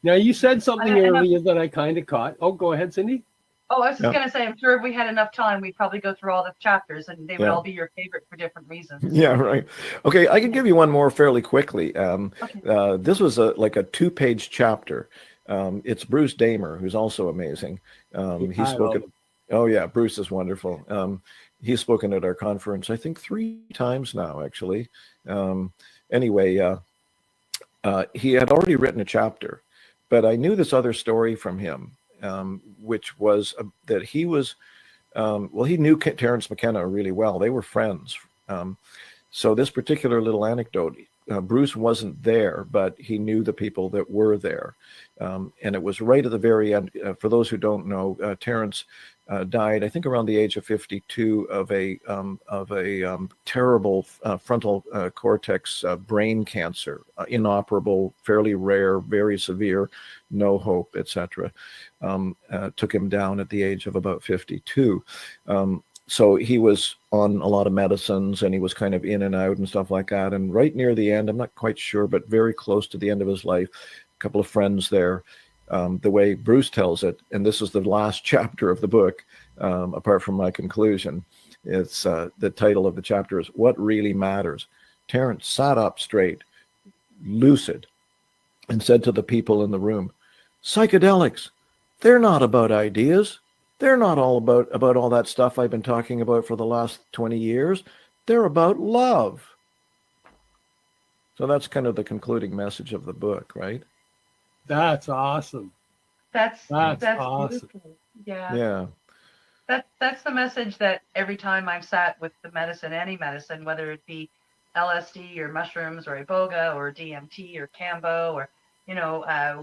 Now, you said something earlier that I kind of caught. Oh, go ahead, Cindy. Oh, I was just going to say, I'm sure if we had enough time, we'd probably go through all the chapters and they would all be your favorite for different reasons. Yeah, right. Okay, I can give you one more fairly quickly. This was like a 2-page chapter. It's Bruce Damer, who's also amazing. He spoke at, oh yeah, Bruce is wonderful. He's spoken at our conference, I think 3 times now, actually. Anyway, he had already written a chapter, but I knew this other story from him, which was that he was, he knew Terence McKenna really well. They were friends. So this particular little anecdote, Bruce wasn't there, but he knew the people that were there. And it was right at the very end. For those who don't know, Terence died, I think, around the age of 52 of a terrible frontal cortex brain cancer, inoperable, fairly rare, very severe, no hope, etc. Took him down at the age of about 52. So he was on a lot of medicines and he was kind of in and out and stuff like that. And right near the end, I'm not quite sure, but very close to the end of his life, a couple of friends there, the way Bruce tells it, and this is the last chapter of the book, apart from my conclusion, it's the title of the chapter is What Really Matters. Terence sat up straight, lucid, and said to the people in the room, psychedelics, they're not about ideas. They're not all about all that stuff I've been talking about for the last 20 years. They're about love. So that's kind of the concluding message of the book, right? That's awesome. That's awesome. beautiful. Yeah. Yeah. That's the message that every time I've sat with the medicine, any medicine, whether it be LSD or mushrooms or iboga or DMT or Cambo or,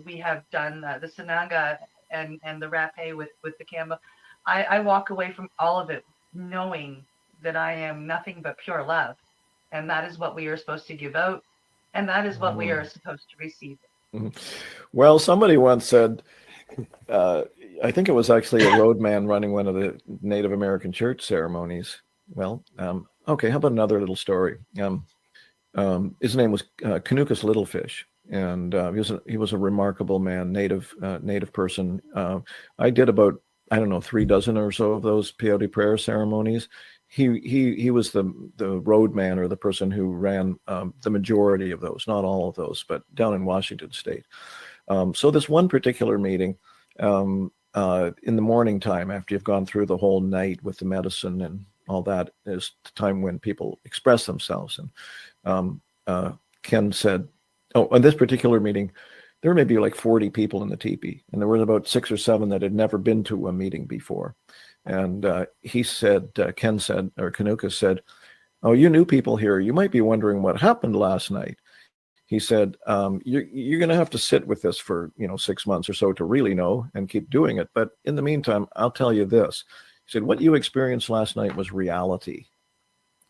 we have done the Sananga and the rapé with the Cambo. I walk away from all of it knowing that I am nothing but pure love. And that is what we are supposed to give out. And that is what we are supposed to receive. Well, somebody once said, I think it was actually a roadman running one of the Native American church ceremonies. Well, okay, how about another little story? His name was Canucus Littlefish, and he was a remarkable man, native person. I did about, 3 dozen or so of those peyote prayer ceremonies. he was the roadman or the person who ran the majority of those, not all of those, but down in Washington State. So this one particular meeting, in the morning time, after you've gone through the whole night with the medicine and all that, is the time when people express themselves. And Ken said, oh, on this particular meeting, there may be like 40 people in the teepee, and there were about 6 or 7 that had never been to a meeting before. And he said, Ken said, or Kanuka said, oh, you new people here, you might be wondering what happened last night. He said, you're going to have to sit with this for 6 months or so to really know and keep doing it. But in the meantime, I'll tell you this. He said, what you experienced last night was reality.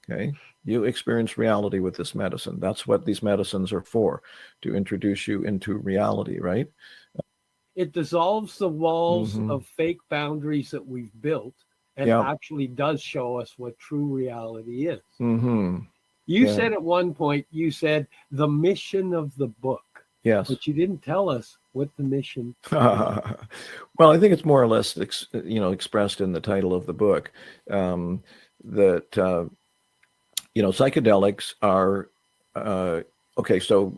Okay. You experienced reality with this medicine. That's what these medicines are for, to introduce you into reality, right? It dissolves the walls Mhm. of fake boundaries that we've built and Yeah. actually does show us what true reality is. Mm-hmm. You Yeah. said at one point, you said the mission of the book. Yes. But you didn't tell us what the mission is. Well, I think it's more or less, expressed in the title of the book, that psychedelics are okay. So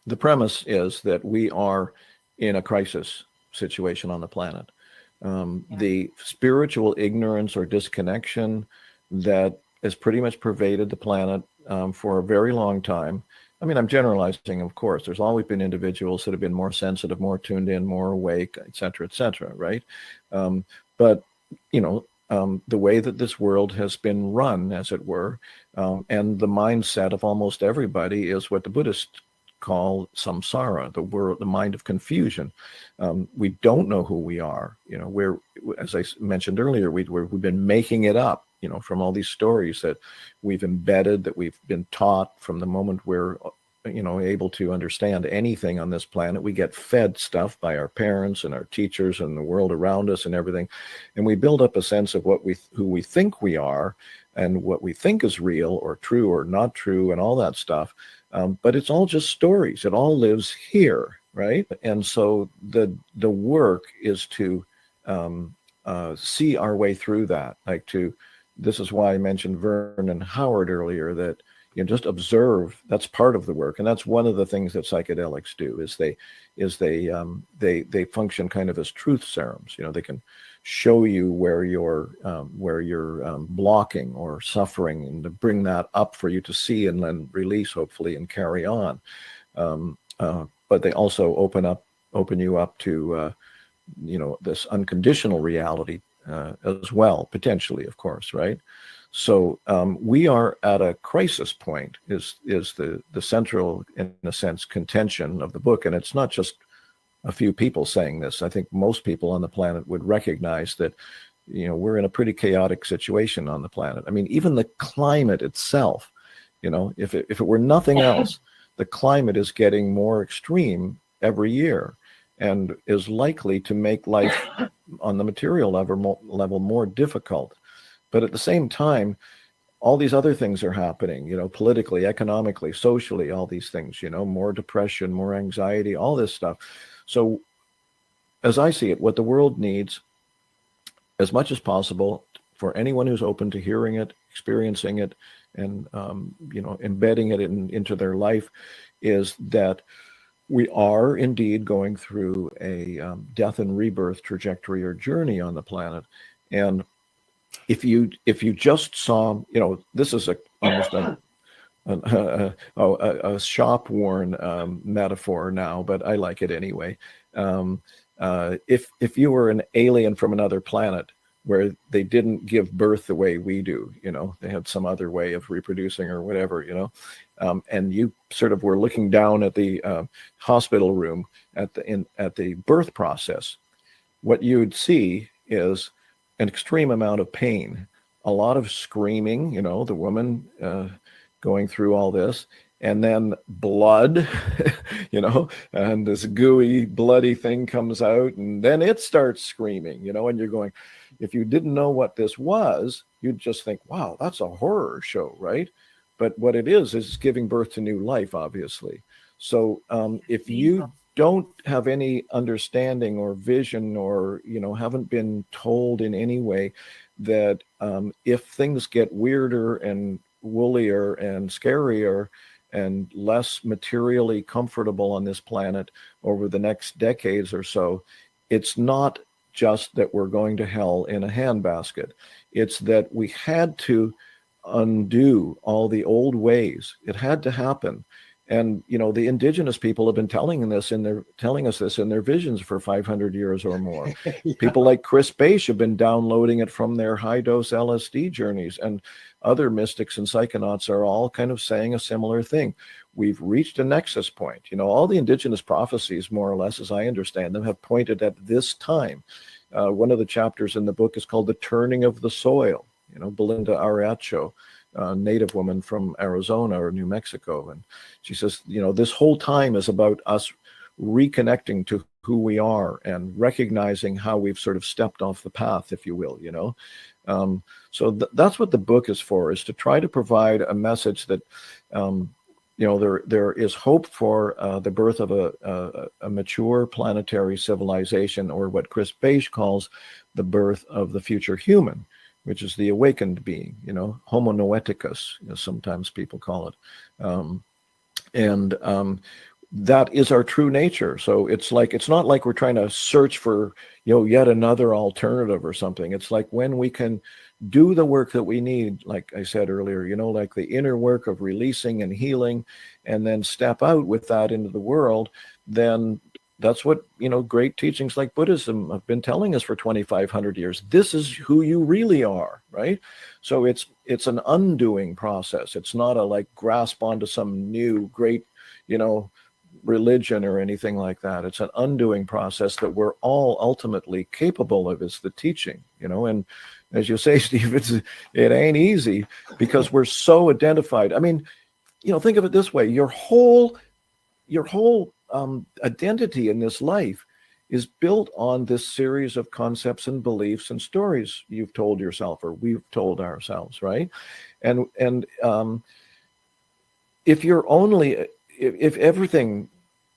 the premise is that we are in a crisis situation on the planet. The spiritual ignorance or disconnection that has pretty much pervaded the planet for a very long time. I mean, I'm generalizing, of course. There's always been individuals that have been more sensitive, more tuned in, more awake, et cetera, right? But, the way that this world has been run, as it were, and the mindset of almost everybody is what the Buddhists call samsara, the mind of confusion. We don't know who we are. We're, as I mentioned earlier, we've been making it up, from all these stories that we've embedded, that we've been taught from the moment we're, able to understand anything on this planet. We get fed stuff by our parents and our teachers and the world around us and everything. And we build up a sense of who we think we are and what we think is real or true or not true and all that stuff. But it's all just stories. It all lives here, right? And so the work is to see our way through that. This is why I mentioned Vernon Howard earlier, that just observe. That's part of the work, and that's one of the things that psychedelics do. They function kind of as truth serums. They can show you where you're blocking or suffering, and to bring that up for you to see and then release, hopefully, and carry on. But they also open you up to this unconditional reality as well, potentially, of course, right? So we are at a crisis point is the central, in a sense, contention of the book. And it's not just a few people saying this. I think most people on the planet would recognize that, we're in a pretty chaotic situation on the planet. I mean, even the climate itself, if it were nothing else, the climate is getting more extreme every year and is likely to make life on the material level more difficult. But at the same time, all these other things are happening, politically, economically, socially, all these things, more depression, more anxiety, all this stuff. So as I see it, what the world needs, as much as possible, for anyone who's open to hearing it, experiencing it, and, embedding it into their life, is that we are indeed going through a death and rebirth trajectory or journey on the planet. And if you just saw, this is almost a shop-worn metaphor now, but I like it anyway. If you were an alien from another planet where they didn't give birth the way we do, they had some other way of reproducing or whatever, and you sort of were looking down at the hospital room at the birth process, what you'd see is an extreme amount of pain, a lot of screaming, the woman going through all this, and then blood, and this gooey, bloody thing comes out, and then it starts screaming, and you're going, if you didn't know what this was, you'd just think, wow, that's a horror show, right? But what it is giving birth to new life, obviously. So if you don't have any understanding or vision or, haven't been told in any way that if things get weirder and woollier and scarier and less materially comfortable on this planet over the next decades or so, it's not just that we're going to hell in a handbasket. It's that we had to undo all the old ways. It had to happen. And the indigenous people have been telling us this in their visions for 500 years or more. Yeah. People like Chris Bache have been downloading it from their high dose LSD journeys, and other mystics and psychonauts are all kind of saying a similar thing. We've reached a nexus point. All the indigenous prophecies, more or less, as I understand them, have pointed at this time. One of the chapters in the book is called The Turning of the Soil. Belinda Ariacho, a native woman from Arizona or New Mexico. And she says, this whole time is about us reconnecting to who we are and recognizing how we've sort of stepped off the path, if you will, So that's what the book is for, is to try to provide a message that, there is hope for the birth of a mature planetary civilization, or what Chris Bache calls the birth of the future human, which is the awakened being, Homo noeticus, as sometimes people call it. That is our true nature. So it's not like we're trying to search for, yet another alternative or something. It's like when we can do the work that we need, like I said earlier, like the inner work of releasing and healing, and then step out with that into the world, then that's what, great teachings like Buddhism have been telling us for 2,500 years. This is who you really are, right? So it's an undoing process. It's not a grasp onto some new great, religion or anything like that. It's an undoing process that we're all ultimately capable of, is the teaching, and as you say, Steve, it ain't easy because we're so identified. I mean, think of it this way: your whole identity in this life is built on this series of concepts and beliefs and stories you've told yourself, or we've told ourselves, right? And if everything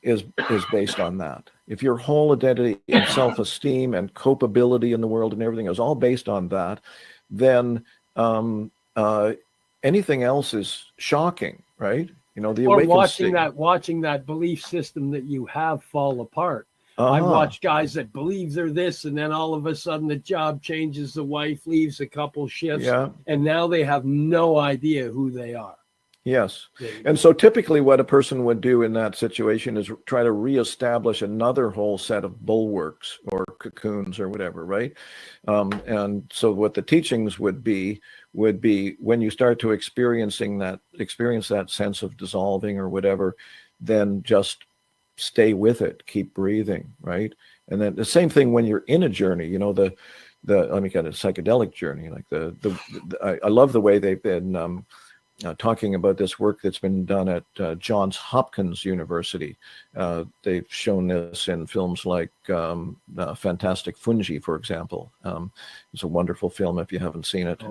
is based on that, if your whole identity and self-esteem and copability in the world and everything is all based on that, then anything else is shocking, right? The or awakened watching that belief system that you have fall apart. I've watched guys that believe they're this, and then all of a sudden the job changes, the wife leaves, a couple shifts, and now they have no idea who they are. Yes. And so typically what a person would do in that situation is try to reestablish another whole set of bulwarks or cocoons or whatever, right? And so what the teachings would be when you start to experience that sense of dissolving or whatever, then just stay with it, keep breathing, right? And then the same thing when you're in a journey, let me get a psychedelic journey, I love the way they've been talking about this work that's been done at Johns Hopkins University. They've shown this in films like Fantastic Fungi, for example. It's a wonderful film if you haven't seen it.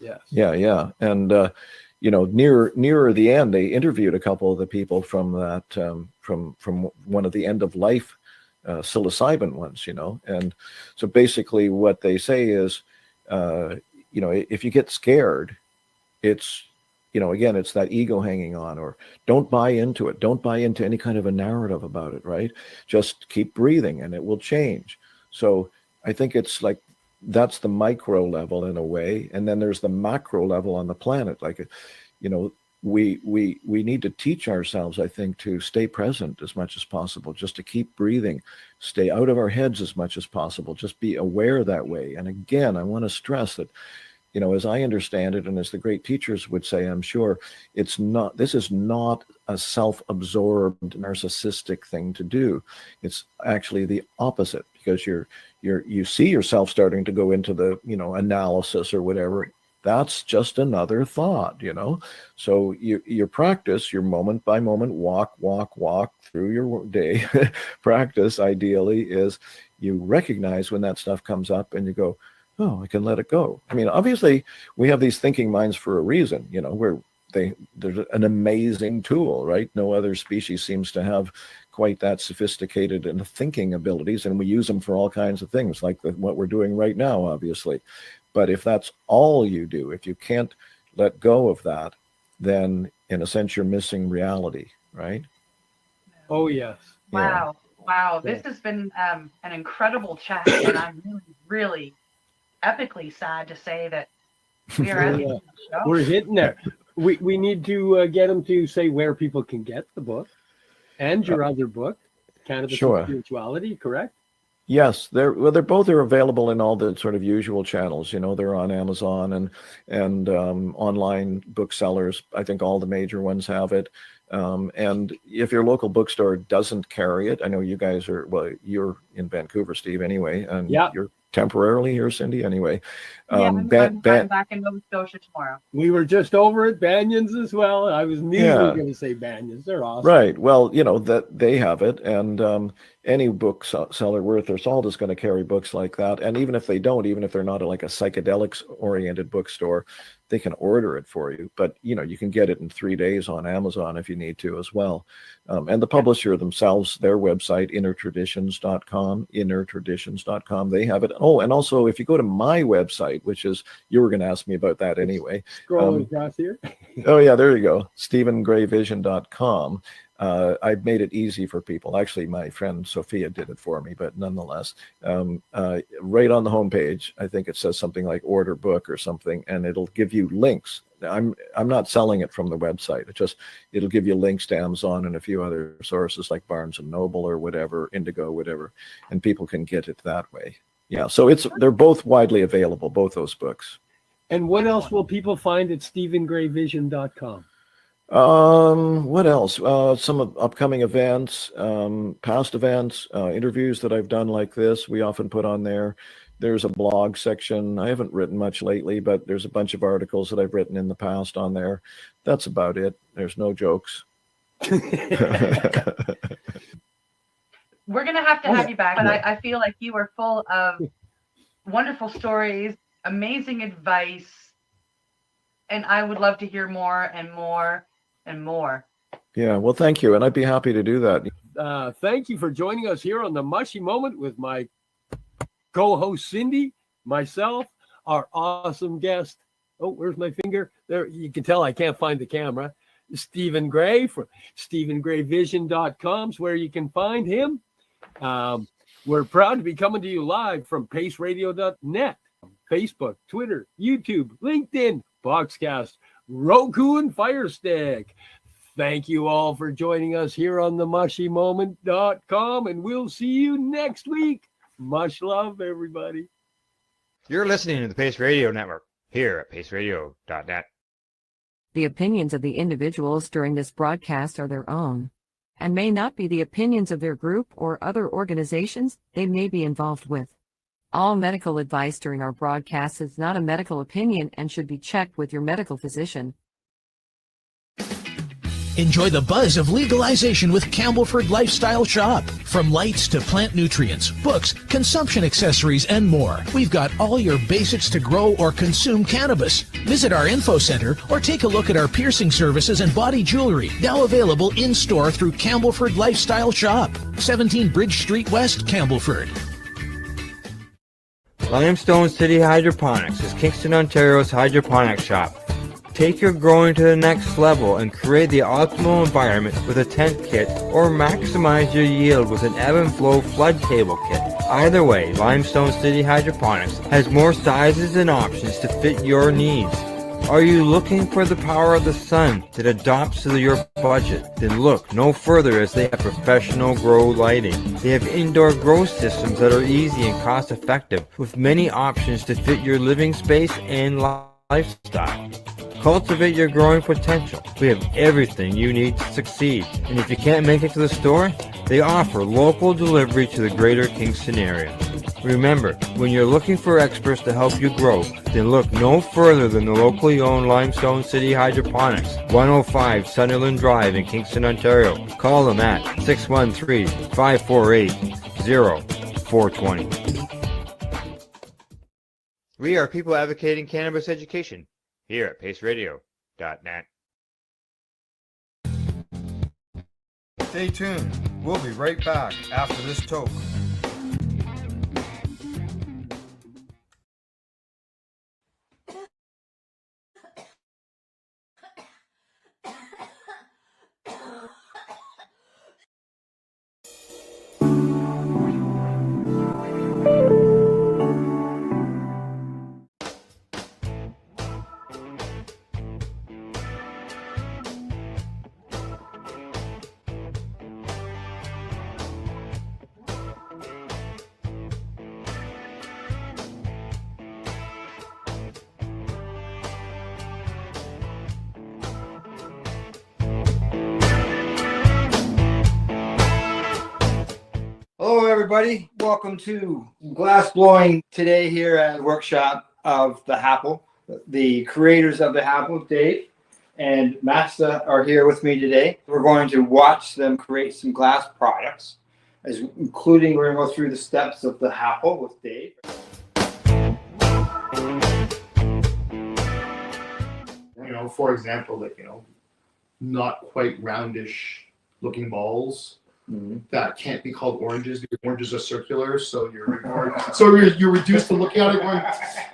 Yes. Yeah. And, nearer the end, they interviewed a couple of the people from that, from one of the end of life psilocybin ones, And so basically what they say is, if you get scared, it's, again, it's that ego hanging on, or don't buy into it. Don't buy into any kind of a narrative about it, right? Just keep breathing and it will change. So I think it's like, that's the micro level in a way. And then there's the macro level on the planet. We need to teach ourselves, I think, to stay present as much as possible, just to keep breathing, stay out of our heads as much as possible, just be aware that way. And again, I want to stress that, as I understand it, and as the great teachers would say, I'm sure, this is not a self-absorbed narcissistic thing to do. It's actually the opposite, because you see yourself starting to go into the, analysis or whatever. That's just another thought, So your practice, your moment by moment walk through your day practice, ideally, is you recognize when that stuff comes up and you go, oh, I can let it go. I mean, obviously, we have these thinking minds for a reason, where they're an amazing tool, right? No other species seems to have quite that sophisticated and thinking abilities, and we use them for all kinds of things, like what we're doing right now, obviously. But if that's all you do, if you can't let go of that, then in a sense you're missing reality, right? Oh, yes. Wow. Wow. This has been an incredible chat. And I'm really, really epically sad to say that we are at the end of the show. We're hitting there. We need to get them to say where people can get the book and your other book, Cannabis Sure. and Spirituality, correct? Yes, they're both are available in all the sort of usual channels. You know, they're on Amazon and online booksellers. I think all the major ones have it. And if your local bookstore doesn't carry it, I know you guys are, well, you're in Vancouver, Steve, anyway, and Yeah. you're temporarily here, Cindy, anyway. I'm back in Nova Scotia tomorrow. We were just over at Banyan's as well. I was immediately Yeah. going to say Banyan's. They're awesome. Right. Well, you know, that they have it, and any bookseller worth their salt is going to carry books like that. And even if they don't, even if they're not like a psychedelics-oriented bookstore, they can order it for you. But, you know, you can get it in 3 days on Amazon if you need to as well. And the publisher themselves, their website, innertraditions.com, they have it. Oh, and also if you go to my website, which is, you were going to ask me about that anyway. Scrolling across here. Oh, yeah, there you go. StephenGrayVision.com. I've made it easy for people. Actually, my friend Sophia did it for me, but nonetheless, right on the homepage, I think it says something like order book or something, and it'll give you links. I'm not selling it from the website. It'll give you links to Amazon and a few other sources like Barnes and Noble or whatever, Indigo, whatever, and people can get it that way. Yeah, so they're both widely available, both those books. And what else will people find at StephenGrayVision.com? What else? Some upcoming events, past events, interviews that I've done like this, we often put on there. There's a blog section. I haven't written much lately, but there's a bunch of articles that I've written in the past on there. That's about it. There's no jokes. We're going to have you back, but I feel like you are full of wonderful stories, amazing advice, and I would love to hear more and more and more. Yeah, well, thank you, and I'd be happy to do that. Thank you for joining us here on the Mushy Moment with my co-host Cindy, myself, our awesome guest. Oh, where's my finger? There, you can tell I can't find the camera. Stephen Gray from StephenGrayVision.com is where you can find him. We're proud to be coming to you live from paceradio.net, Facebook, Twitter, YouTube, LinkedIn, Boxcast, Roku, and Fire Stick. Thank you all for joining us here on the mushymoment.com, and we'll see you next week. Much love, everybody. You're listening to the Pace Radio Network here at paceradio.net. The opinions of the individuals during this broadcast are their own and may not be the opinions of their group or other organizations they may be involved with. All medical advice during our broadcast is not a medical opinion and should be checked with your medical physician. Enjoy the buzz of legalization with Campbellford Lifestyle Shop. From lights to plant nutrients, books, consumption accessories, and more, we've got all your basics to grow or consume cannabis. Visit our info center or take a look at our piercing services and body jewelry, now available in-store through Campbellford Lifestyle Shop, 17 Bridge Street West, Campbellford. Limestone City Hydroponics is Kingston, Ontario's hydroponic shop. Take your growing to the next level and create the optimal environment with a tent kit, or maximize your yield with an ebb and flow flood table kit. Either way, Limestone City Hydroponics has more sizes and options to fit your needs. Are you looking for the power of the sun that adapts to your budget? Then look no further, as they have professional grow lighting. They have indoor grow systems that are easy and cost effective, with many options to fit your living space and lifestyle. Cultivate your growing potential. We have everything you need to succeed. And if you can't make it to the store, they offer local delivery to the greater Kingston area. Remember, when you're looking for experts to help you grow, then look no further than the locally owned Limestone City Hydroponics, 105 Sunderland Drive in Kingston, Ontario. Call them at 613-548-0420. We are people advocating cannabis education here at paceradio.net. Stay tuned. We'll be right back after this toke. everybody. Welcome to glass blowing today here at the workshop of the Apple. The creators of the Apple, Dave and Masta, are here with me today. We're going to watch them create some glass products, including we're going to go through the steps of the Apple with Dave. You know, for example, like, you know, not quite roundish looking balls that can't be called oranges because oranges are circular. So you're reduced to looking at it going,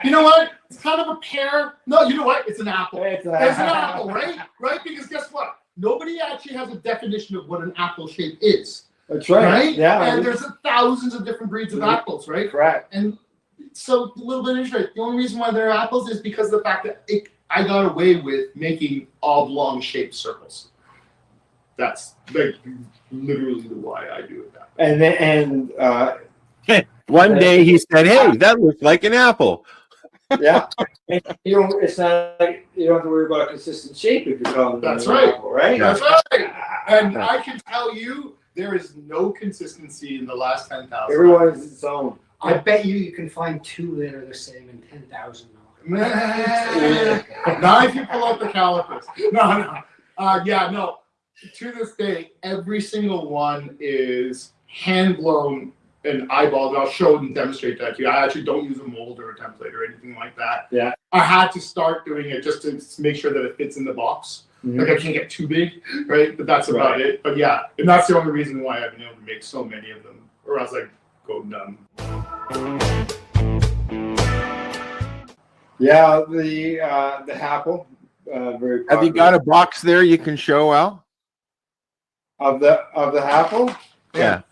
you know what? It's kind of a pear. No, you know what? It's an apple. It's an apple, right? Right? Because guess what? Nobody actually has a definition of what an apple shape is. That's right. Right? Yeah. And there's thousands of different breeds of apples, right? Correct. And so a little bit interesting. The only reason why they're apples is because of the fact that I got away with making oblong shaped circles. That's like literally the why I do it that way. And one day he said, "Hey, that looks like an apple." Yeah. You don't. It's not like you don't have to worry about a consistent shape if you're calling That's it an right. apple, right? That's right. And I can tell you, there is no consistency in the last 10,000. Everyone is its own. I bet you can find two that are the same in 10,000. Not if you pull out the calipers. No. Yeah, no. To this day, every single one is hand blown and eyeballed. I'll show and demonstrate that to you. I actually don't use a mold or a template or anything like that. Yeah. I had to start doing it just to make sure that it fits in the box. Like I can't get too big, right? But that's about it. But yeah, and that's the only reason why I've been able to make so many of them, or else I go numb. Yeah, the Apple. Very. Have you got a box there you can show, Al? Of the Apple? Yeah.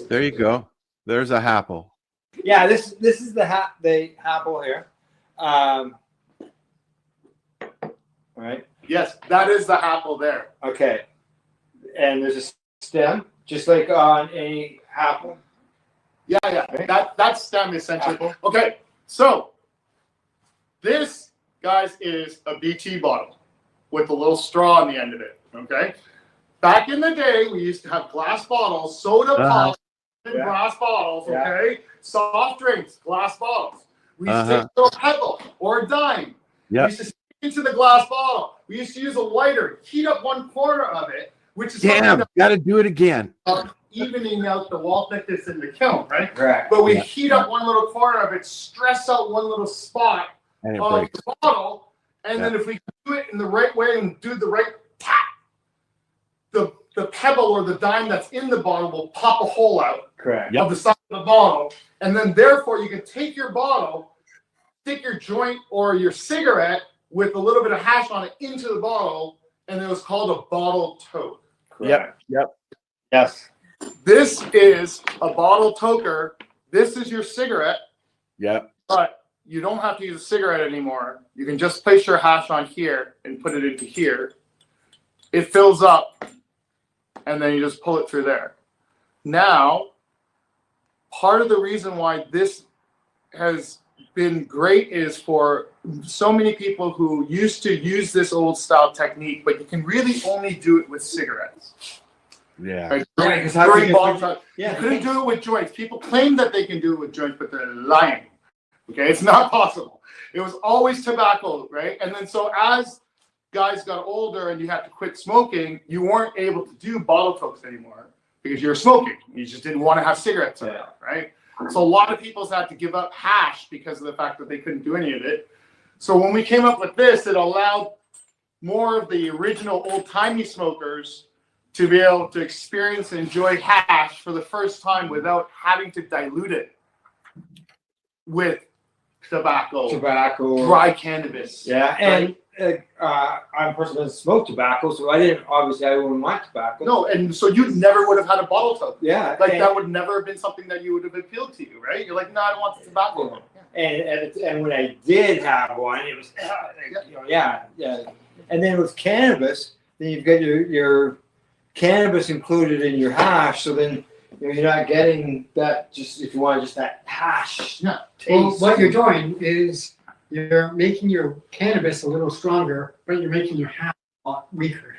There you go. There's a apple. Yeah, this is the Apple here. Right. Yes, that is the apple there. Okay. And there's a stem, just like on a apple. Yeah. That stem essentially. Okay, so this, guys, is a BT bottle with a little straw on the end of it. Okay. Back in the day, we used to have glass bottles, soda pop in glass bottles. Okay. Soft drinks, glass bottles. We used to take a pebble or a dime. We used to stick into the glass bottle. We used to use a lighter, heat up one corner of it, which is got to do it again. Evening out the wall thickness in the kiln, right? Correct. But we heat up one little corner of it, stress out one little spot And it of breaks. the bottle, and then if we do it in the right way and do the right tap, the pebble or the dime that's in the bottle will pop a hole out of the side of the bottle, and then therefore you can take your bottle, stick your joint or your cigarette with a little bit of hash on it into the bottle, and it was called a bottle toke. Yep. Yes. This is a bottle toker. This is your cigarette. Yep. But you don't have to use a cigarette anymore. You can just place your hash on here and put it into here. It fills up, and then you just pull it through there. Now, part of the reason why this has been great is for so many people who used to use this old style technique, but you can really only do it with cigarettes. Yeah. Right? Right, 'cause You couldn't do it with joints. People claim that they can do it with joints, but they're lying. Okay, it's not possible. It was always tobacco, right? And then so as guys got older and you had to quit smoking, you weren't able to do bottle tokes anymore because you were smoking. You just didn't want to have cigarettes around, right? So a lot of people had to give up hash because of the fact that they couldn't do any of it. So when we came up with this, it allowed more of the original old-timey smokers to be able to experience and enjoy hash for the first time without having to dilute it with tobacco, dry cannabis. Yeah, and I'm a person that doesn't smoke tobacco, so I wouldn't want tobacco. No, and so you never would have had a bottle toke. Yeah, like that would never have been something that you would have appealed to you, right? You're like, no, I don't want the tobacco. And when I did have one, it was And then with cannabis, then you've got your cannabis included in your hash, so then you're not getting that. Just if you want just that hash taste. Well, what you're doing is you're making your cannabis a little stronger, but you're making your hash a lot weaker.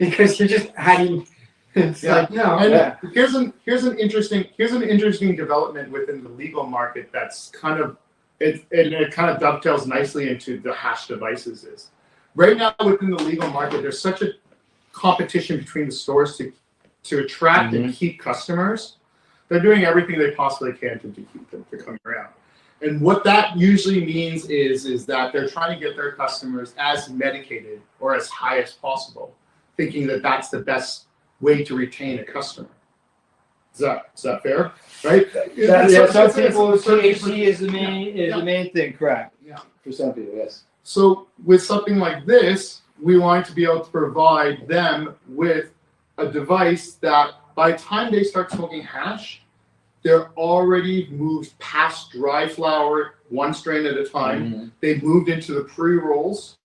because you're just adding. It's Yeah. like no. And here's an interesting development within the legal market that's kind of it kind of dovetails nicely into the hash devices is. Right now within the legal market, there's such a competition between the stores to attract and keep customers. They're doing everything they possibly can to keep them to come around. And what that usually means is that they're trying to get their customers as medicated or as high as possible, thinking that that's the best way to retain a customer. Is that fair? Right? Some people THC is the main thing, correct? Yeah. For some people, yes. So with something like this, we want to be able to provide them with a device that by the time they start smoking hash, they're already moved past dry flower, one strain at a time. They've moved into the pre-rolls,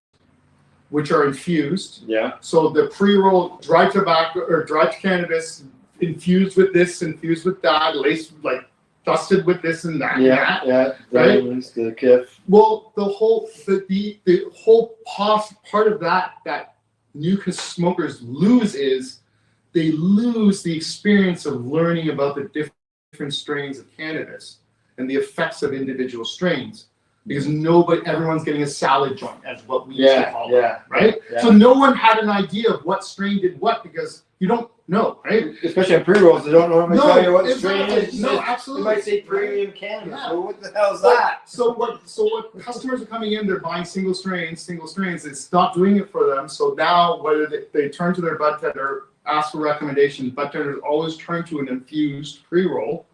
which are infused. Yeah. So the pre-roll dry tobacco or dry cannabis infused with this, infused with that, laced like dusted with this and that. Yeah, and that, right? The KIF. Well, the whole part of that new smokers lose is they lose the experience of learning about the different strains of cannabis and the effects of individual strains. Because everyone's getting a salad joint, as what we used to call it, right? Yeah. So no one had an idea of what strain did what because you don't know, right? Especially on pre-rolls, they don't normally tell you what strain exactly. it is. No, absolutely. They might say premium cannabis. Yeah. Well, what the hell is that? So what customers are coming in, they're buying single strains. It's not doing it for them. So now whether they turn to their bud tender, ask for recommendations, bud tenders always turn to an infused pre-roll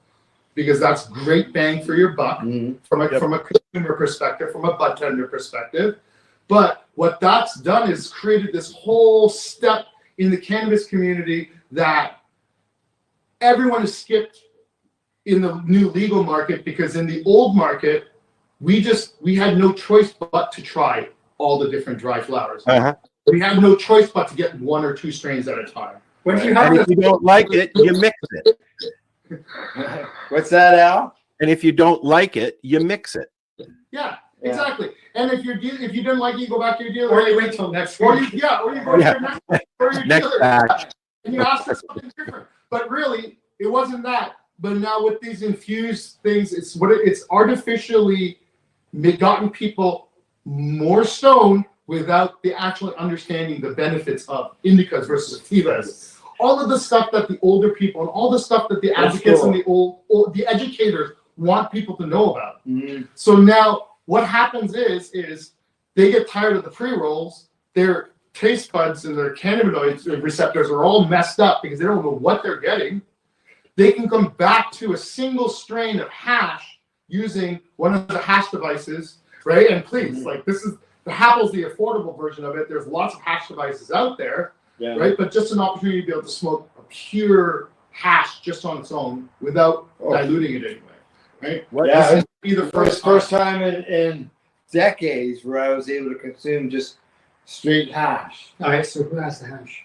because that's great bang for your buck from a consumer perspective, from a bud tender perspective. But what that's done is created this whole step in the cannabis community that everyone has skipped in the new legal market because in the old market, we had no choice but to try all the different dry flowers. We had no choice but to get one or two strains at a time. And if you don't like it, you mix it. What's that, Al? And if you don't like it, you mix it. Yeah, exactly. And if you didn't like it, you go back to your dealer. Or you wait till next Or week. you go to your Next dealer. batch. And you ask for something different. But really, it wasn't that. But now with these infused things, it's artificially gotten people more stoned without the actual understanding the benefits of indicas versus sativas. All of the stuff that the older people and all the stuff that the advocates and the educators want people to know about. So now what happens is they get tired of the pre-rolls, their taste buds and their cannabinoid receptors are all messed up because they don't know what they're getting. They can come back to a single strain of hash using one of the hash devices, right? And please, like this is the Happle's the affordable version of it. There's lots of hash devices out there. Yeah. Right, but just an opportunity to be able to smoke a pure hash just on its own without diluting it anyway, right? This is the first time in decades where I was able to consume just straight hash. All right, so who has the hash?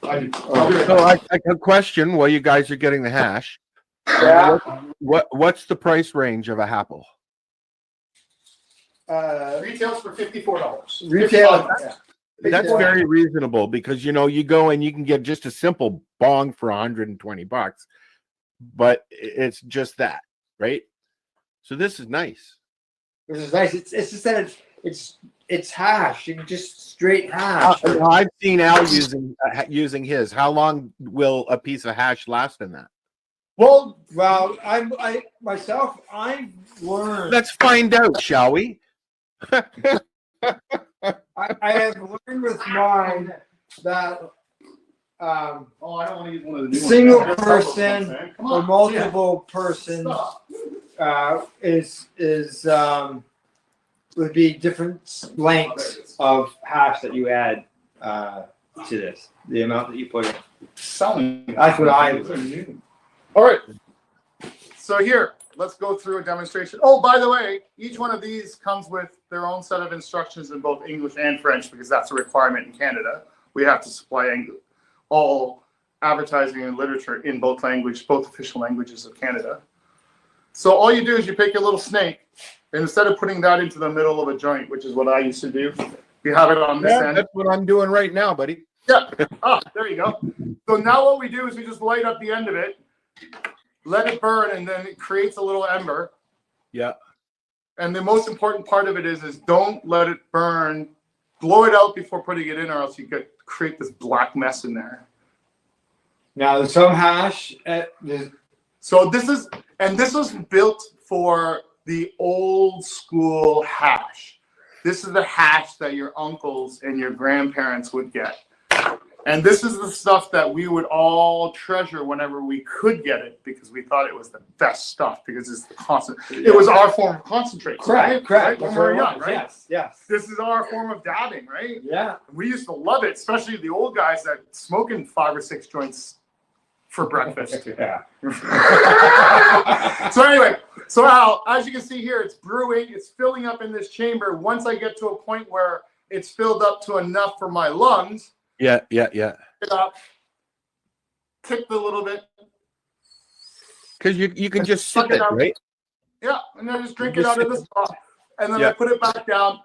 I do. So I a question while you guys are getting the hash. Yeah. What's the price range of a Apple? Retails for $54. Retail. That's very reasonable because you go and you can get just a simple bong for $120, but it's just that, right? So this is nice. This is nice. It's just that it's hash. You can just straight hash. I've seen Al using his. How long will a piece of hash last in that? Well, I myself I've learned. Let's find out, shall we? I have learned with mine that I don't want to use one of the new single ones. person or multiple persons would be different lengths of hash that you add to this. The amount that you put in. That's what I learned. All right. So here, let's go through a demonstration. Oh, by the way, each one of these comes with their own set of instructions in both English and French because that's a requirement in Canada. We have to supply all advertising and literature in both official languages of Canada. So all you do is you pick your little snake, and instead of putting that into the middle of a joint, which is what I used to do, you have it on this end. That's what I'm doing right now, buddy. Yeah. Oh, there you go. So now what we do is we just light up the end of it, let it burn, and then it creates a little ember. Yeah. And the most important part of it is don't let it burn. Blow it out before putting it in, or else you could create this black mess in there. Now there's some hash. So this was built for the old school hash. This is the hash that your uncles and your grandparents would get. And this is the stuff that we would all treasure whenever we could get it, because we thought it was the best stuff, because it's the constant. It was our form of concentrate. Correct. Right? When we were young, right? Yes. This is our form of dabbing, right? Yeah. We used to love it, especially the old guys that smoking 5 or 6 joints for breakfast. Yeah. So anyway, so Al, as you can see here, it's brewing, it's filling up in this chamber. Once I get to a point where it's filled up to enough for my lungs, Yeah. it up, tick the little bit. Because you can just sip it, right? Yeah, and then just drink You it out just of the sip straw. And then Yeah. I put it back down,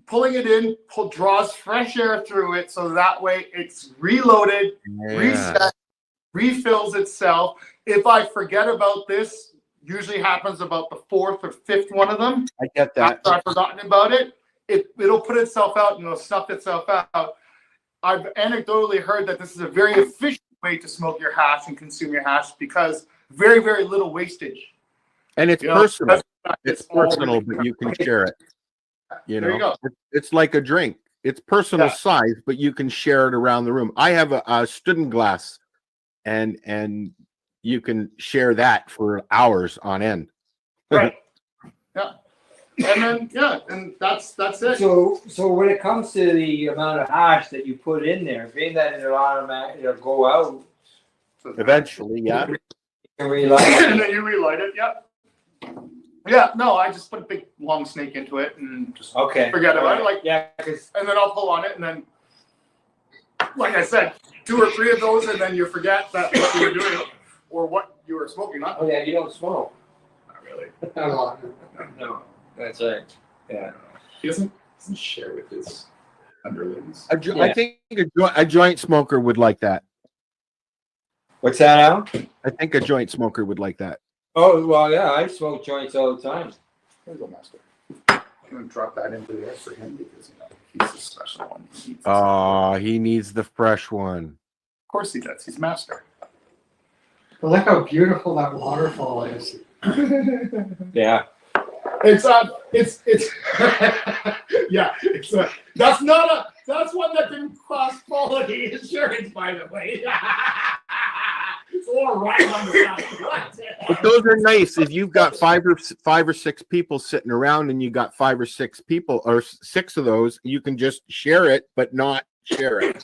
pulling it in, draws fresh air through it, so that way it's reloaded, reset, refills itself. If I forget about this, usually happens about the 4th or 5th one of them. I get that. After I've forgotten about it, it'll put itself out and it'll snuff itself out. I've anecdotally heard that this is a very efficient way to smoke your hash and consume your hash, because very, very little wastage. And it's You know, personal. that's- It's it's all personal, really- but you can share it. You There you know, go. it's like a drink. It's personal Yeah. size, but you can share it around the room. I have a Student glass, and you can share that for hours on end. Right. Yeah. And then and that's it. So when it comes to the amount of hash that you put in there, being that it'll go out Eventually, yeah. and relight And then you relight it. Yep. Yeah. No, I just put a big long snake into it and just forget about it. Like and then I'll pull on it, and then, like I said, 2 or 3 of those, and then you forget that what you were doing or what you were smoking. Not. Oh yeah, you don't smoke. Not really. No, that's right. Yeah. He doesn't share with his underlings. I think a joint smoker would like that. What's that, Al? I think a joint smoker would like that. Oh well, yeah, I smoke joints all the time. There you go, Master. I'm gonna drop that into there for him, because he's a special one. He needs the fresh one. Of course he does. He's master. But look how beautiful that waterfall is. Yeah. It's yeah, that's one that didn't cross quality insurance, by the way. It's all right on the side. But those are nice. If you've got five or six people sitting around, and you got 5 or 6 people, or 6 of those, you can just share it, but not share it.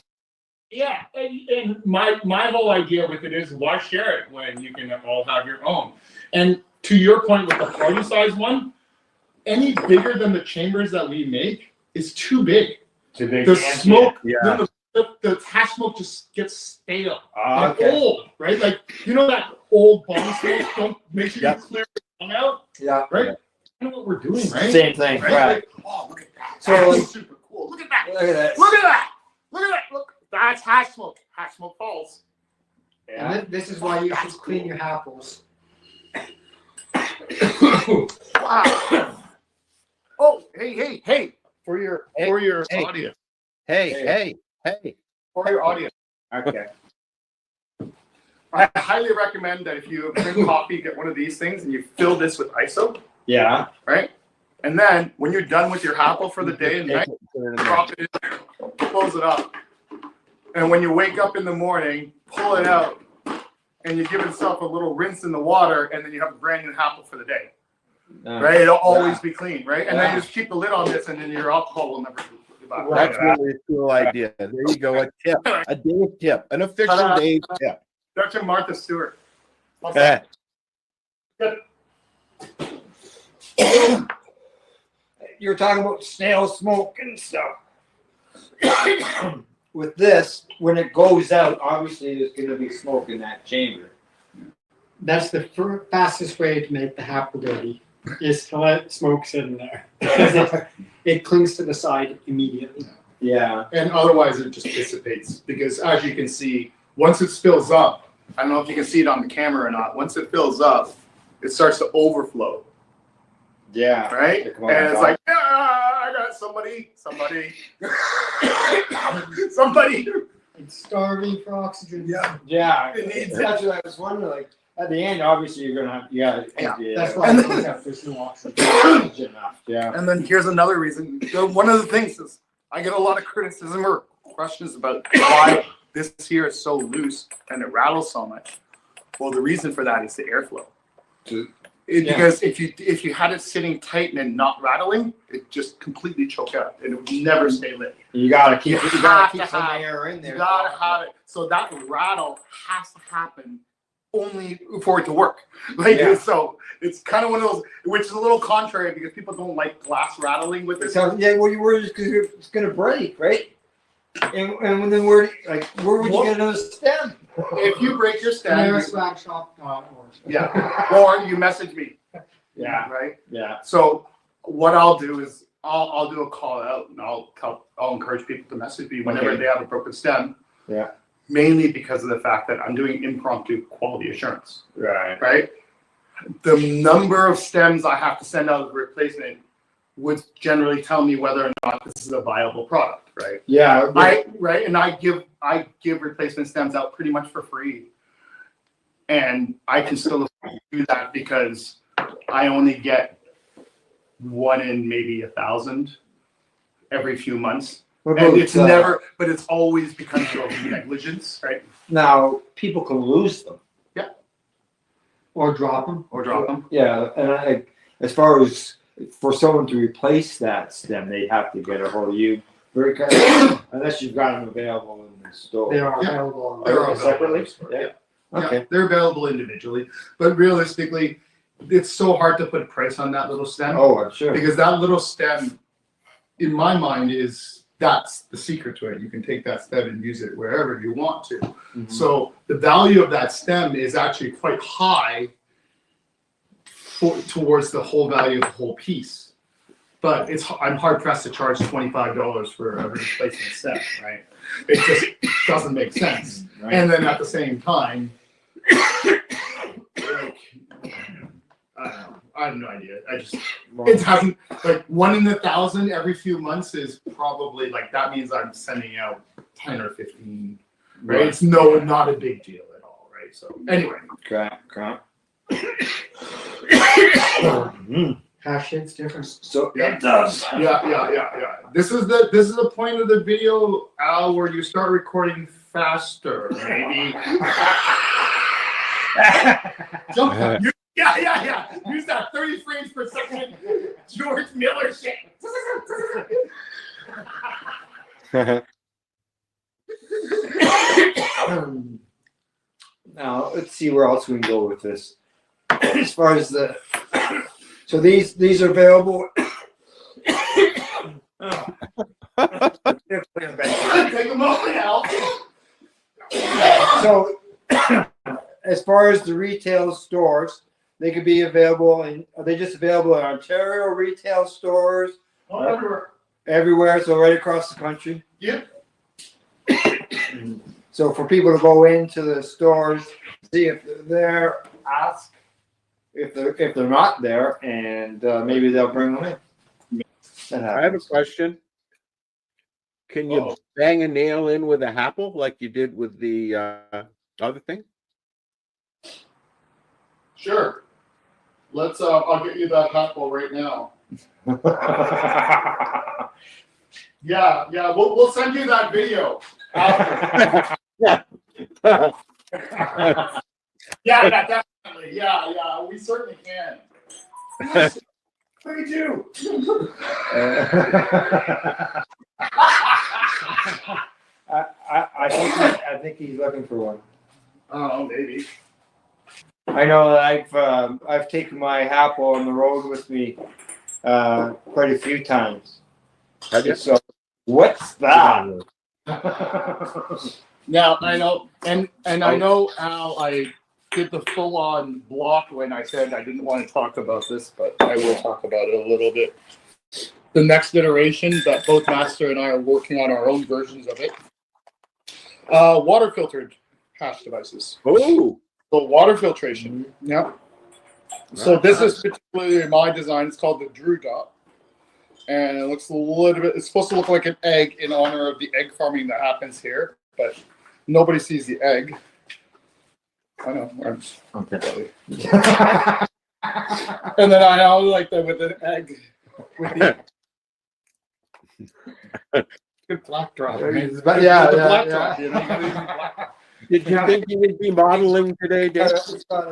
Yeah, and my whole idea with it is, why share it when you can all have your own? And to your point with the party size one, any bigger than the chambers that we make is too big. The smoke, the hash smoke just gets stale and old, right? Like, you know that old bomb smoke? Don't make sure you clear the tongue out. Yeah. Right? You know what we're doing, right? Same thing, right. Like, oh, look at that. So That's super cool. Look at that. Look at that. Look at that. Look at that. Look. That's hash smoke. Hash smoke falls. Yeah. And this is why you should clean your apples. Wow. Oh, hey. For your audience. Hey. For your audience. Okay. I highly recommend that if you drink coffee, get one of these things and you fill this with ISO. Yeah. Right? And then when you're done with your apple for the day and night, drop it in there, close it up. And when you wake up in the morning, pull it out, and you give yourself a little rinse in the water, and then you have a brand new apple for the day. Right? It'll always be clean, right? And then you just keep the lid on this, and then your alcohol will never be back. That's really a cool idea. There you go. A tip. A Dave tip. An official Dave tip. Dr. Martha Stewart. You were talking about snail smoke and stuff. With this, when it goes out, obviously there's going to be smoke in that chamber. That's the fastest way to make the apple dirty, is to let smoke sit in there. Because it clings to the side immediately. Yeah. And otherwise it just dissipates because as you can see, once it spills up, I don't know if you can see it on the camera or not, once it fills up, it starts to overflow. Yeah. Right? Come on, And it's Doc. like, I got somebody. Somebody. It's starving for oxygen. Yeah. Yeah. It needs That's what I was wondering. Like at the end, obviously you're gonna have empty it That's out. why And I then- don't have fish no oxygen. Enough. Yeah. And then here's another reason. One of the things is I get a lot of criticism or questions about why this here is so loose and it rattles so much. Well, the reason for that is the airflow. Because if you had it sitting tight and not rattling, it just completely choke out and it would never stay lit. You gotta keep have to some have- air in there. You gotta have it. So that rattle has to happen only for it to work. Like Yeah. so, it's kind of one of those, which is a little contrary because people don't like glass rattling with this. So yeah, well, you were just because it's gonna break, right? And then where would you get another stem? If you break your stem, Swagshop.org. yeah, or you message me. Yeah. Right. Yeah. So what I'll do is I'll do a call out and I'll encourage people to message me whenever Okay. they have a broken stem. Yeah. Mainly because of the fact that I'm doing impromptu quality assurance. Right. Right. The number of stems I have to send out as a replacement would generally tell me whether or not this is a viable product. Right. Yeah. And I give replacement stems out pretty much for free. And I can still do that because I only get one in maybe 1,000 every few months. What And about, it's never, but it's always because of negligence, right? Now people can lose them. Yeah. Or drop them. Or drop them. Yeah, and as far as for someone to replace that stem, they have to get a hold of you. Very kind, unless you've got them available in the store. They are available. They're all separately. Yeah. Okay. Yeah, they're available individually, but realistically, it's so hard to put a price on that little stem. Oh, I'm sure. Because that little stem, in my mind, that's the secret to it. You can take that stem and use it wherever you want to. Mm-hmm. So the value of that stem is actually quite high towards the whole value of the whole piece. But I'm hard pressed to charge $25 for a replacement stem, right? It just doesn't make sense. Right. And then at the same time, like, I don't know. I have no idea. It hasn't, like 1 in 1,000 every few months is probably like, that means I'm sending out 10 or 15, right? Right. It's not a big deal at all, right? So anyway. Crap. Hash shit's different. So Yeah. it does. Yeah. This is the point of the video, Al, where you start recording faster, maybe. Yeah. Use that 30 frames per second George Miller shit. Now let's see where else we can go with this. As far as so these are available. Take a moment, Al. So as far as the retail stores, they could be available are they just available in Ontario retail stores? Everywhere, so right across the country. Yep. So for people to go into the stores, see if they're there, ask if they're not there, and maybe they'll bring them in. I have a question. Can you bang a nail in with a Apple like you did with the other thing? Sure. Let's. I'll get you that apple right now. Yeah. We'll send you that video. Yeah, definitely. Yeah. We certainly can. Yes, we do. I think he's looking for one. Oh, maybe. I know that I've taken my Apple on the road with me quite a few times. So what's that? Now I know, and I know, Al, I did the full-on block when I said I didn't want to talk about this, but I will talk about it a little bit. the next iteration that both Master and I are working on our own versions of it. Water filtered hash devices. Oh, so water filtration. Yep. So this is particularly my design. It's called the Drew Dot, and it looks a little bit. It's supposed to look like an egg in honor of the egg farming that happens here, but nobody sees the egg. I know. Okay. And then I always like that with an egg. With the good black drop. Yeah. You know, Did you think you would be modeling today, Dick? It's got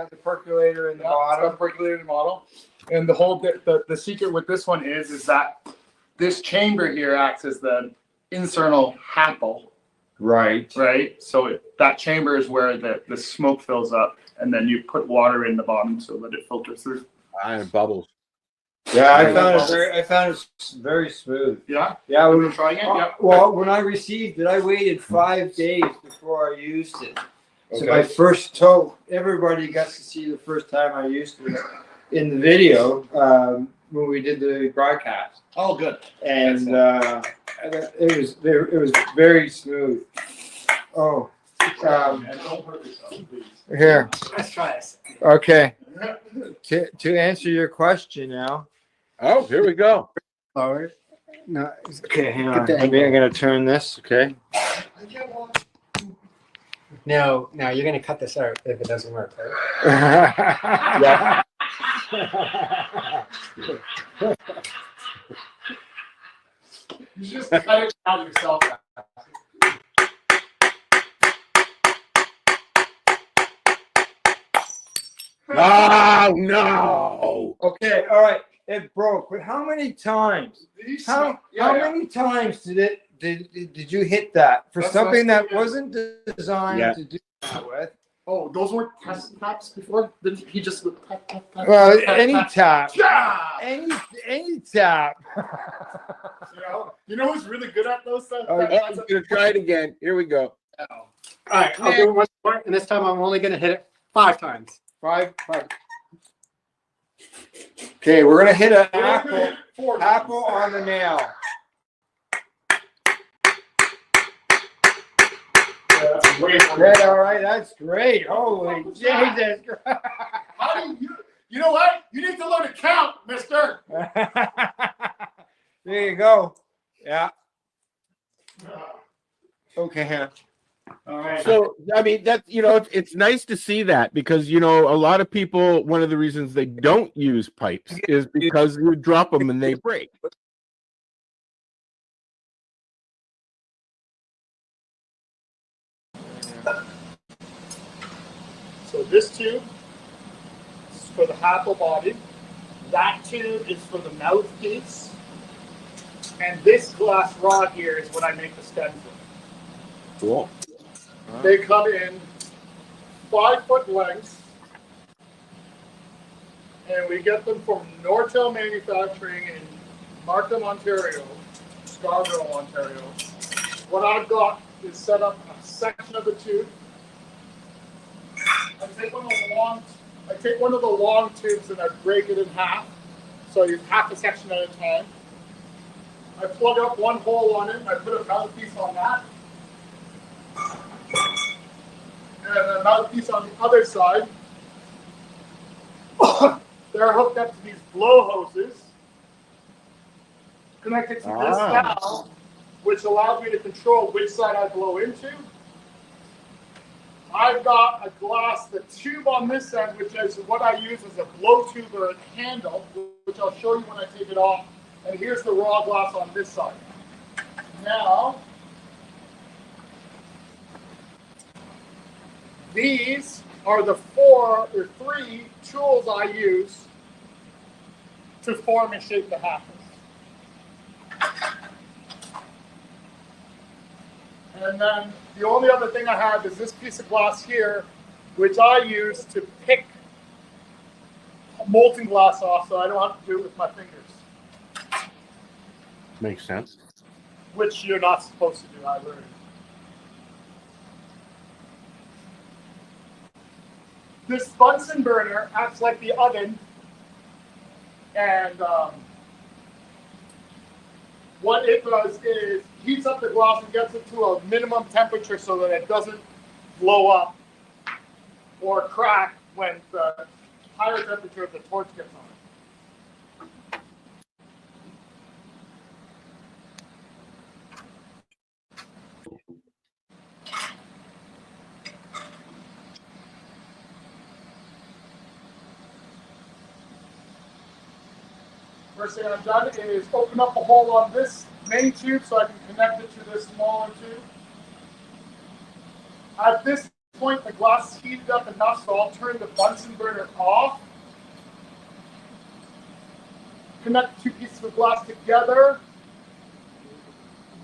the percolator in the bottom. It's got the percolator in the model. And the whole the secret with this one is that this chamber here acts as the internal happle. Right. Right. So that chamber is where the smoke fills up, and then you put water in the bottom so that it filters through. And bubbles. Yeah, I found it very smooth. Yeah. Yeah. We were trying it. Yeah. Well, when I received it, I waited 5 days before I used it. So my first toke, everybody got to see the first time I used it in the video when we did the broadcast. Oh, good. And it was very smooth. Oh. Don't hurt yourself, please. Here. Let's try this. Okay. To answer your question now. Oh, here we go. All right. No, okay, hang on. I'm going to turn this. Okay. No, you're going to cut this out if it doesn't work, right? Yeah. You just cut it out yourself. Oh no! Okay, all right. It broke. But how many times? How many times did you hit that for something that wasn't designed to do that with? Oh, those weren't test taps before? Didn't he just tap, tap, tap? Well, tap, any tap. Yeah! Any tap. You know who's really good at those stuff? I'm gonna try it again. Here we go. All right, I'll do it once more, and this time I'm only going to hit it 5 times. Five. Okay, we're gonna hit an apple on the nail. Yeah, all right, that's great. Holy Jesus! How do you know what? You need to learn to count, mister. There you go. Yeah. Okay. All right. So, I mean, that, it's nice to see that because, a lot of people, one of the reasons they don't use pipes is because you drop them and they break. So this tube is for the happle body. That tube is for the mouthpiece. And this glass rod here is what I make the stems with. Cool. They come in 5-foot lengths, and we get them from Nortel Manufacturing in Markham, Ontario, Scarborough, Ontario. What I've got is set up a section of the tube. I take one of the long tubes and I break it in half, so you half a section at a time. I plug up one hole on it, and I put a mouthpiece on that. And a mouthpiece on the other side. They're hooked up to these blow hoses connected to this valve, which allows me to control which side I blow into. I've got a glass, the tube on this end, which is what I use as a blow tube or a handle, which I'll show you when I take it off. And here's the raw glass on this side. Now, these are the 3 tools I use to form and shape the happles. And then the only other thing I have is this piece of glass here, which I use to pick molten glass off so I don't have to do it with my fingers. Makes sense. Which you're not supposed to do, I learned. This Bunsen burner acts like the oven, and what it does is heats up the glass and gets it to a minimum temperature so that it doesn't blow up or crack when the higher temperature of the torch gets on it. First thing I've done is open up a hole on this main tube so I can connect it to this smaller tube. At this point, the glass is heated up enough, so I'll turn the Bunsen burner off. Connect two pieces of glass together.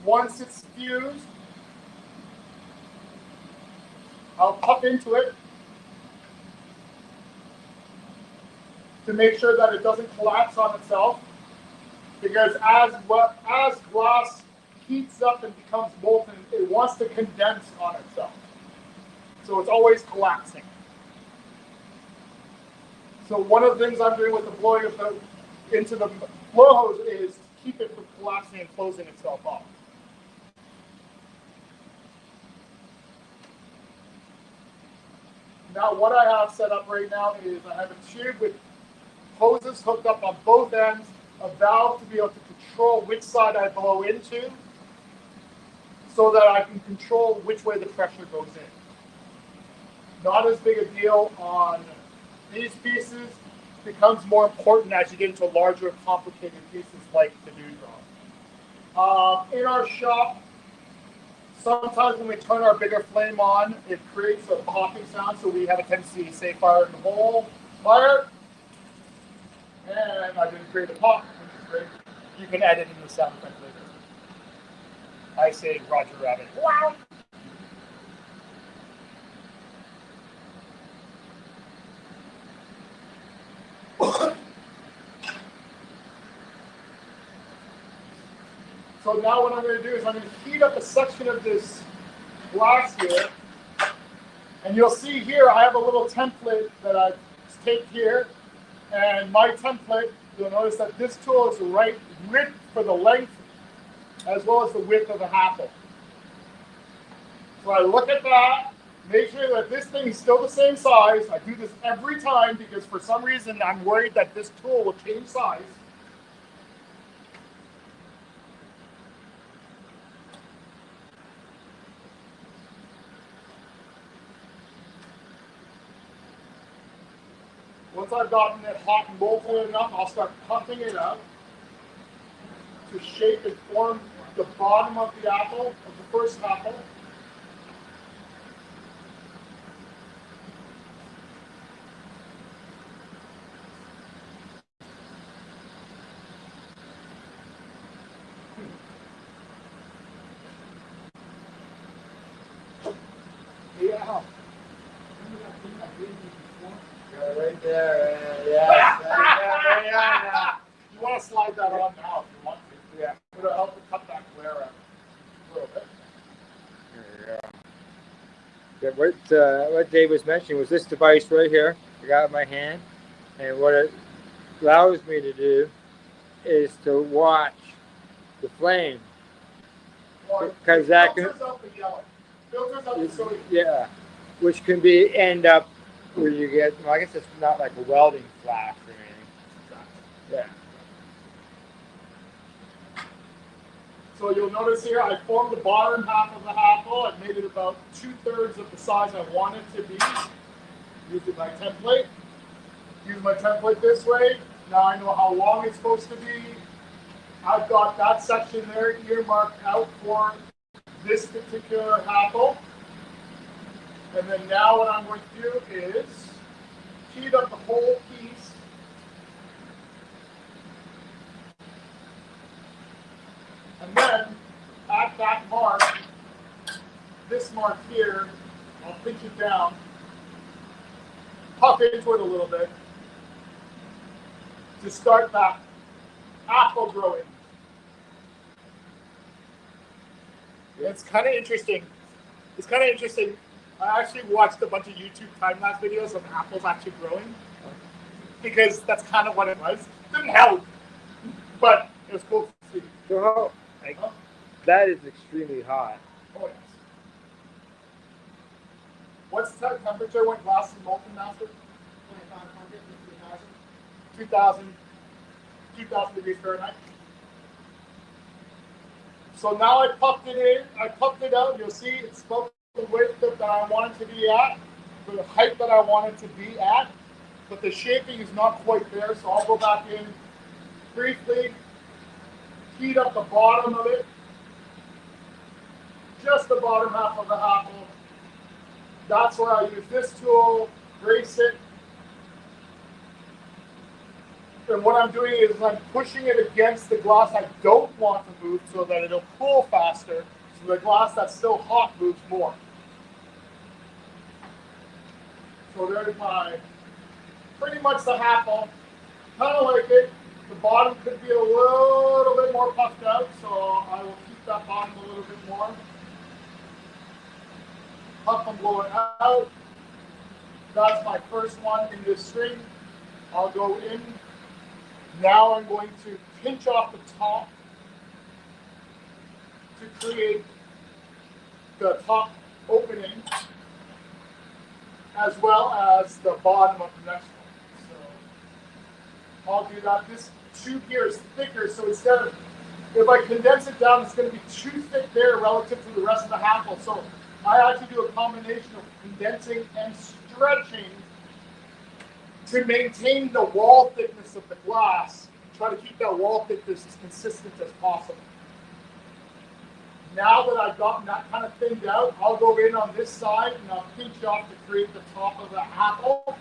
Once it's fused, I'll puff into it to make sure that it doesn't collapse on itself. Because as glass heats up and becomes molten, it wants to condense on itself. So it's always collapsing. So one of the things I'm doing with the blowing of into the blow hose is to keep it from collapsing and closing itself off. Now what I have set up right now is I have a tube with hoses hooked up on both ends, a valve to be able to control which side I blow into so that I can control which way the pressure goes in. Not as big a deal on these pieces. It becomes more important as you get into larger, complicated pieces like the dewdrop. In our shop, sometimes when we turn our bigger flame on, it creates a popping sound, so we have a tendency to say fire in the hole, fire. And I didn't create a pop, which is great. You can edit in the sound effect later. I say Roger Rabbit. Wow. So now what I'm going to do is I'm going to heat up a section of this glass here. And you'll see here I have a little template that I've taped here. And my template, you'll notice that this tool is the right width for the length as well as the width of the handle. So I look at that, make sure that this thing is still the same size. I do this every time because for some reason I'm worried that this tool will change size. Once I've gotten it hot and molten enough, I'll start pumping it up to shape and form the bottom of the apple, of the first apple. Yeah. Right there, yeah. You want to slide that on now if you want to. Yeah. It'll help to cut that glare out a little bit. Yeah, what Dave was mentioning was this device right here. I got in my hand, and what it allows me to do is to watch the flame. Because that can filters out the yellow. Filters out the sodium. Yeah, which can be end up where you get. Well, I guess it's not like a welding flash or anything. Yeah. So you'll notice here I formed the bottom half of the apple and made it about 2/3 of the size I want it to be using my template. Use my template this way. Now I know how long it's supposed to be. I've got that section there earmarked out for this particular apple. And then now what I'm going to do is heat up the whole piece. And then at that mark, this mark here, I'll pinch it down, puff into it a little bit to start that apple growing. It's kind of interesting. I actually watched a bunch of YouTube time-lapse videos of apples actually growing because that's kind of what it was. It didn't help, but it was cool to see. So Like, that is extremely hot. Oh, yes. What's the temperature when glass is molten, Master? 2,500, 3,000. 2,000 degrees Fahrenheit. So now I puffed it in, I puffed it out, you'll see it's about the width that I want it to be at, the height that I want it to be at, but the shaping is not quite there, so I'll go back in briefly, heat up the bottom of it, just the bottom half of the apple. That's where I use this tool, brace it. And what I'm doing is I'm pushing it against the glass I don't want to move so that it'll cool faster, so the glass that's still hot moves more. So there's my, pretty much the apple. Kind of like it. The bottom could be a little bit more puffed out, so I will keep that bottom a little bit more. Puff and blow it out. That's my first one in this string. I'll go in. Now I'm going to pinch off the top to create the top opening as well as the bottom of the next one. So I'll do that. This tube here is thicker, so instead of, if I condense it down, it's going to be too thick there relative to the rest of the handle. So I had to do a combination of condensing and stretching to maintain the wall thickness of the glass. Try to keep that wall thickness as consistent as possible. Now that I've gotten that kind of thinned out, I'll go in on this side and I'll pinch off to create the top of the apple.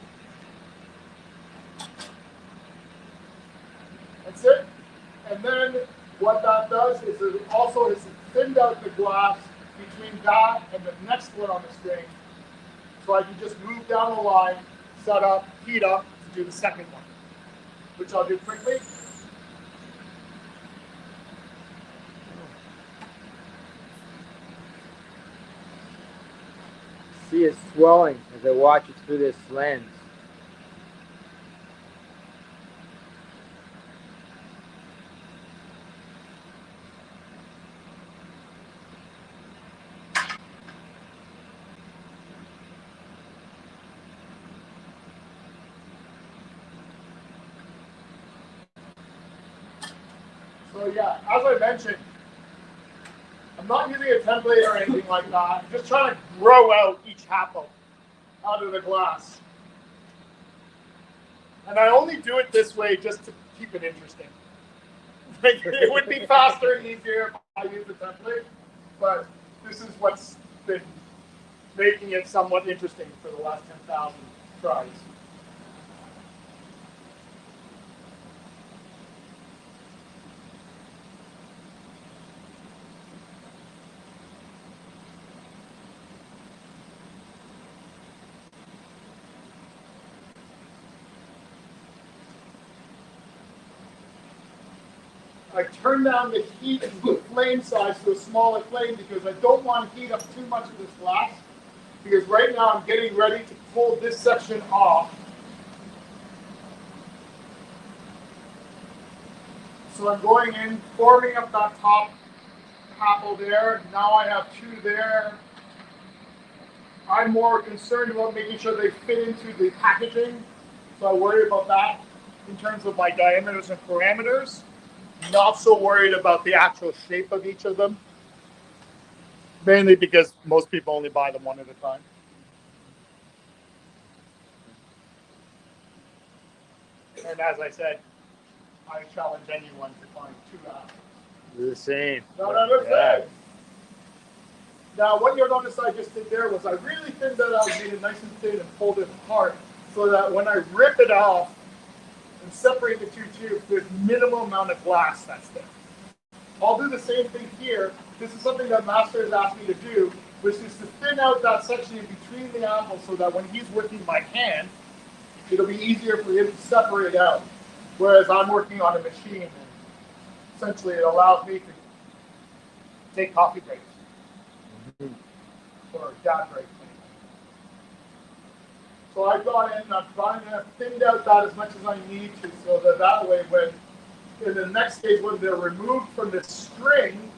That's it. And then what that does is it also has thinned out the glass between that and the next one on the string. So I can just move down the line, set up, heat up to do the second one, which I'll do quickly. See it swelling as I watch it through this lens. So yeah, as I mentioned, I'm not using a template or anything like that. I'm just trying to grow out each apple out of the glass. And I only do it this way just to keep it interesting. Like, it would be faster and easier if I used the template, but this is what's been making it somewhat interesting for the last 10,000 tries. I turn down the heat and the flame size to a smaller flame because I don't want to heat up too much of this glass. Because right now I'm getting ready to pull this section off. So I'm going in, forming up that top apple there. Now I have two there. I'm more concerned about making sure they fit into the packaging. So I worry about that in terms of my diameters and parameters. Not so worried about the actual shape of each of them. Mainly because most people only buy them one at a time. And as I said, I challenge anyone to find two apples. They're the same. No, they're the same. Now, what you'll notice I just did there was I really thinned that out, made it nice and thin, and pulled it apart so that when I rip it off and separate the two tubes, there's minimal amount of glass that's there. I'll do the same thing here. This is something that Master has asked me to do, which is to thin out that section in between the apples so that when he's working by hand, it'll be easier for him to separate out. Whereas I'm working on a machine, and essentially it allows me to take coffee breaks or dad breaks. So I've gone in and I'm trying to thinned out that as much as I need to so that way when in the next stage when they're removed from the string,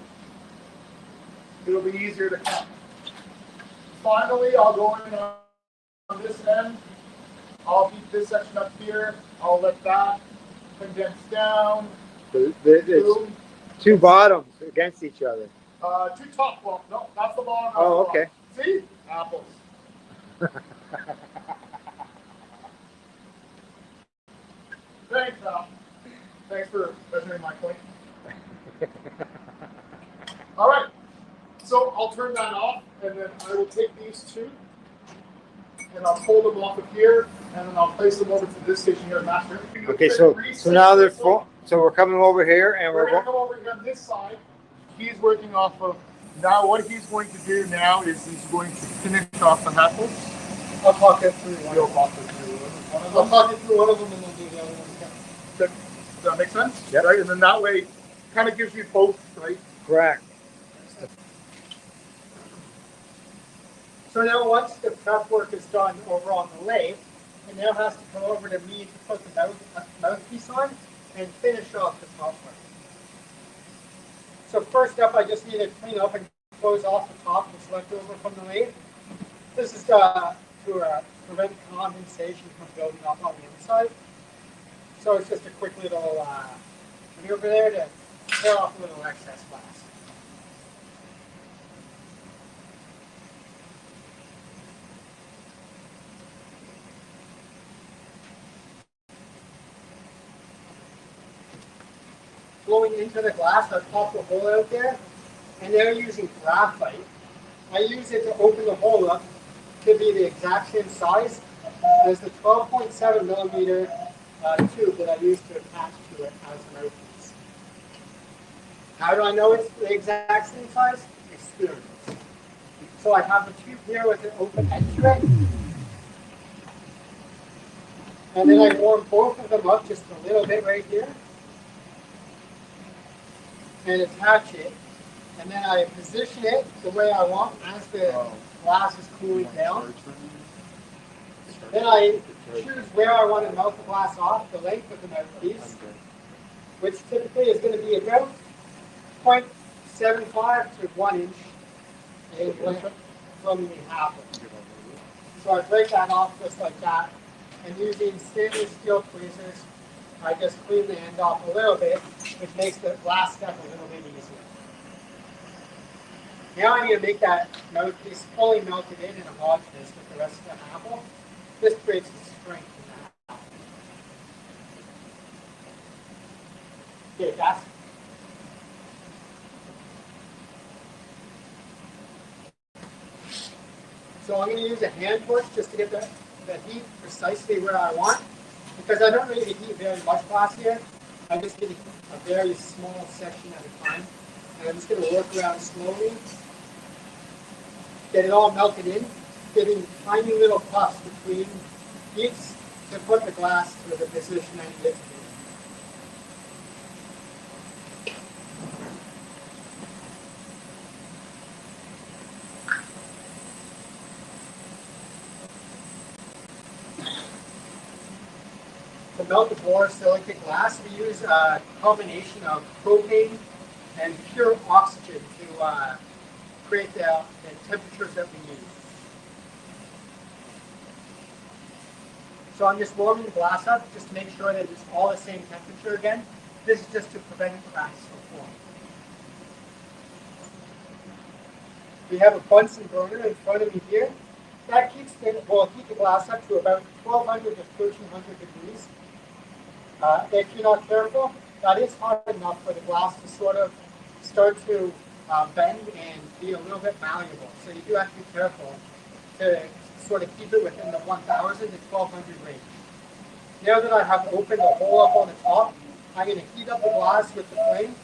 it'll be easier to cut. Finally, I'll go in on this end. I'll keep this section up here. I'll let that condense down. It's two bottoms against each other. Two top. Well, no, that's the bottom. Oh, okay. See? Apples. Thanks, Al. Thanks for measuring my point. All right. So I'll turn that off, and then I will take these two, and I'll pull them off of here, and then I'll place them over to this station here, master. Okay, so now they're full. So we're coming over here, and we're going to come over here on this side. He's working off of. Now, what he's going to do now is he's going to finish off the apples. I'll talk it through one. You'll talk it through one of them. I'll talk it through one of them and then do the other one. Does that make sense? Yeah. Right, and then that way, kind of gives you both, right? Correct. So now once the prep work is done over on the lathe, it now has to come over to me to put the mouthpiece on and finish off the top part. So first up, I just need to clean up and close off the top that's left over from the lathe. This is to prevent condensation from building up on the inside. So it's just a quick little maneuver there to tear off a little excess glass. Blowing into the glass, I've popped a hole out there, and they're using graphite. I use it to open the hole up to be the exact same size as the 12.7 millimeter tube that I use to attach to it as a mouthpiece. How do I know it's the exact same size? Experience. So I have the tube here with an open edge to it, and then I warm both of them up just a little bit right here, and attach it, and then I position it the way I want as the glass is cooling down. Then I choose where I want to melt the glass off, the length of the mouthpiece, which typically is going to be about 0.75 to 1 inch in length from the handle. So I break that off just like that, and using stainless steel tweezers, I just clean the end off a little bit, which makes the glass step a little bit easier. Now I need to make that mouthpiece fully melted in and homogeneous with the rest of the handle. This creates the strength in that. Okay, that's so I'm going to use a hand torch just to get the heat precisely where I want. Because I don't need to heat very much glass here, I just need a very small section at a time. And I'm just going to work around slowly, get it all melted in, getting tiny little puffs between heats to put the glass to the position I need it to be. To melt the borosilicate glass, we use a combination of propane and pure oxygen to create the temperatures that we need. So I'm just warming the glass up just to make sure that it's all the same temperature again. This is just to prevent cracks from forming. We have a Bunsen burner in front of me here. That keeps will keep the glass up to about 1200 to 1300 degrees. If you're not careful, that is hot enough for the glass to sort of start to bend and be a little bit malleable. So you do have to be careful to sort of keep it within the 1000 to 1200 range. Now that I have opened the hole up on the top, I'm going to heat up the glass with the flame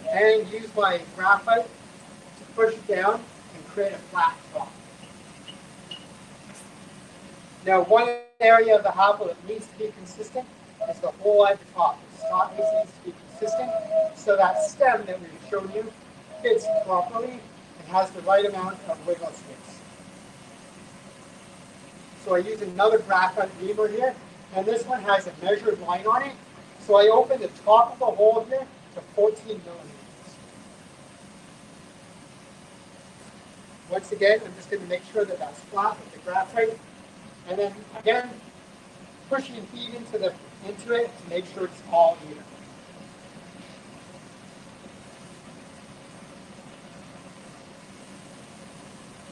and use my graphite to push it down and create a flat top. Now, one area of the hopper that needs to be consistent is the hole at the top. The top needs to be consistent so that stem that we've shown you fits properly and has the right amount of wiggle space. So I use another graphite reamer here, and this one has a measured line on it. So I open the top of the hole here to 14 millimeters. once again, I'm just going to make sure that that's flat with the graphite. And then again, pushing heat into it to make sure it's all even.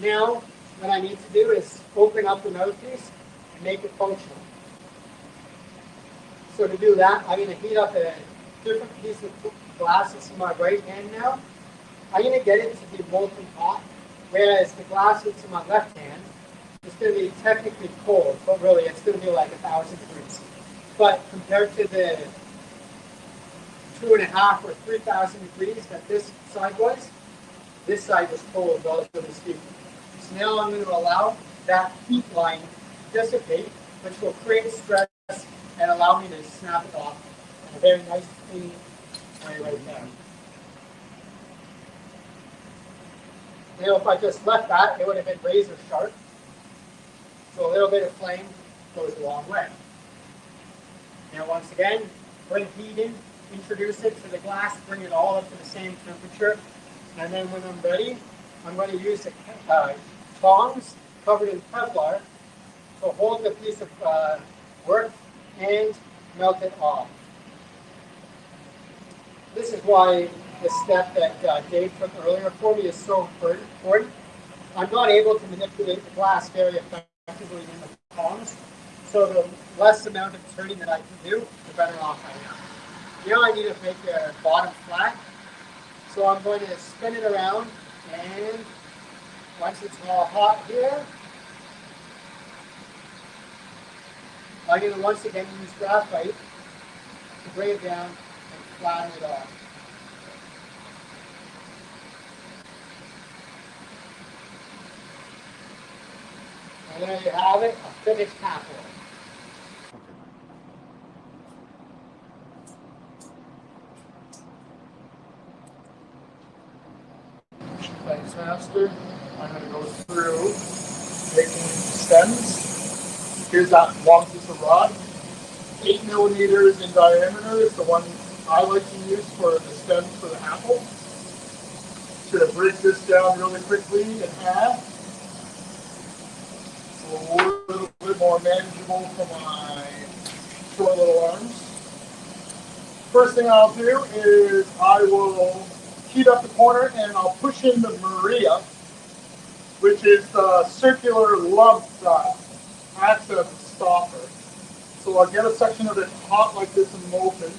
Now, what I need to do is open up the mouthpiece and make it functional. So to do that, I'm going to heat up a different piece of glass. This is my right hand now. I'm going to get it to be molten hot, whereas the glass that's in my left hand is going to be technically cold, but really it's going to be like 1,000 degrees. But compared to the 2,500 or 3,000 degrees that this side was, this side was cold, relatively speaking. So now I'm going to allow that heat line to dissipate, which will create stress and allow me to snap it off in a very nice, clean way right there. Now, if I just left that, it would have been razor sharp. So a little bit of flame goes a long way. Now, once again, bring heat in, introduce it to the glass, bring it all up to the same temperature. And then when I'm ready, I'm going to use the tongs covered in Kevlar to hold the piece of work and melt it off. This is why the step that Dave took earlier for me is so important. I'm not able to manipulate the glass very effectively in the tongs, so the less amount of turning that I can do, the better off I am. Now I need to make the bottom flat, so I'm going to spin it around, and once it's all hot here, I'm going to once again use graphite to bring it down and flatten it off. And there you have it, a finished apple. Thanks, Master. I'm going to go through making stems. Here's that long piece of rod. 8 millimeters in diameter is the one I like to use for the stems for the apple. Should have break this down really quickly in half. So a little bit more manageable for my short little arms. First thing I'll do is I will heat up the corner and I'll push in the Maria, which is the circular love access stopper. So I'll get a section of it hot like this and molten,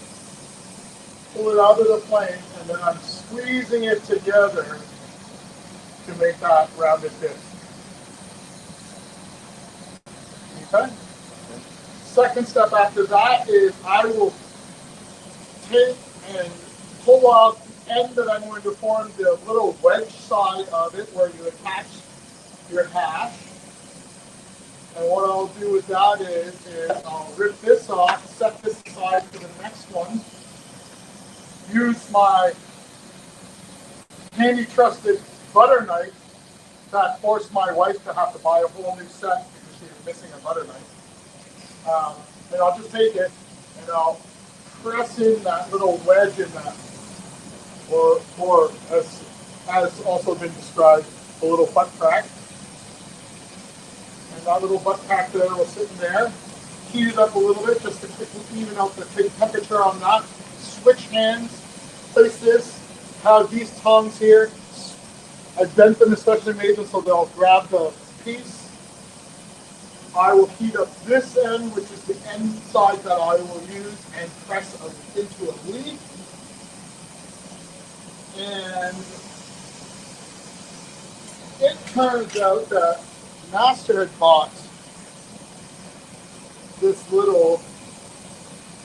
pull it out of the flame, and then I'm squeezing it together to make that rounded disc. Okay? Second step after that is I will take and pull off the end that I'm going to form the little wedge side of it where you attach your hash. And what I'll do with that is I'll rip this off, set this aside for the next one, use my handy trusted butter knife that forced my wife to have to buy a whole new set because she was missing a butter knife. And I'll just take it and I'll press in that little wedge in that, or as also been described, a little butt crack. And that little butt crack there will sit in there. Heat it up a little bit just to quickly even out the temperature on that. Switch hands, place this, have these tongs here. I've bent them, especially made them so they'll grab the piece. I will heat up this end, which is the end side that I will use, and press into a leaf. And it turns out that Master had bought this little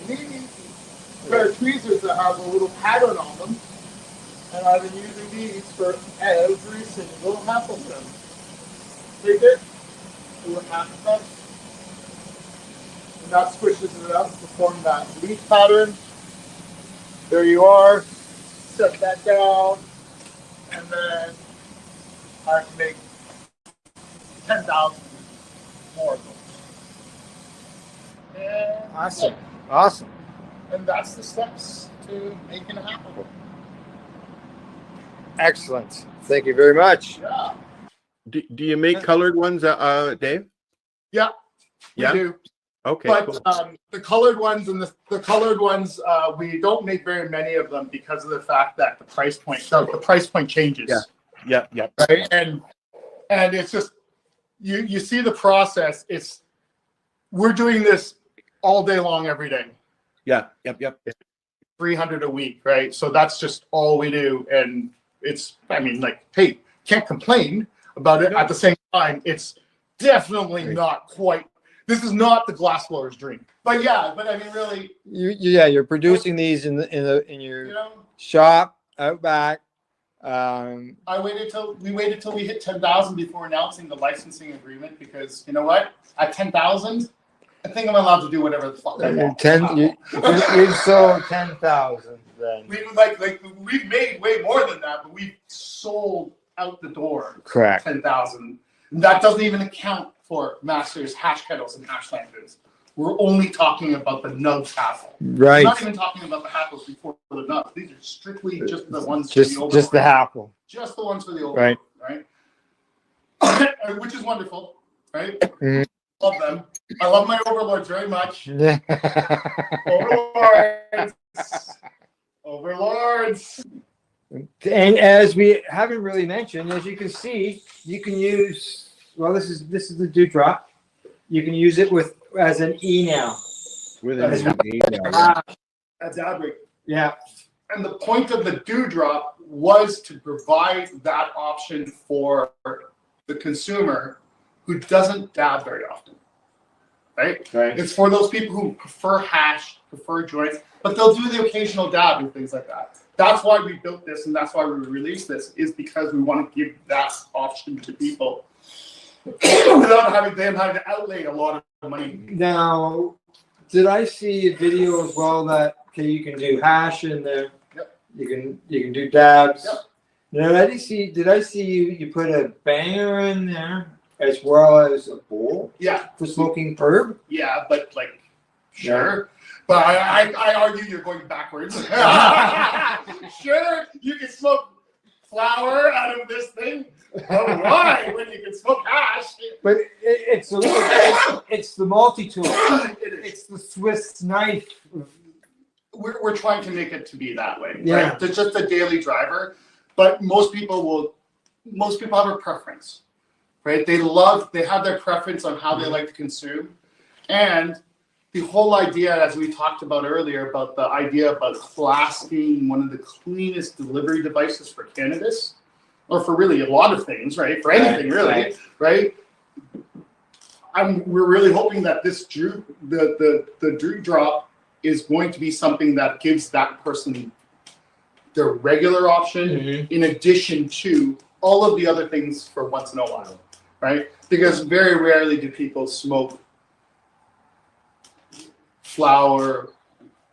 neat pair of tweezers that have a little pattern on them. And I've been using these for every single apple stem. Take it, do a half a touch, and that squishes it up to form that leaf pattern. There you are. Set that down, and then I can make 10,000 more of those. And Awesome. Awesome. And that's the steps to making an apple. Excellent. Thank you very much. Yeah. Do you make colored ones, Dave? Yeah, we Yeah? do. Okay, But cool. the colored ones and the colored ones, we don't make very many of them because of the fact that the price point changes. Yeah. Right. And it's just you see the process. We're doing this all day long, every day. Yeah. Yep. 300 a week, right? So that's just all we do, and hey, can't complain about it. At the same time, it's definitely not quite. This is not the glassblower's dream, but I mean, really, You're producing these in your shop out back. we waited till we hit 10,000 before announcing the licensing agreement, because you know what? At 10,000, I think I'm allowed to do whatever the fuck I want. You sold 10,000 then. We've made way more than that, but we've sold out the door. Correct. 10,000. That doesn't even account for masters, hash kettles, and hash lanterns. We're only talking about the nugs hassle. Right. We're not even talking about the hackles before the nugs. These are strictly just the ones Just for the overlord. the hackle. Just the ones for the overlord, right? Which is wonderful, right? Mhm. Love them. I love my overlords very much. Overlords. And as we haven't really mentioned, as you can see, you can use, well, this is the dewdrop. You can use it as an E now. With an E now. That's Adric. Yeah. And the point of the dewdrop was to provide that option for the consumer who doesn't dab very often. Right? It's for those people who prefer hash, prefer joints, but they'll do the occasional dab and things like that. That's why we built this, and that's why we released this, is because we want to give that option to people without having to outlay a lot of money. Now, did I see a video as well that you can do hash in there? Yep. You can do dabs. Yep. Now, did I see you put a banger in there as well as a bowl? Yeah. For smoking herb? Yeah, but sure. But I argue you're going backwards. Sure, you can smoke flour out of this thing. But why when you can smoke hash? But it's the multi-tool. It's the Swiss knife. We're trying to make it to be that way. Yeah. Right? It's just a daily driver. But most people have a preference. Right? They have their preference on how they like to consume. And the whole idea, as we talked about earlier, about the idea about glass being one of the cleanest delivery devices for cannabis, or for really a lot of things, right? For anything, really, right? We're really hoping that this the Drew drop is going to be something that gives that person their regular option, in addition to all of the other things for once in a while, right? Because very rarely do people smoke flour,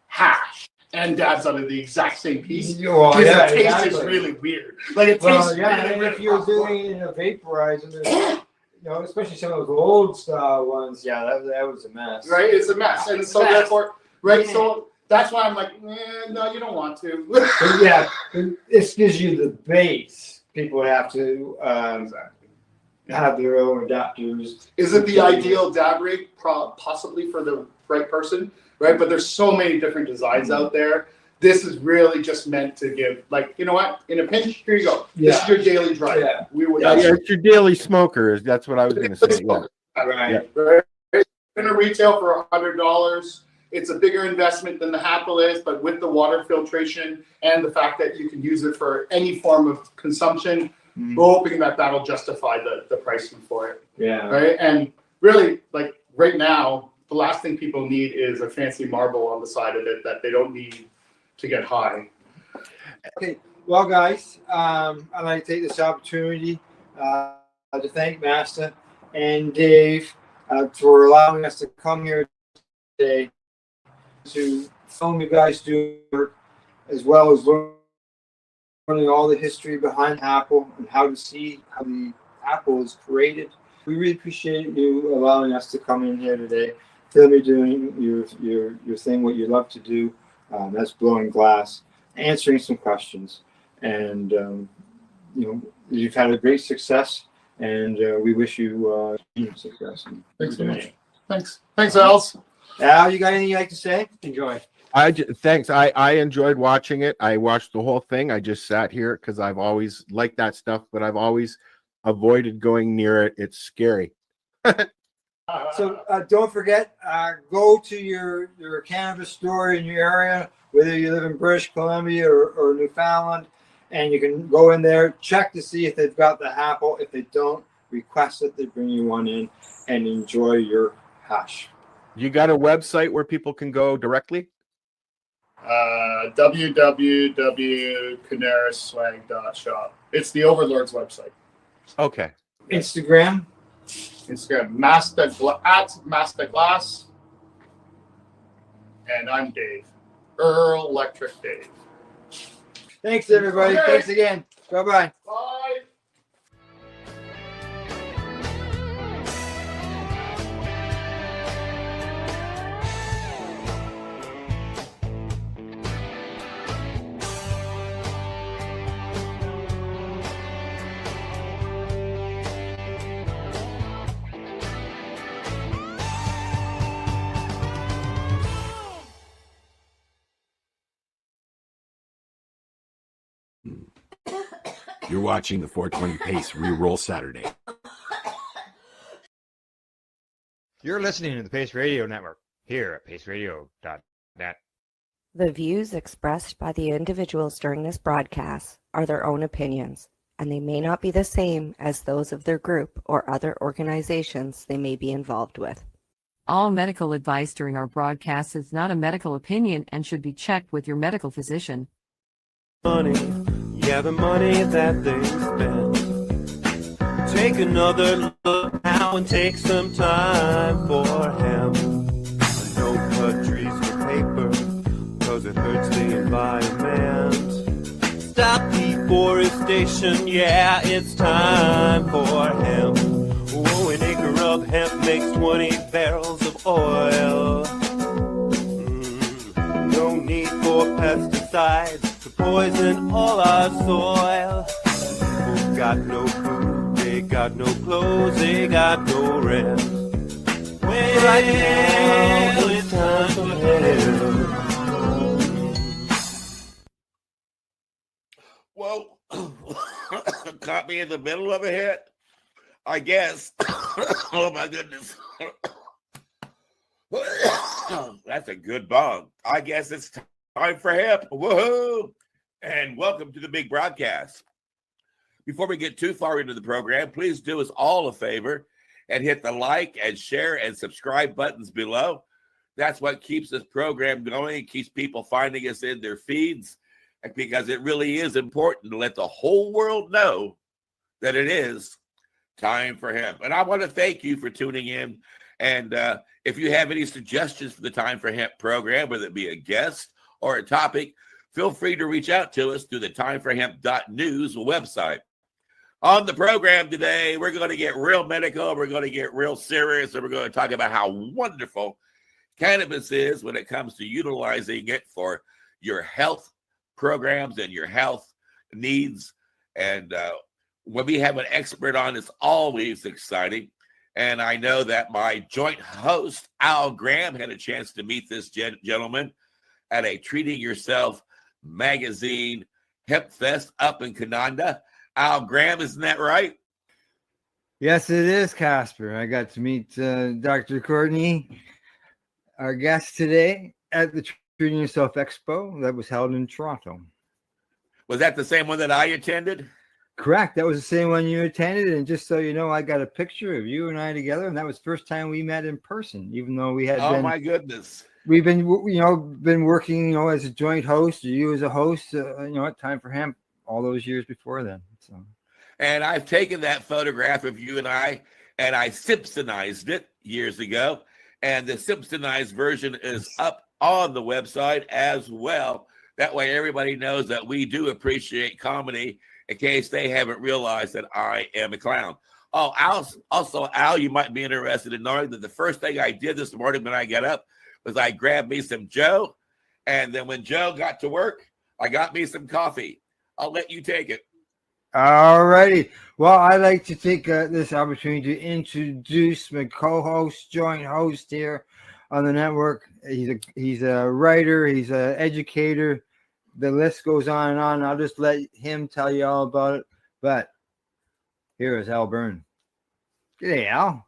hash, and dabs out of the exact same piece. Well, the taste is really weird. It tastes really, and really if you're doing it in a vaporizer, especially some of those old style ones, that was a mess. Right, it's a mess, and so therefore, so that's why I'm like, no, you don't want to. But this gives you the base. People have to have their own adapters. Is it the ideal dab rate? Possibly for the right person, right? But there's so many different designs out there. This is really just meant to give, you know what? In a pinch, here you go. This is your daily drive. Yeah. It's your daily smoker. That's what I was going to say. Right. It's going to retail for $100. It's a bigger investment than the Hackle is, but with the water filtration and the fact that you can use it for any form of consumption, we're hoping that that'll justify the pricing for it. Yeah. Right. And really, right now, the last thing people need is a fancy marble on the side of it that they don't need to get high. Okay. Well, guys, I'd like to take this opportunity to thank Master and Dave for allowing us to come here today to film you guys do work, as well as learning all the history behind Apple and how to see how the Apple is created. We really appreciate you allowing us to come in here today. Film you doing your thing, what you love to do. That's blowing glass, answering some questions, and you've had a great success And we wish you success. Thanks so much. Thanks, Alice. Al, you got anything you'd like to say? Enjoy. Thanks. I enjoyed watching it. I watched the whole thing. I just sat here because I've always liked that stuff, but I've always avoided going near it. It's scary. So don't forget, go to your cannabis store in your area, whether you live in British Columbia or Newfoundland, and you can go in there, check to see if they've got the apple. If they don't, request that they bring you one in and enjoy your hash. You got a website where people can go directly? www.canarisswag.shop. It's the Overlord's website. Okay. Instagram Masterglass. And I'm Dave. Earl Electric Dave. Thanks, everybody. Okay. Thanks again. Bye-bye. Bye. You're watching the 420 Pace Reroll Saturday. You're listening to the Pace Radio Network here at paceradio.net. The views expressed by the individuals during this broadcast are their own opinions, and they may not be the same as those of their group or other organizations they may be involved with. All medical advice during our broadcast is not a medical opinion and should be checked with your medical physician. Money, yeah, the money that they spend. Take another look now and take some time for him. Don't cut trees for paper, cause it hurts the environment. Stop deforestation, yeah, it's time for him. Oh, an acre of hemp makes 20 barrels of oil. No need for pesticides to poison all our soil. People got no food, they got no clothes, they got no rest. Well, right now it's time for hell. Well, caught me in the middle of a hit, I guess. Oh my goodness. That's a good bong. I guess it's time for hemp. Woohoo! And welcome to the big broadcast. Before we get too far into the program, please do us all a favor and hit the like and share and subscribe buttons below. That's what keeps this program going, keeps people finding us in their feeds, because it really is important to let the whole world know that it is time for hemp. And I want to thank you for tuning in. And if you have any suggestions for the Time for Hemp program, whether it be a guest or a topic, feel free to reach out to us through the timeforhemp.news website. On the program today, we're going to get real medical, we're going to get real serious, and we're going to talk about how wonderful cannabis is when it comes to utilizing it for your health programs and your health needs. And when we have an expert on, it's always exciting. And I know that my joint host, Al Graham, had a chance to meet this gentleman at a Treating Yourself magazine hemp fest up in Canada. Al Graham, isn't that right? Yes, it is, Casper. I got to meet Dr. Courtney, our guest today, at the Treating Yourself Expo that was held in Toronto. Was that the same one that I attended? Correct. That was the same one you attended. And just so you know, I got a picture of you and I together, and that was the first time we met in person, even though we had Oh, my goodness. We've been, been working, as a joint host, or you as a host, at Time for Hemp all those years before then. So, and I've taken that photograph of you and I Simpsonized it years ago. And the Simpsonized version is up on the website as well. That way everybody knows that we do appreciate comedy, in case they haven't realized that I am a clown. Oh, Al, you might be interested in knowing that the first thing I did this morning when I got up was I grabbed me some Joe. And then when Joe got to work, I got me some coffee. I'll let you take it. All righty. Well, I'd like to take this opportunity to introduce my co-host, joint host here on the network. He's a writer. He's an educator. The list goes on and on. I'll just let him tell you all about it. But here is Al Byrne. G'day, Al.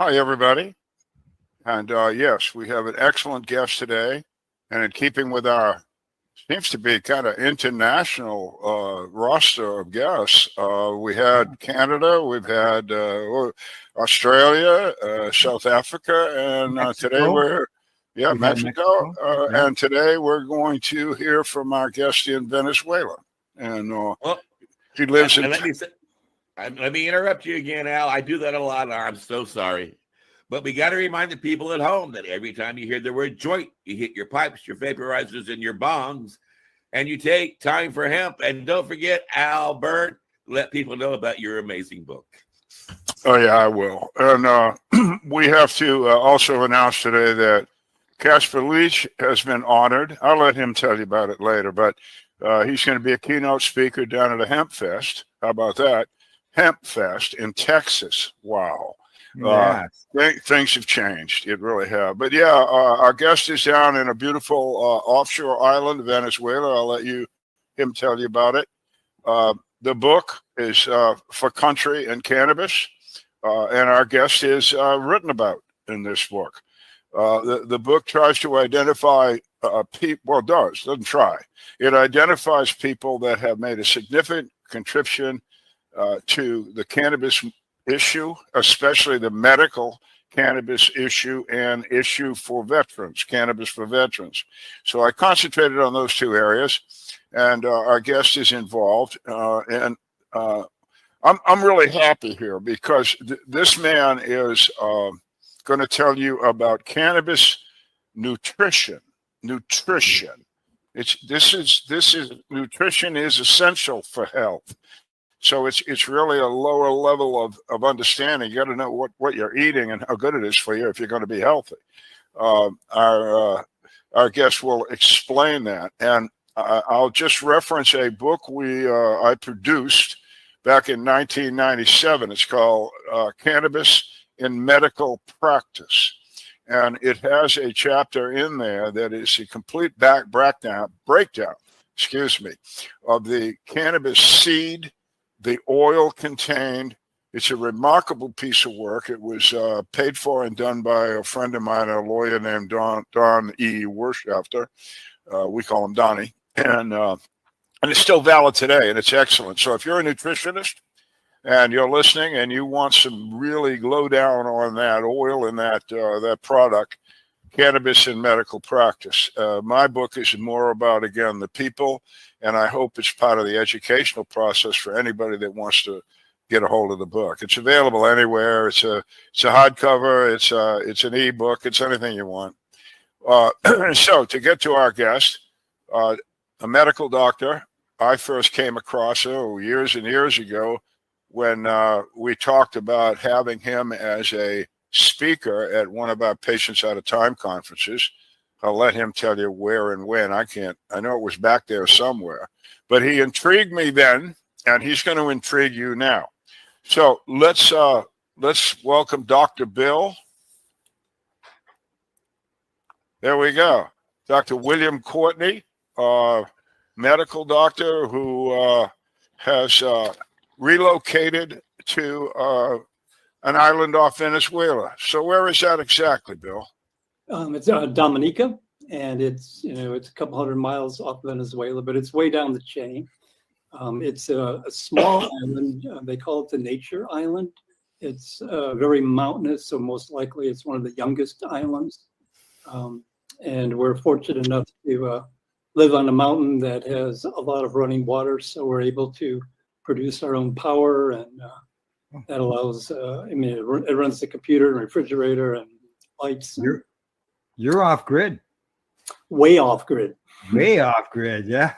Hi, everybody. And yes, we have an excellent guest today. And in keeping with our, seems to be kind of international roster of guests, we had Canada, we've had Australia, South Africa, and today We've had Mexico. Yeah. And today we're going to hear from our guest in Venezuela. And he lives in. Let me interrupt you again, Al. I do that a lot. I'm so sorry. But we got to remind the people at home that every time you hear the word joint, you hit your pipes, your vaporizers, and your bongs, and you take time for hemp. And don't forget, Al Byrne, let people know about your amazing book. Oh, yeah, I will. And we have to also announce today that Casper Leach has been honored. I'll let him tell you about it later, but he's going to be a keynote speaker down at a Hemp Fest. How about that? Hemp Fest in Texas. Wow. Yeah. Things have changed. It really have. But yeah, our guest is down in a beautiful offshore island, Venezuela. I'll let him tell you about it. The book is For Country and Cannabis, and our guest is written about in this book. The book tries to identify people. Well, doesn't try. It identifies people that have made a significant contribution to the cannabis issue, especially the medical cannabis issue and issue for veterans, cannabis for veterans. So I concentrated on those two areas, and our guest is involved. And I'm really happy here because this man is going to tell you about cannabis nutrition. Nutrition. This is nutrition is essential for health. So it's really a lower level of understanding. You got to know what you're eating and how good it is for you if you're going to be healthy. Our guest will explain that, and I'll just reference a book I produced back in 1997. It's called Cannabis in Medical Practice, and it has a chapter in there that is a complete breakdown. Excuse me, of the cannabis seed, the oil contained. It's a remarkable piece of work. It was paid for and done by a friend of mine, a lawyer named Don E. Wirschafter. We call him Donnie. And it's still valid today, and it's excellent. So if you're a nutritionist and you're listening and you want some really low down on that oil and that product, Cannabis in Medical Practice. My book is more about, again, the people, and I hope it's part of the educational process for anybody that wants to get a hold of the book. It's available anywhere. It's a hardcover. It's an ebook. It's anything you want. So to get to our guest, a medical doctor, I first came across years and years ago when we talked about having him as a speaker at one of our Patients Out of Time conferences. I'll let him tell you where and when. I know it was back there somewhere, but he intrigued me then, and he's going to intrigue you now. So let's welcome Dr. Bill. There we go. Dr. William Courtney, medical doctor who has relocated to an island off Venezuela. So where is that exactly, Bill? It's Dominica, and it's a couple hundred miles off Venezuela, but it's way down the chain. It's a small island. They call it the Nature Island. It's very mountainous, so most likely it's one of the youngest islands. And we're fortunate enough to live on a mountain that has a lot of running water, so we're able to produce our own power, and that allows, it runs the computer and refrigerator and lights. You're off grid. Way off grid. Way off grid, yeah.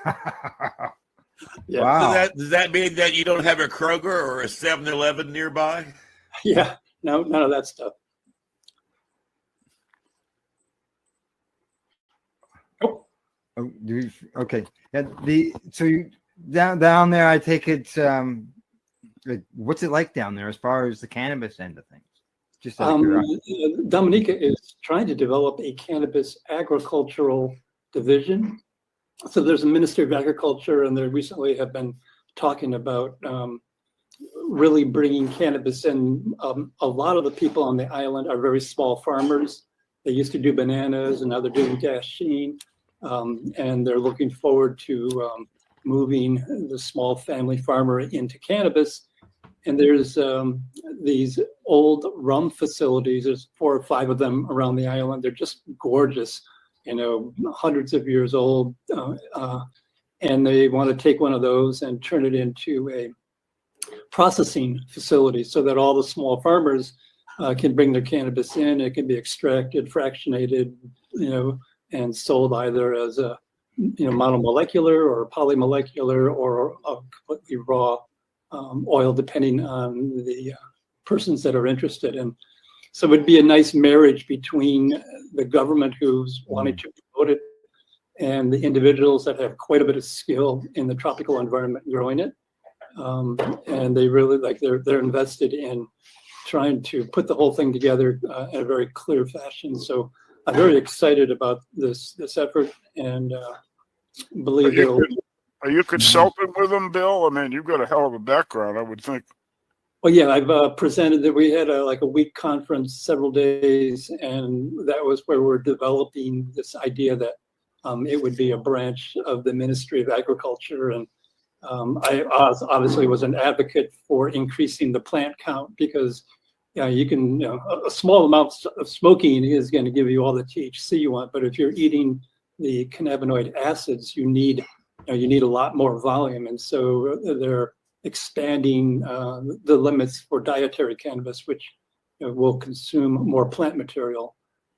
Yeah. Wow. So does that mean that you don't have a Kroger or a 7-Eleven nearby? Yeah, no, none of that stuff. Okay. Yeah, down there, I take it. What's it like down there as far as the cannabis end of things? Just out of curiosity. Dominica is trying to develop a cannabis agricultural division. So there's a Ministry of Agriculture, and they recently have been talking about really bringing cannabis in. A lot of the people on the island are very small farmers. They used to do bananas, and now they're doing dasheen, and they're looking forward to moving the small family farmer into cannabis. And there's these old rum facilities. There's 4 or 5 of them around the island. They're just gorgeous, hundreds of years old. And they want to take one of those and turn it into a processing facility so that all the small farmers can bring their cannabis in. It can be extracted, fractionated, and sold either as a monomolecular or polymolecular or a completely raw oil, depending on the persons that are interested. And so it would be a nice marriage between the government who's wanting to promote it and the individuals that have quite a bit of skill in the tropical environment growing it. And they really they're invested in trying to put the whole thing together in a very clear fashion. So I'm very excited about this effort, and believe it'll. Are you consulting with them, Bill? I mean, you've got a hell of a background, I would think. Well, yeah, I've presented that. We had a week conference, several days, and that was where we're developing this idea that it would be a branch of the Ministry of Agriculture. And I obviously was an advocate for increasing the plant count because you can, a small amount of smoking is going to give you all the THC you want, but if you're eating the cannabinoid acids, you need a lot more volume. And so they're expanding the limits for dietary cannabis, which will consume more plant material.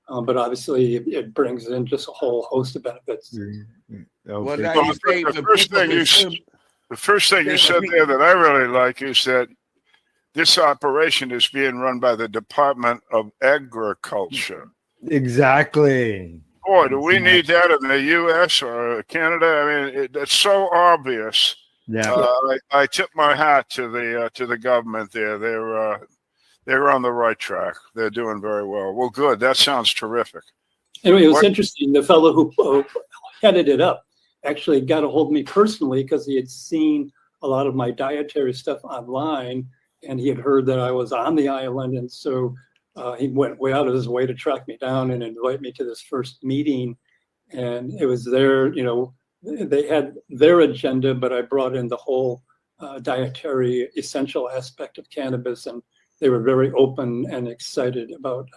But obviously it brings in just a whole host of benefits. Well, now you say the first thing you said there that I really like is that this operation is being run by the Department of Agriculture. Exactly. Boy, do we need that in the U.S. or Canada? I mean, it's so obvious. Yeah. I tip my hat to the government there. They're on the right track. They're doing very well. Well, good. That sounds terrific. Anyway, it was interesting. The fellow who headed it up actually got a hold of me personally because he had seen a lot of my dietary stuff online, and he had heard that I was on the island, and so he went way out of his way to track me down and invite me to this first meeting. And it was their, they had their agenda, but I brought in the whole dietary essential aspect of cannabis, and they were very open and excited about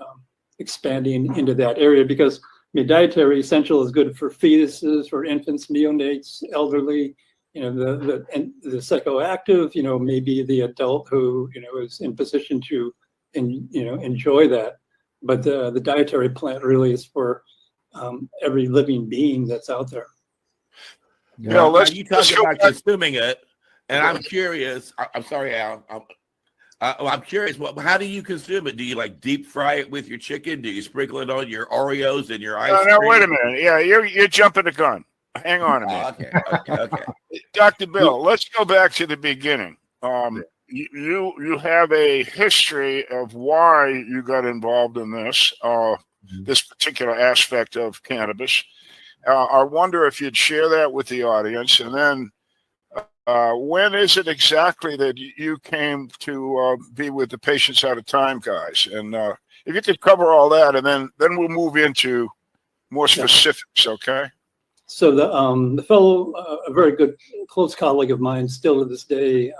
expanding into that area because dietary essential is good for fetuses, for infants, neonates, elderly. The psychoactive, maybe the adult who is in position to enjoy that, but the dietary plant really is for every living being that's out there. Yeah, you talk about consuming it, and I'm curious. I'm sorry, Al. I'm curious. How do you consume it? Do you deep fry it with your chicken? Do you sprinkle it on your Oreos and your ice cream? No, wait a minute. Yeah, you're jumping the gun. Hang on a minute. Okay. Dr. Bill, let's go back to the beginning. You have a history of why you got involved in this particular aspect of cannabis. I wonder if you'd share that with the audience, and then when is it exactly that you came to be with the Patients Out of Time guys? And if you could cover all that, and then we'll move into more specifics, okay? So the fellow, a very good close colleague of mine, still to this day,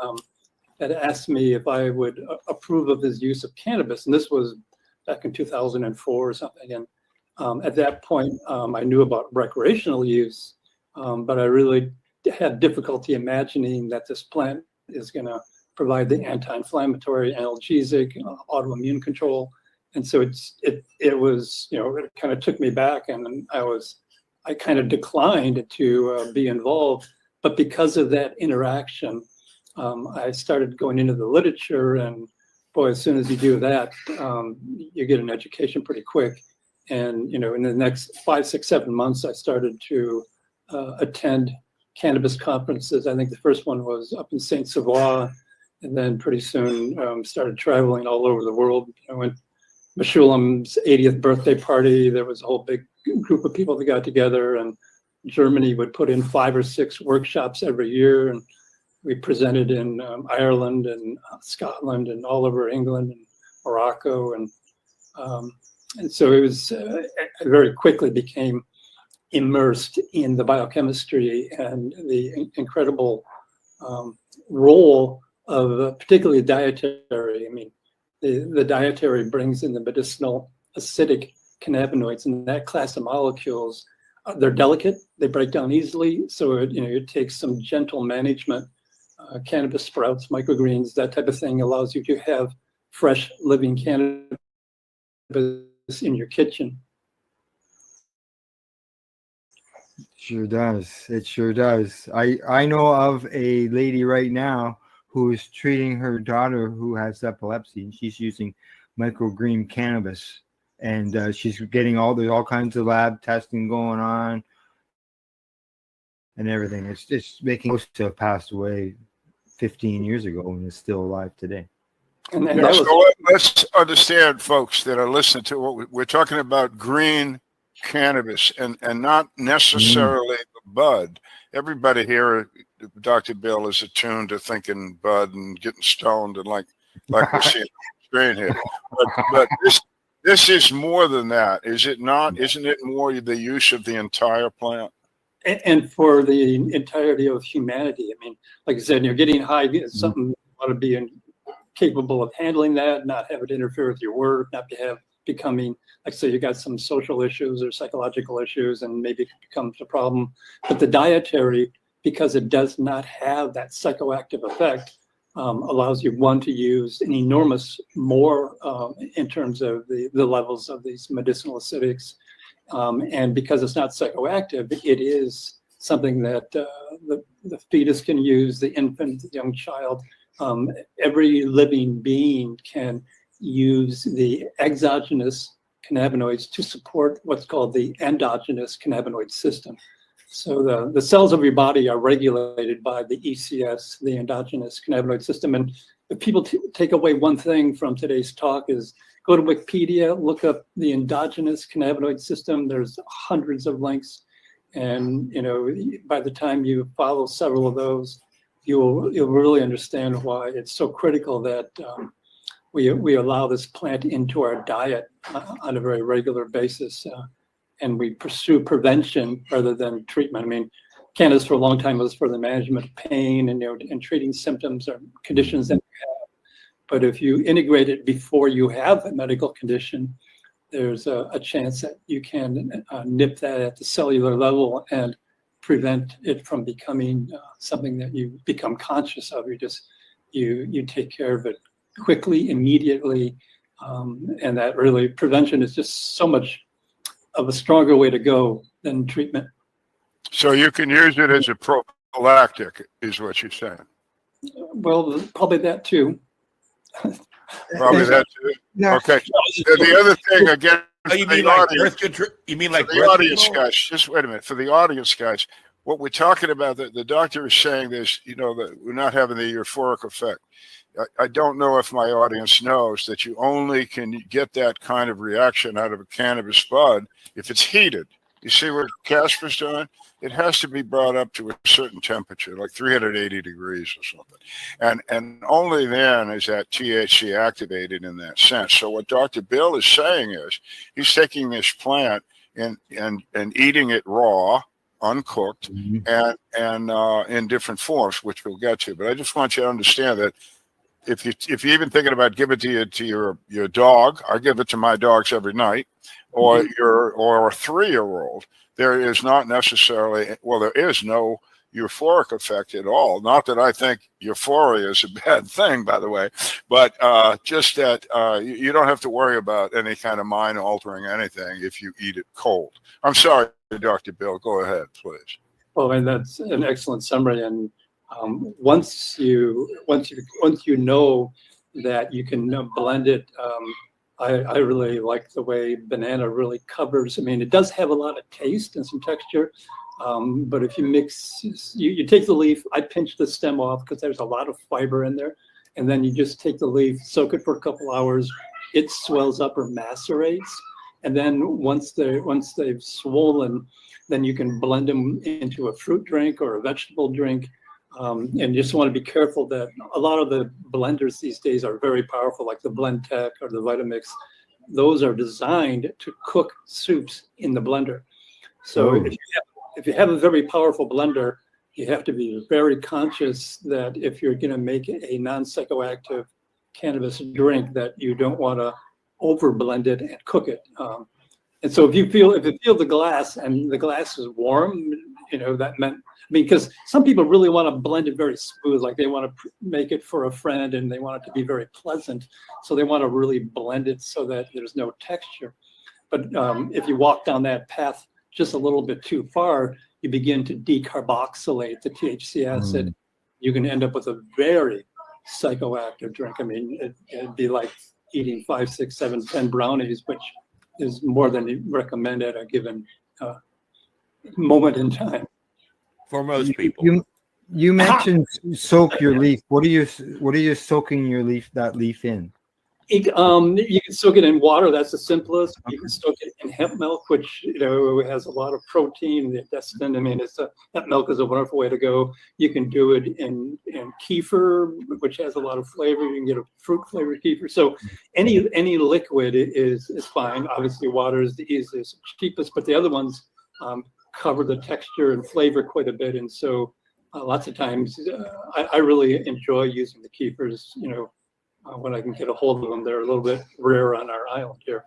had asked me if I would approve of his use of cannabis, and this was back in 2004 or something. And at that point, I knew about recreational use, but I really had difficulty imagining that this plant is going to provide the anti-inflammatory, analgesic, autoimmune control. And so it was, it kind of took me back, and I kind of declined to be involved. But because of that interaction, I started going into the literature, and boy, as soon as you do that, you get an education pretty quick. And in the next 5, 6, 7 months, I started to attend cannabis conferences. I think the first one was up in Saint Savoy, and then pretty soon started traveling all over the world. I went Meshulam's 80th birthday party. There was a whole big group of people that got together, and Germany would put in 5 or 6 workshops every year, and we presented in Ireland and Scotland and all over England and Morocco, and so it was I very quickly became immersed in the biochemistry and the incredible role of particularly dietary. I mean, the dietary brings in the medicinal acidic cannabinoids, and that class of molecules, they're delicate, they break down easily, so it takes some gentle management. Cannabis sprouts, microgreens, that type of thing allows you to have fresh living cannabis in your kitchen. Sure does. It sure does. I know of a lady right now who is treating her daughter who has epilepsy, and she's using microgreen cannabis, and she's getting all kinds of lab testing going on and everything. It's just making most to have passed away 15 years ago and is still alive today. So let's understand, folks that are listening to what we're talking about: green cannabis, and not necessarily the bud. Everybody here, Dr. Bill, is attuned to thinking bud and getting stoned, and like we're seeing on the screen here. But this is more than that, is it not? Isn't it more the use of the entire plant? And for the entirety of humanity. I mean, like I said, you're getting high, it's something you want to be capable of handling that, not have it interfere with your work, not becoming, like say you got some social issues or psychological issues, and maybe it becomes a problem. But the dietary, because it does not have that psychoactive effect, allows you, one, to use an enormous more in terms of the levels of these medicinal acidics. And because it's not psychoactive, it is something that the fetus can use, the infant, the young child. Every living being can use the exogenous cannabinoids to support what's called the endogenous cannabinoid system. So the cells of your body are regulated by the ECS, the endogenous cannabinoid system. And if people take away one thing from today's talk is go to Wikipedia, look up the endogenous cannabinoid system. There's hundreds of links. And by the time you follow several of those, you'll really understand why it's so critical that we allow this plant into our diet on a very regular basis, and we pursue prevention rather than treatment. I mean, cannabis for a long time was for the management of pain and treating symptoms or conditions that you have. But if you integrate it before you have a medical condition, there's a chance that you can nip that at the cellular level and prevent it from becoming something that you become conscious of. You take care of it quickly, immediately, and that really prevention is just so much of a stronger way to go than treatment. So you can use it as a prophylactic, is what you're saying? Well, probably that too. Probably that too. Yeah. Okay. The other thing again. You mean like birth control? You mean like the audience guys? Just wait a minute. For the audience guys, what we're talking about, the doctor is saying this. That we're not having the euphoric effect. I don't know if my audience knows that you only can get that kind of reaction out of a cannabis bud if it's heated. You see what Casper's doing? It has to be brought up to a certain temperature, like 380 degrees or something. And only then is that THC activated in that sense. So what Dr. Bill is saying is he's taking this plant and eating it raw, uncooked, and in different forms, which we'll get to. But I just want you to understand that if you're even thinking about giving it to your dog, I give it to my dogs every night, or a 3-year-old, there is not necessarily, well, there is no euphoric effect at all. Not that I think euphoria is a bad thing, by the way, but just that you don't have to worry about any kind of mind altering anything if you eat it cold. I'm sorry, Dr. Bill, go ahead, please. Well, and that's an excellent summary. And once you know that you can blend it, I really like the way banana really covers. I mean, it does have a lot of taste and some texture, But if you mix, you take the leaf, I pinch the stem off because there's a lot of fiber in there. And then you just take the leaf, soak it for a couple hours. It swells up or macerates. And then once they've swollen, then you can blend them into a fruit drink or a vegetable drink. And you just want to be careful that a lot of the blenders these days are very powerful, like the Blendtec or the Vitamix. Those are designed to cook soups in the blender. So if you have a very powerful blender, you have to be very conscious that if you're going to make a non-psychoactive cannabis drink, that you don't want to over blend it and cook it. And so if you feel the glass and the glass is warm, that meant, because some people really want to blend it very smooth, like they want to make it for a friend and they want it to be very pleasant. So they want to really blend it so that there's no texture. But if you walk down that path just a little bit too far, you begin to decarboxylate the THC acid. You can end up with a very psychoactive drink. I mean, it'd be like eating 5, 6, 7, 10 brownies, which is more than you recommend at a given moment in time. For most people. You mentioned soak your leaf. What are you soaking that leaf in? You can soak it in water. That's the simplest. You can soak it in hemp milk, which has a lot of protein. The intestine. I mean, hemp milk is a wonderful way to go. You can do it in kefir, which has a lot of flavor. You can get a fruit flavored kefir. So any liquid is fine. Obviously, water is the easiest, cheapest, but the other ones cover the texture and flavor quite a bit. And so lots of times, I really enjoy using the kefirs. When I can get a hold of them. They're a little bit rare on our island here.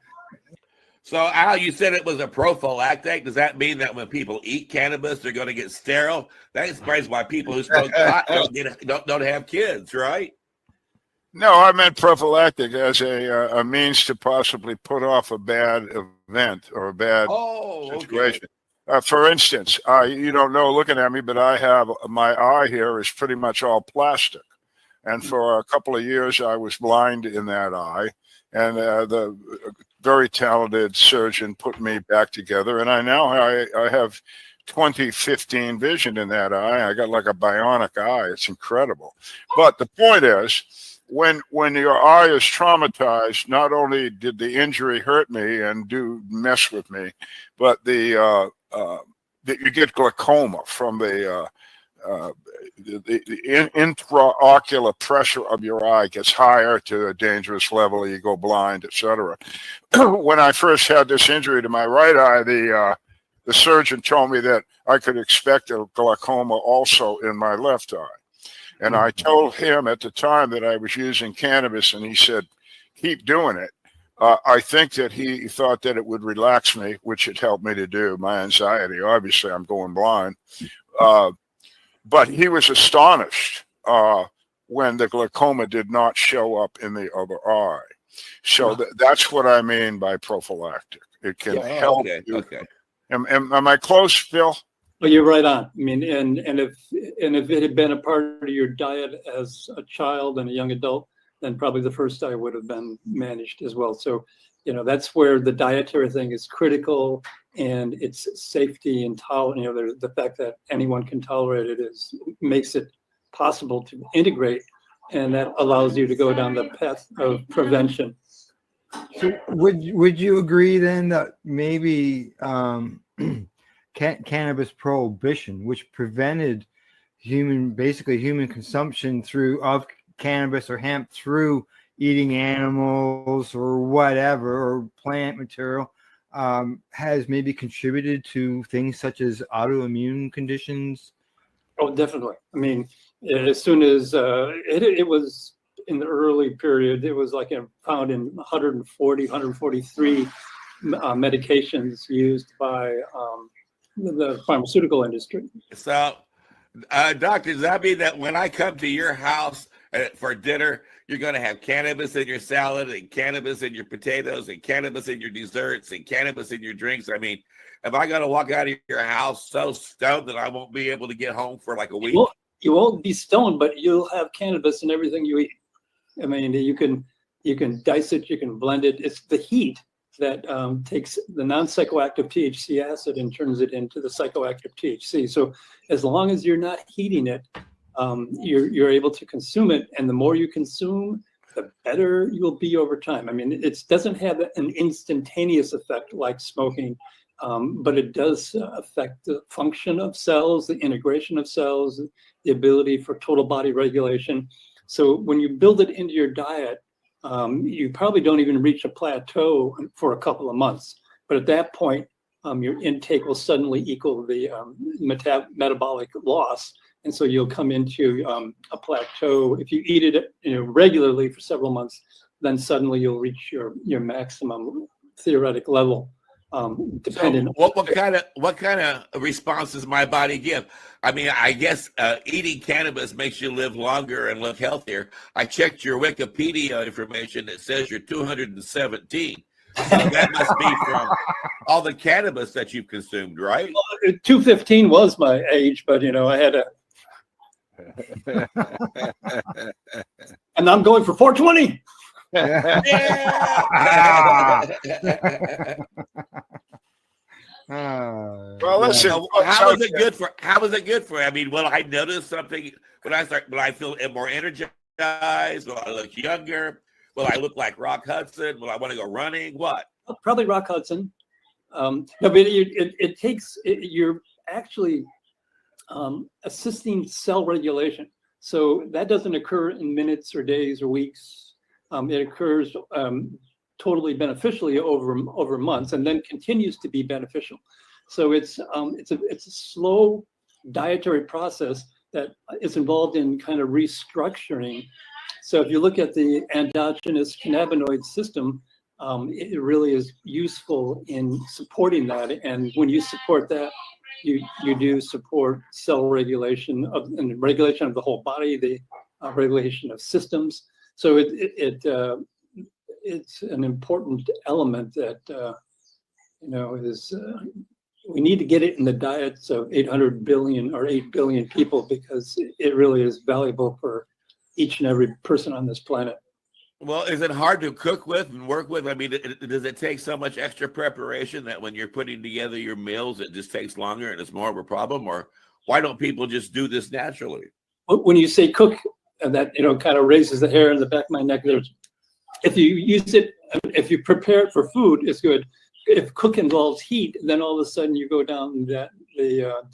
So, Al, you said it was a prophylactic. Does that mean that when people eat cannabis, they're going to get sterile? That explains why people who smoke pot don't have kids, right? No, I meant prophylactic as a means to possibly put off a bad event or a bad situation. Okay. For instance, you don't know looking at me, but I have my eye here is pretty much all plastic. And for a couple of years, I was blind in that eye. And the very talented surgeon put me back together. And I have 20/15 vision in that eye. I got like a bionic eye. It's incredible. But the point is, when your eye is traumatized, not only did the injury hurt me and mess with me, but that you get glaucoma from the intraocular pressure of your eye gets higher to a dangerous level. You go blind, etc. When I first had this injury to my right eye, the surgeon told me that I could expect a glaucoma also in my left eye. And I told him at the time that I was using cannabis, and he said, keep doing it. I think that he thought that it would relax me, which it helped me to do, my anxiety. Obviously, I'm going blind. But he was astonished when the glaucoma did not show up in the other eye. So that's what I mean by prophylactic. It can help you. Okay. Am I close, Phil? Well, you're right on. I mean, and if it had been a part of your diet as a child and a young adult, then probably the first eye would have been managed as well. So, that's where the dietary thing is critical, and its safety and tolerance. The fact that anyone can tolerate it makes it possible to integrate, and that allows you to go down the path of prevention. So would you agree then that maybe cannabis prohibition, which prevented human consumption of cannabis or hemp through eating animals or whatever, or plant material, has maybe contributed to things such as autoimmune conditions? Oh, definitely. I mean, as soon as it was in the early period, it was like found in 143 medications used by the pharmaceutical industry. So, doctor, does that mean that when I come to your house for dinner, you're going to have cannabis in your salad and cannabis in your potatoes and cannabis in your desserts and cannabis in your drinks? I mean, am I going to walk out of your house so stoned that I won't be able to get home for like a week? You won't be stoned, but you'll have cannabis in everything you eat. I mean, you can dice it, you can blend it. It's the heat that takes the non-psychoactive THC acid and turns it into the psychoactive THC. So as long as you're not heating it, you're able to consume it, and the more you consume, the better you'll be over time. I mean, it doesn't have an instantaneous effect like smoking, but it does affect the function of cells, the integration of cells, the ability for total body regulation. So when you build it into your diet, you probably don't even reach a plateau for a couple of months. But at that point, your intake will suddenly equal the metabolic loss. And so you'll come into a plateau. If you eat it regularly for several months, then suddenly you'll reach your maximum theoretic level. Depending. So what kind of response does my body give? I mean, I guess eating cannabis makes you live longer and look healthier. I checked your Wikipedia information. It says you're 217. So that must be from all the cannabis that you've consumed, right? Well, 215 was my age, but I had a. And I'm going for 420. Well, listen. How is it good for? How is it good for? I mean, will I notice something when I start? Will I feel more energized? Will I look younger? Will I look like Rock Hudson? Will I want to go running? What? Probably Rock Hudson. No, but it takes. You're actually assisting cell regulation. So that doesn't occur in minutes or days or weeks. It occurs totally beneficially over months, and then continues to be beneficial. So it's a slow dietary process that is involved in kind of restructuring. So if you look at the endogenous cannabinoid system, it really is useful in supporting that. And when you support that, you do support cell regulation and regulation of the whole body, the regulation of systems. So it's an important element that is we need to get it in the diets of 800 billion or 8 billion people, because it really is valuable for each and every person on this planet. Well, is it hard to cook with and work with? I mean, does it take so much extra preparation that when you're putting together your meals, it just takes longer and it's more of a problem? Or why don't people just do this naturally? When you say cook, that kind of raises the hair in the back of my neck. If you use it, if you prepare it for food, it's good. If cook involves heat, then all of a sudden you go down the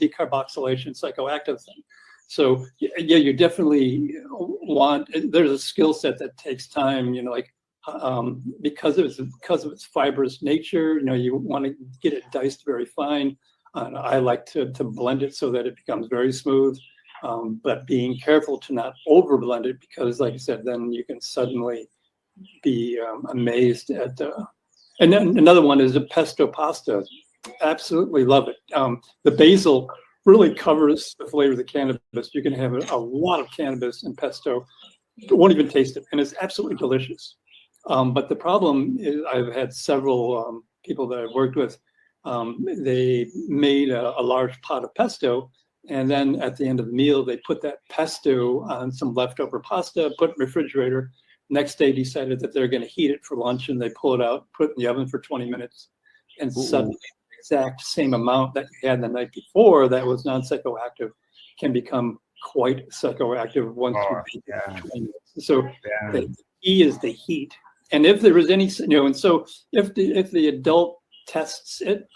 decarboxylation psychoactive thing. So yeah, you definitely want. There's a skill set that takes time. Because of its fibrous nature. You want to get it diced very fine. I like to blend it so that it becomes very smooth. But being careful to not over blend it, because, like I said, then you can suddenly be amazed at. And then another one is a pesto pasta. Absolutely love it. The basil really covers the flavor of the cannabis. You can have a lot of cannabis in pesto. It won't even taste it, and it's absolutely delicious. But the problem is, I've had several people that I've worked with. They made a large pot of pesto, and then at the end of the meal, they put that pesto on some leftover pasta, put it in the refrigerator. Next day, decided that they're going to heat it for lunch, and they pull it out, put it in the oven for 20 minutes, and suddenly the exact same amount that you had the night before that was non-psychoactive can become quite psychoactive once you heat it for 20 minutes. So the key is the heat. And if there is any, and so if the adult tests it,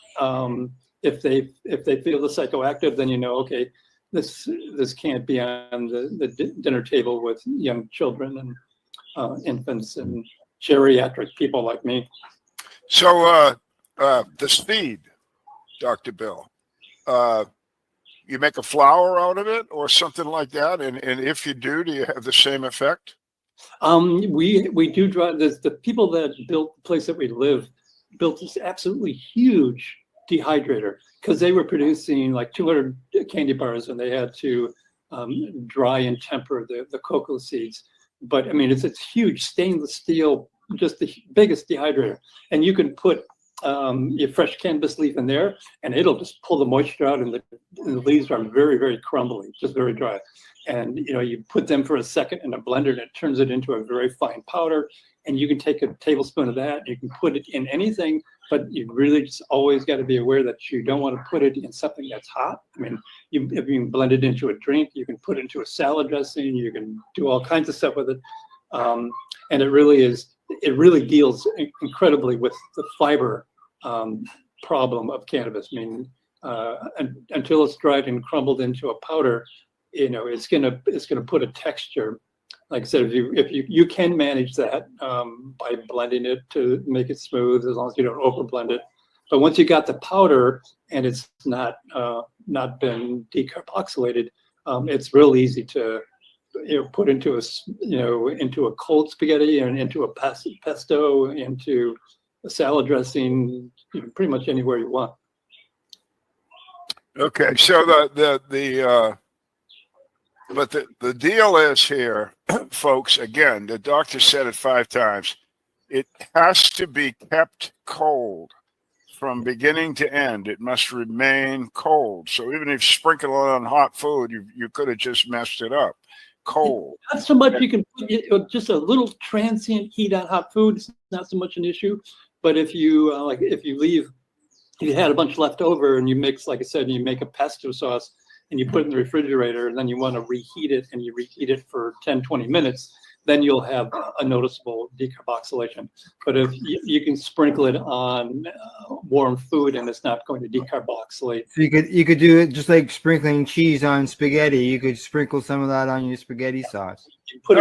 if they feel the psychoactive, then okay, this can't be on the dinner table with young children and infants and geriatric people like me. So the seed, Dr. Bill, you make a flour out of it or something like that, and if you do you have the same effect? We do draw. The people that built the place that we live built this absolutely huge dehydrator, because they were producing like 200 candy bars, and they had to dry and temper the cocoa seeds. But I mean, it's huge stainless steel, just the biggest dehydrator, and you can put your fresh cannabis leaf in there, and it'll just pull the moisture out, and the leaves are very, very crumbly, just very dry. And you put them for a second in a blender, and it turns it into a very fine powder. And you can take a tablespoon of that, you can put it in anything, but you really just always got to be aware that you don't want to put it in something that's hot. I mean, if you can blend it into a drink, you can put it into a salad dressing, you can do all kinds of stuff with it. And it really deals incredibly with the fiber problem of cannabis. I mean, until it's dried and crumbled into a powder, it's gonna put a texture. Like I said, if you can manage that by blending it to make it smooth, as long as you don't over blend it. But once you got the powder and it's not been decarboxylated, it's real easy to put into a cold spaghetti and into a pesto, into a salad dressing, pretty much anywhere you want. Okay, so but the deal is here, folks, again, the doctor said it 5 times. It has to be kept cold from beginning to end. It must remain cold. So even if you sprinkle it on hot food, you could have just messed it up. Cold. Not so much you can put just a little transient heat on hot food. It's not so much an issue. But if you if you had a bunch left over and you mix, like I said, you make a pesto sauce, and you put it in the refrigerator, and then you want to reheat it, and you reheat it for 10, 20 minutes, then you'll have a noticeable decarboxylation. But if you can sprinkle it on warm food and it's not going to decarboxylate. So you could do it just like sprinkling cheese on spaghetti. You could sprinkle some of that on your spaghetti sauce. Okay.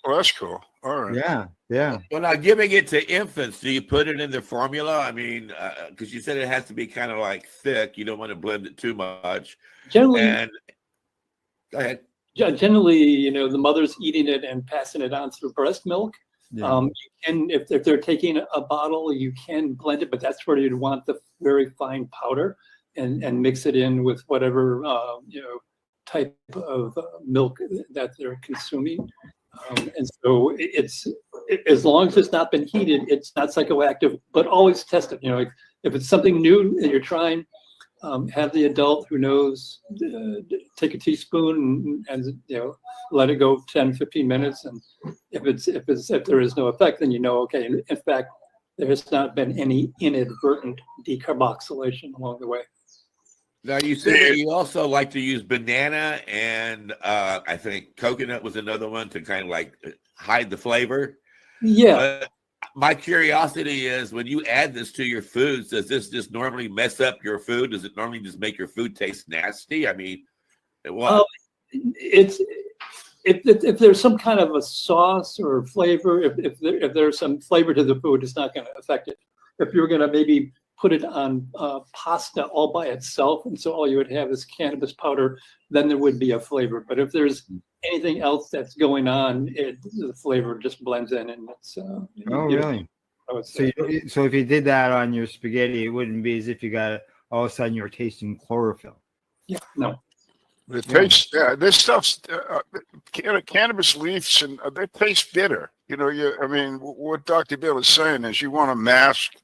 Well, that's cool. All right. Yeah. Well, now giving it to infants, do you put it in the formula? I mean, because you said it has to be kind of like thick. You don't want to blend it too much. Generally, go ahead. Generally, the mother's eating it and passing it on through breast milk. Yeah. You can, if they're taking a bottle, you can blend it, but that's where you'd want the very fine powder and mix it in with whatever type of milk that they're consuming. And so as long as it's not been heated, it's not psychoactive, but always test it. If it's something new that you're trying, have the adult who knows take a teaspoon and let it go 10, 15 minutes. And if there is no effect, then okay, in fact, there has not been any inadvertent decarboxylation along the way. Now, you said that you also like to use banana and I think coconut was another one to kind of like hide the flavor. Yeah. My curiosity is, when you add this to your foods, does this just normally mess up your food? Does it normally just make your food taste nasty? I mean, it's if there's some kind of a sauce or flavor, if there's some flavor to the food, it's not going to affect it. If you're going to maybe put it on pasta all by itself, and so all you would have is cannabis powder, then there would be a flavor. But if there's anything else that's going on, the flavor just blends in, and it's. Really? So if you did that on your spaghetti, it wouldn't be as if you got all of a sudden you're tasting chlorophyll. Yeah. No. It tastes. This stuff's cannabis leaves, and they taste bitter. I mean, what Dr. Bill is saying is you want to mask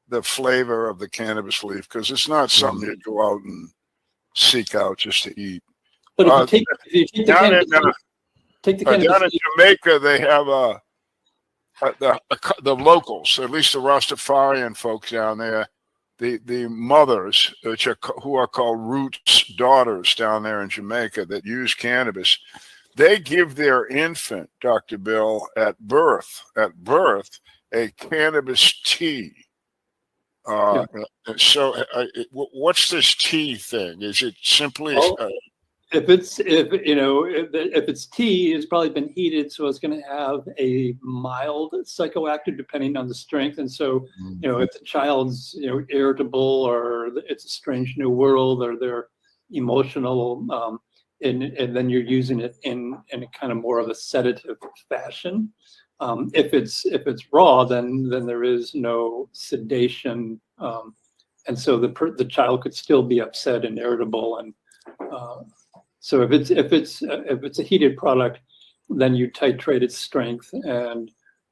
the flavor of the cannabis leaf, because it's not something you go out and seek out just to eat. But if you take the cannabis down in Jamaica, they have the locals, at least the Rastafarian folks down there, the mothers, who are called Roots daughters down there in Jamaica, that use cannabis. They give their infant, Dr. Bill, at birth, a cannabis tea. So what's this tea thing? Is it simply if it's tea, it's probably been heated, so it's going to have a mild psychoactive depending on the strength. And so if the child's irritable, or it's a strange new world, or they're emotional, and then you're using it in a kind of more of a sedative fashion. If it's raw, then there is no sedation, and so the child could still be upset and irritable. And so if it's a heated product, then you titrate its strength, and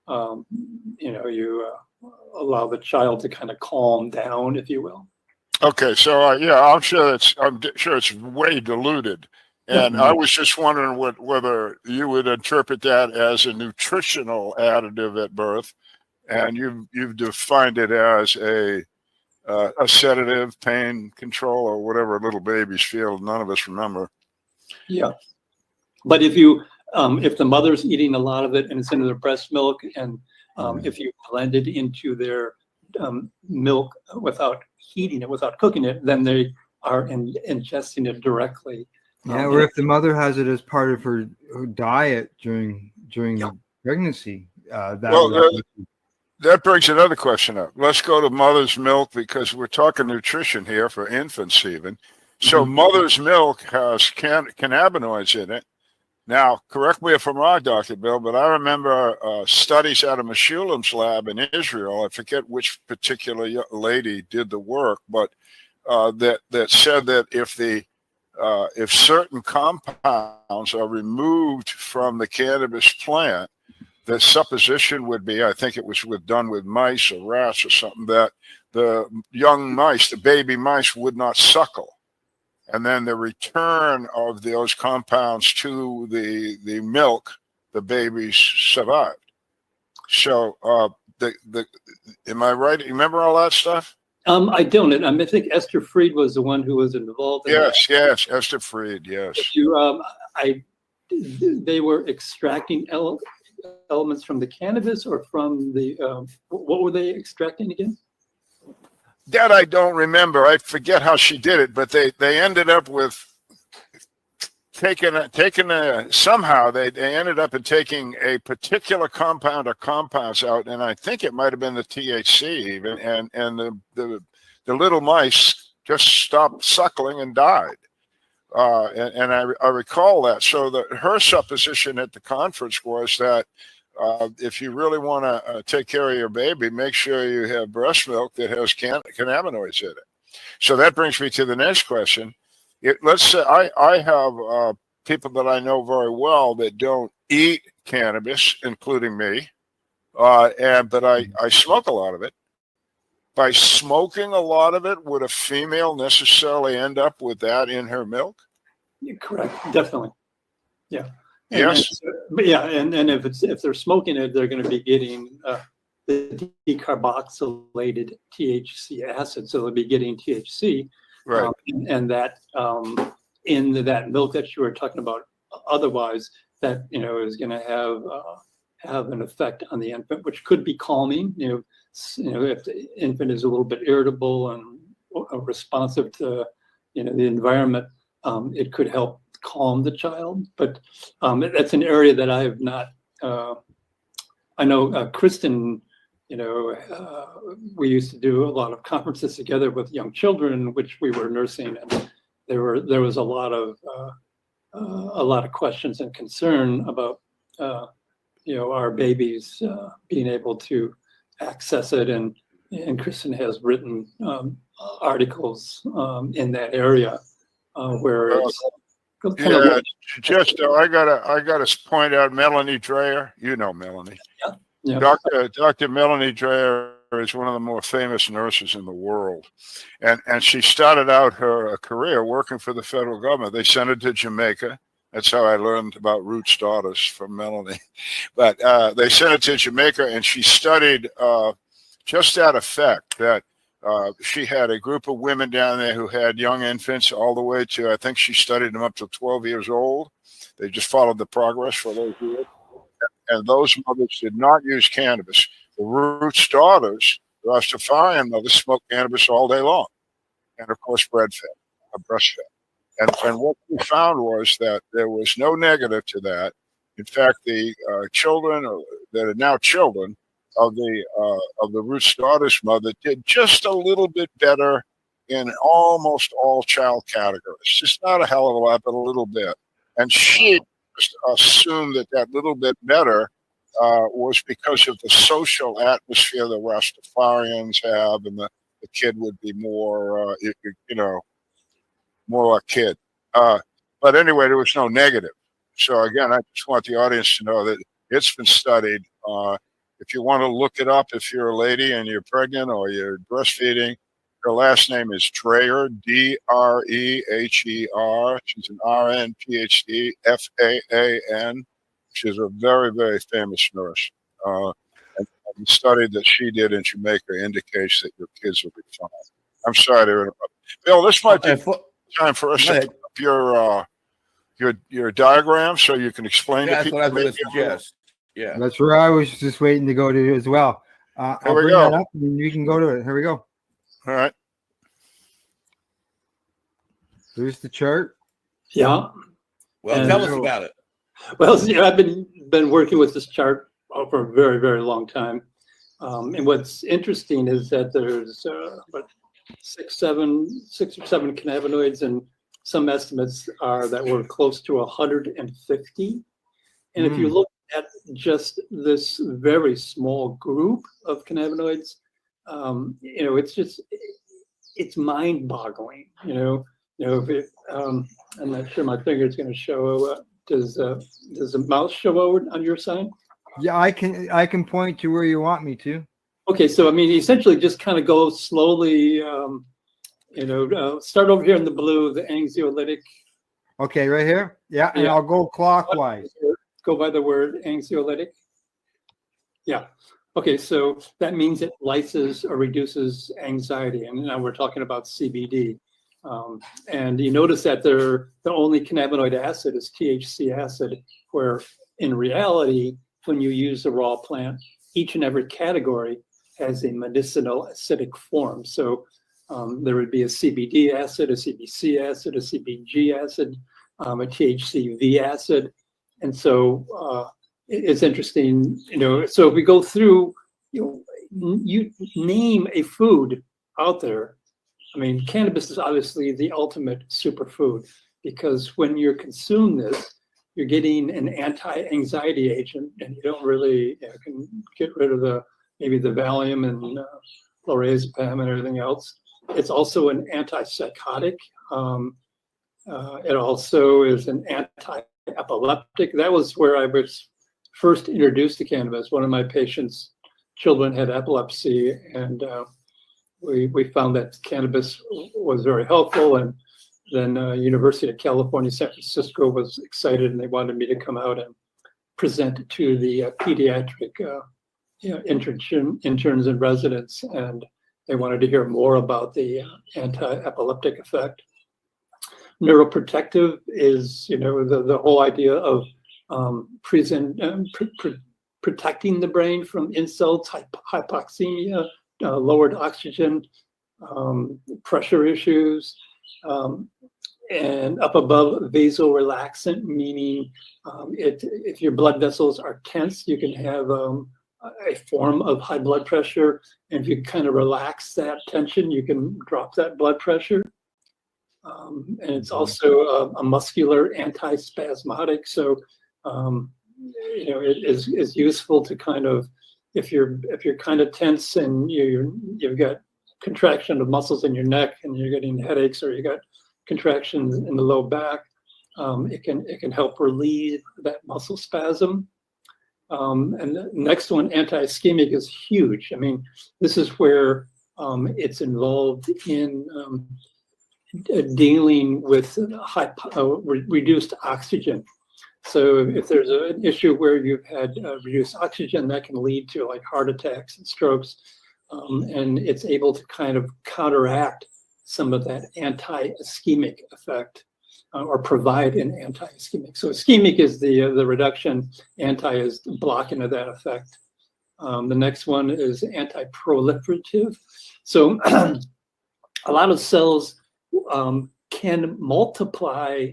you allow the child to kind of calm down, if you will. Okay, so yeah, I'm sure it's way diluted, and I was just wondering whether you would interpret that as a nutritional additive at birth, and you've defined it as a sedative, pain control, or whatever little babies feel. None of us remember. Yeah, but if the mother's eating a lot of it and it's in their breast milk, and if you blend it into their milk without heating it, without cooking it, then they are ingesting it directly. Yeah, or if the mother has it as part of her diet during the pregnancy, that brings another question up. Let's go to mother's milk, because we're talking nutrition here for infants even. So mother's milk has cannabinoids in it. Now, correct me if I'm wrong, Dr. Bill, but I remember studies out of Meshulam's lab in Israel. I forget which particular lady did the work, but that said that if certain compounds are removed from the cannabis plant, the supposition would be, I think it was done with mice or rats or something, that the young mice, the baby mice, would not suckle. And then the return of those compounds to the milk, the babies survived. So, am I right? You remember all that stuff? I don't. I think Esther Fried was the one who was involved in that. Yes, Esther Fried, yes. They were extracting elements from the cannabis, or from the, what were they extracting again? That I don't remember. I forget how she did it, but they ended up with somehow they ended up in taking a particular compound or compounds out, and I think it might have been the THC even, and the little mice just stopped suckling and died. And I recall that. So her supposition at the conference was that if you really want to take care of your baby, make sure you have breast milk that has cannabinoids in it. So that brings me to the next question. Let's say I have people that I know very well that don't eat cannabis, including me, but I smoke a lot of it. By smoking a lot of it, would a female necessarily end up with that in her milk? Yeah, correct, definitely. Yeah. Yes. And if they're smoking it, they're going to be getting the decarboxylated THC acid, so they'll be getting THC, right? And that in that milk that you were talking about, otherwise, that is going to have an effect on the infant, which could be calming. If the infant is a little bit irritable and responsive to the environment, it could help calm the child. But that's an area that I have not. I know Kristen. We used to do a lot of conferences together with young children, which we were nursing, and there was a lot of questions and concern about our babies being able to access it, and Kristen has written articles in that area where it's I gotta point out Melanie Dreyer. You know Melanie. Yeah. Dr. Melanie Dreyer is one of the more famous nurses in the world, and she started out her career working for the federal government. They sent her to Jamaica. That's how I learned about Root's daughters from Melanie. But they sent her to Jamaica, and she studied just that effect, that she had a group of women down there who had young infants all the way to, I think she studied them up to 12 years old. They just followed the progress for those years. And those mothers did not use cannabis. The Root's daughters, the Rastafarian mothers, smoked cannabis all day long. And of course, breastfed. And what we found was that there was no negative to that. In fact, the children that are now children of the Root's daughters mother did just a little bit better in almost all child categories. Just not a hell of a lot, but a little bit. And she just assumed that little bit better was because of the social atmosphere the Rastafarians have, and the kid would be more, more like kid. But anyway, there was no negative. So again, I just want the audience to know that it's been studied, If you want to look it up, if you're a lady and you're pregnant or you're breastfeeding, her last name is Dreher, Dreher. She's an RN, PhD, FAAN. She's a very, very famous nurse. And the study that she did in Jamaica indicates that your kids will be fine. I'm sorry to interrupt. Bill, this might be time for us to put up your diagram so you can explain to people. That's what I was going to suggest. Yeah. That's where I was just waiting to go to as well. I'll Here we bring go. that up and we can go to it. Here we go. All right. Here's the chart. Yeah. Well, tell us about it. Well, I've been working with this chart for a very, very long time. And what's interesting is that there's about 6 or 7 cannabinoids, and some estimates are that we're close to 150. And if you look at just this very small group of cannabinoids, it's mind-boggling. I'm not sure my finger is going to show. Does the mouse show over on your side? Yeah, I can point to where you want me to. Okay, so essentially, just kind of go slowly. Start over here in the blue, the anxiolytic. Okay, right here. Yeah, and I'll go clockwise. Go by the word anxiolytic. Yeah. Okay, so that means it lyses or reduces anxiety, and now we're talking about CBD. And you notice that the only cannabinoid acid is THC acid, where in reality, when you use the raw plant, each and every category has a medicinal acidic form. So there would be a CBD acid, a CBC acid, a CBG acid, a THCV acid. And so it's interesting, so if we go through, you name a food out there. Cannabis is obviously the ultimate superfood, because when you consume this, you're getting an anti-anxiety agent, and you don't really can get rid of maybe the Valium and lorazepam and everything else. It's also an antipsychotic. It also is an anti-epileptic. That was where I was first introduced to cannabis. One of my patients' children had epilepsy, and we found that cannabis was very helpful. And then University of California, San Francisco was excited, and they wanted me to come out and present to the pediatric interns and residents, and they wanted to hear more about the anti-epileptic effect. Neuroprotective is, the whole idea of protecting the brain from insults, hypoxemia, lowered oxygen, pressure issues, and up above, vasorelaxant, meaning if your blood vessels are tense, you can have a form of high blood pressure. And if you kind of relax that tension, you can drop that blood pressure. And it's also a muscular antispasmodic. So, it is useful to kind of, if you're kind of tense and you've got contraction of muscles in your neck and you're getting headaches, or you got contractions in the low back, it can help relieve that muscle spasm. And the next one, anti-ischemic, is huge. This is where it's involved in dealing with reduced oxygen. So if there's an issue where you've had reduced oxygen, that can lead to like heart attacks and strokes, and it's able to kind of counteract some of that anti-ischemic effect, or provide an anti-ischemic. So ischemic is the reduction, anti is the blocking of that effect. The next one is anti-proliferative. So a lot of cells can multiply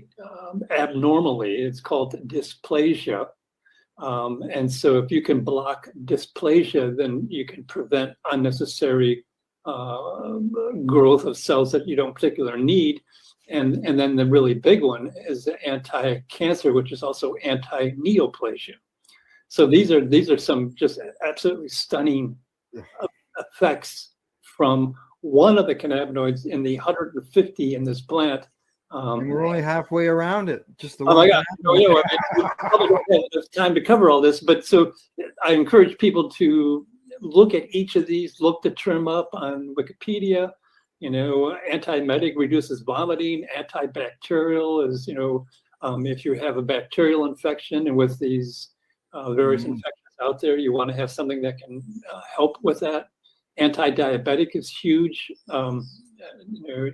abnormally. It's called dysplasia. And so if you can block dysplasia, then you can prevent unnecessary growth of cells that you don't particularly need. And then the really big one is the anti-cancer, which is also anti-neoplasia. So these are some just absolutely stunning effects from one of the cannabinoids in the 150 in this plant. And we're only halfway around it. Just the Oh one. my God! We probably don't have enough time to cover all this, but so I encourage people to look at each of these. Look the term up on Wikipedia. Antiemetic reduces vomiting. Antibacterial is, if you have a bacterial infection, and with these various infections out there, you want to have something that can help with that. Anti-diabetic is huge,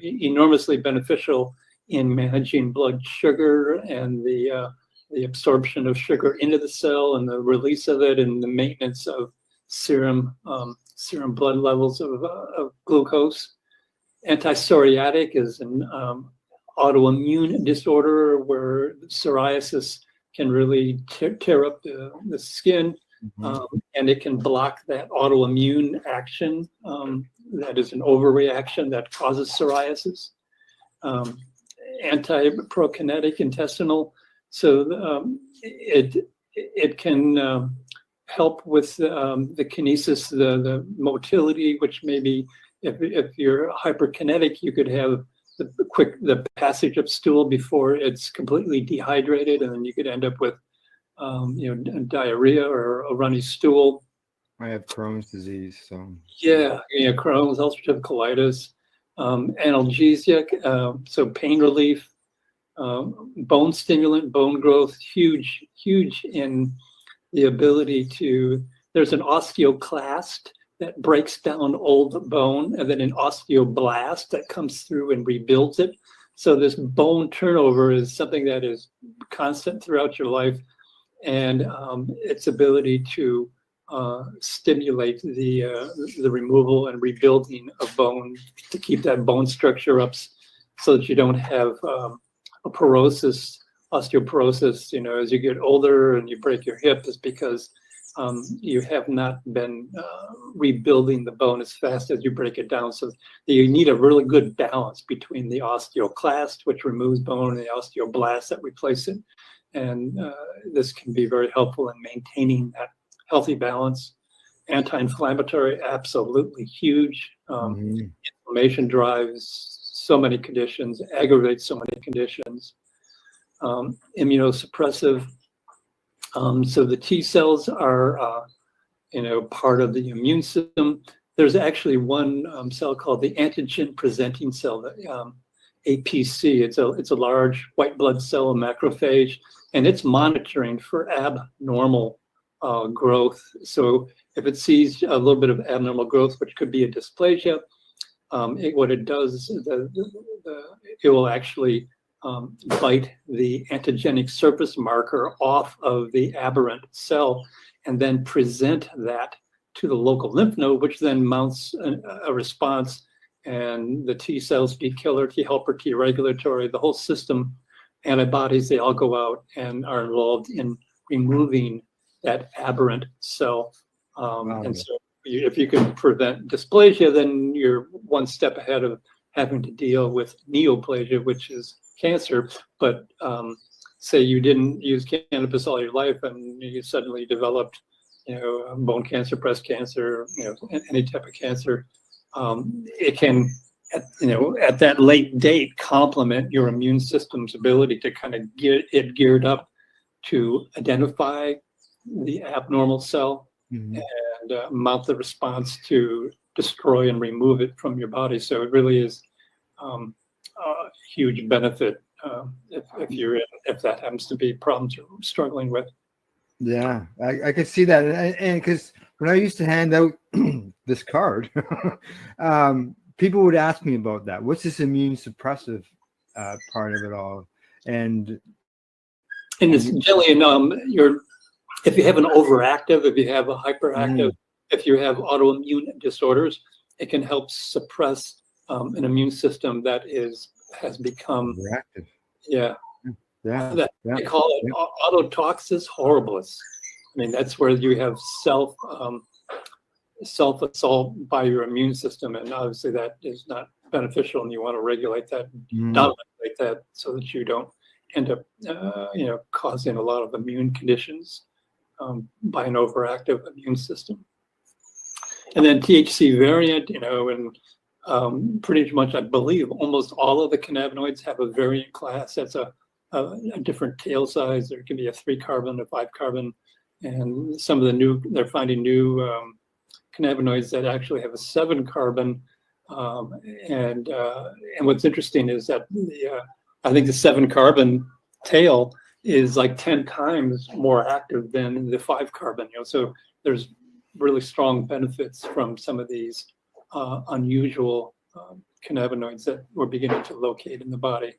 enormously beneficial in managing blood sugar and the absorption of sugar into the cell and the release of it and the maintenance of serum blood levels of glucose. Anti-psoriatic is an autoimmune disorder where psoriasis can really tear up the skin, and it can block that autoimmune action that is an overreaction that causes psoriasis. Anti-prokinetic intestinal, so it can help with the kinesis, the motility, which maybe if you're hyperkinetic, you could have the passage of stool before it's completely dehydrated, and then you could end up with diarrhea or a runny stool. I have Crohn's disease, so Crohn's, ulcerative colitis, analgesic, so pain relief, bone stimulant, bone growth, huge in the ability to. There's an osteoclast that breaks down old bone, and then an osteoblast that comes through and rebuilds it. So this bone turnover is something that is constant throughout your life, and its ability to stimulate the removal and rebuilding of bone to keep that bone structure up, so that you don't have a osteoporosis. As you get older and you break your hip, is because you have not been rebuilding the bone as fast as you break it down. So you need a really good balance between the osteoclast, which removes bone, and the osteoblast that replace it. And this can be very helpful in maintaining that healthy balance. Anti-inflammatory, absolutely huge. Inflammation drives so many conditions, aggravates so many conditions. Immunosuppressive. So the T cells are, part of the immune system. There's actually one cell called the antigen presenting cell, APC. It's a large white blood cell, a macrophage, and it's monitoring for abnormal growth. So if it sees a little bit of abnormal growth, which could be a dysplasia, what it does is it will actually bite the antigenic surface marker off of the aberrant cell and then present that to the local lymph node, which then mounts a response, and the T cells, T killer, T helper, T regulatory, the whole system, antibodies, they all go out and are involved in removing that aberrant cell. And so if you can prevent dysplasia, then you're one step ahead of having to deal with neoplasia, which is cancer. But say you didn't use cannabis all your life and you suddenly developed, bone cancer, breast cancer, any type of cancer, it can, at that late date, complement your immune system's ability to kind of get it geared up to identify the abnormal cell and mount the response to destroy and remove it from your body. So it really is a huge benefit if that happens to be problems you're struggling with. Yeah, I could see that, and because when I used to hand out this card, people would ask me about that. What's this immune suppressive part of it all? And it's generally, if you have an overactive, if you have a hyperactive, if you have autoimmune disorders, it can help suppress an immune system that has become overactive. They call it autotoxis horribilis. I mean, that's where you have self assault by your immune system, and obviously that is not beneficial, and you want to regulate that, dominate that, so that you don't end up causing a lot of immune conditions by an overactive immune system. And then THC variant, and pretty much, I believe, almost all of the cannabinoids have a variant class. That's a different tail size. There can be a 3-carbon, a 5-carbon, and some of the new, they're finding new cannabinoids that actually have a 7-carbon. And what's interesting is that I think the 7-carbon tail is like 10 times more active than the 5-carbon. So there's really strong benefits from some of these unusual cannabinoids that we're beginning to locate in the body.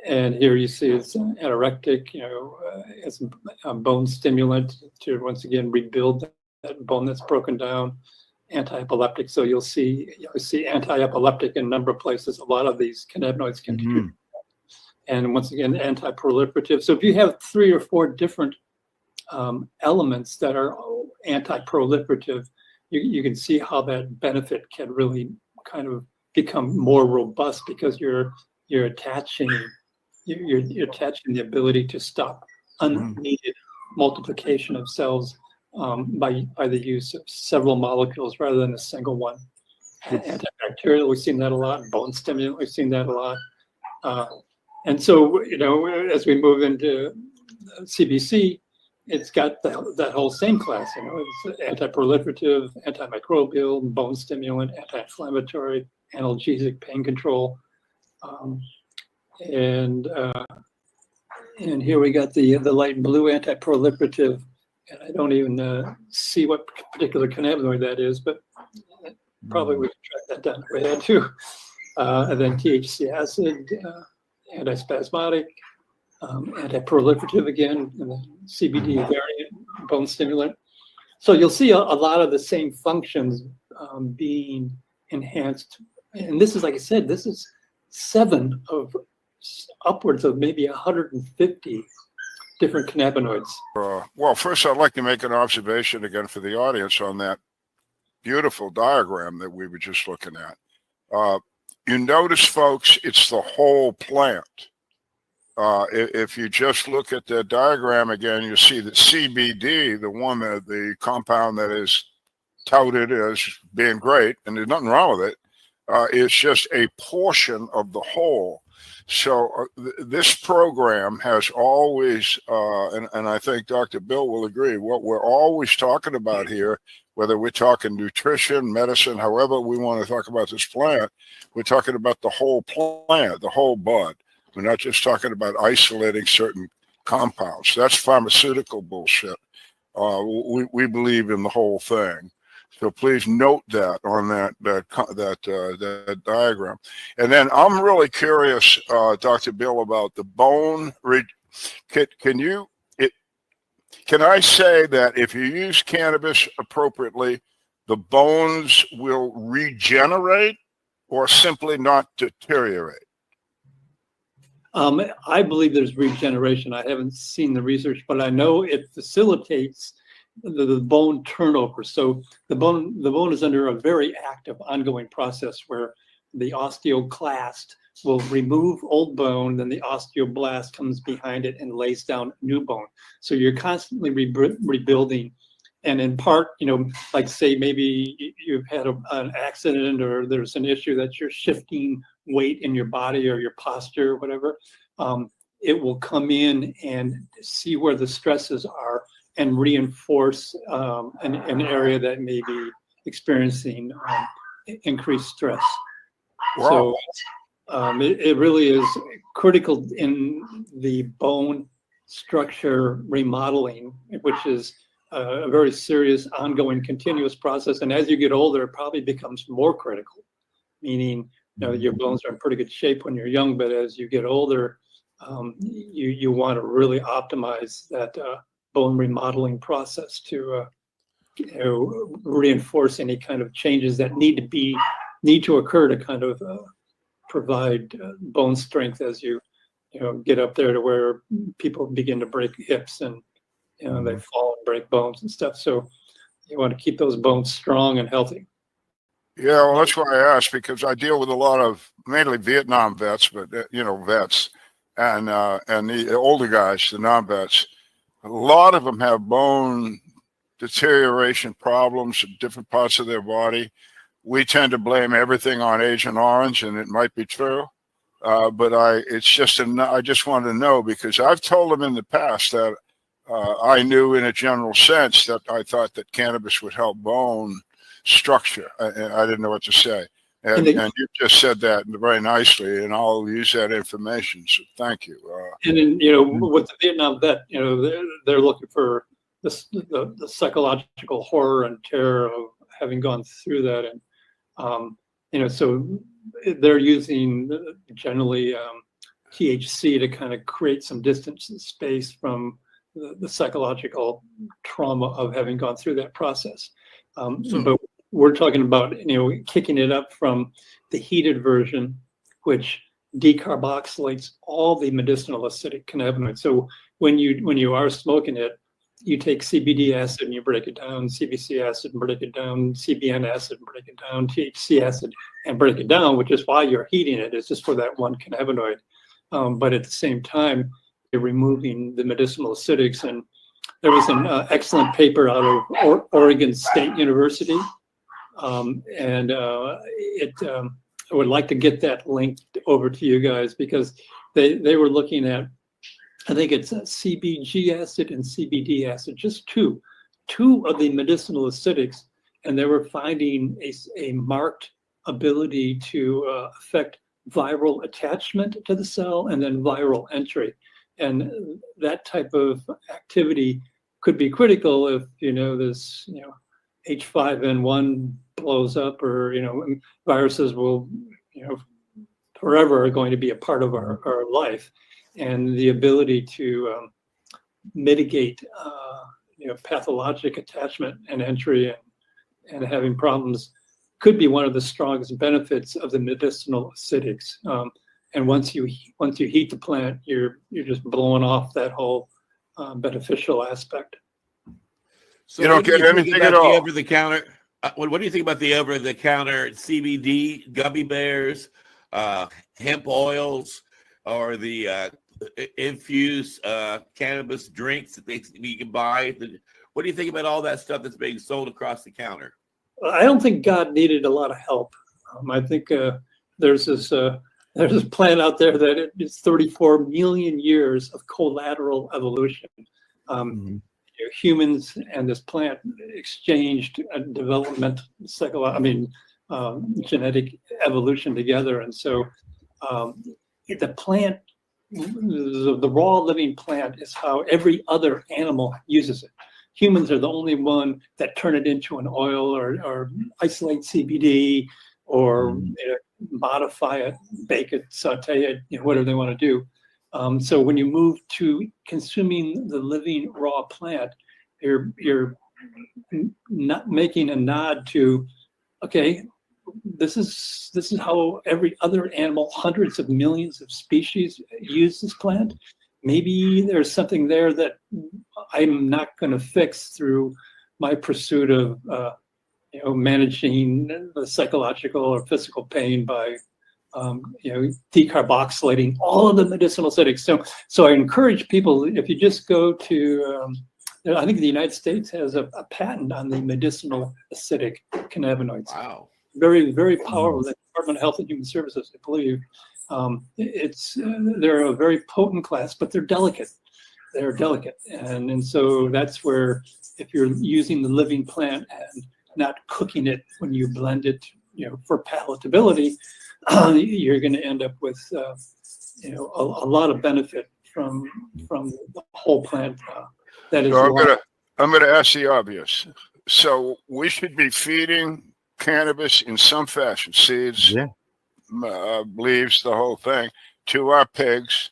And here you see it's anorectic, it's a bone stimulant to once again rebuild that bone that's broken down. Anti-epileptic, so you'll see anti-epileptic in a number of places. A lot of these cannabinoids can contribute. And once again, anti-proliferative. So if you have 3 or 4 different elements that are anti-proliferative, you can see how that benefit can really kind of become more robust, because you're attaching the ability to stop unneeded multiplication of cells by the use of several molecules rather than a single one. Antibacterial, we've seen that a lot. Bone stimulant, we've seen that a lot. And so, as we move into CBC, it's got that whole same class. It's anti-proliferative, antimicrobial, bone stimulant, anti-inflammatory, analgesic, pain control, and here we got the light blue anti-proliferative. And I don't even see what particular cannabinoid that is, but probably we can track that down if we had to. And then THC acid, antispasmodic, anti-proliferative again, and then CBD variant, bone stimulant. So you'll see a lot of the same functions being enhanced. And this is, like I said, this is 7 of upwards of maybe 150 different cannabinoids. Well, first I'd like to make an observation again for the audience on that beautiful diagram that we were just looking at. You notice, folks, it's the whole plant. If you just look at the diagram again, you see that CBD, the compound that is touted as being great, and there's nothing wrong with it, is just a portion of the whole. So this program has always, and I think Dr. Bill will agree, what we're always talking about here, whether we're talking nutrition, medicine, however we want to talk about this plant, we're talking about the whole plant, the whole bud. We're not just talking about isolating certain compounds. That's pharmaceutical bullshit. We believe in the whole thing. So please note that on that diagram. And then I'm really curious, Dr. Bill, about the bone. Can I say that if you use cannabis appropriately, the bones will regenerate or simply not deteriorate? I believe there's regeneration. I haven't seen the research, but I know it facilitates the bone turnover. So the bone is under a very active ongoing process where the osteoclast will remove old bone, then the osteoblast comes behind it and lays down new bone. So you're constantly rebuilding. And in part, like say maybe you've had an accident or there's an issue that you're shifting weight in your body or your posture or whatever, it will come in and see where the stresses are and reinforce an area that may be experiencing increased stress. Wow. So it really is critical in the bone structure remodeling, which is a very serious, ongoing, continuous process. And as you get older, it probably becomes more critical, meaning your bones are in pretty good shape when you're young, but as you get older, you want to really optimize that bone remodeling process to reinforce any kind of changes that need to occur to kind of provide bone strength as you get up there to where people begin to break hips and they fall and break bones and stuff. So you want to keep those bones strong and healthy. Yeah, well, that's why I asked, because I deal with a lot of mainly Vietnam vets, but vets and the older guys, the non-vets. A lot of them have bone deterioration problems in different parts of their body, we tend to blame everything on Agent Orange, and it might be true. But it's just I just wanted to know, because I've told them in the past that I knew in a general sense that I thought that cannabis would help bone structure. I didn't know what to say. And you just said that very nicely, and I'll use that information. So thank you. And then, with the Vietnam vet, they're looking for the psychological horror and terror of having gone through that. And, so they're using generally THC to kind of create some distance and space from the psychological trauma of having gone through that process. But we're talking about, kicking it up from the heated version, which decarboxylates all the medicinal acidic cannabinoids. So when you are smoking it, you take CBD acid and you break it down, CBC acid and break it down, CBN acid and break it down, THC acid and break it down, which is why you're heating it. It's just for that one cannabinoid. But at the same time, you're removing the medicinal acidics. And there was an excellent paper out of Oregon State University. I would like to get that linked over to you guys, because they were looking at, I think it's CBG acid and CBD acid, just two of the medicinal acidics, and they were finding a marked ability to affect viral attachment to the cell and then viral entry. And that type of activity could be critical if, this, H5N1 blows up, or, viruses will, forever are going to be a part of our life. And the ability to mitigate, pathologic attachment and entry and having problems could be one of the strongest benefits of the medicinal acidics. And once you heat the plant, you're just blowing off that whole beneficial aspect. So you don't get anything at all. Over the counter. What do you think about the over the counter CBD gummy bears, hemp oils, or the infused cannabis drinks that you can buy? What do you think about all that stuff that's being sold across the counter? I don't think God needed a lot of help. I think there's this plant out there that it's 34 million years of collateral evolution. Humans and this plant exchanged development, genetic evolution together. And so the plant, the raw living plant, is how every other animal uses it. Humans are the only one that turn it into an oil or isolate CBD or modify it, bake it, saute it, whatever they want to do. So when you move to consuming the living raw plant, you're not making a nod to, okay, this is how every other animal, hundreds of millions of species, use this plant. Maybe there's something there that I'm not going to fix through my pursuit of managing the psychological or physical pain by decarboxylating all of the medicinal acidics. So I encourage people, if you just go to, I think the United States has a patent on the medicinal acidic cannabinoids. Wow. Very, very powerful. The Department of Health and Human Services, I believe. They're a very potent class, but they're delicate. They're delicate. And so that's where, if you're using the living plant and not cooking it when you blend it, for palatability, you're going to end up with a lot of benefit from the whole plant. That is. So I'm gonna ask the obvious. So we should be feeding cannabis in some fashion, seeds, leaves, the whole thing, to our pigs,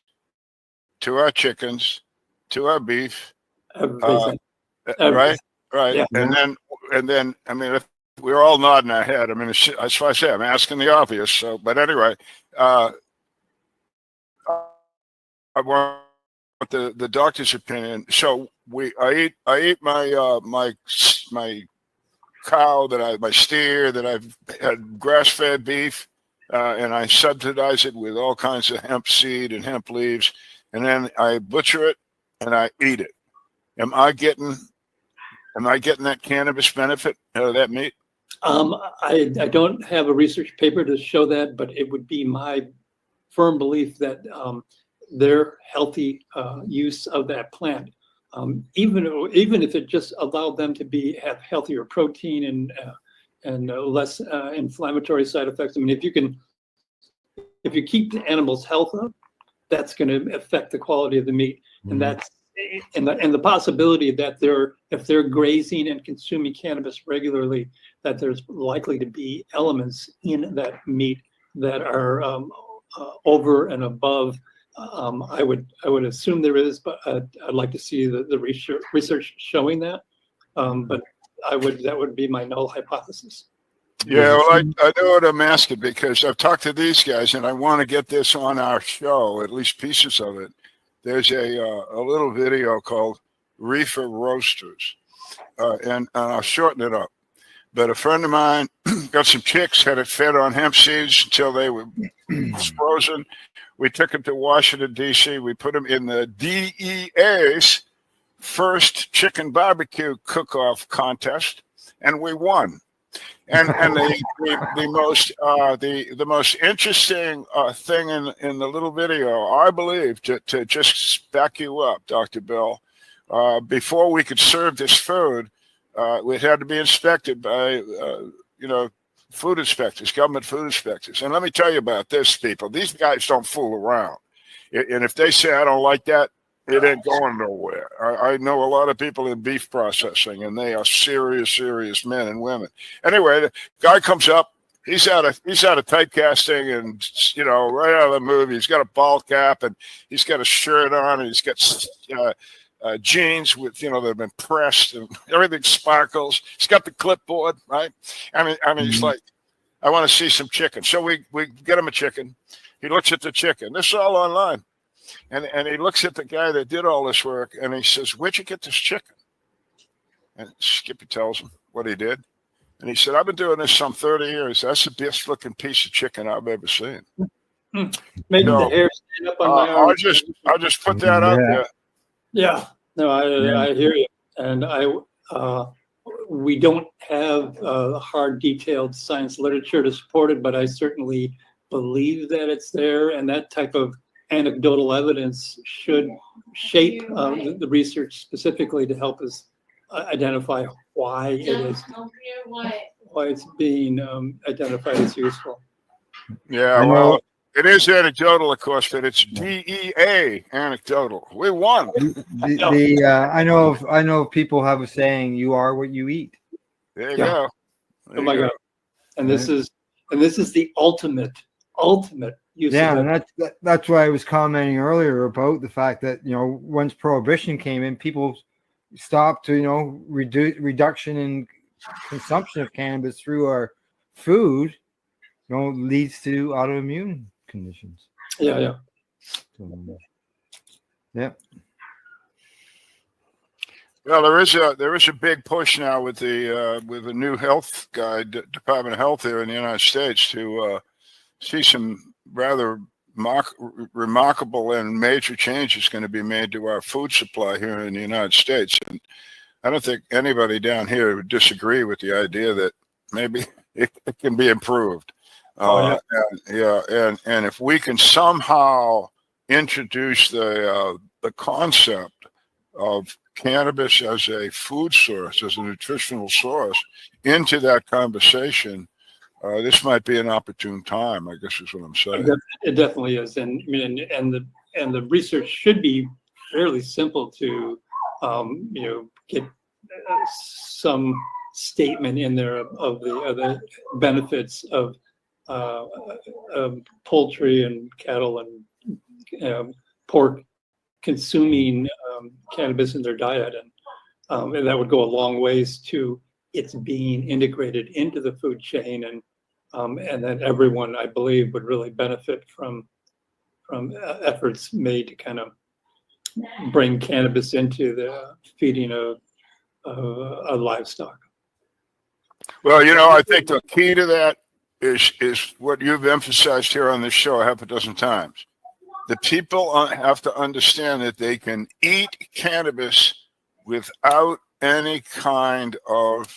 to our chickens, to our beef. Right. Yeah. And then I mean, if we're all nodding our head, I mean, that's why I say I'm asking the obvious. So, but anyway, I want the doctor's opinion. So I eat my cow my steer that I've had grass-fed beef, and I subsidize it with all kinds of hemp seed and hemp leaves, and then I butcher it and I eat it. Am I getting that cannabis benefit out of that meat? I don't have a research paper to show that, but it would be my firm belief that their healthy use of that plant, even if it just allowed them to have healthier protein and less inflammatory side effects. I mean, if you keep the animal's health up, that's going to affect the quality of the meat, and that's and the possibility that if they're grazing and consuming cannabis regularly, that there's likely to be elements in that meat that are over and above. I would assume there is, but I'd like to see the research showing that. But that would be my null hypothesis. Yeah, well, I know what I'm asking because I've talked to these guys and I want to get this on our show, at least pieces of it. There's a little video called Reefer Roasters, and I'll shorten it up. But a friend of mine got some chicks, had it fed on hemp seeds until they were frozen. We took them to Washington, D.C. We put them in the DEA's first chicken barbecue cook-off contest, and we won. And the most interesting thing in the little video, I believe, to just back you up, Dr. Bill, before we could serve this food, it had to be inspected by food inspectors, government food inspectors. And let me tell you about this, people. These guys don't fool around. And if they say I don't like that, it ain't going nowhere. I know a lot of people in beef processing, and they are serious men and women. Anyway, the guy comes up. He's out of typecasting, and right out of the movie. He's got a ball cap, and he's got a shirt on, and he's got jeans with they've been pressed, and everything sparkles. He's got the clipboard, right? I mean, he's like, I want to see some chicken. So we get him a chicken. He looks at the chicken. This is all online. And he looks at the guy that did all this work, and he says, "Where'd you get this chicken?" And Skippy tells him what he did. And he said, "I've been doing this some 30 years. That's the best looking piece of chicken I've ever seen." Maybe the hair stand up on my arm. I'll just put that out there. Yeah, no, I hear you, and we don't have hard, detailed science literature to support it, but I certainly believe that it's there, and that type of anecdotal evidence should shape the research specifically to help us identify why it's being identified as useful. Yeah, well, it is anecdotal, of course, but it's DEA anecdotal. We won. I know of people have a saying, "You are what you eat." There you go. Oh my God! And this is the ultimate use. Yeah, and that's why I was commenting earlier about the fact that once prohibition came in, people stopped to reduction in consumption of cannabis through our food, leads to autoimmune conditions. Yeah. Yeah. Well, there is a big push now with the new health guide, Department of Health here in the United States, to see some rather remarkable and major changes going to be made to our food supply here in the United States. And I don't think anybody down here would disagree with the idea that maybe it can be improved. And if we can somehow introduce the concept of cannabis as a food source, as a nutritional source, into that conversation, this might be an opportune time, I guess is what I'm saying. It definitely is, and the research should be fairly simple to get some statement in there of the benefits of poultry and cattle and pork consuming cannabis in their diet, and that would go a long ways to it's being integrated into the food chain, and that everyone, I believe, would really benefit from efforts made to kind of bring cannabis into the feeding of livestock. Well, I think the key to that is what you've emphasized here on this show half a dozen times. The people have to understand that they can eat cannabis without any kind of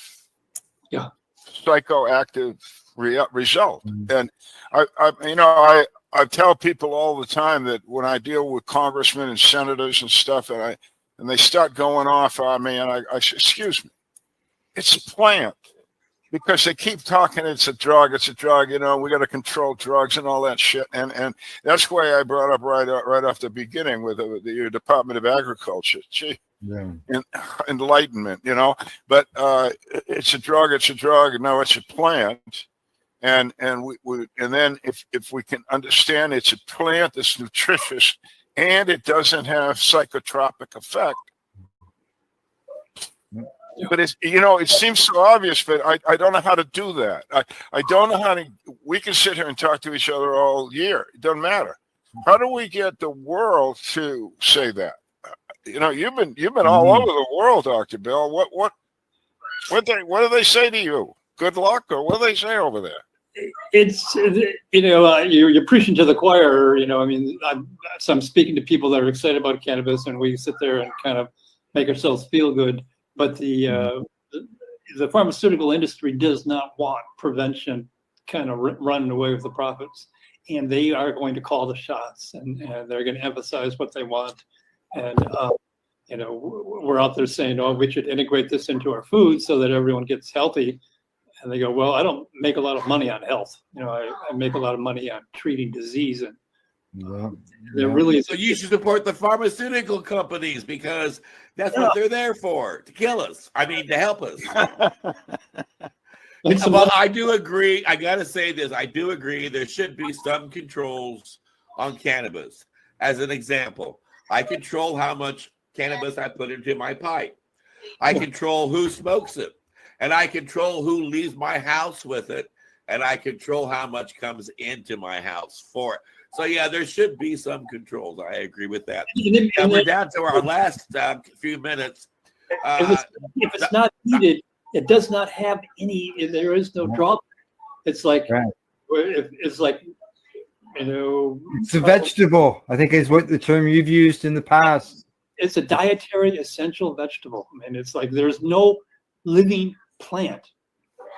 psychoactive result. And I tell people all the time that when I deal with congressmen and senators and stuff, and they start going off on me, and I say, excuse me, it's a plant. Because they keep talking, it's a drug, we got to control drugs and all that shit. And that's why I brought up right off the beginning with the Department of Agriculture. Gee, enlightenment, But it's a drug, no, it's a plant. And then if we can understand it's a plant that's nutritious and it doesn't have psychotropic effect. But it seems so obvious, but I don't know how to do that. I don't know how to. We can sit here and talk to each other all year. It doesn't matter. How do we get the world to say that? You've been all over the world, Dr. Bill. What do they say to you? Good luck, or what do they say over there? It's you're preaching to the choir. I'm speaking to people that are excited about cannabis, and we sit there and kind of make ourselves feel good. But the pharmaceutical industry does not want prevention kind of running away with the profits, and they are going to call the shots, and they're going to emphasize what they want. And we're out there saying, "Oh, we should integrate this into our food so that everyone gets healthy." And they go, "Well, I don't make a lot of money on health. I make a lot of money on treating disease." And So you should support the pharmaceutical companies because that's what they're there for, to kill us. To help us. Well, I do agree. I got to say this. I do agree there should be some controls on cannabis. As an example, I control how much cannabis I put into my pipe. I control who smokes it. And I control who leaves my house with it. And I control how much comes into my house for it. So, yeah, there should be some controls. I agree with that. We're down to our last few minutes. If it's not heated, it does not have any. There is no drawback. It's like it's like It's a vegetable, I think is what the term you've used in the past. It's a dietary essential vegetable. It's like there's no living plant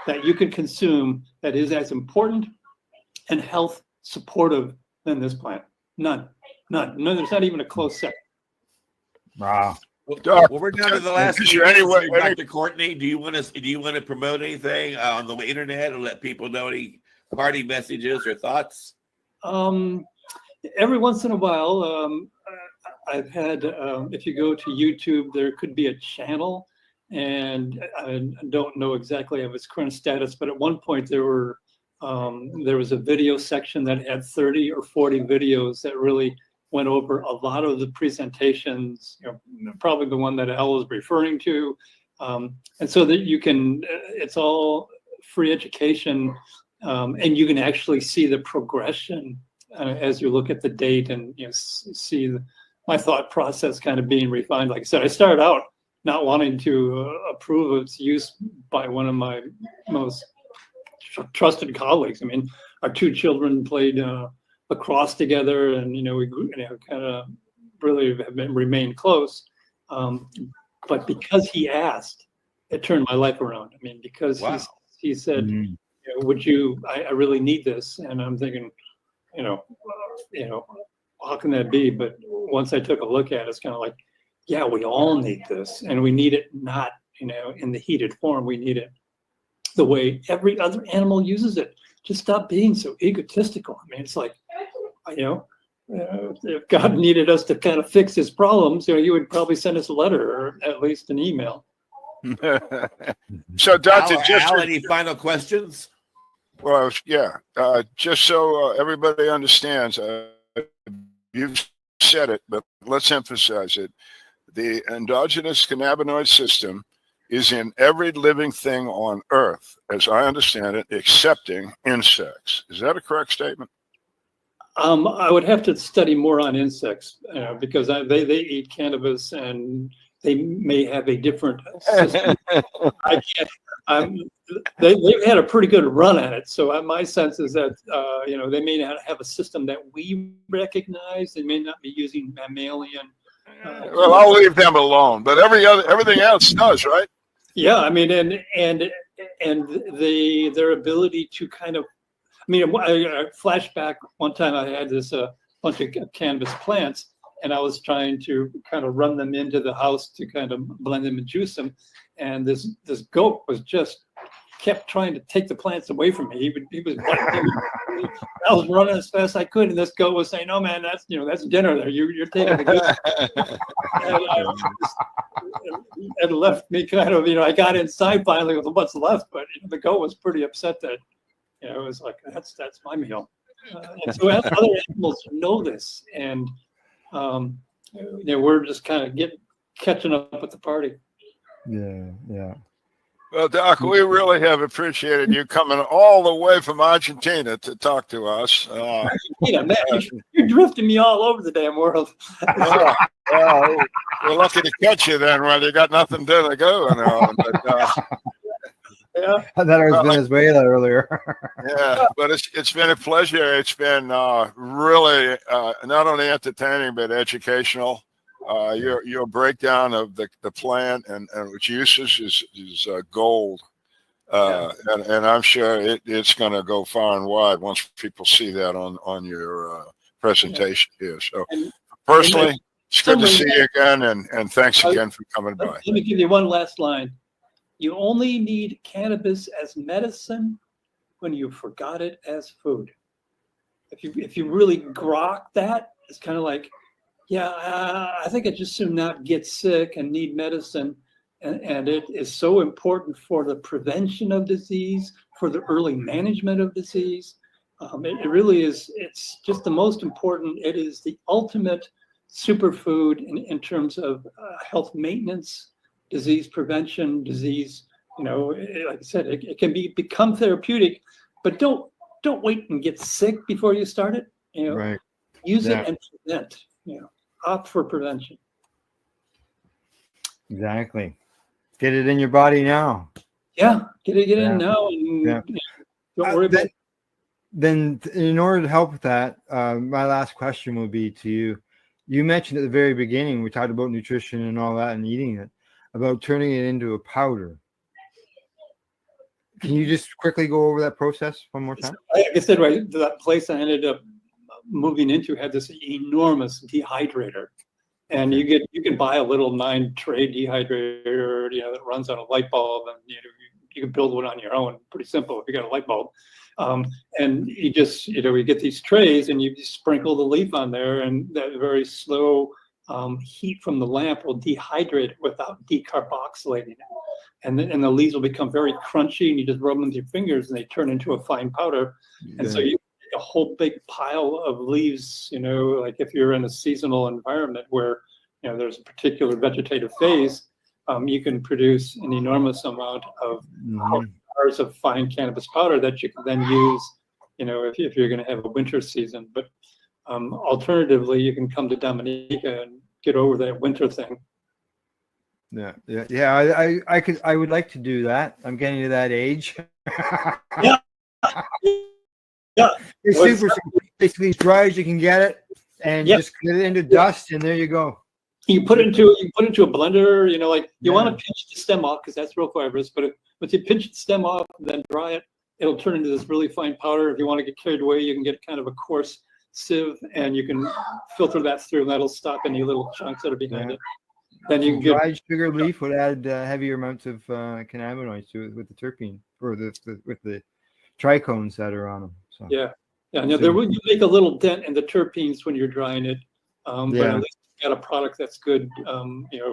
that you can consume that is as important and health supportive than this plant. None. There's not even a close second. Wow. Well, we're down to the last few minutes. Dr. Courtney, do you want to promote anything on the internet or let people know any party messages or thoughts? Every once in a while, I've had. If you go to YouTube, there could be a channel, and I don't know exactly of its current status, but at one point there was a video section that had 30 or 40 videos that really went over a lot of the presentations, probably the one that Al was referring to. And so that you can, it's all free education, and you can actually see the progression as you look at the date and see my thought process kind of being refined. Like I said, I started out not wanting to approve of its use by one of my most trusted colleagues. Our two children played lacrosse together, and we kind of really have remained close. But because he asked, it turned my life around. Because he said, "Would you? I really need this," and I'm thinking, how can that be? But once I took a look at it, it's kind of like, yeah, we all need this, and we need it not in the heated form. We need it the way every other animal uses it. Just stop being so egotistical. It's like, if God needed us to kind of fix his problems, you would probably send us a letter or at least an email. So, Dr. Al, any final questions? Well, yeah. Just so everybody understands, you've said it, but let's emphasize it. The endogenous cannabinoid system is in every living thing on Earth, as I understand it, excepting insects. Is that a correct statement? I would have to study more on insects because they eat cannabis and they may have a different system. They've had a pretty good run at it. So my sense is that they may not have a system that we recognize. They may not be using mammalian. Well, I'll leave them alone, but everything else does, right? Yeah, and their ability to kind of, I mean, I flashback one time I had this bunch of cannabis plants, and I was trying to kind of run them into the house to kind of blend them and juice them, and this goat was just kept trying to take the plants away from me. He was I was running as fast as I could, and this goat was saying, "No, man, that's dinner there. You're taking the goat." and left me kind of, I got inside finally with what's left, but the goat was pretty upset that, it was like, that's my meal. And so other animals know this, and we're just kind of catching up with the party. Yeah. Well, Doc, we really have appreciated you coming all the way from Argentina to talk to us. Man, you're drifting me all over the damn world. Well, we're lucky to catch you then when you got nothing to go on. Yeah. I thought it was Venezuela earlier. Yeah, but it's been a pleasure. It's been really not only entertaining but educational. Your breakdown of the plant and its uses is gold, and I'm sure it's going to go far and wide once people see that on your presentation here. So personally, it's good to see you again, and thanks again for coming by. Let me give you one last line. You only need cannabis as medicine when you forgot it as food. If you really grok that, it's kind of like, I think I just soon not get sick and need medicine. And it is so important for the prevention of disease, for the early management of disease. It really is, it's just the most important. It is the ultimate superfood in terms of health maintenance, disease prevention, disease, like I said, it can become therapeutic, but don't wait and get sick before you start it. Right. Use it and prevent, opt for prevention. Exactly. Get it in your body now. Yeah, get it in now, and don't worry about it. Then in order to help with that, my last question will be to you. You mentioned at the very beginning, we talked about nutrition and all that and eating it, about turning it into a powder. Can you just quickly go over that process one more time? Like I said, right, that place I ended up moving into had this enormous dehydrator, and you can buy a little 9-tray dehydrator, that runs on a light bulb, and you can build one on your own. Pretty simple if you got a light bulb. And you just, you get these trays and you just sprinkle the leaf on there, and that very slow heat from the lamp will dehydrate it without decarboxylating it. And then the leaves will become very crunchy, and you just rub them with your fingers and they turn into a fine powder. And so you get a whole big pile of leaves, like if you're in a seasonal environment where, there's a particular vegetative phase, you can produce an enormous amount of bars of fine cannabis powder that you can then use, if you're going to have a winter season. But alternatively, you can come to Dominica and get over that winter thing. I would like to do that. I'm getting to that age. Yeah. It's super basically as dry as you can get it, and just get it into dust, and there you go. You put it into a blender. You want to pinch the stem off because that's real fibrous. But if you pinch the stem off and then dry it, it'll turn into this really fine powder. If you want to get carried away, you can get kind of a coarse sieve, and you can filter that through, and that'll stop any little chunks that are behind it. Then you can get dried sugar leaf would add heavier amounts of cannabinoids to it with the terpene or with the trichomes that are on them. So you make a little dent in the terpenes when you're drying it, but at least you got a product that's good,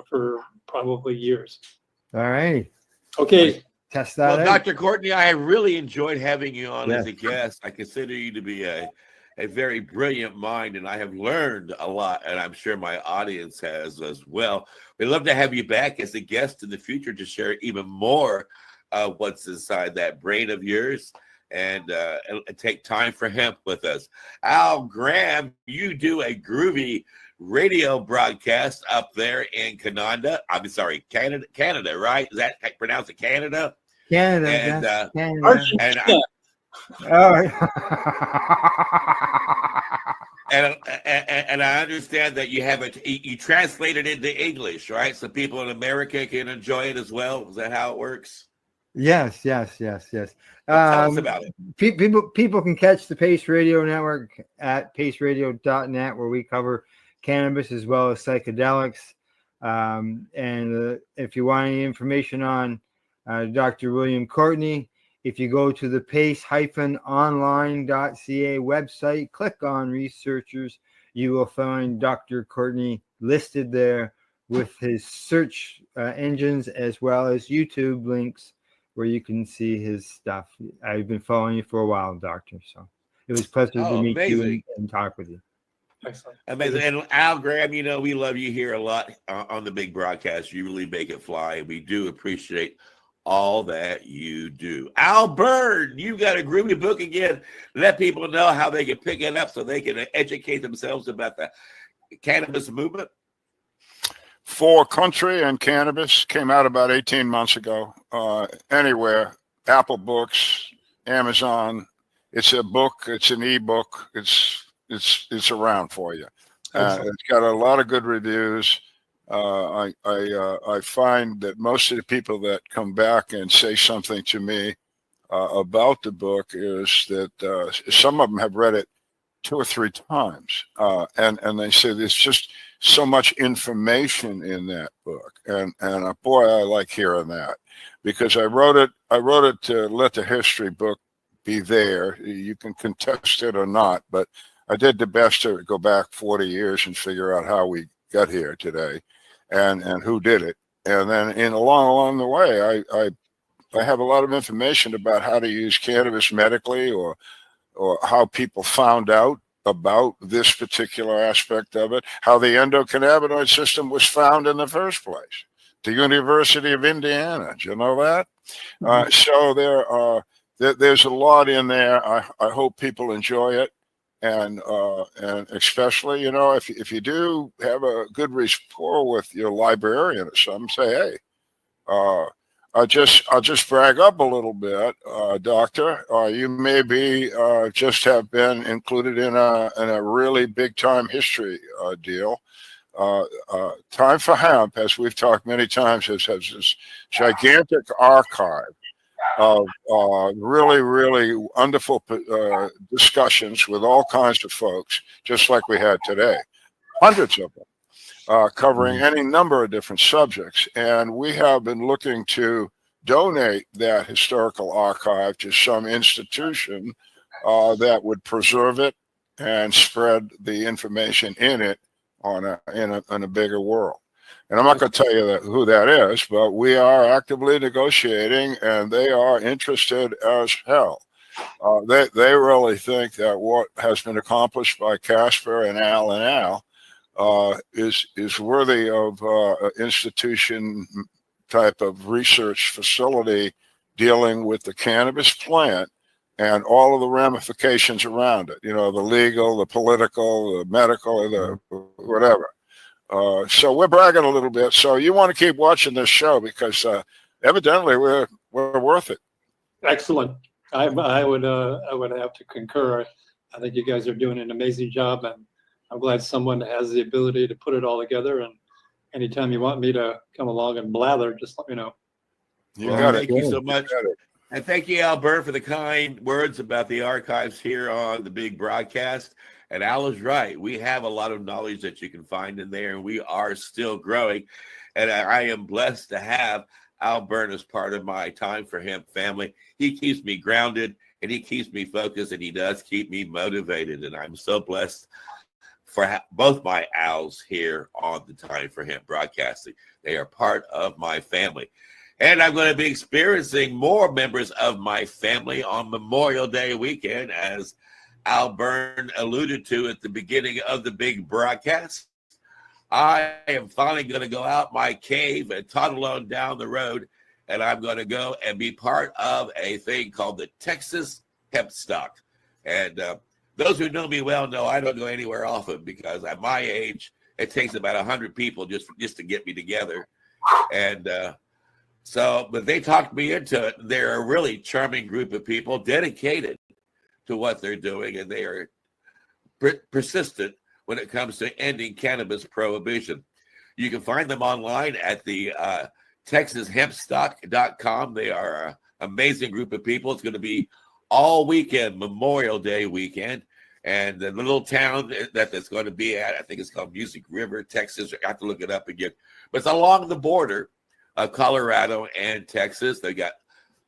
for probably years. All right. Okay. Test that out. Dr. Courtney, I have really enjoyed having you on as a guest. I consider you to be a very brilliant mind, and I have learned a lot, and I'm sure my audience has as well. We'd love to have you back as a guest in the future to share even more of what's inside that brain of yours, and take time for hemp with us. Al Graham, you do a groovy radio broadcast up there in Canada, right? Is that pronounced Canada? Canada, and Canada. And I understand that you have you translate it into English, right? So people in America can enjoy it as well. Is that how it works? Yes. Tell us about it. People can catch the Pace Radio Network at paceradio.net, where we cover cannabis as well as psychedelics. And if you want any information on Dr. William Courtney, if you go to the pace-online.ca website, click on researchers, you will find Dr. Courtney listed there with his search engines as well as YouTube links where you can see his stuff. I've been following you for a while, Doctor. So it was a pleasure to meet you and talk with you. Excellent. Amazing. And Al Graham, you know, we love you here a lot on the big broadcast. You really make it fly. We do appreciate all that you do. Al Byrne, you got a groovy book again. Let people know how they can pick it up so they can educate themselves about the cannabis movement. For Country and Cannabis came out about 18 months ago. Anywhere, Apple Books, Amazon. It's a book. It's an ebook. It's around for you. It's got a lot of good reviews. I find that most of the people that come back and say something to me about the book is that some of them have read it 2 or 3 times, and they say there's just so much information in that book, and boy, I like hearing that, because I wrote it to let the history book be there. You can contest it or not, but I did the best to go back 40 years and figure out how we got here today, and who did it, and then along the way, I have a lot of information about how to use cannabis medically, or how people found out about this particular aspect of it, how the endocannabinoid system was found in the first place. The University of Indiana, do you know that? So there's a lot in there. I hope people enjoy it, and especially, you know, if you do have a good rapport with your librarian or something, say, hey, I'll just brag up a little bit, Doctor. You may be just have been included in a really big time history deal. Time for Hemp, as we've talked many times, has this gigantic archive of really wonderful discussions with all kinds of folks, just like we had today, hundreds of them. Covering any number of different subjects. And we have been looking to donate that historical archive to some institution that would preserve it and spread the information in it in a bigger worle. And I'm not going to tell you who that is, but we are actively negotiating, and they are interested as hell. They really think that what has been accomplished by Casper and Al is worthy of institution type of research facility dealing with the cannabis plant and all of the ramifications around it. You know, the legal, the political, the medical, the whatever. So we're bragging a little bit. So you want to keep watching this show, because evidently we're worth it. Excellent. I would have to concur. I think you guys are doing an amazing job, and I'm glad someone has the ability to put it all together. And anytime you want me to come along and blather, just let me know. Thank you so much. And thank you, Al Byrne, for the kind words about the archives here on the big broadcast. And Al is right. We have a lot of knowledge that you can find in there, and we are still growing. And I am blessed to have Al Byrne as part of my Time for Hemp family. He keeps me grounded, and he keeps me focused, and he does keep me motivated. And I'm so blessed for both my Als here on the Time for Hemp broadcasting. They are part of my family. And I'm going to be experiencing more members of my family on Memorial Day weekend, as Al Byrne alluded to at the beginning of the big broadcast. I am finally going to go out my cave and toddle on down the road, and I'm going to go and be part of a thing called the Texas Hemp Stock. And those who know me well know I don't go anywhere often, because at my age, it takes about 100 people just to get me together. And but they talked me into it. They're a really charming group of people, dedicated to what they're doing, and they are persistent when it comes to ending cannabis prohibition. You can find them online at the TexasHempStock.com. They are an amazing group of people. It's going to be all weekend, Memorial Day weekend. And the little town that's going to be at, I think it's called Music River, Texas. I have to look it up again. But it's along the border of Colorado and Texas. They got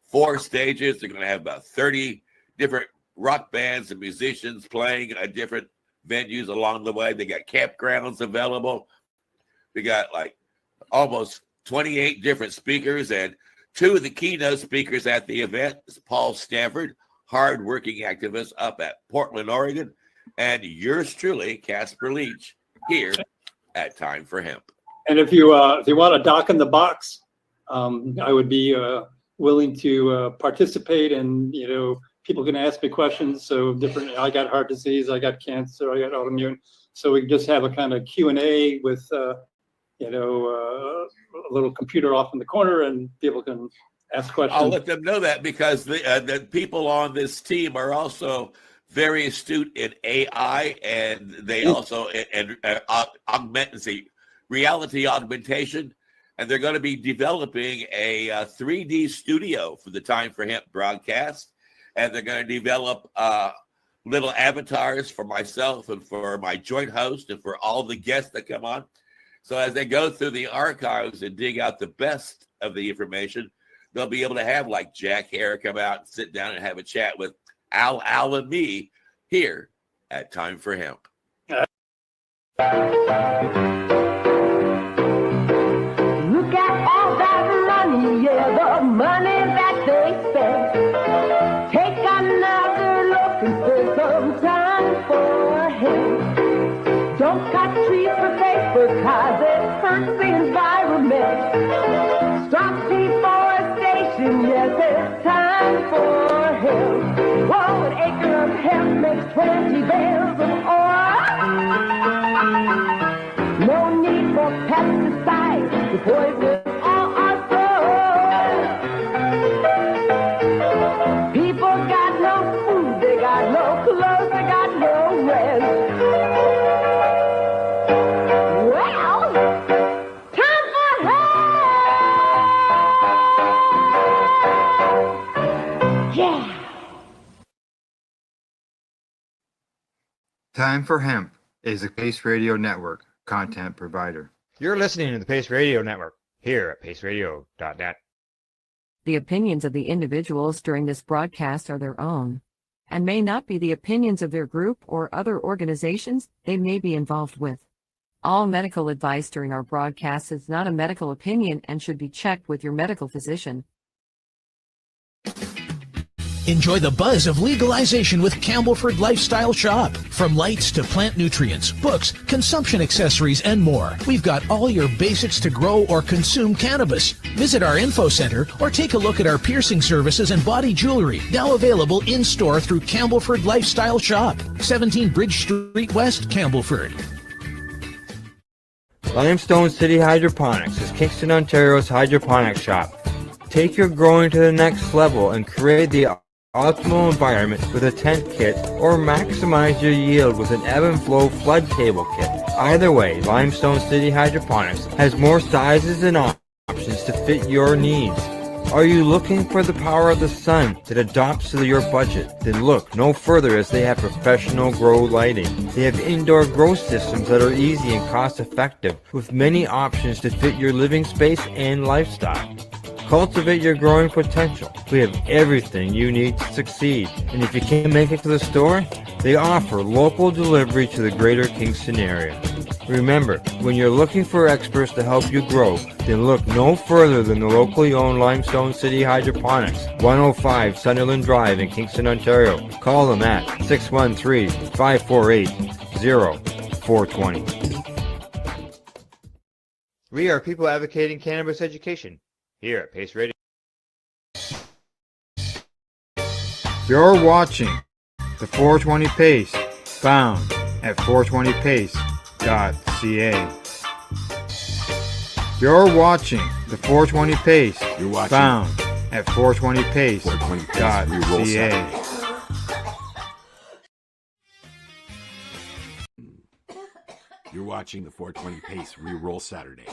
4 stages. They're going to have about 30 different rock bands and musicians playing at different venues along the way. They got campgrounds available. They got like almost 28 different speakers, and 2 of the keynote speakers at the event is Paul Stanford, hardworking activist up at Portland, Oregon, and yours truly, Casper Leach, here at Time for Hemp. And if you want a doc in the box, I would be willing to participate, and people can ask me questions. So I got heart disease, I got cancer, I got autoimmune. So we can just have a kind of Q&A with a little computer off in the corner, and people can ask questions. I'll let them know that, because the people on this team are also very astute in AI, and they also reality augmentation, and they're going to be developing a 3D studio for the Time for Hemp broadcast, and they're going to develop little avatars for myself and for my joint host and for all the guests that come on. So as they go through the archives and dig out the best of the information, they'll be able to have like Jack Hare come out and sit down and have a chat with Al and me here at Time for Hemp. Look at all that money, yeah, the money that they spend. Take another look and spend some time for him. Don't cut trees for paper, cause it hurts the environment. Stop deforestation, yes, it's time for hemp. Whoa, an acre of hemp makes 20 bales of oil. No need for pesticides to poison all our soil. People got no food, they got no clothes, they got no rest. Well, time for hemp. Yeah. Time for Hemp is a Pace Radio Network content provider. You're listening to the Pace Radio Network here at paceradio.net. The opinions of the individuals during this broadcast are their own and may not be the opinions of their group or other organizations they may be involved with. All medical advice during our broadcast is not a medical opinion and should be checked with your medical physician. Enjoy the buzz of legalization with Campbellford Lifestyle Shop. From lights to plant nutrients, books, consumption accessories, and more, we've got all your basics to grow or consume cannabis. Visit our info center or take a look at our piercing services and body jewelry, now available in-store through Campbellford Lifestyle Shop, 17 Bridge Street West, Campbellford. Limestone City Hydroponics is Kingston, Ontario's hydroponics shop. Take your growing to the next level and create the optimal environment with a tent kit, or maximize your yield with an ebb and flow flood table kit. Either way, Limestone City Hydroponics has more sizes and options to fit your needs. Are you looking for the power of the sun that adapts to your budget? Then look no further, as they have professional grow lighting. They have indoor grow systems that are easy and cost effective, with many options to fit your living space and lifestyle. Cultivate your growing potential. We have everything you need to succeed. And if you can't make it to the store, they offer local delivery to the greater Kingston area. Remember, when you're looking for experts to help you grow, then look no further than the locally owned Limestone City Hydroponics, 105 Sunderland Drive in Kingston, Ontario. Call them at 613-548-0420. We are people advocating cannabis education here at Pace Radio. You're watching the 420 Pace, found at 420pace.ca. You're watching the 420 Pace, found at 420pace.ca. You're watching the 420 Pace Reroll Saturday.